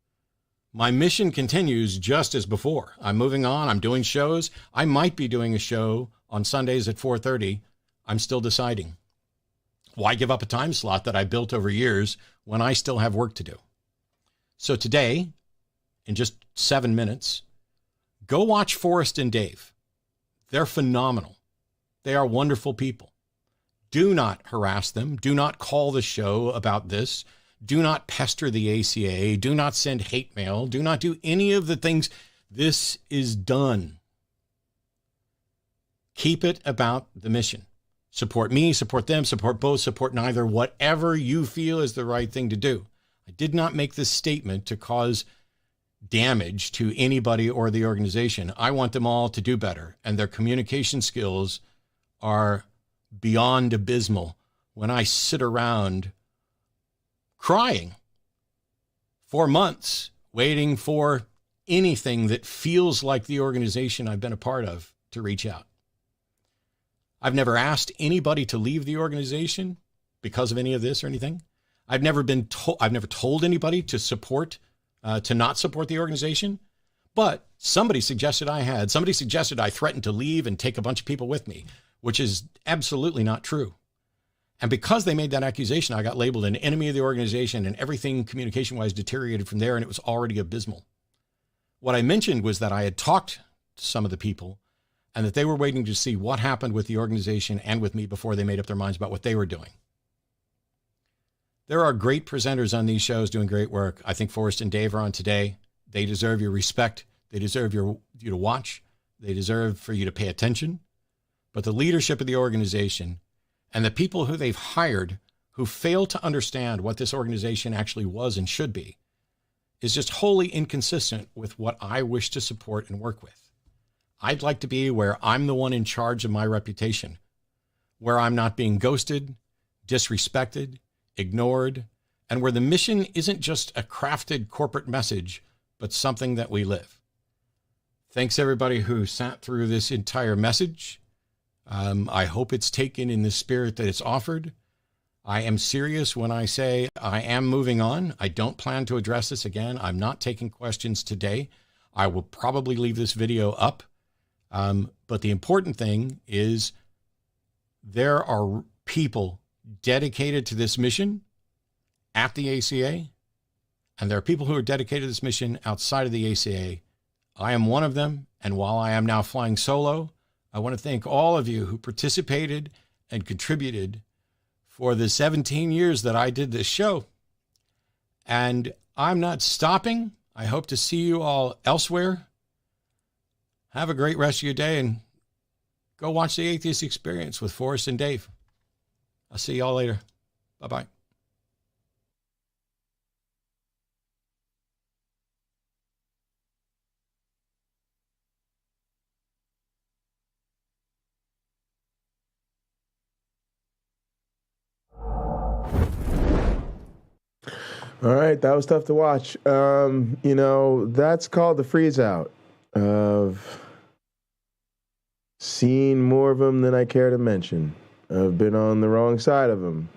My mission continues just as before. I'm moving on. I'm doing shows. I might be doing a show on Sundays at 4:30. I'm still deciding. Why give up a time slot that I built over years when I still have work to do? So today, in just 7 minutes, go watch Forrest and Dave. They're phenomenal. They are wonderful people. Do not harass them. Do not call the show about this. Do not pester the ACA. Do not send hate mail. Do not do any of the things. This is done. Keep it about the mission. Support me, support them, support both, support neither, whatever you feel is the right thing to do. I did not make this statement to cause damage to anybody or the organization. I want them all to do better, and their communication skills are beyond abysmal when I sit around crying for months, waiting for anything that feels like the organization I've been a part of to reach out. I've never asked anybody to leave the organization because of any of this or anything. I've never told anybody to not support the organization, but somebody suggested I threatened to leave and take a bunch of people with me, which is absolutely not true. And because they made that accusation, I got labeled an enemy of the organization, and everything communication-wise deteriorated from there, and it was already abysmal. What I mentioned was that I had talked to some of the people and that they were waiting to see what happened with the organization and with me before they made up their minds about what they were doing. There are great presenters on these shows doing great work. I think Forrest and Dave are on today. They deserve your respect. They deserve you to watch. They deserve for you to pay attention. But the leadership of the organization and the people who they've hired who fail to understand what this organization actually was and should be is just wholly inconsistent with what I wish to support and work with. I'd like to be where I'm the one in charge of my reputation, where I'm not being ghosted, disrespected, ignored, and where the mission isn't just a crafted corporate message, but something that we live. Thanks everybody who sat through this entire message. I hope it's taken in the spirit that it's offered. I am serious when I say I am moving on. I don't plan to address this again. I'm not taking questions today. I will probably leave this video up. But the important thing is there are people dedicated to this mission at the ACA, and there are people who are dedicated to this mission outside of the ACA. I am one of them, and while I am now flying solo, I want to thank all of you who participated and contributed for the 17 years that I did this show. And I'm not stopping. I hope to see you all elsewhere. Have a great rest of your day, and go watch the Atheist Experience with Forrest and Dave. I'll see y'all later. Bye-bye. All right, that was tough to watch. You know, that's called the freeze out of seen more of them than I care to mention. I've been on the wrong side of them,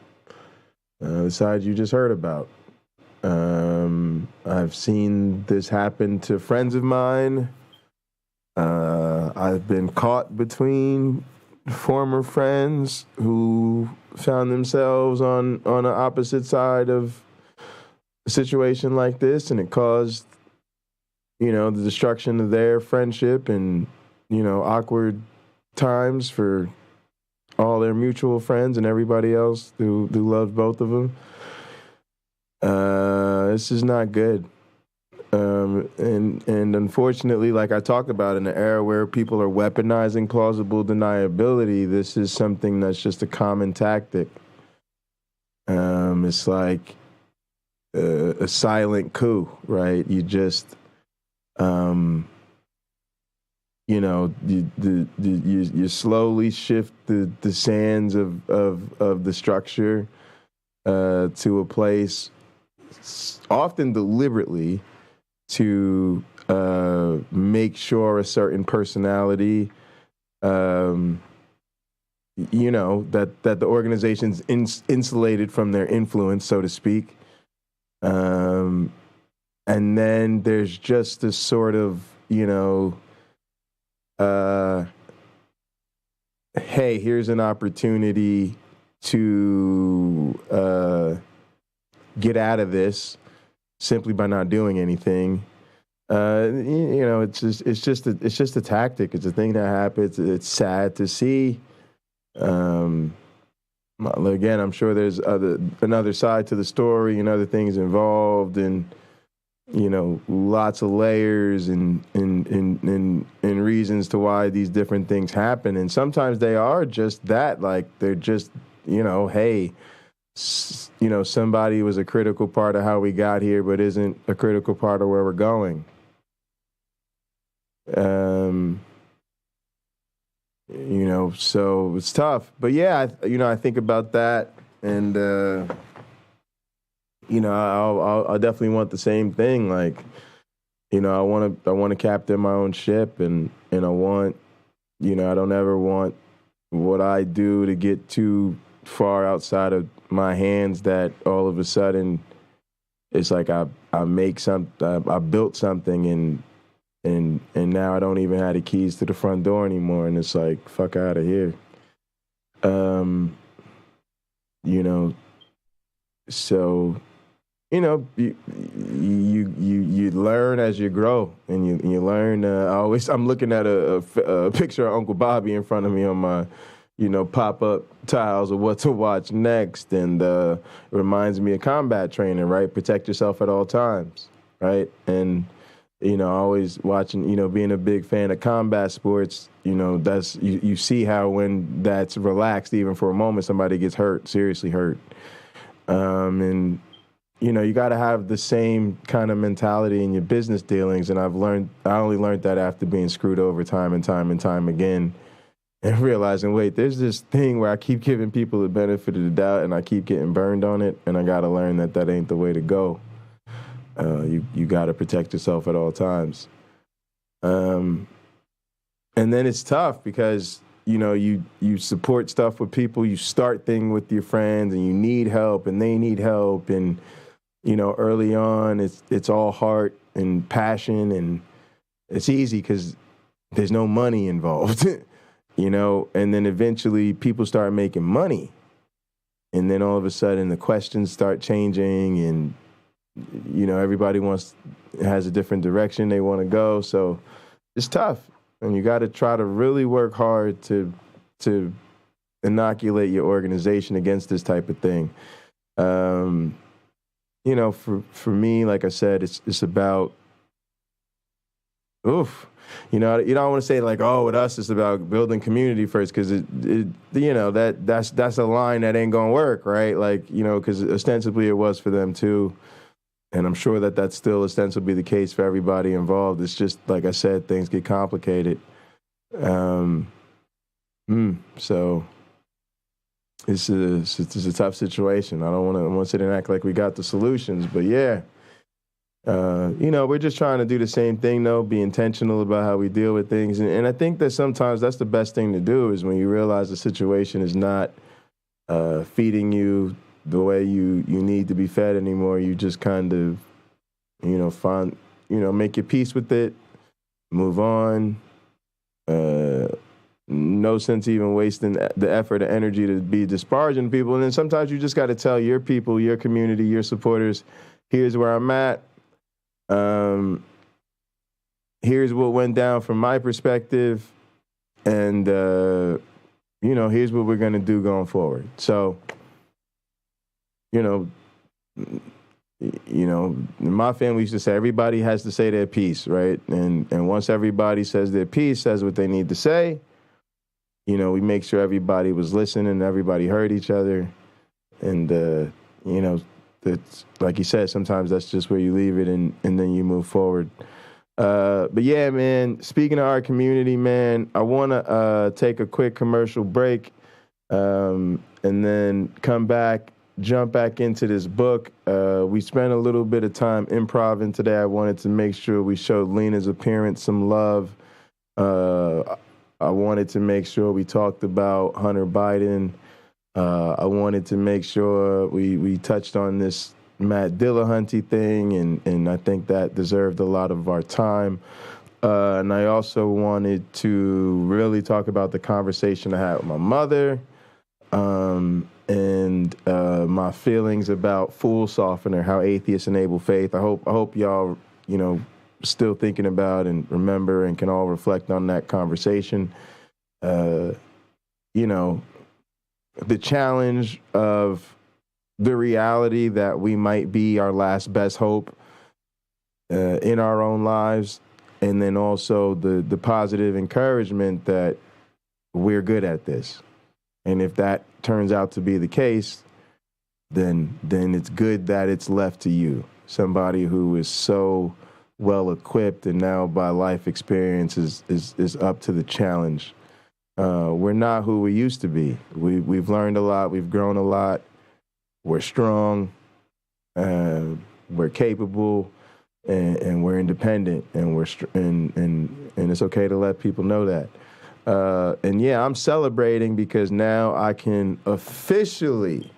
the side you just heard about. I've seen this happen to friends of mine. I've been caught between former friends who found themselves on an opposite side of a situation like this, and it caused, you know, the destruction of their friendship and, you know, awkward times for all their mutual friends and everybody else who loved both of them. This is not good. And unfortunately, like I talked about, in the era where people are weaponizing plausible deniability, this is something that's just a common tactic. It's like a silent coup, right? You just, you know, you slowly shift the sands of the structure to a place, often deliberately, to make sure a certain personality, you know, that the organization's insulated from their influence, so to speak. And then there's just this sort of, you know, hey, here's an opportunity to get out of this simply by not doing anything. You know, it's just a tactic. It's a thing that happens. It's sad to see. Again, I'm sure there's another side to the story and other things involved, and, you know, lots of layers and reasons to why these different things happen. And sometimes they are just that, like they're just, you know, hey, you know, somebody was a critical part of how we got here, but isn't a critical part of where we're going. You know, so it's tough. But yeah, you know, I think about that, and you know, I'll definitely want the same thing. Like, you know, I want to captain my own ship, and I want, you know, I don't ever want what I do to get too far outside of my hands that all of a sudden it's like I built something and now I don't even have the keys to the front door anymore, and it's like, fuck out of here. you know, so, you know, you learn as you grow, and you learn. I'm looking at a picture of Uncle Bobby in front of me on my, you know, pop-up tiles of what to watch next, and it reminds me of combat training, right? Protect yourself at all times, right? And, you know, always watching, you know, being a big fan of combat sports, you know, that's, you see how when that's relaxed, even for a moment, somebody gets hurt, seriously hurt. And, you know, you got to have the same kind of mentality in your business dealings. And I only learned that after being screwed over time and time and time again, and realizing, wait, there's this thing where I keep giving people the benefit of the doubt and I keep getting burned on it. And I got to learn that ain't the way to go. You got to protect yourself at all times. And then it's tough because, you know, you support stuff with people, you start things with your friends, and you need help and they need help. And, you know, early on, it's all heart and passion, and it's easy because there's no money involved, you know, and then eventually people start making money. And then all of a sudden the questions start changing, and, you know, everybody has a different direction they want to go. So it's tough. And you got to try to really work hard to inoculate your organization against this type of thing. You know, for me, like I said, it's about, you know, you don't want to say like, oh, with us, it's about building community first, because you know, that's a line that ain't gonna work, right? Like, you know, because ostensibly it was for them too. And I'm sure that's still ostensibly the case for everybody involved. It's just, like I said, things get complicated. So it's a tough situation. I don't want to sit and act like we got the solutions, but yeah. You know, we're just trying to do the same thing, though, be intentional about how we deal with things. And I think that sometimes that's the best thing to do, is when you realize the situation is not feeding you the way you need to be fed anymore, you just kind of, you know, make your peace with it, move on. No sense even wasting the effort or energy to be disparaging people. And then sometimes you just got to tell your people, your community, your supporters, here's where I'm at. Here's what went down from my perspective. And, you know, here's what we're going to do going forward. So, you know, my family used to say everybody has to say their piece, right? And once everybody says their piece, says what they need to say, you know, we make sure everybody was listening, everybody heard each other. And, you know, it's, like you said, sometimes that's just where you leave it, and then you move forward. But yeah, man, speaking of our community, man, I want to take a quick commercial break and then come back, jump back into this book. We spent a little bit of time improvising today. I wanted to make sure we showed Lena's appearance some love. I wanted to make sure we talked about Hunter Biden. I wanted to make sure we touched on this Matt Dillahunty thing, and I think that deserved a lot of our time. And I also wanted to really talk about the conversation I had with my mother, and my feelings about Fool Softener, how atheists enable faith. I hope y'all, you know, still thinking about and remember and can all reflect on that conversation. You know, the challenge of the reality that we might be our last best hope in our own lives, and then also the positive encouragement that we're good at this. And if that turns out to be the case, then it's good that it's left to you, somebody who is so well equipped and now by life experience is up to the challenge. We're not who we used to be. We've learned a lot. We've grown a lot. We're strong. We're capable, and we're independent, and and it's okay to let people know that. And yeah, I'm celebrating because now I can officially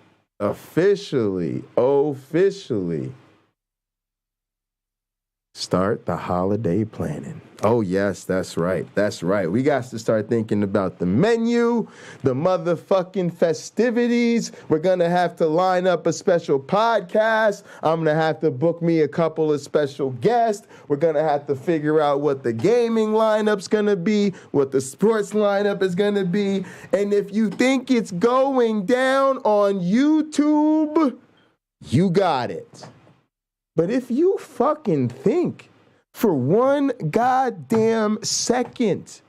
Start the holiday planning. Oh, yes, that's right. That's right. We got to start thinking about the menu, the motherfucking festivities. We're going to have to line up a special podcast. I'm going to have to book me a couple of special guests. We're going to have to figure out what the gaming lineup's going to be, what the sports lineup is going to be. And if you think it's going down on YouTube, you got it. But if you fucking think for one goddamn second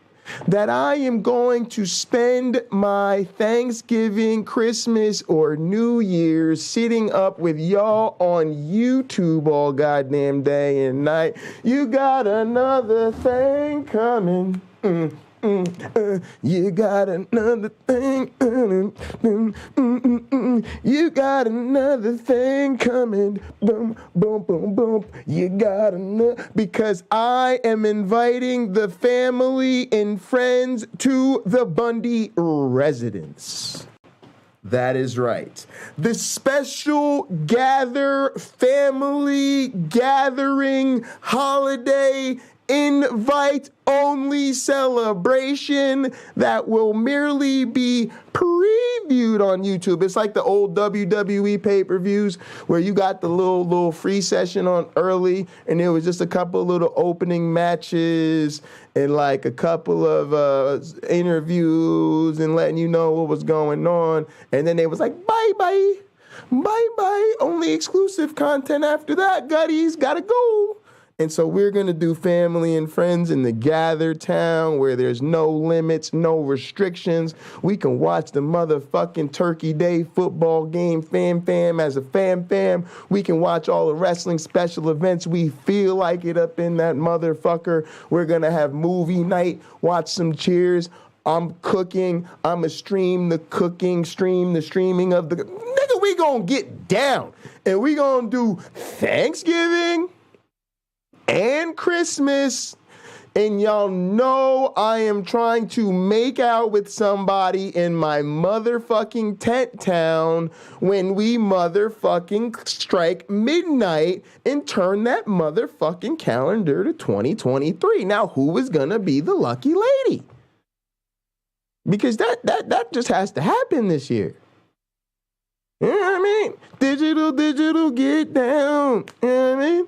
that I am going to spend my Thanksgiving, Christmas, or New Year's sitting up with y'all on YouTube all goddamn day and night, you got another thing coming. You got another thing. You got another thing coming. Boom, boom, boom, boom. You got another. Because I am inviting the family and friends to the Bundy residence. That is right. The special family gathering holiday invite-only celebration that will merely be previewed on YouTube. It's like the old WWE pay-per-views where you got the little free session on early, and there was just a couple little opening matches and like a couple of interviews and letting you know what was going on. And then they was like, bye-bye, bye-bye, only exclusive content after that, gutties, gotta go. And so we're going to do family and friends in the gather town where there's no limits, no restrictions. We can watch the motherfucking Turkey Day football game fam as a fam. We can watch all the wrestling special events. We feel like it up in that motherfucker. We're going to have movie night, watch some Cheers. I'm cooking. I'm a stream the streaming of the... Nigga, we going to get down. And we going to do Thanksgiving and Christmas, and y'all know I am trying to make out with somebody in my motherfucking tent town when we motherfucking strike midnight and turn that motherfucking calendar to 2023. Now, who is gonna be the lucky lady? Because that just has to happen this year. You know what I mean? Digital, get down. You know what I mean?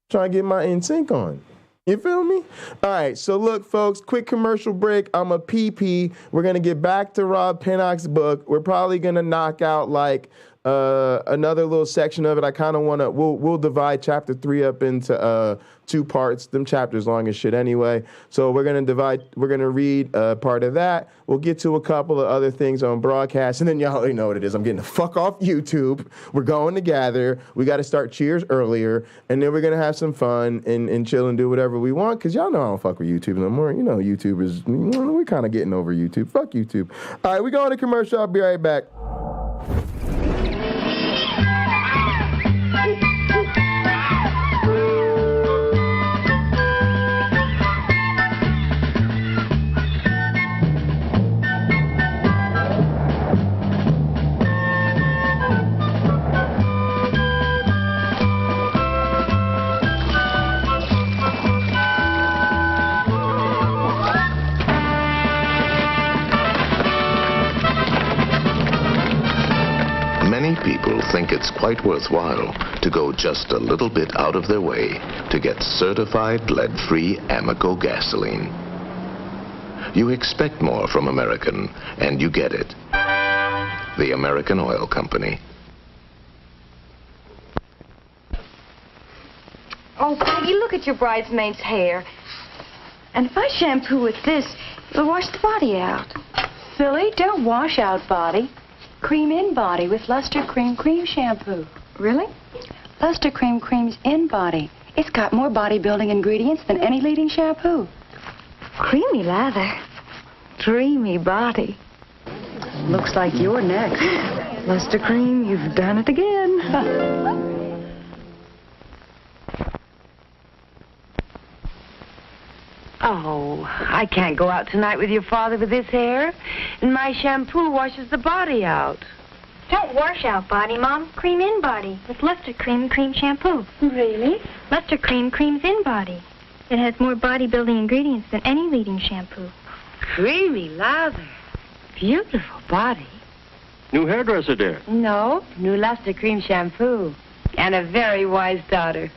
Trying to get my NSYNC on. You feel me? All right, so look, folks, quick commercial break. I'm a PP. We're going to get back to Rob Pinnock's book. We're probably going to knock out like another little section of it. I kind of want to, we'll divide chapter 3 up into 2 parts. Them chapters long as shit anyway. So we're going to read part of that. We'll get to a couple of other things on broadcast. And then y'all already know what it is. I'm getting the fuck off YouTube. We're going to gather. We got to start Cheers earlier. And then we're going to have some fun and chill and do whatever we want. Because y'all know I don't fuck with YouTube no more. You know, YouTube is, we're kind of getting over YouTube. Fuck YouTube. All right, we going to commercial. I'll be right back. People think it's quite worthwhile to go just a little bit out of their way to get certified lead-free Amoco gasoline. You expect more from American, and you get it. The American Oil Company. Oh, Peggy, look at your bridesmaid's hair. And if I shampoo with this, it'll wash the body out. Silly, don't wash out body. Cream in body with Luster Cream shampoo. Really? Luster Cream's in body. It's got more bodybuilding ingredients than any leading shampoo. Creamy lather. Dreamy body. Looks like you're next. Luster Cream, you've done it again. Oh, I can't go out tonight with your father with this hair. And my shampoo washes the body out. Don't wash out body, Mom. Cream in body with Luster Cream and Cream Shampoo. Really? Luster Cream creams in body. It has more body-building ingredients than any leading shampoo. Creamy lather. Beautiful body. New hairdresser, dear. No, new Luster Cream Shampoo. And a very wise daughter.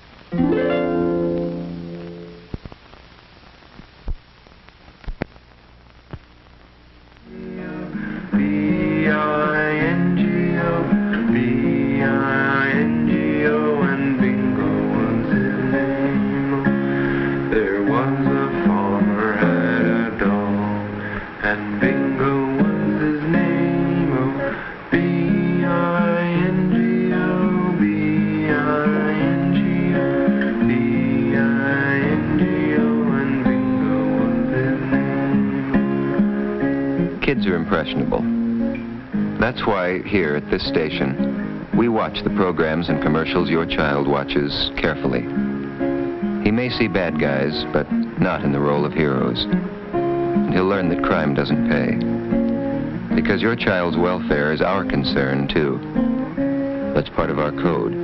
B-I-N-G-O, and Bingo was his name. There was a farmer had a dog, and Bingo was his name. Oh, B-I-N-G-O, B-I-N-G-O, B-I-N-G-O, and Bingo was his name. Kids are impressionable. That's why here at this station, we watch the programs and commercials your child watches carefully. He may see bad guys, but not in the role of heroes. And he'll learn that crime doesn't pay. Because your child's welfare is our concern, too. That's part of our code.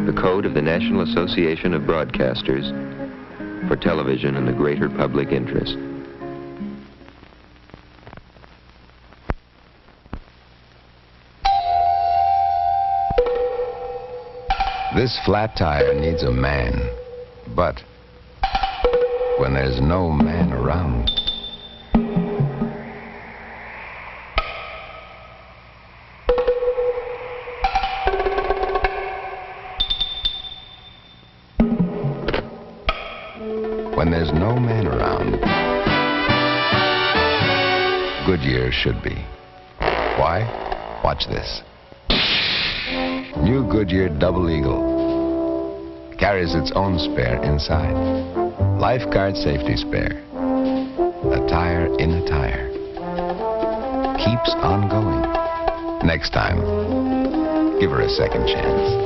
The code of the National Association of Broadcasters for television and the greater public interest. This flat tire needs a man, but when there's no man around, when there's no man around, Goodyear should be. Why? Watch this. New Goodyear Double Eagle carries its own spare inside. Lifeguard safety spare. A tire in a tire. Keeps on going. Next time, give her a second chance.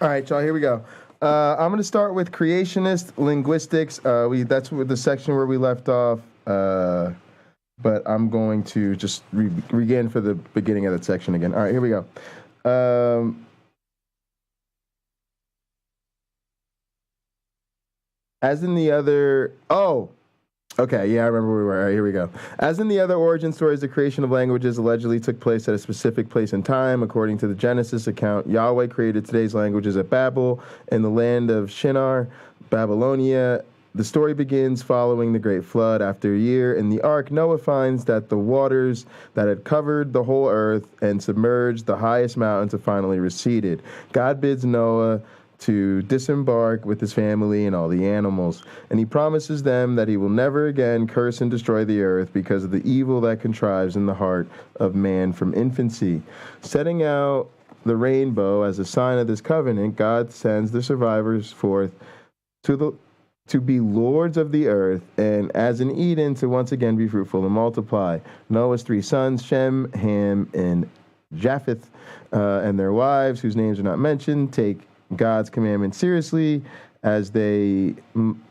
All right, y'all, here we go. I'm going to start with creationist linguistics. That's the section where we left off, but I'm going to just begin for the beginning of that section again. All right, here we go. As in the other... Oh! Okay, yeah, I remember where we were. All right, here we go. As in the other origin stories, the creation of languages allegedly took place at a specific place and time. According to the Genesis account, Yahweh created today's languages at Babel in the land of Shinar, Babylonia. The story begins following the Great Flood. After a year in the ark, Noah finds that the waters that had covered the whole earth and submerged the highest mountains have finally receded. God bids Noah to disembark with his family and all the animals. And he promises them that he will never again curse and destroy the earth because of the evil that contrives in the heart of man from infancy. Setting out the rainbow as a sign of this covenant, God sends the survivors forth to be lords of the earth, and as in Eden, to once again be fruitful and multiply. Noah's three sons, Shem, Ham, and Japheth, and their wives, whose names are not mentioned, take God's commandment seriously, as they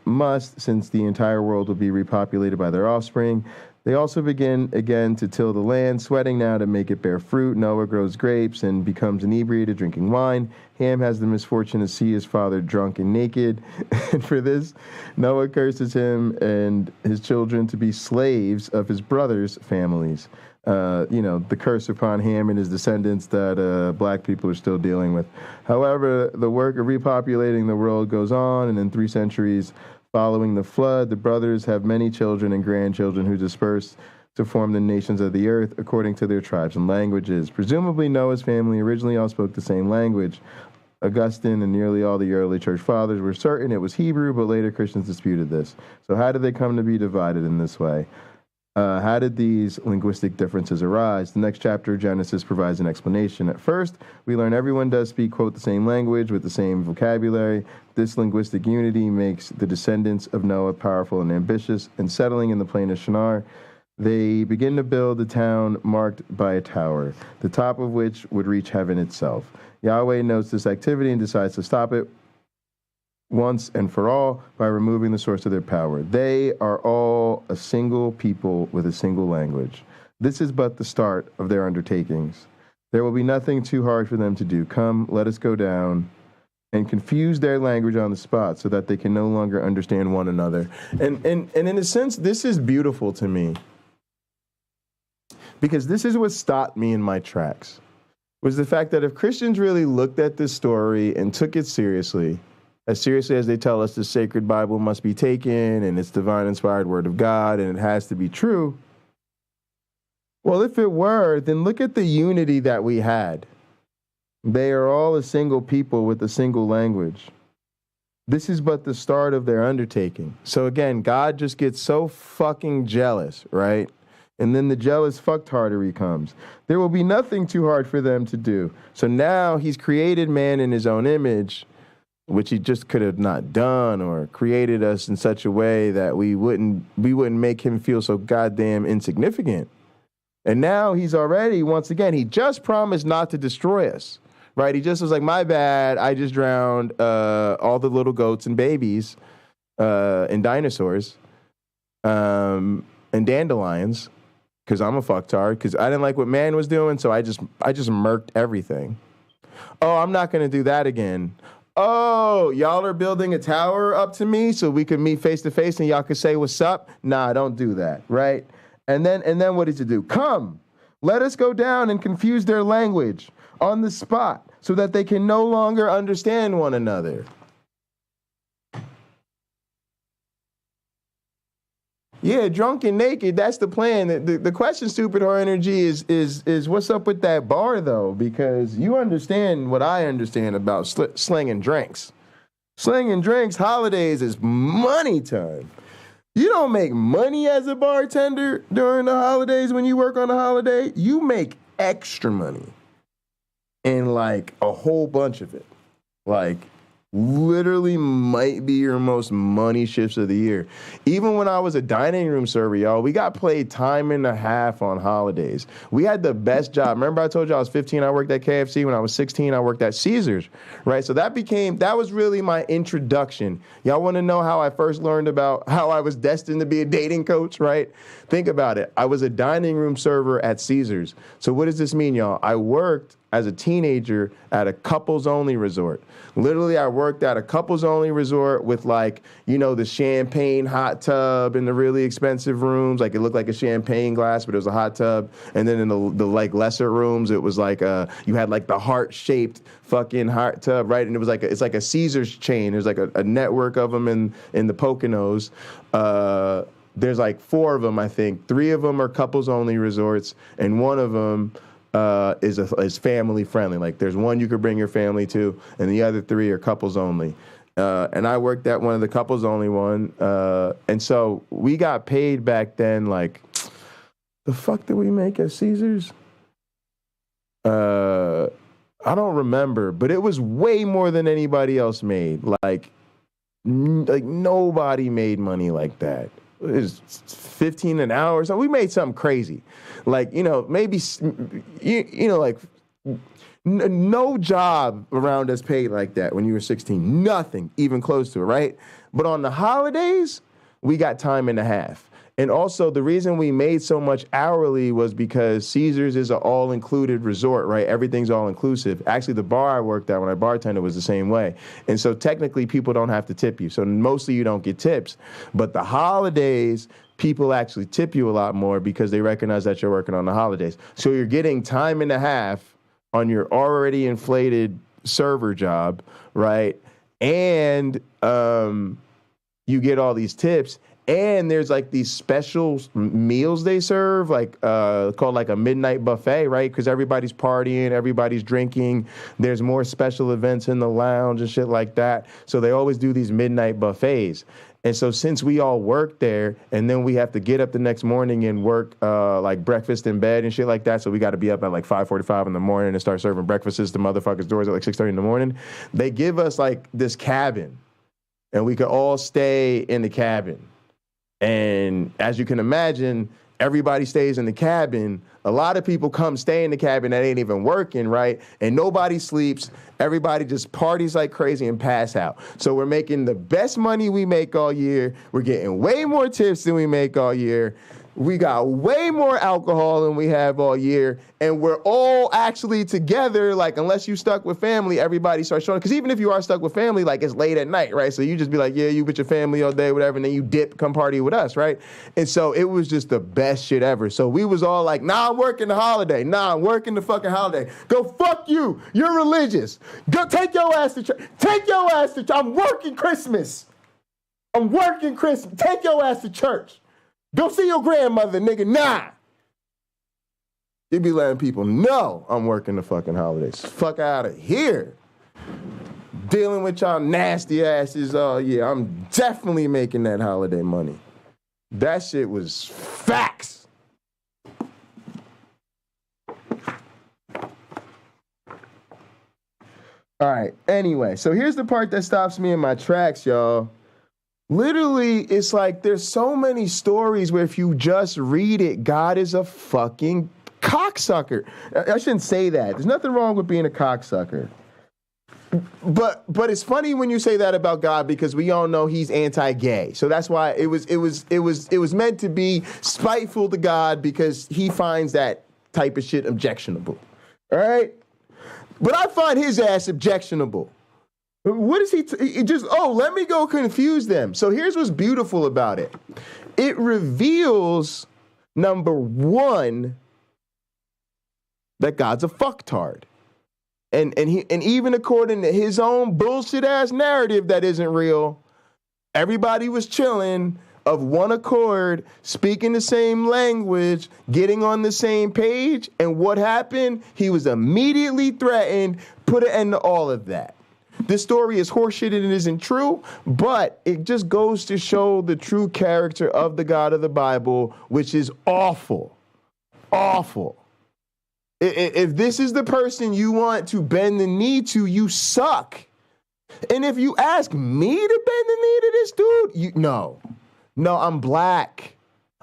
must, since the entire world will be repopulated by their offspring. They also begin again to till the land, sweating now to make it bear fruit. Noah grows grapes and becomes inebriated, drinking wine. Ham has the misfortune to see his father drunk and naked. And for this, Noah curses him and his children to be slaves of his brothers' families. The curse upon Ham and his descendants that black people are still dealing with. However, the work of repopulating the world goes on, and in 3 centuries following the flood, the brothers have many children and grandchildren who disperse to form the nations of the earth according to their tribes and languages. Presumably, Noah's family originally all spoke the same language. Augustine and nearly all the early church fathers were certain it was Hebrew, but later Christians disputed this. So how did they come to be divided in this way? How did these linguistic differences arise? The next chapter of Genesis provides an explanation. At first, we learn everyone does speak, quote, the same language with the same vocabulary. This linguistic unity makes the descendants of Noah powerful and ambitious and settling in the plain of Shinar. they begin to build a town marked by a tower, the top of which would reach heaven itself. Yahweh notes this activity and decides to stop it once and for all by removing the source of their power. They are all a single people with a single language. This is but the start of their undertakings. There will be nothing too hard for them to do. Come, let us go down and confuse their language on the spot so that they can no longer understand one another. And in a sense, this is beautiful to me, because this is what stopped me in my tracks, was the fact that if Christians really looked at this story and took it seriously as they tell us the sacred Bible must be taken and it's divine inspired word of God and it has to be true, well, if it were, then look at the unity that we had. They are all a single people with a single language. This is but the start of their undertaking. So again, God just gets so fucking jealous, right? And then the jealous fucktardery comes. There will be nothing too hard for them to do. So now he's created man in his own image, which he just could have not done, or created us in such a way that we wouldn't make him feel so goddamn insignificant. And now he's already, once again, he just promised not to destroy us, right? He just was like, my bad, I just drowned all the little goats and babies and dinosaurs and dandelions, because I'm a fucktard, because I didn't like what man was doing, so I just murked everything. Oh, I'm not going to do that again. Oh, y'all are building a tower up to me so we can meet face to face and y'all can say what's up? Nah, don't do that, right? And then what did you do? Come, let us go down and confuse their language on the spot so that they can no longer understand one another. Yeah, drunk and naked, that's the plan. The question, Stupid Whore Energy, is what's up with that bar, though? Because you understand what I understand about slinging drinks. Slinging drinks, holidays is money time. You don't make money as a bartender during the holidays when you work on a holiday. You make extra money. And like a whole bunch of it. Like literally might be your most money shifts of the year. Even when I was a dining room server, y'all, we got paid time and a half on holidays. We had the best job. Remember I told you I was 15, I worked at KFC. When I was 16, I worked at Caesars, right? So that was really my introduction. Y'all want to know how I first learned about how I was destined to be a dating coach, right? Think about it. I was a dining room server at Caesars. So what does this mean, y'all? I worked as a teenager at a couples-only resort. Literally, I worked at a couples-only resort with, like, you know, the champagne hot tub and the really expensive rooms. Like, it looked like a champagne glass, but it was a hot tub. And then in the like, lesser rooms, it was like you had, like, the heart-shaped fucking hot tub, right? And it was like it's like a Caesars chain. There's, like, a network of them in the Poconos. There's, like, 4 of them, I think. 3 of them are couples-only resorts, and 1 of them is family friendly. Like there's 1 you could bring your family to, and the other 3 are couples only. And I worked at one of the couples only one. And so we got paid back then, like, the fuck did we make at Caesars? I don't remember, but it was way more than anybody else made. Like nobody made money like that. It was 15 an hour. So we made something crazy. Like, you know, maybe, you know, like no job around us paid like that when you were 16. Nothing even close to it, right? But on the holidays, we got time and a half. And also the reason we made so much hourly was because Caesars is an all-included resort, right? Everything's all-inclusive. Actually, the bar I worked at when I bartended was the same way. And so technically people don't have to tip you. So mostly you don't get tips. But the holidays, people actually tip you a lot more because they recognize that you're working on the holidays. So you're getting time and a half on your already inflated server job, right? And you get all these tips. And there's like these special meals they serve, like called like a midnight buffet, right? Because everybody's partying, everybody's drinking. There's more special events in the lounge and shit like that. So they always do these midnight buffets. And so since we all work there, and then we have to get up the next morning and work like breakfast in bed and shit like that, so we got to be up at like 5:45 in the morning and start serving breakfasts to motherfuckers' doors at like 6:30 in the morning. They give us like this cabin, and we could all stay in the cabin. And as you can imagine, everybody stays in the cabin. A lot of people come stay in the cabin that ain't even working, right? And nobody sleeps. Everybody just parties like crazy and pass out. So we're making the best money we make all year. We're getting way more tips than we make all year. We got way more alcohol than we have all year, and we're all actually together. Like, unless you stuck with family, everybody starts showing. Because even if you are stuck with family, like, it's late at night, right? So you just be like, yeah, you with your family all day, whatever, and then you dip, come party with us, right? And so it was just the best shit ever. So we was all like, nah, I'm working the holiday. Nah, I'm working the fucking holiday. Go fuck you. You're religious. Go take your ass to church. Take your ass to church. I'm working Christmas. I'm working Christmas. Take your ass to church. Go see your grandmother, nigga. Nah. You be letting people know I'm working the fucking holidays. Fuck out of here. Dealing with y'all nasty asses all year. I'm definitely making that holiday money. That shit was facts. All right. Anyway, so here's the part that stops me in my tracks, y'all. Literally, it's like there's so many stories where if you just read it, God is a fucking cocksucker. I shouldn't say that. There's nothing wrong with being a cocksucker. But it's funny when you say that about God because we all know he's anti-gay. So that's why it was meant to be spiteful to God because he finds that type of shit objectionable. All right? But I find his ass objectionable. What is he let me go confuse them. So here's what's beautiful about it. It reveals, number one, that God's a fucktard. And even according to his own bullshit ass narrative that isn't real, everybody was chilling of one accord, speaking the same language, getting on the same page. And what happened? He was immediately threatened, put an end to all of that. This story is horseshit and it isn't true, but it just goes to show the true character of the God of the Bible, which is awful. Awful. If this is the person you want to bend the knee to, you suck. And if you ask me to bend the knee to this dude, no, I'm black.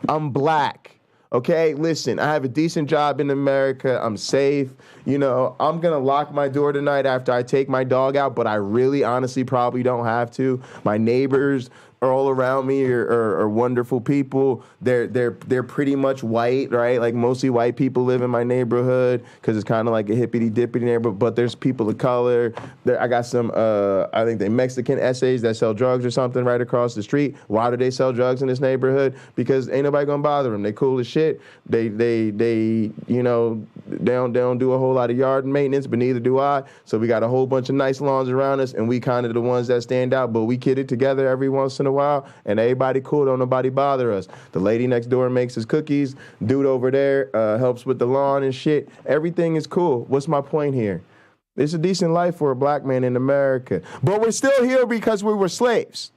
I'm black. Okay, listen, I have a decent job in America. I'm safe. You know, I'm going to lock my door tonight after I take my dog out, but I really honestly probably don't have to. My neighbors all around me are wonderful people. They're pretty much white, right? Like mostly white people live in my neighborhood because it's kind of like a hippity-dippity neighborhood, but there's people of color. I got some, I think they Mexican essays that sell drugs or something right across the street. Why do they sell drugs in this neighborhood? Because ain't nobody gonna bother them. They cool as shit. They you know, they don't do a whole lot of yard maintenance, but neither do I. So we got a whole bunch of nice lawns around us, and we kind of the ones that stand out, but we kid it together every once in a while, and everybody cool, don't nobody bother us. The lady next door makes his cookies, dude over there helps with the lawn and shit. Everything is cool. What's my point here? It's a decent life for a black man in America, but we're still here because we were slaves.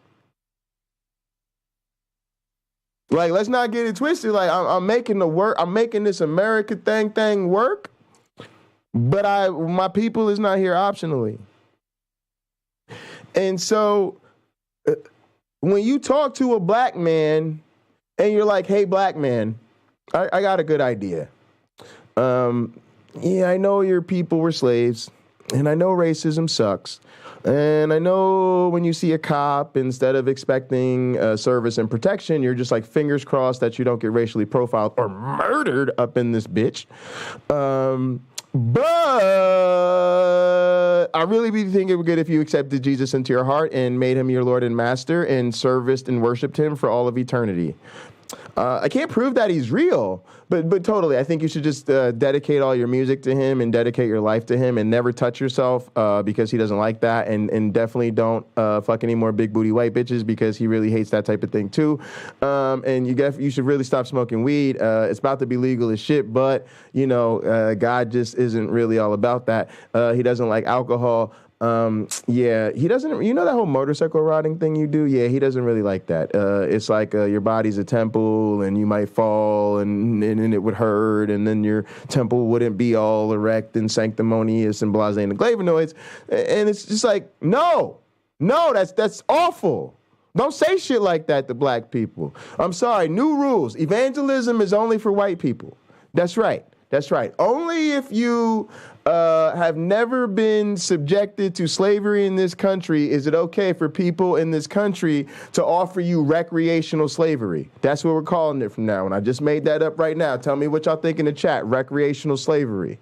Like, let's not get it twisted. Like, I'm making the work. I'm making this America thing work, but my people is not here optionally. And so when you talk to a black man and you're like, hey, black man, I got a good idea. Yeah, I know your people were slaves, and I know racism sucks. And I know when you see a cop, instead of expecting service and protection, you're just like fingers crossed that you don't get racially profiled or murdered up in this bitch. But I really think it would be good if you accepted Jesus into your heart and made him your Lord and Master and serviced and worshiped him for all of eternity. I can't prove that he's real, but totally. I think you should just dedicate all your music to him and dedicate your life to him and never touch yourself because he doesn't like that. And definitely don't fuck any more big booty white bitches because he really hates that type of thing too. And you should really stop smoking weed. It's about to be legal as shit, but you know, God just isn't really all about that. He doesn't like alcohol. Yeah, he doesn't, you know that whole motorcycle riding thing you do? Yeah, he doesn't really like that. It's like your body's a temple and you might fall and it would hurt and then your temple wouldn't be all erect and sanctimonious and blasé and flavonoids. And it's just like, no, that's awful. Don't say shit like that to black people. I'm sorry, new rules. Evangelism is only for white people. That's right. That's right. Only if you have never been subjected to slavery in this country is it okay for people in this country to offer you recreational slavery. That's what we're calling it from now on. I just made that up right now. Tell me what y'all think in the chat. Recreational slavery.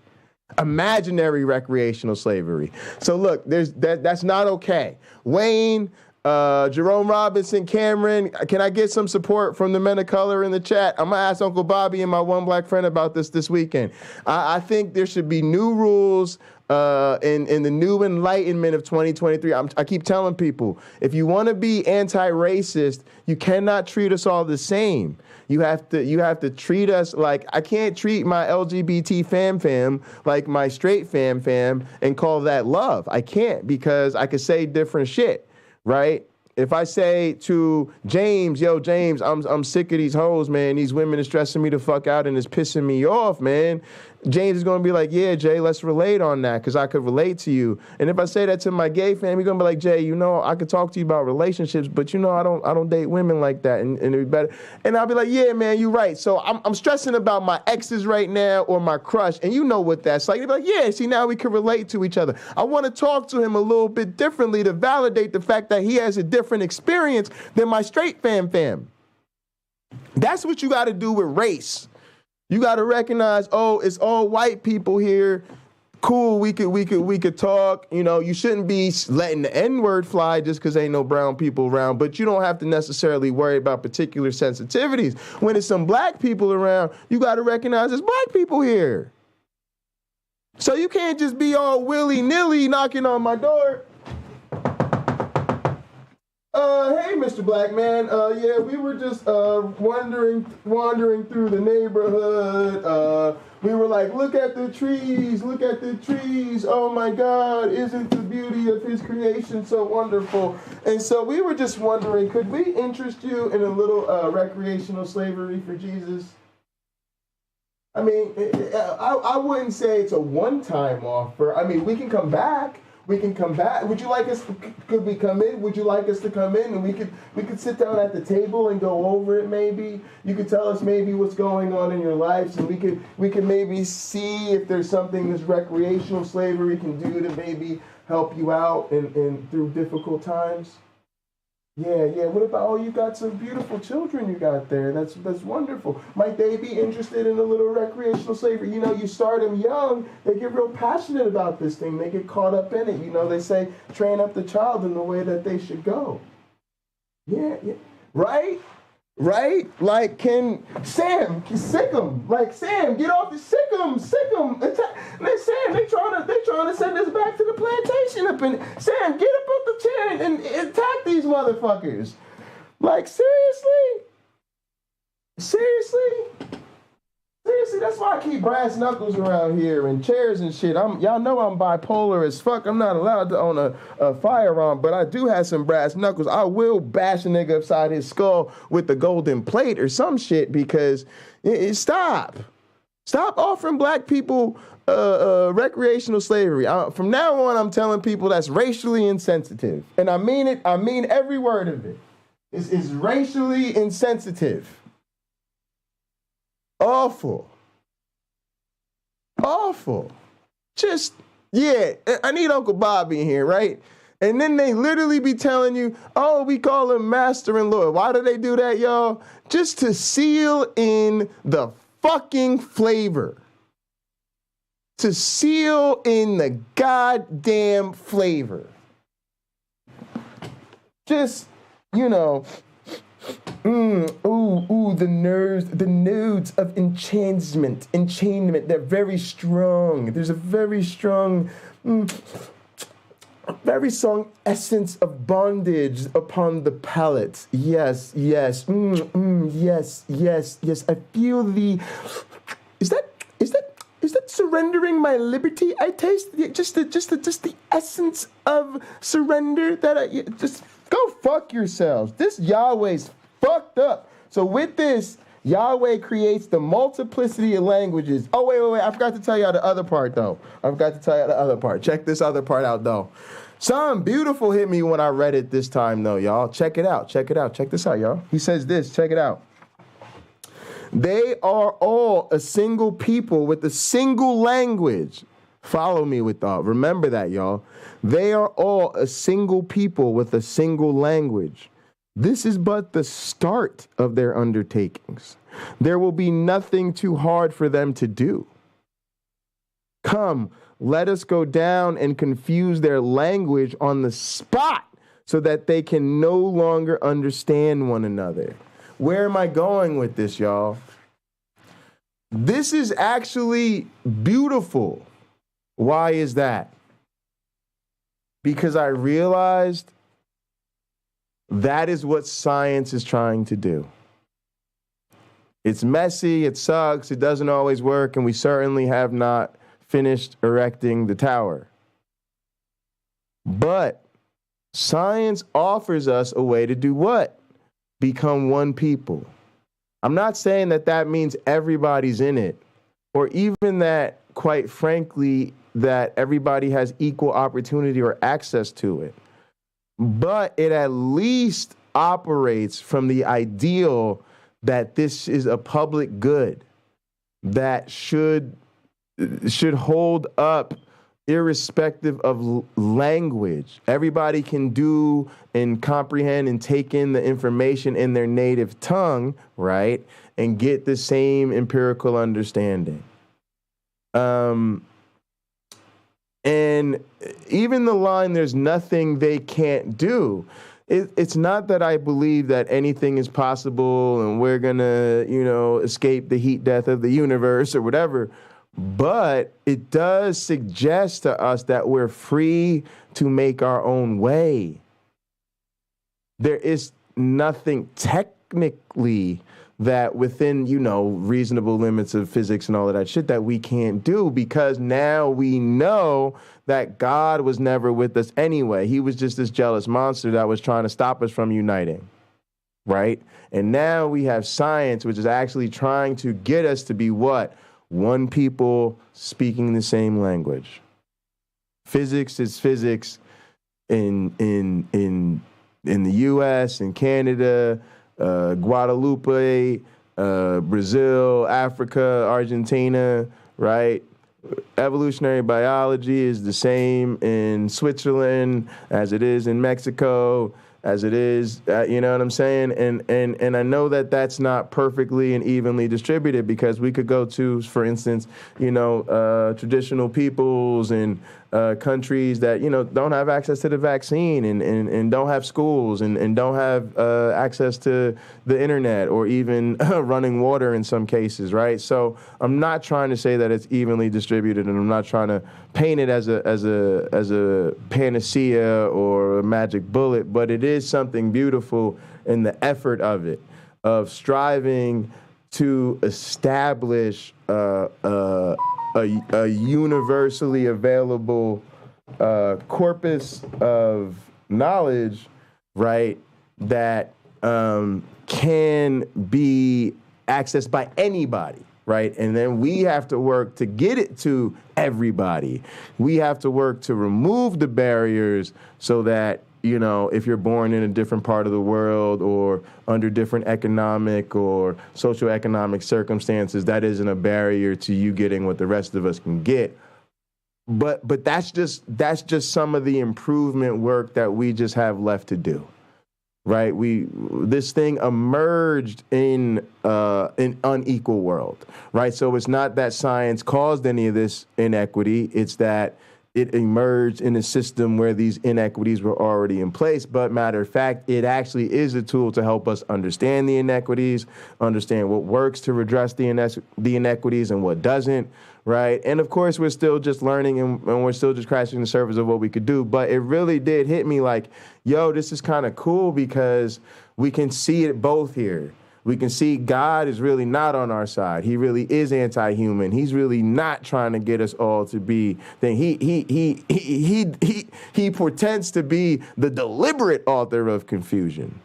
Imaginary recreational slavery. So look, that's not okay. Wayne, Jerome Robinson, Cameron, can I get some support from the men of color in the chat? I'm gonna ask Uncle Bobby and my one black friend about this weekend. I think there should be new rules in the new enlightenment of 2023. I keep telling people, if you want to be anti-racist, you cannot treat us all the same. You have to treat us like, I can't treat my LGBT fam like my straight fam and call that love. I can't, because I could say different shit. Right? If I say to James, yo, James, I'm sick of these hoes, man. These women are stressing me the fuck out and it's pissing me off, man. James is going to be like, yeah, Jay, let's relate on that because I could relate to you. And if I say that to my gay fam, he's going to be like, Jay, you know, I could talk to you about relationships, but you know, I don't date women like that. And it'd be better. And I'll be like, yeah, man, you're right. So I'm stressing about my exes right now or my crush. And you know what that's like. They'd be like, yeah, see, now we can relate to each other. I want to talk to him a little bit differently to validate the fact that he has a different experience than my straight fam. That's what you got to do with race. You got to recognize, oh, it's all white people here. Cool, we could talk. You know, you shouldn't be letting the N-word fly just because ain't no brown people around. But you don't have to necessarily worry about particular sensitivities. When it's some black people around, you got to recognize there's black people here. So you can't just be all willy-nilly knocking on my door. Hey, Mr. Black Man. Yeah, we were just wandering through the neighborhood. We were like, look at the trees, look at the trees. Oh my God, isn't the beauty of his creation so wonderful? And so we were just wondering, could we interest you in a little recreational slavery for Jesus? I mean, I wouldn't say it's a one-time offer. I mean, we can come back. We can come back. Would you like us? Could we come in? Would you like us to come in and we could sit down at the table and go over it? Maybe you could tell us maybe what's going on in your lives, and we could maybe see if there's something this recreational slavery can do to maybe help you out and through difficult times. Yeah. What about, oh, you got some beautiful children you got there. That's wonderful. Might they be interested in a little recreational slavery? You know, you start them young, they get real passionate about this thing. They get caught up in it. You know, they say, train up the child in the way that they should go. Yeah. Right? Like, can Sam sick him? Like, Sam, get off the sick him. Sam, they trying to send us back to the plantation up in. Sam, get up off the chair and attack these motherfuckers. Like, seriously, that's why I keep brass knuckles around here and chairs and shit. Y'all know I'm bipolar as fuck. I'm not allowed to own a firearm, but I do have some brass knuckles. I will bash a nigga upside his skull with the golden plate or some shit because stop offering black people recreational slavery. From now on, I'm telling people that's racially insensitive, and I mean it. I mean every word of it. It's racially insensitive. Awful. Just, yeah, I need Uncle Bobby in here, right? And then they literally be telling you, oh, we call him Master and Lord. Why do they do that, y'all? Just to seal in the fucking flavor. To seal in the goddamn flavor. Just, you know, the nodes of enchantment, they're very strong. There's a very strong essence of bondage upon the palate. Yes. Yes. I feel is that surrendering my liberty? I taste just the essence of surrender that I just go fuck yourselves. This Yahweh's fucked up. So with this, Yahweh creates the multiplicity of languages. Oh, wait. I forgot to tell y'all the other part, though. Check this other part out, though. Something beautiful hit me when I read it this time, though, y'all. Check it out. Check it out. Check this out, y'all. He says this. Check it out. They are all a single people with a single language. Follow me with that. Remember that, y'all. They are all a single people with a single language. This is but the start of their undertakings. There will be nothing too hard for them to do. Come, let us go down and confuse their language on the spot so that they can no longer understand one another. Where am I going with this, y'all? This is actually beautiful. Why is that? Because I realized that is what science is trying to do. It's messy, it sucks, it doesn't always work, and we certainly have not finished erecting the tower. But science offers us a way to do what? Become one people. I'm not saying that that means everybody's in it, or even that, quite frankly, that everybody has equal opportunity or access to it. But it at least operates from the ideal that this is a public good that should hold up irrespective of language. Everybody can do and comprehend and take in the information in their native tongue, right? And get the same empirical understanding. And even the line, there's nothing they can't do. It's not that I believe that anything is possible and we're gonna, escape the heat death of the universe or whatever. But it does suggest to us that we're free to make our own way. There is nothing technically that within, reasonable limits of physics and all of that shit that we can't do, because now we know that God was never with us anyway. He was just this jealous monster that was trying to stop us from uniting, right? And now we have science, which is actually trying to get us to be what? One people speaking the same language. Physics is physics in the U.S., in Canada, Guadalupe, Brazil, Africa, Argentina, right? Evolutionary biology is the same in Switzerland as it is in Mexico, as it is, you know what I'm saying? And I know that that's not perfectly and evenly distributed, because we could go to, for instance, traditional peoples and countries that, don't have access to the vaccine and don't have schools and don't have access to the internet or even running water in some cases, right? So I'm not trying to say that it's evenly distributed, and I'm not trying to paint it as a panacea or a magic bullet, but it is something beautiful in the effort of it, of striving to establish a universally available corpus of knowledge, right, that can be accessed by anybody, right? And then we have to work to get it to everybody. We have to work to remove the barriers so that, if you're born in a different part of the world or under different economic or socioeconomic circumstances, that isn't a barrier to you getting what the rest of us can get. But that's just some of the improvement work that we just have left to do, right? This thing emerged in an unequal world, right? So it's not that science caused any of this inequity. It's that it emerged in a system where these inequities were already in place. But matter of fact, it actually is a tool to help us understand the inequities, understand what works to redress the inequities and what doesn't, right? And of course, we're still just learning and we're still just scratching the surface of what we could do. But it really did hit me like, yo, this is kind of cool because we can see it both here. We can see God is really not on our side. He really is anti-human. He's really not trying to get us all to be. Then he pretends to be the deliberate author of confusion,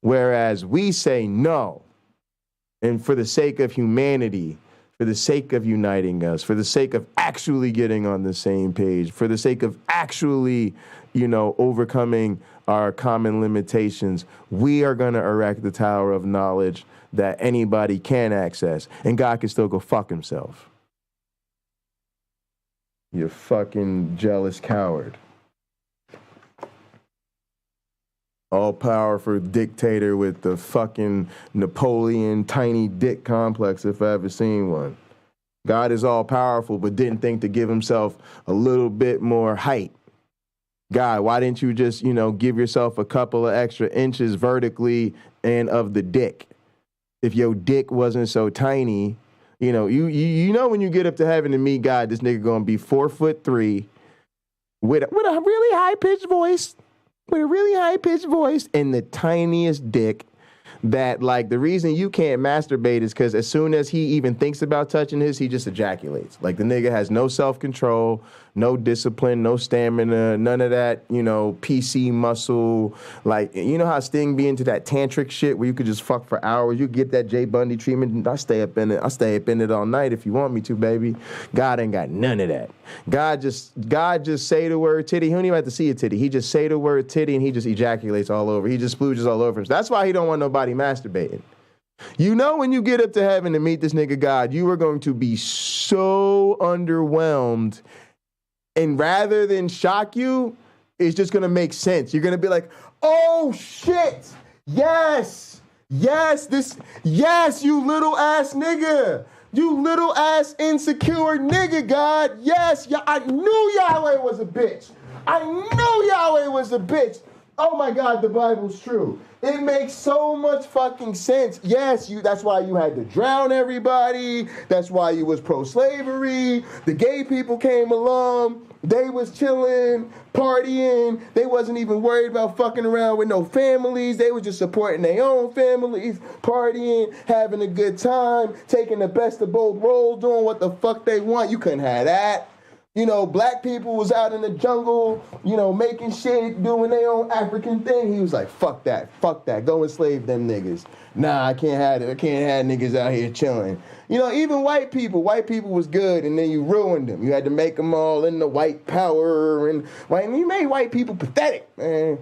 whereas we say no. And for the sake of humanity, for the sake of uniting us, for the sake of actually getting on the same page, for the sake of actually, overcoming our common limitations, we are going to erect the tower of knowledge that anybody can access, and God can still go fuck himself. You fucking jealous coward. All-powerful dictator with the fucking Napoleon tiny dick complex, if I ever seen one. God is all-powerful, but didn't think to give himself a little bit more height. God, why didn't you just, give yourself a couple of extra inches vertically and of the dick? If your dick wasn't so tiny, you know when you get up to heaven and meet God, this nigga gonna be 4'3" with a really high-pitched voice. With a really high-pitched voice and the tiniest dick that, like, the reason you can't masturbate is because as soon as he even thinks about touching his, he just ejaculates. Like, the nigga has no self-control, no discipline, no stamina, none of that, PC muscle. Like, you know how Sting be into that tantric shit where you could just fuck for hours? You get that J. Bundy treatment. I stay up in it all night if you want me to, baby. God ain't got none of that. God just say the word titty. He don't even have to see a titty. He just say the word titty and he just ejaculates all over. He just splooges all over him. That's why he don't want nobody masturbating. When you get up to heaven and meet this nigga God, you are going to be so underwhelmed. And rather than shock you, it's just going to make sense. You're going to be like, oh shit, yes, you little ass nigga. You little ass insecure nigga, God. Yes, I knew Yahweh was a bitch. Oh my God, the Bible's true. It makes so much fucking sense. Yes, that's why you had to drown everybody. That's why you was pro-slavery. The gay people came along. They was chilling, partying. They wasn't even worried about fucking around with no families. They were just supporting their own families, partying, having a good time, taking the best of both worlds, doing what the fuck they want. You couldn't have that. Black people was out in the jungle, making shit, doing their own African thing. He was like, fuck that, go enslave them niggas. Nah, I can't have it. I can't have niggas out here chilling. Even white people was good, and then you ruined them. You had to make them all into white power, and you made white people pathetic, man.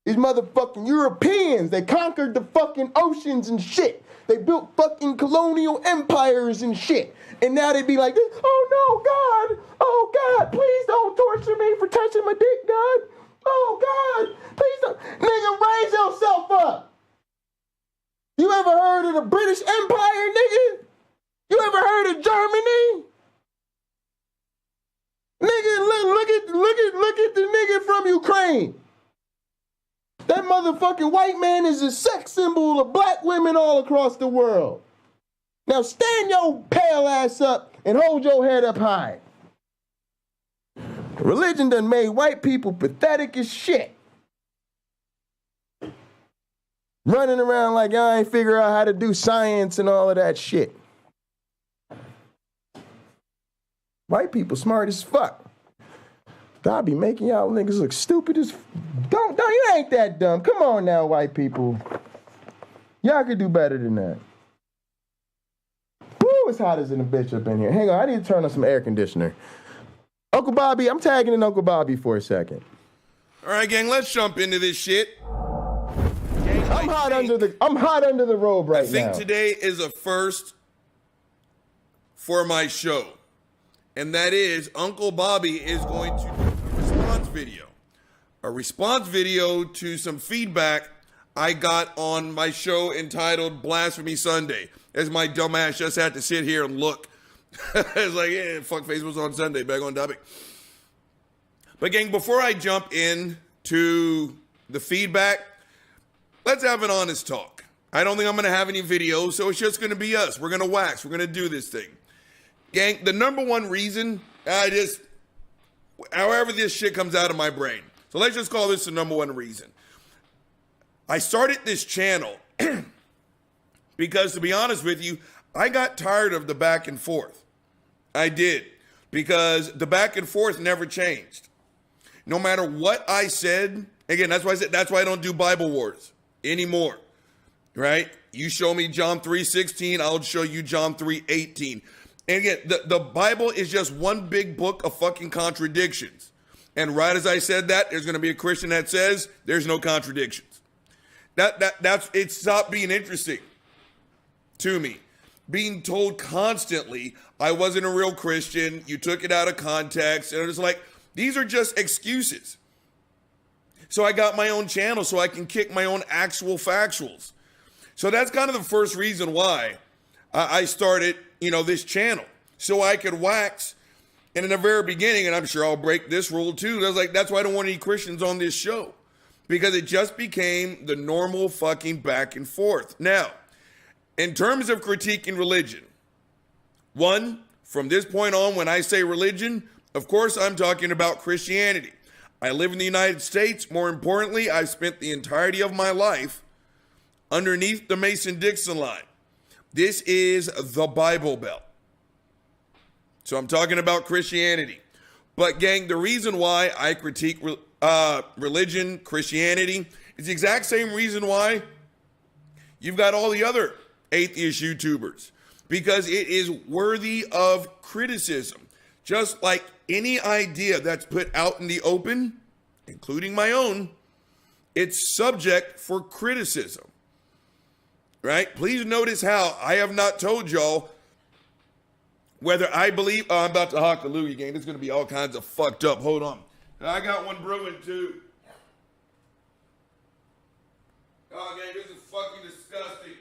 These motherfucking Europeans, they conquered the fucking oceans and shit. They built fucking colonial empires and shit. And now they be like, oh God, please don't torture me for touching my dick, God. Oh God, please don't. Nigga, raise yourself up. You ever heard of the British Empire, nigga? You ever heard of Germany? Nigga, look at the nigga from Ukraine. That motherfucking white man is a sex symbol of black women all across the world. Now stand your pale ass up and hold your head up high. Religion done made white people pathetic as shit. Running around like y'all ain't figure out how to do science and all of that shit. White people smart as fuck. God be making y'all niggas look stupid as... Don't, you ain't that dumb. Come on now, white people. Y'all could do better than that. Woo, it's hot as in a bitch up in here. Hang on, I need to turn on some air conditioner. Uncle Bobby, I'm tagging in Uncle Bobby for a second. All right, gang, let's jump into this shit. Gang, I'm hot under the robe right now. I think today is a first for my show. And that is Uncle Bobby is going to do a response video to some feedback I got on my show entitled Blasphemy Sunday, as my dumbass just had to sit here and look. It's like, yeah, fuck Facebook's on Sunday, back on topic. But gang, before I jump in to the feedback, let's have an honest talk. I don't think I'm going to have any videos, so it's just going to be us. We're going to wax. We're going to do this thing. Gang, the number one reason, however this shit comes out of my brain. So let's just call this the number one reason. I started this channel because, to be honest with you, I got tired of the back and forth. I did. Because the back and forth never changed. No matter what I said, again, that's why I don't do Bible wars anymore. Right? You show me John 3:16, I'll show you John 3:18. And again, the Bible is just one big book of fucking contradictions. And right as I said that, there's going to be a Christian that says there's no contradictions. That's it. Stopped being interesting to me. Being told constantly I wasn't a real Christian, you took it out of context, and it's like, these are just excuses. So I got my own channel so I can kick my own actual factuals. So that's kind of the first reason why I started, this channel, so I could wax. And in the very beginning, and I'm sure I'll break this rule too, I was like, that's why I don't want any Christians on this show, because it just became the normal fucking back and forth. Now, in terms of critiquing religion, one, from this point on, when I say religion, of course, I'm talking about Christianity. I live in the United States. More importantly, I spent the entirety of my life underneath the Mason-Dixon line. This is the Bible Belt. So I'm talking about Christianity. But gang, the reason why I critique religion, Christianity, is the exact same reason why you've got all the other atheist YouTubers, because it is worthy of criticism. Just like any idea that's put out in the open, including my own, it's subject for criticism, right? Please notice how I have not told y'all whether I believe, I'm about to hallelujah game. It's going to be all kinds of fucked up. Hold on. I got one brewing too. Oh, gang, this is fucking disgusting.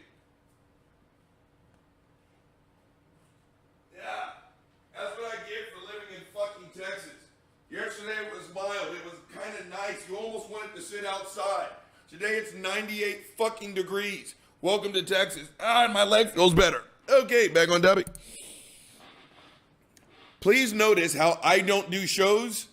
Yeah, that's what I get for living in fucking Texas. Yesterday it was mild. It was kind of nice. You almost wanted to sit outside. Today it's 98 fucking degrees. Welcome to Texas. And my leg feels better. Okay, back on topic. Please notice how I don't do shows,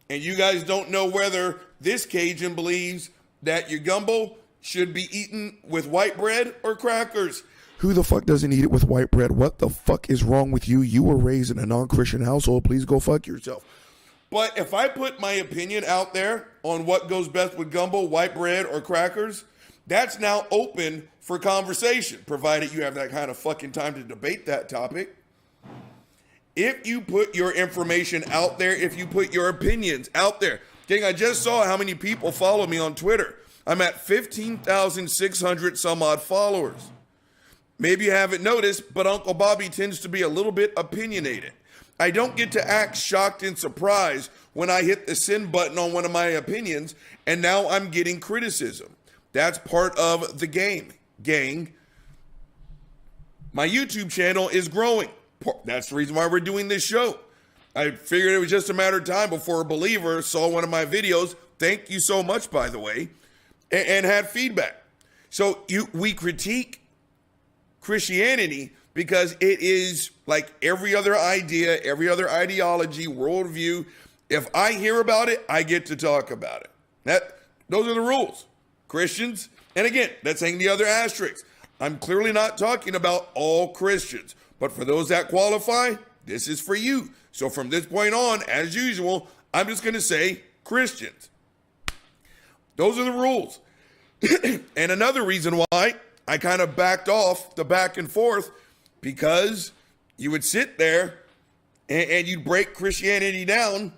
and you guys don't know whether this Cajun believes that your gumbo should be eaten with white bread or crackers. Who the fuck doesn't eat it with white bread? What the fuck is wrong with you? You were raised in a non-Christian household. Please go fuck yourself. But if I put my opinion out there on what goes best with gumbo, white bread, or crackers, that's now open for conversation, provided you have that kind of fucking time to debate that topic. If you put your information out there, if you put your opinions out there. Gang, I just saw how many people follow me on Twitter. I'm at 15,600 some odd followers. Maybe you haven't noticed, but Uncle Bobby tends to be a little bit opinionated. I don't get to act shocked and surprised when I hit the send button on one of my opinions, and now I'm getting criticism. That's part of the game, gang. My YouTube channel is growing. That's the reason why we're doing this show. I figured it was just a matter of time before a believer saw one of my videos. Thank you so much, by the way, and had feedback. So we critique Christianity because it is like every other idea, every other ideology, worldview. If I hear about it, I get to talk about it. Those are the rules. Christians, and again, that's saying the other asterisks. I'm clearly not talking about all Christians, but for those that qualify, this is for you. So from this point on, as usual, I'm just going to say Christians. Those are the rules. And another reason why I kind of backed off the back and forth, because you would sit there and you'd break Christianity down.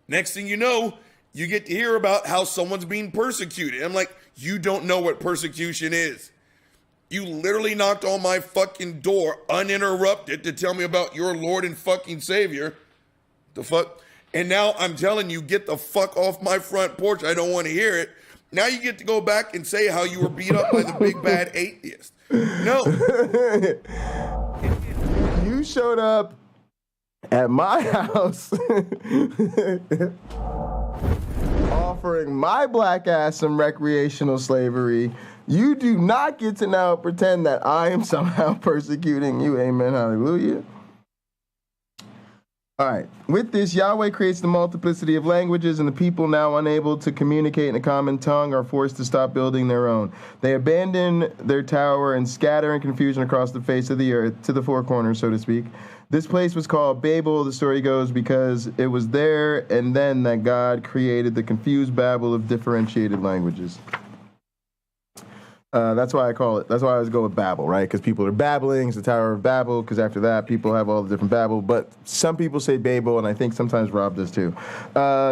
Next thing you know, you get to hear about how someone's being persecuted. I'm like, you don't know what persecution is. You literally knocked on my fucking door uninterrupted to tell me about your Lord and fucking Savior. The fuck? And now I'm telling you, get the fuck off my front porch. I don't want to hear it. Now you get to go back and say how you were beat up by the big bad atheist. No. You showed up at my house offering my black ass some recreational slavery. You do not get to now pretend that I am somehow persecuting you. Amen. Hallelujah. All right. With this, Yahweh creates the multiplicity of languages, and the people now unable to communicate in a common tongue are forced to stop building their own. They abandon their tower and scatter in confusion across the face of the earth, to the four corners, so to speak. This place was called Babel, the story goes, because it was there and then that God created the confused babel of differentiated languages. That's why I call it. That's why I always go with Babel, right? Because people are babbling. It's the Tower of Babel. Because after that, people have all the different Babel. But some people say Babel, and I think sometimes Rob does too.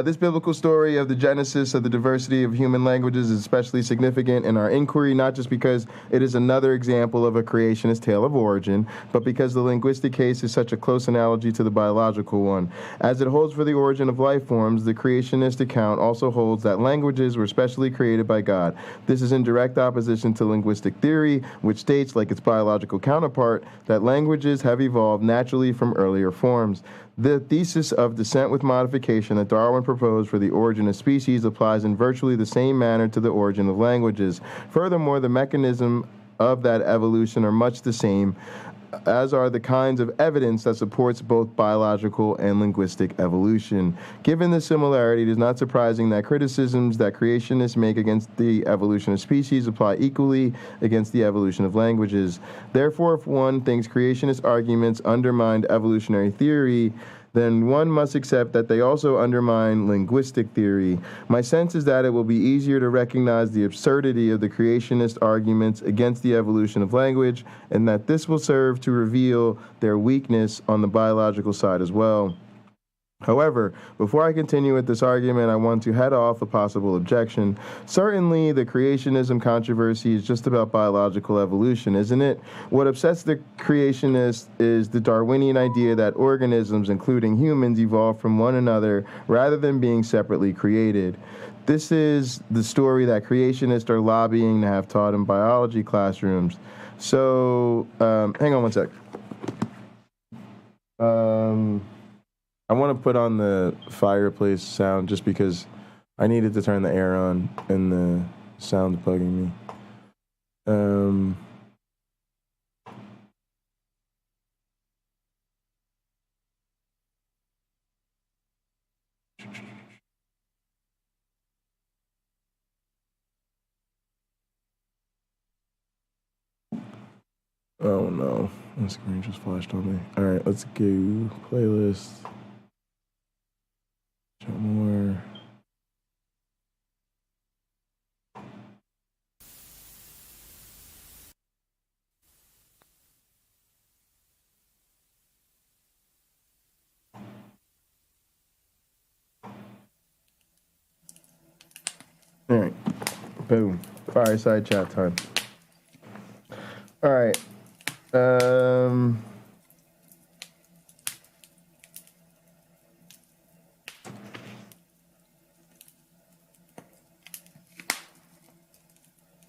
This biblical story of the genesis of the diversity of human languages is especially significant in our inquiry, not just because it is another example of a creationist tale of origin, but because the linguistic case is such a close analogy to the biological one. As it holds for the origin of life forms, the creationist account also holds that languages were specially created by God. This is in direct opposition to linguistic theory, which states, like its biological counterpart, that languages have evolved naturally from earlier forms. The thesis of descent with modification that Darwin proposed for the origin of species applies in virtually the same manner to the origin of languages. Furthermore, the mechanism of that evolution are much the same, as are the kinds of evidence that supports both biological and linguistic evolution. Given this similarity, it is not surprising that criticisms that creationists make against the evolution of species apply equally against the evolution of languages. Therefore, if one thinks creationist arguments undermine evolutionary theory, then one must accept that they also undermine linguistic theory. My sense is that it will be easier to recognize the absurdity of the creationist arguments against the evolution of language, and that this will serve to reveal their weakness on the biological side as well. However, before I continue with this argument, I want to head off a possible objection. Certainly, the creationism controversy is just about biological evolution, isn't it? What upsets the creationists is the Darwinian idea that organisms, including humans, evolved from one another rather than being separately created. This is the story that creationists are lobbying to have taught in biology classrooms. So, hang on one sec. I want to put on the fireplace sound just because I needed to turn the air on and the sound's bugging me. Oh no, the screen just flashed on me. All right, let's go playlist. More. All right, boom, fireside chat time. All right,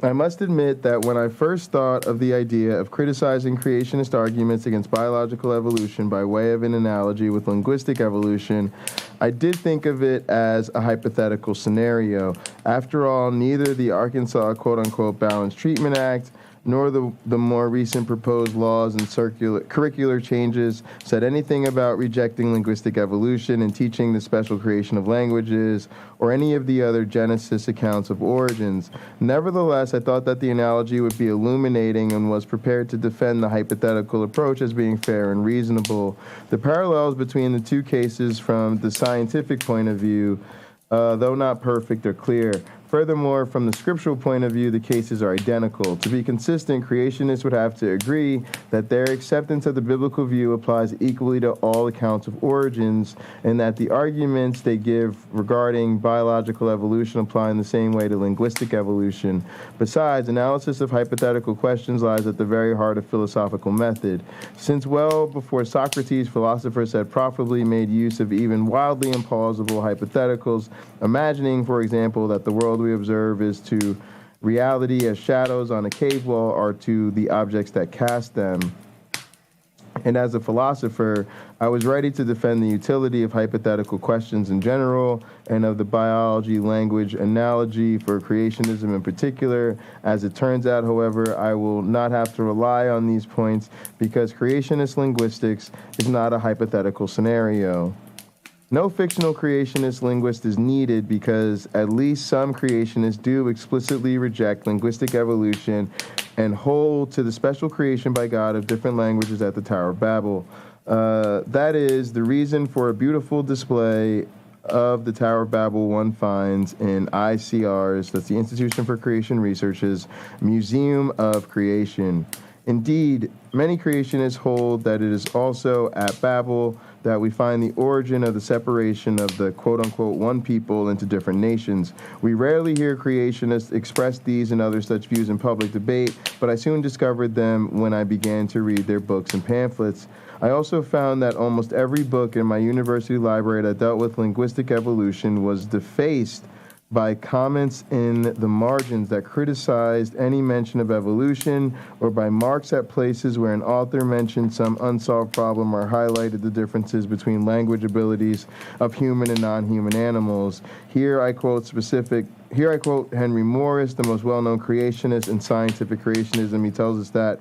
I must admit that when I first thought of the idea of criticizing creationist arguments against biological evolution by way of an analogy with linguistic evolution, I did think of it as a hypothetical scenario. After all, neither the Arkansas quote-unquote Balanced Treatment Act nor the more recent proposed laws and curricular changes said anything about rejecting linguistic evolution and teaching the special creation of languages or any of the other Genesis accounts of origins. Nevertheless, I thought that the analogy would be illuminating and was prepared to defend the hypothetical approach as being fair and reasonable. The parallels between the two cases from the scientific point of view, though not perfect, are clear. Furthermore, from the scriptural point of view, the cases are identical. To be consistent, creationists would have to agree that their acceptance of the biblical view applies equally to all accounts of origins, and that the arguments they give regarding biological evolution apply in the same way to linguistic evolution. Besides, analysis of hypothetical questions lies at the very heart of philosophical method. Since well before Socrates, philosophers had profitably made use of even wildly implausible hypotheticals, imagining, for example, that the world we observe is to reality as shadows on a cave wall or to the objects that cast them. And as a philosopher, I was ready to defend the utility of hypothetical questions in general and of the biology language analogy for creationism in particular. As it turns out, however, I will not have to rely on these points because creationist linguistics is not a hypothetical scenario. No fictional creationist linguist is needed because at least some creationists do explicitly reject linguistic evolution and hold to the special creation by God of different languages at the Tower of Babel. That is the reason for a beautiful display of the Tower of Babel one finds in ICR's, that's the Institution for Creation Research's, Museum of Creation. Indeed, many creationists hold that it is also at Babel that we find the origin of the separation of the quote-unquote one people into different nations. We rarely hear creationists express these and other such views in public debate, but I soon discovered them when I began to read their books and pamphlets. I also found that almost every book in my university library that dealt with linguistic evolution was defaced by comments in the margins that criticized any mention of evolution, or by marks at places where an author mentioned some unsolved problem or highlighted the differences between language abilities of human and non-human animals. Here I quote Henry Morris, the most well-known creationist in scientific creationism. He tells us that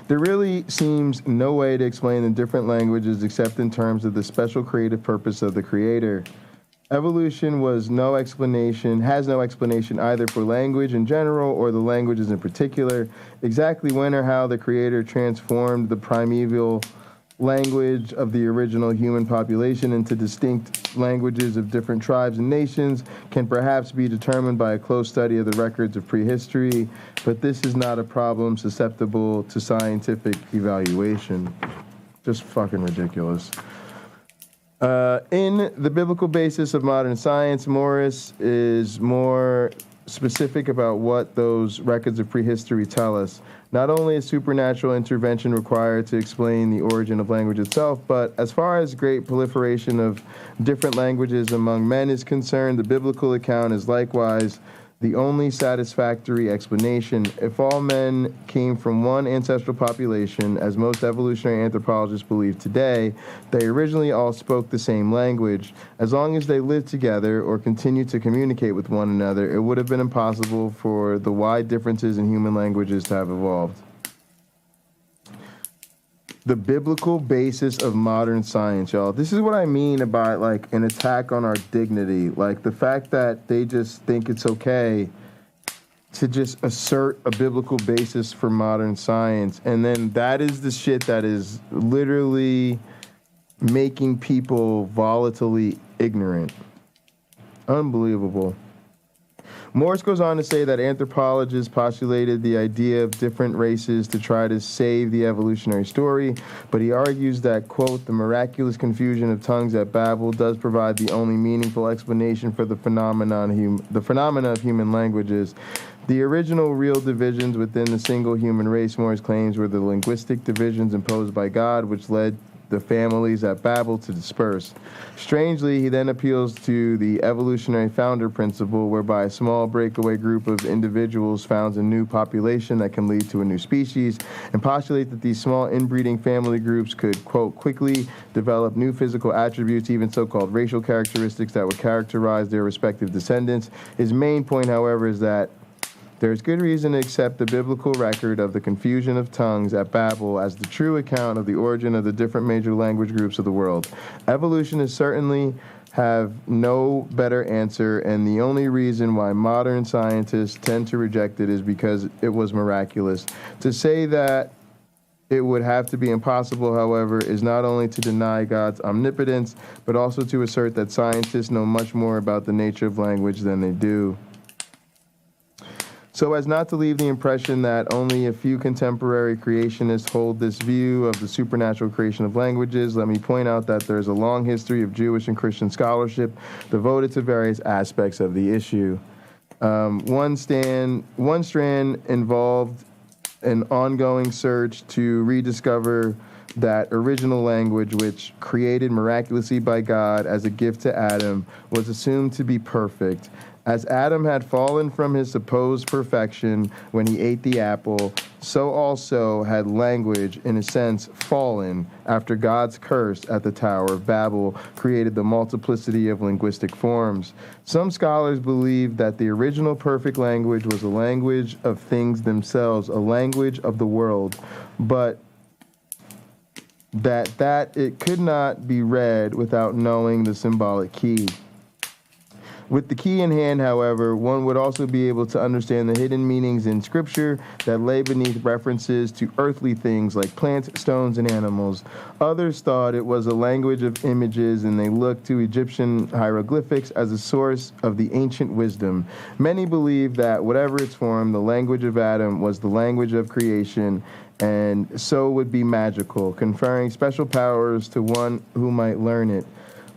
there really seems no way to explain the different languages except in terms of the special creative purpose of the creator. Evolution has no explanation either for language in general or the languages in particular. Exactly when or how the creator transformed the primeval language of the original human population into distinct languages of different tribes and nations can perhaps be determined by a close study of the records of prehistory, but this is not a problem susceptible to scientific evaluation. Just fucking ridiculous. In The Biblical Basis of Modern Science, Morris is more specific about what those records of prehistory tell us. Not only is supernatural intervention required to explain the origin of language itself, but as far as great proliferation of different languages among men is concerned, the biblical account is likewise the only satisfactory explanation. If all men came from one ancestral population, as most evolutionary anthropologists believe today, they originally all spoke the same language. As long as they lived together or continued to communicate with one another, it would have been impossible for the wide differences in human languages to have evolved. The biblical basis of modern science, y'all. This is what I mean about, like, an attack on our dignity. Like, the fact that they just think it's okay to just assert a biblical basis for modern science. And then that is the shit that is literally making people volatilely ignorant. Unbelievable. Morris goes on to say that anthropologists postulated the idea of different races to try to save the evolutionary story, but he argues that, quote, the miraculous confusion of tongues at Babel does provide the only meaningful explanation for the phenomena of human languages. The original real divisions within the single human race, Morris claims, were the linguistic divisions imposed by God, which led the families at Babel to disperse. Strangely, he then appeals to the evolutionary founder principle, whereby a small breakaway group of individuals founds a new population that can lead to a new species, and postulate that these small inbreeding family groups could, quote, quickly develop new physical attributes, even so-called racial characteristics that would characterize their respective descendants. His main point, however, is that there is good reason to accept the biblical record of the confusion of tongues at Babel as the true account of the origin of the different major language groups of the world. Evolutionists certainly have no better answer, and the only reason why modern scientists tend to reject it is because it was miraculous. To say that it would have to be impossible, however, is not only to deny God's omnipotence, but also to assert that scientists know much more about the nature of language than they do. So as not to leave the impression that only a few contemporary creationists hold this view of the supernatural creation of languages, let me point out that there is a long history of Jewish and Christian scholarship devoted to various aspects of the issue. One strand involved an ongoing search to rediscover that original language, which created miraculously by God as a gift to Adam, was assumed to be perfect. As Adam had fallen from his supposed perfection when he ate the apple, so also had language, in a sense, fallen after God's curse at the Tower of Babel created the multiplicity of linguistic forms. Some scholars believe that the original perfect language was a language of things themselves, a language of the world, but that it could not be read without knowing the symbolic key. With the key in hand, however, one would also be able to understand the hidden meanings in Scripture that lay beneath references to earthly things like plants, stones, and animals. Others thought it was a language of images, and they looked to Egyptian hieroglyphics as a source of the ancient wisdom. Many believe that whatever its form, the language of Adam was the language of creation, and so would be magical, conferring special powers to one who might learn it.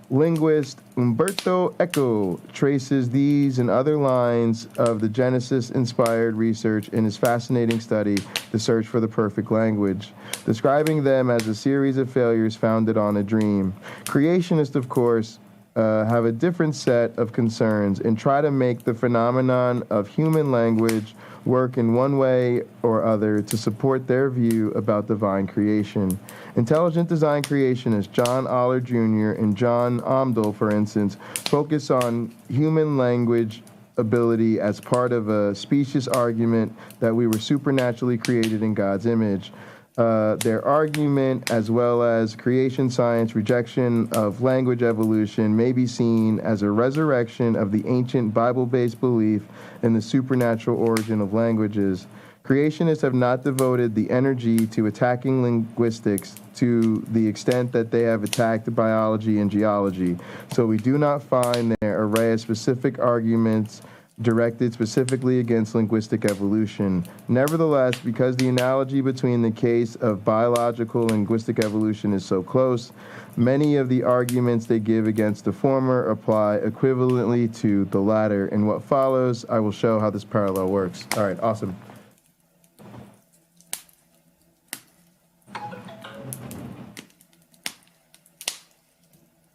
Linguist Umberto Eco traces these and other lines of the Genesis-inspired research in his fascinating study, The Search for the Perfect Language, describing them as a series of failures founded on a dream. Creationists, of course, have a different set of concerns and try to make the phenomenon of human language work in one way or other to support their view about divine creation. Intelligent design creationists John Aller Jr. and John Amdahl, for instance, focus on human language ability as part of a specious argument that we were supernaturally created in God's image. Their argument, as well as creation science rejection of language evolution, may be seen as a resurrection of the ancient Bible-based belief in the supernatural origin of languages. Creationists have not devoted the energy to attacking linguistics to the extent that they have attacked biology and geology, so we do not find their array of specific arguments directed specifically against linguistic evolution. Nevertheless, because the analogy between the case of biological and linguistic evolution is so close, many of the arguments they give against the former apply equivalently to the latter. In what follows, I will show how this parallel works. All right, awesome.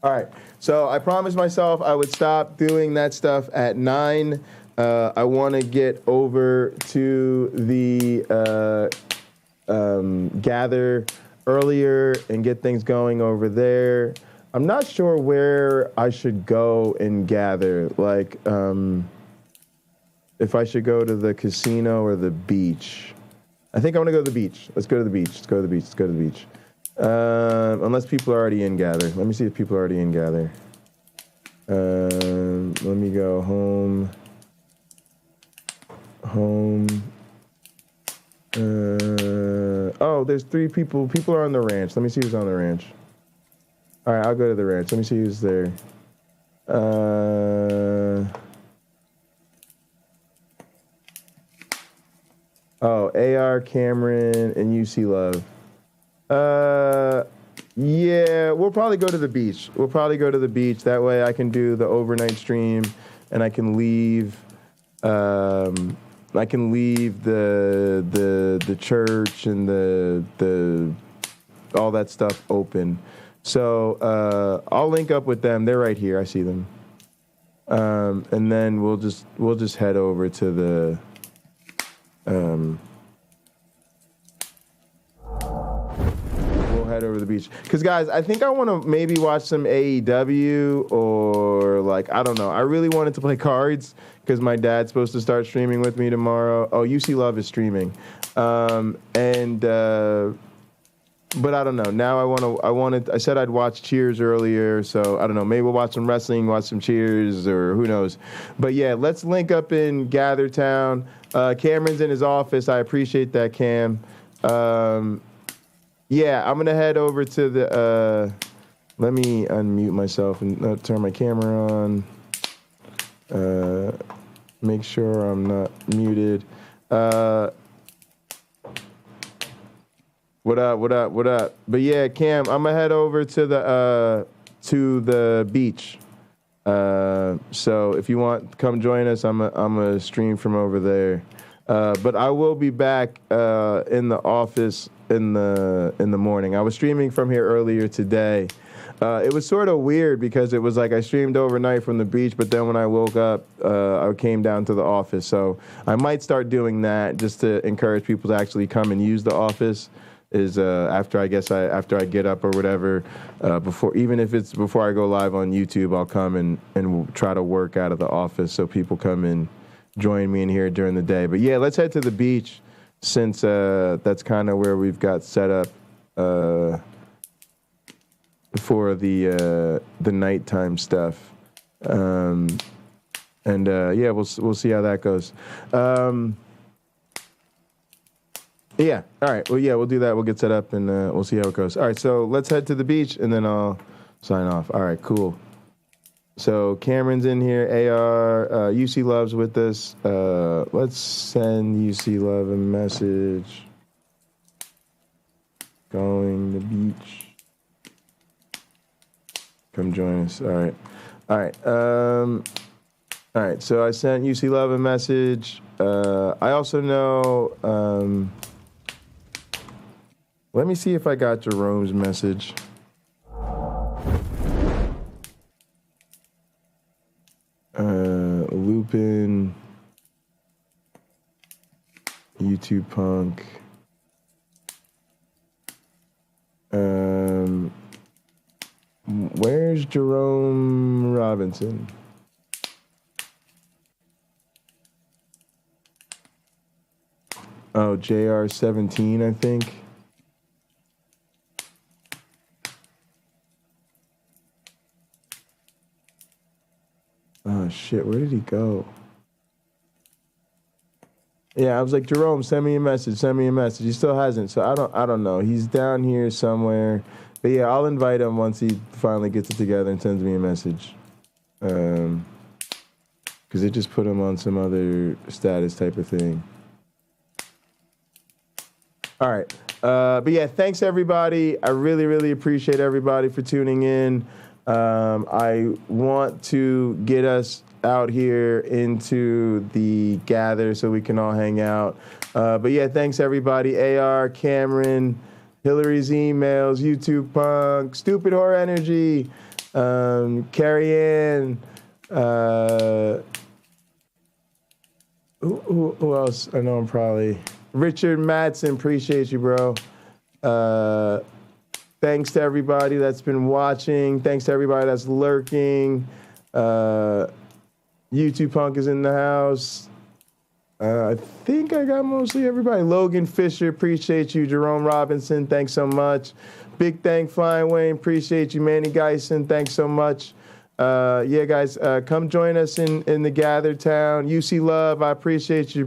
All right, so I promised myself I would stop doing that stuff at 9. I want to get over to the gather earlier and get things going over there. I'm not sure where I should go and gather, like if I should go to the casino or the beach. I think I want to go to the beach. Let's go to the beach. Let's go to the beach. Let's go to the beach. Unless people are already in gather. Let me see if people are already in gather. Let me go home. Oh, there's 3 people. People are on the ranch. Let me see who's on the ranch. All right, I'll go to the ranch. Let me see who's there. Oh, AR, Cameron, and UC Love. Yeah, we'll probably go to the beach. We'll probably go to the beach. That way I can do the overnight stream and I can leave the church and the all that stuff open. So I'll link up with them. They're right here. I see them. And then we'll just head over to the head over to the beach. Because, guys, I think I want to maybe watch some AEW or, like, I don't know. I really wanted to play cards because my dad's supposed to start streaming with me tomorrow. Oh, UC Love is streaming. But I don't know. Now I said I'd watch Cheers earlier, so I don't know. Maybe we'll watch some wrestling, watch some Cheers, or who knows. But yeah, let's link up in Gather Town. Cameron's in his office. I appreciate that, Cam. Yeah, I'm gonna head over to the. Let me unmute myself and turn my camera on. Make sure I'm not muted. What up? But yeah, Cam, I'm gonna head over to the beach. So if you want, come join us. I'm a stream from over there. But I will be back in the office in the morning. I was streaming from here earlier today. It was sort of weird because it was like I streamed overnight from the beach, but then when I woke up, I came down to the office. So I might start doing that just to encourage people to actually come and use the office. After I get up or whatever, even if it's before I go live on YouTube, I'll come and try to work out of the office so people come and join me in here during the day. But yeah, let's head to the beach since that's kind of where we've got set up for the nighttime stuff. And yeah, we'll see how that goes. Yeah. All right. Well, yeah, we'll do that. We'll get set up and we'll see how it goes. All right. So let's head to the beach and then I'll sign off. All right. Cool. So Cameron's in here. AR, UC Love's with us. Let's send UC Love a message. Going to the beach. Come join us. All right. All right. All right. So I sent UC Love a message. I also know. Let me see if I got Jerome's message. Lupin, YouTube Punk. Where's Jerome Robinson? Oh, JR17, I think. Oh shit, where did he go? Yeah, I was like, Jerome, send me a message, send me a message. He still hasn't, so I don't know. He's down here somewhere. But yeah, I'll invite him once he finally gets it together and sends me a message. Because it just put him on some other status type of thing. All right. But yeah, thanks everybody. I really, really appreciate everybody for tuning in. I want to get us out here into the gather so we can all hang out. But yeah, thanks everybody. AR, Cameron, Hillary's emails, YouTube Punk, Stupid Horror Energy, Carrie Ann, who else? I know I'm probably... Richard Madsen, appreciate you, bro. Thanks to everybody that's been watching. Thanks to everybody that's lurking. YouTube Punk is in the house. I think I got mostly everybody. Logan Fisher, appreciate you. Jerome Robinson, thanks so much. Big Thank Flying Wayne, appreciate you. Manny Geisen, thanks so much. Yeah, guys, come join us in the Gather Town. UC Love, I appreciate you.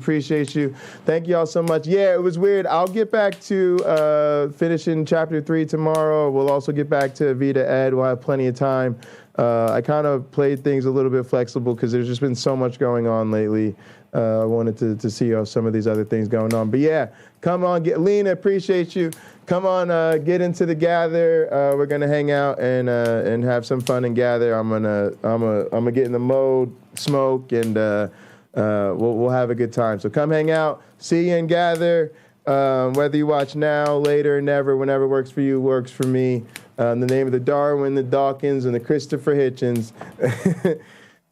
Thank you all so much. Yeah, it was weird. I'll get back to finishing Chapter 3 tomorrow. We'll also get back to Vita Ed. We'll have plenty of time. I kind of played things a little bit flexible because there's just been so much going on lately. I wanted to see some of these other things going on. But yeah, come on, Lena, appreciate you. Come on, get into the Gather. We're gonna hang out and have some fun and gather. I'm gonna get in the mode, smoke, and we'll have a good time. So come hang out. See you and Gather. Whether you watch now, later, never, whenever works for you, works for me. In the name of the Darwin, the Dawkins, and the Christopher Hitchens.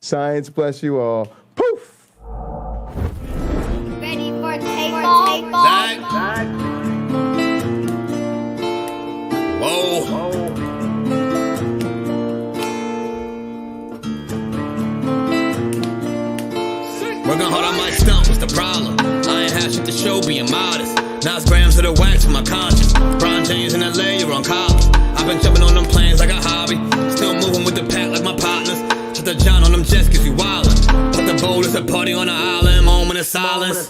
Science bless you all. Poof. Ready for takeoff? Whoa. Working hard on my stunt, what's the problem? I ain't had shit to show, being modest. Now it's grams of the wax for my conscience. Brian James in LA, you're on college. I've been jumping on them planes like a hobby. Still moving with the pack like my partners. Shut the John on them jets, cause you wildin'. But the boat is a party on the island, moment of silence.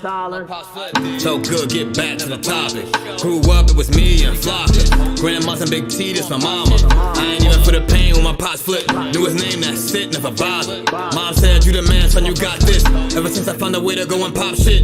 So good, get back to the topic. Grew up, it was me and Flocka. Grandma's and Big T, this my mama. I ain't even for the pain when my pots flip. Knew his name, that's it, never bothered. Mom said, you the man, son, you got this. Ever since I found a way to go and pop shit.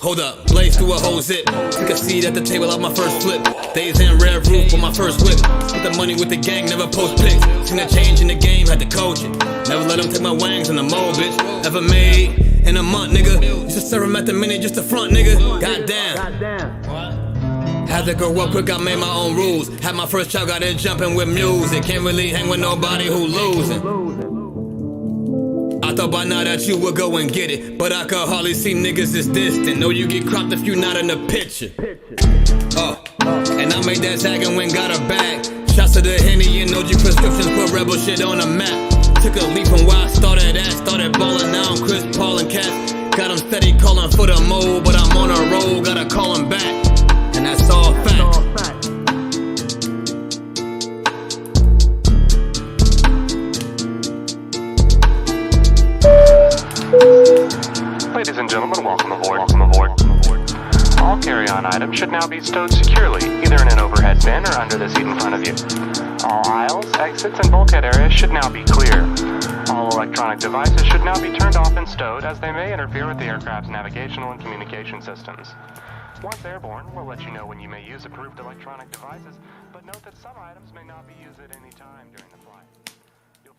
Hold up, blaze through a whole zip. Took a seat at the table of my first flip. Days in red roof with my first whip. Put the money with the gang, never post pics. Seen a change in the game, had to coach it. Never let them take my wangs in the mold, bitch. Ever made in a month, nigga. Used to serve him at the minute, just the front, nigga. Goddamn. Had to grow up quick, I made my own rules. Had my first child, got it jumping with music. Can't really hang with nobody who losing. I thought by now that you would go and get it, but I could hardly see niggas this distant. Know you get cropped if you not in the picture. And I made that tag and went got a bag. Shots to the Henny and OG prescriptions, put rebel shit on the map. Took a leap from where I started at. Started ballin', now I'm Chris Paul and Cat. Got him steady calling for the mold, but I'm on a roll, gotta call him back. And that's all fact. be stowed securely, either in an overhead bin or under the seat in front of you. All aisles, exits, and bulkhead areas should now be clear. All electronic devices should now be turned off and stowed, as they may interfere with the aircraft's navigational and communication systems. Once airborne, we'll let you know when you may use approved electronic devices, but note that some items may not be used at any time.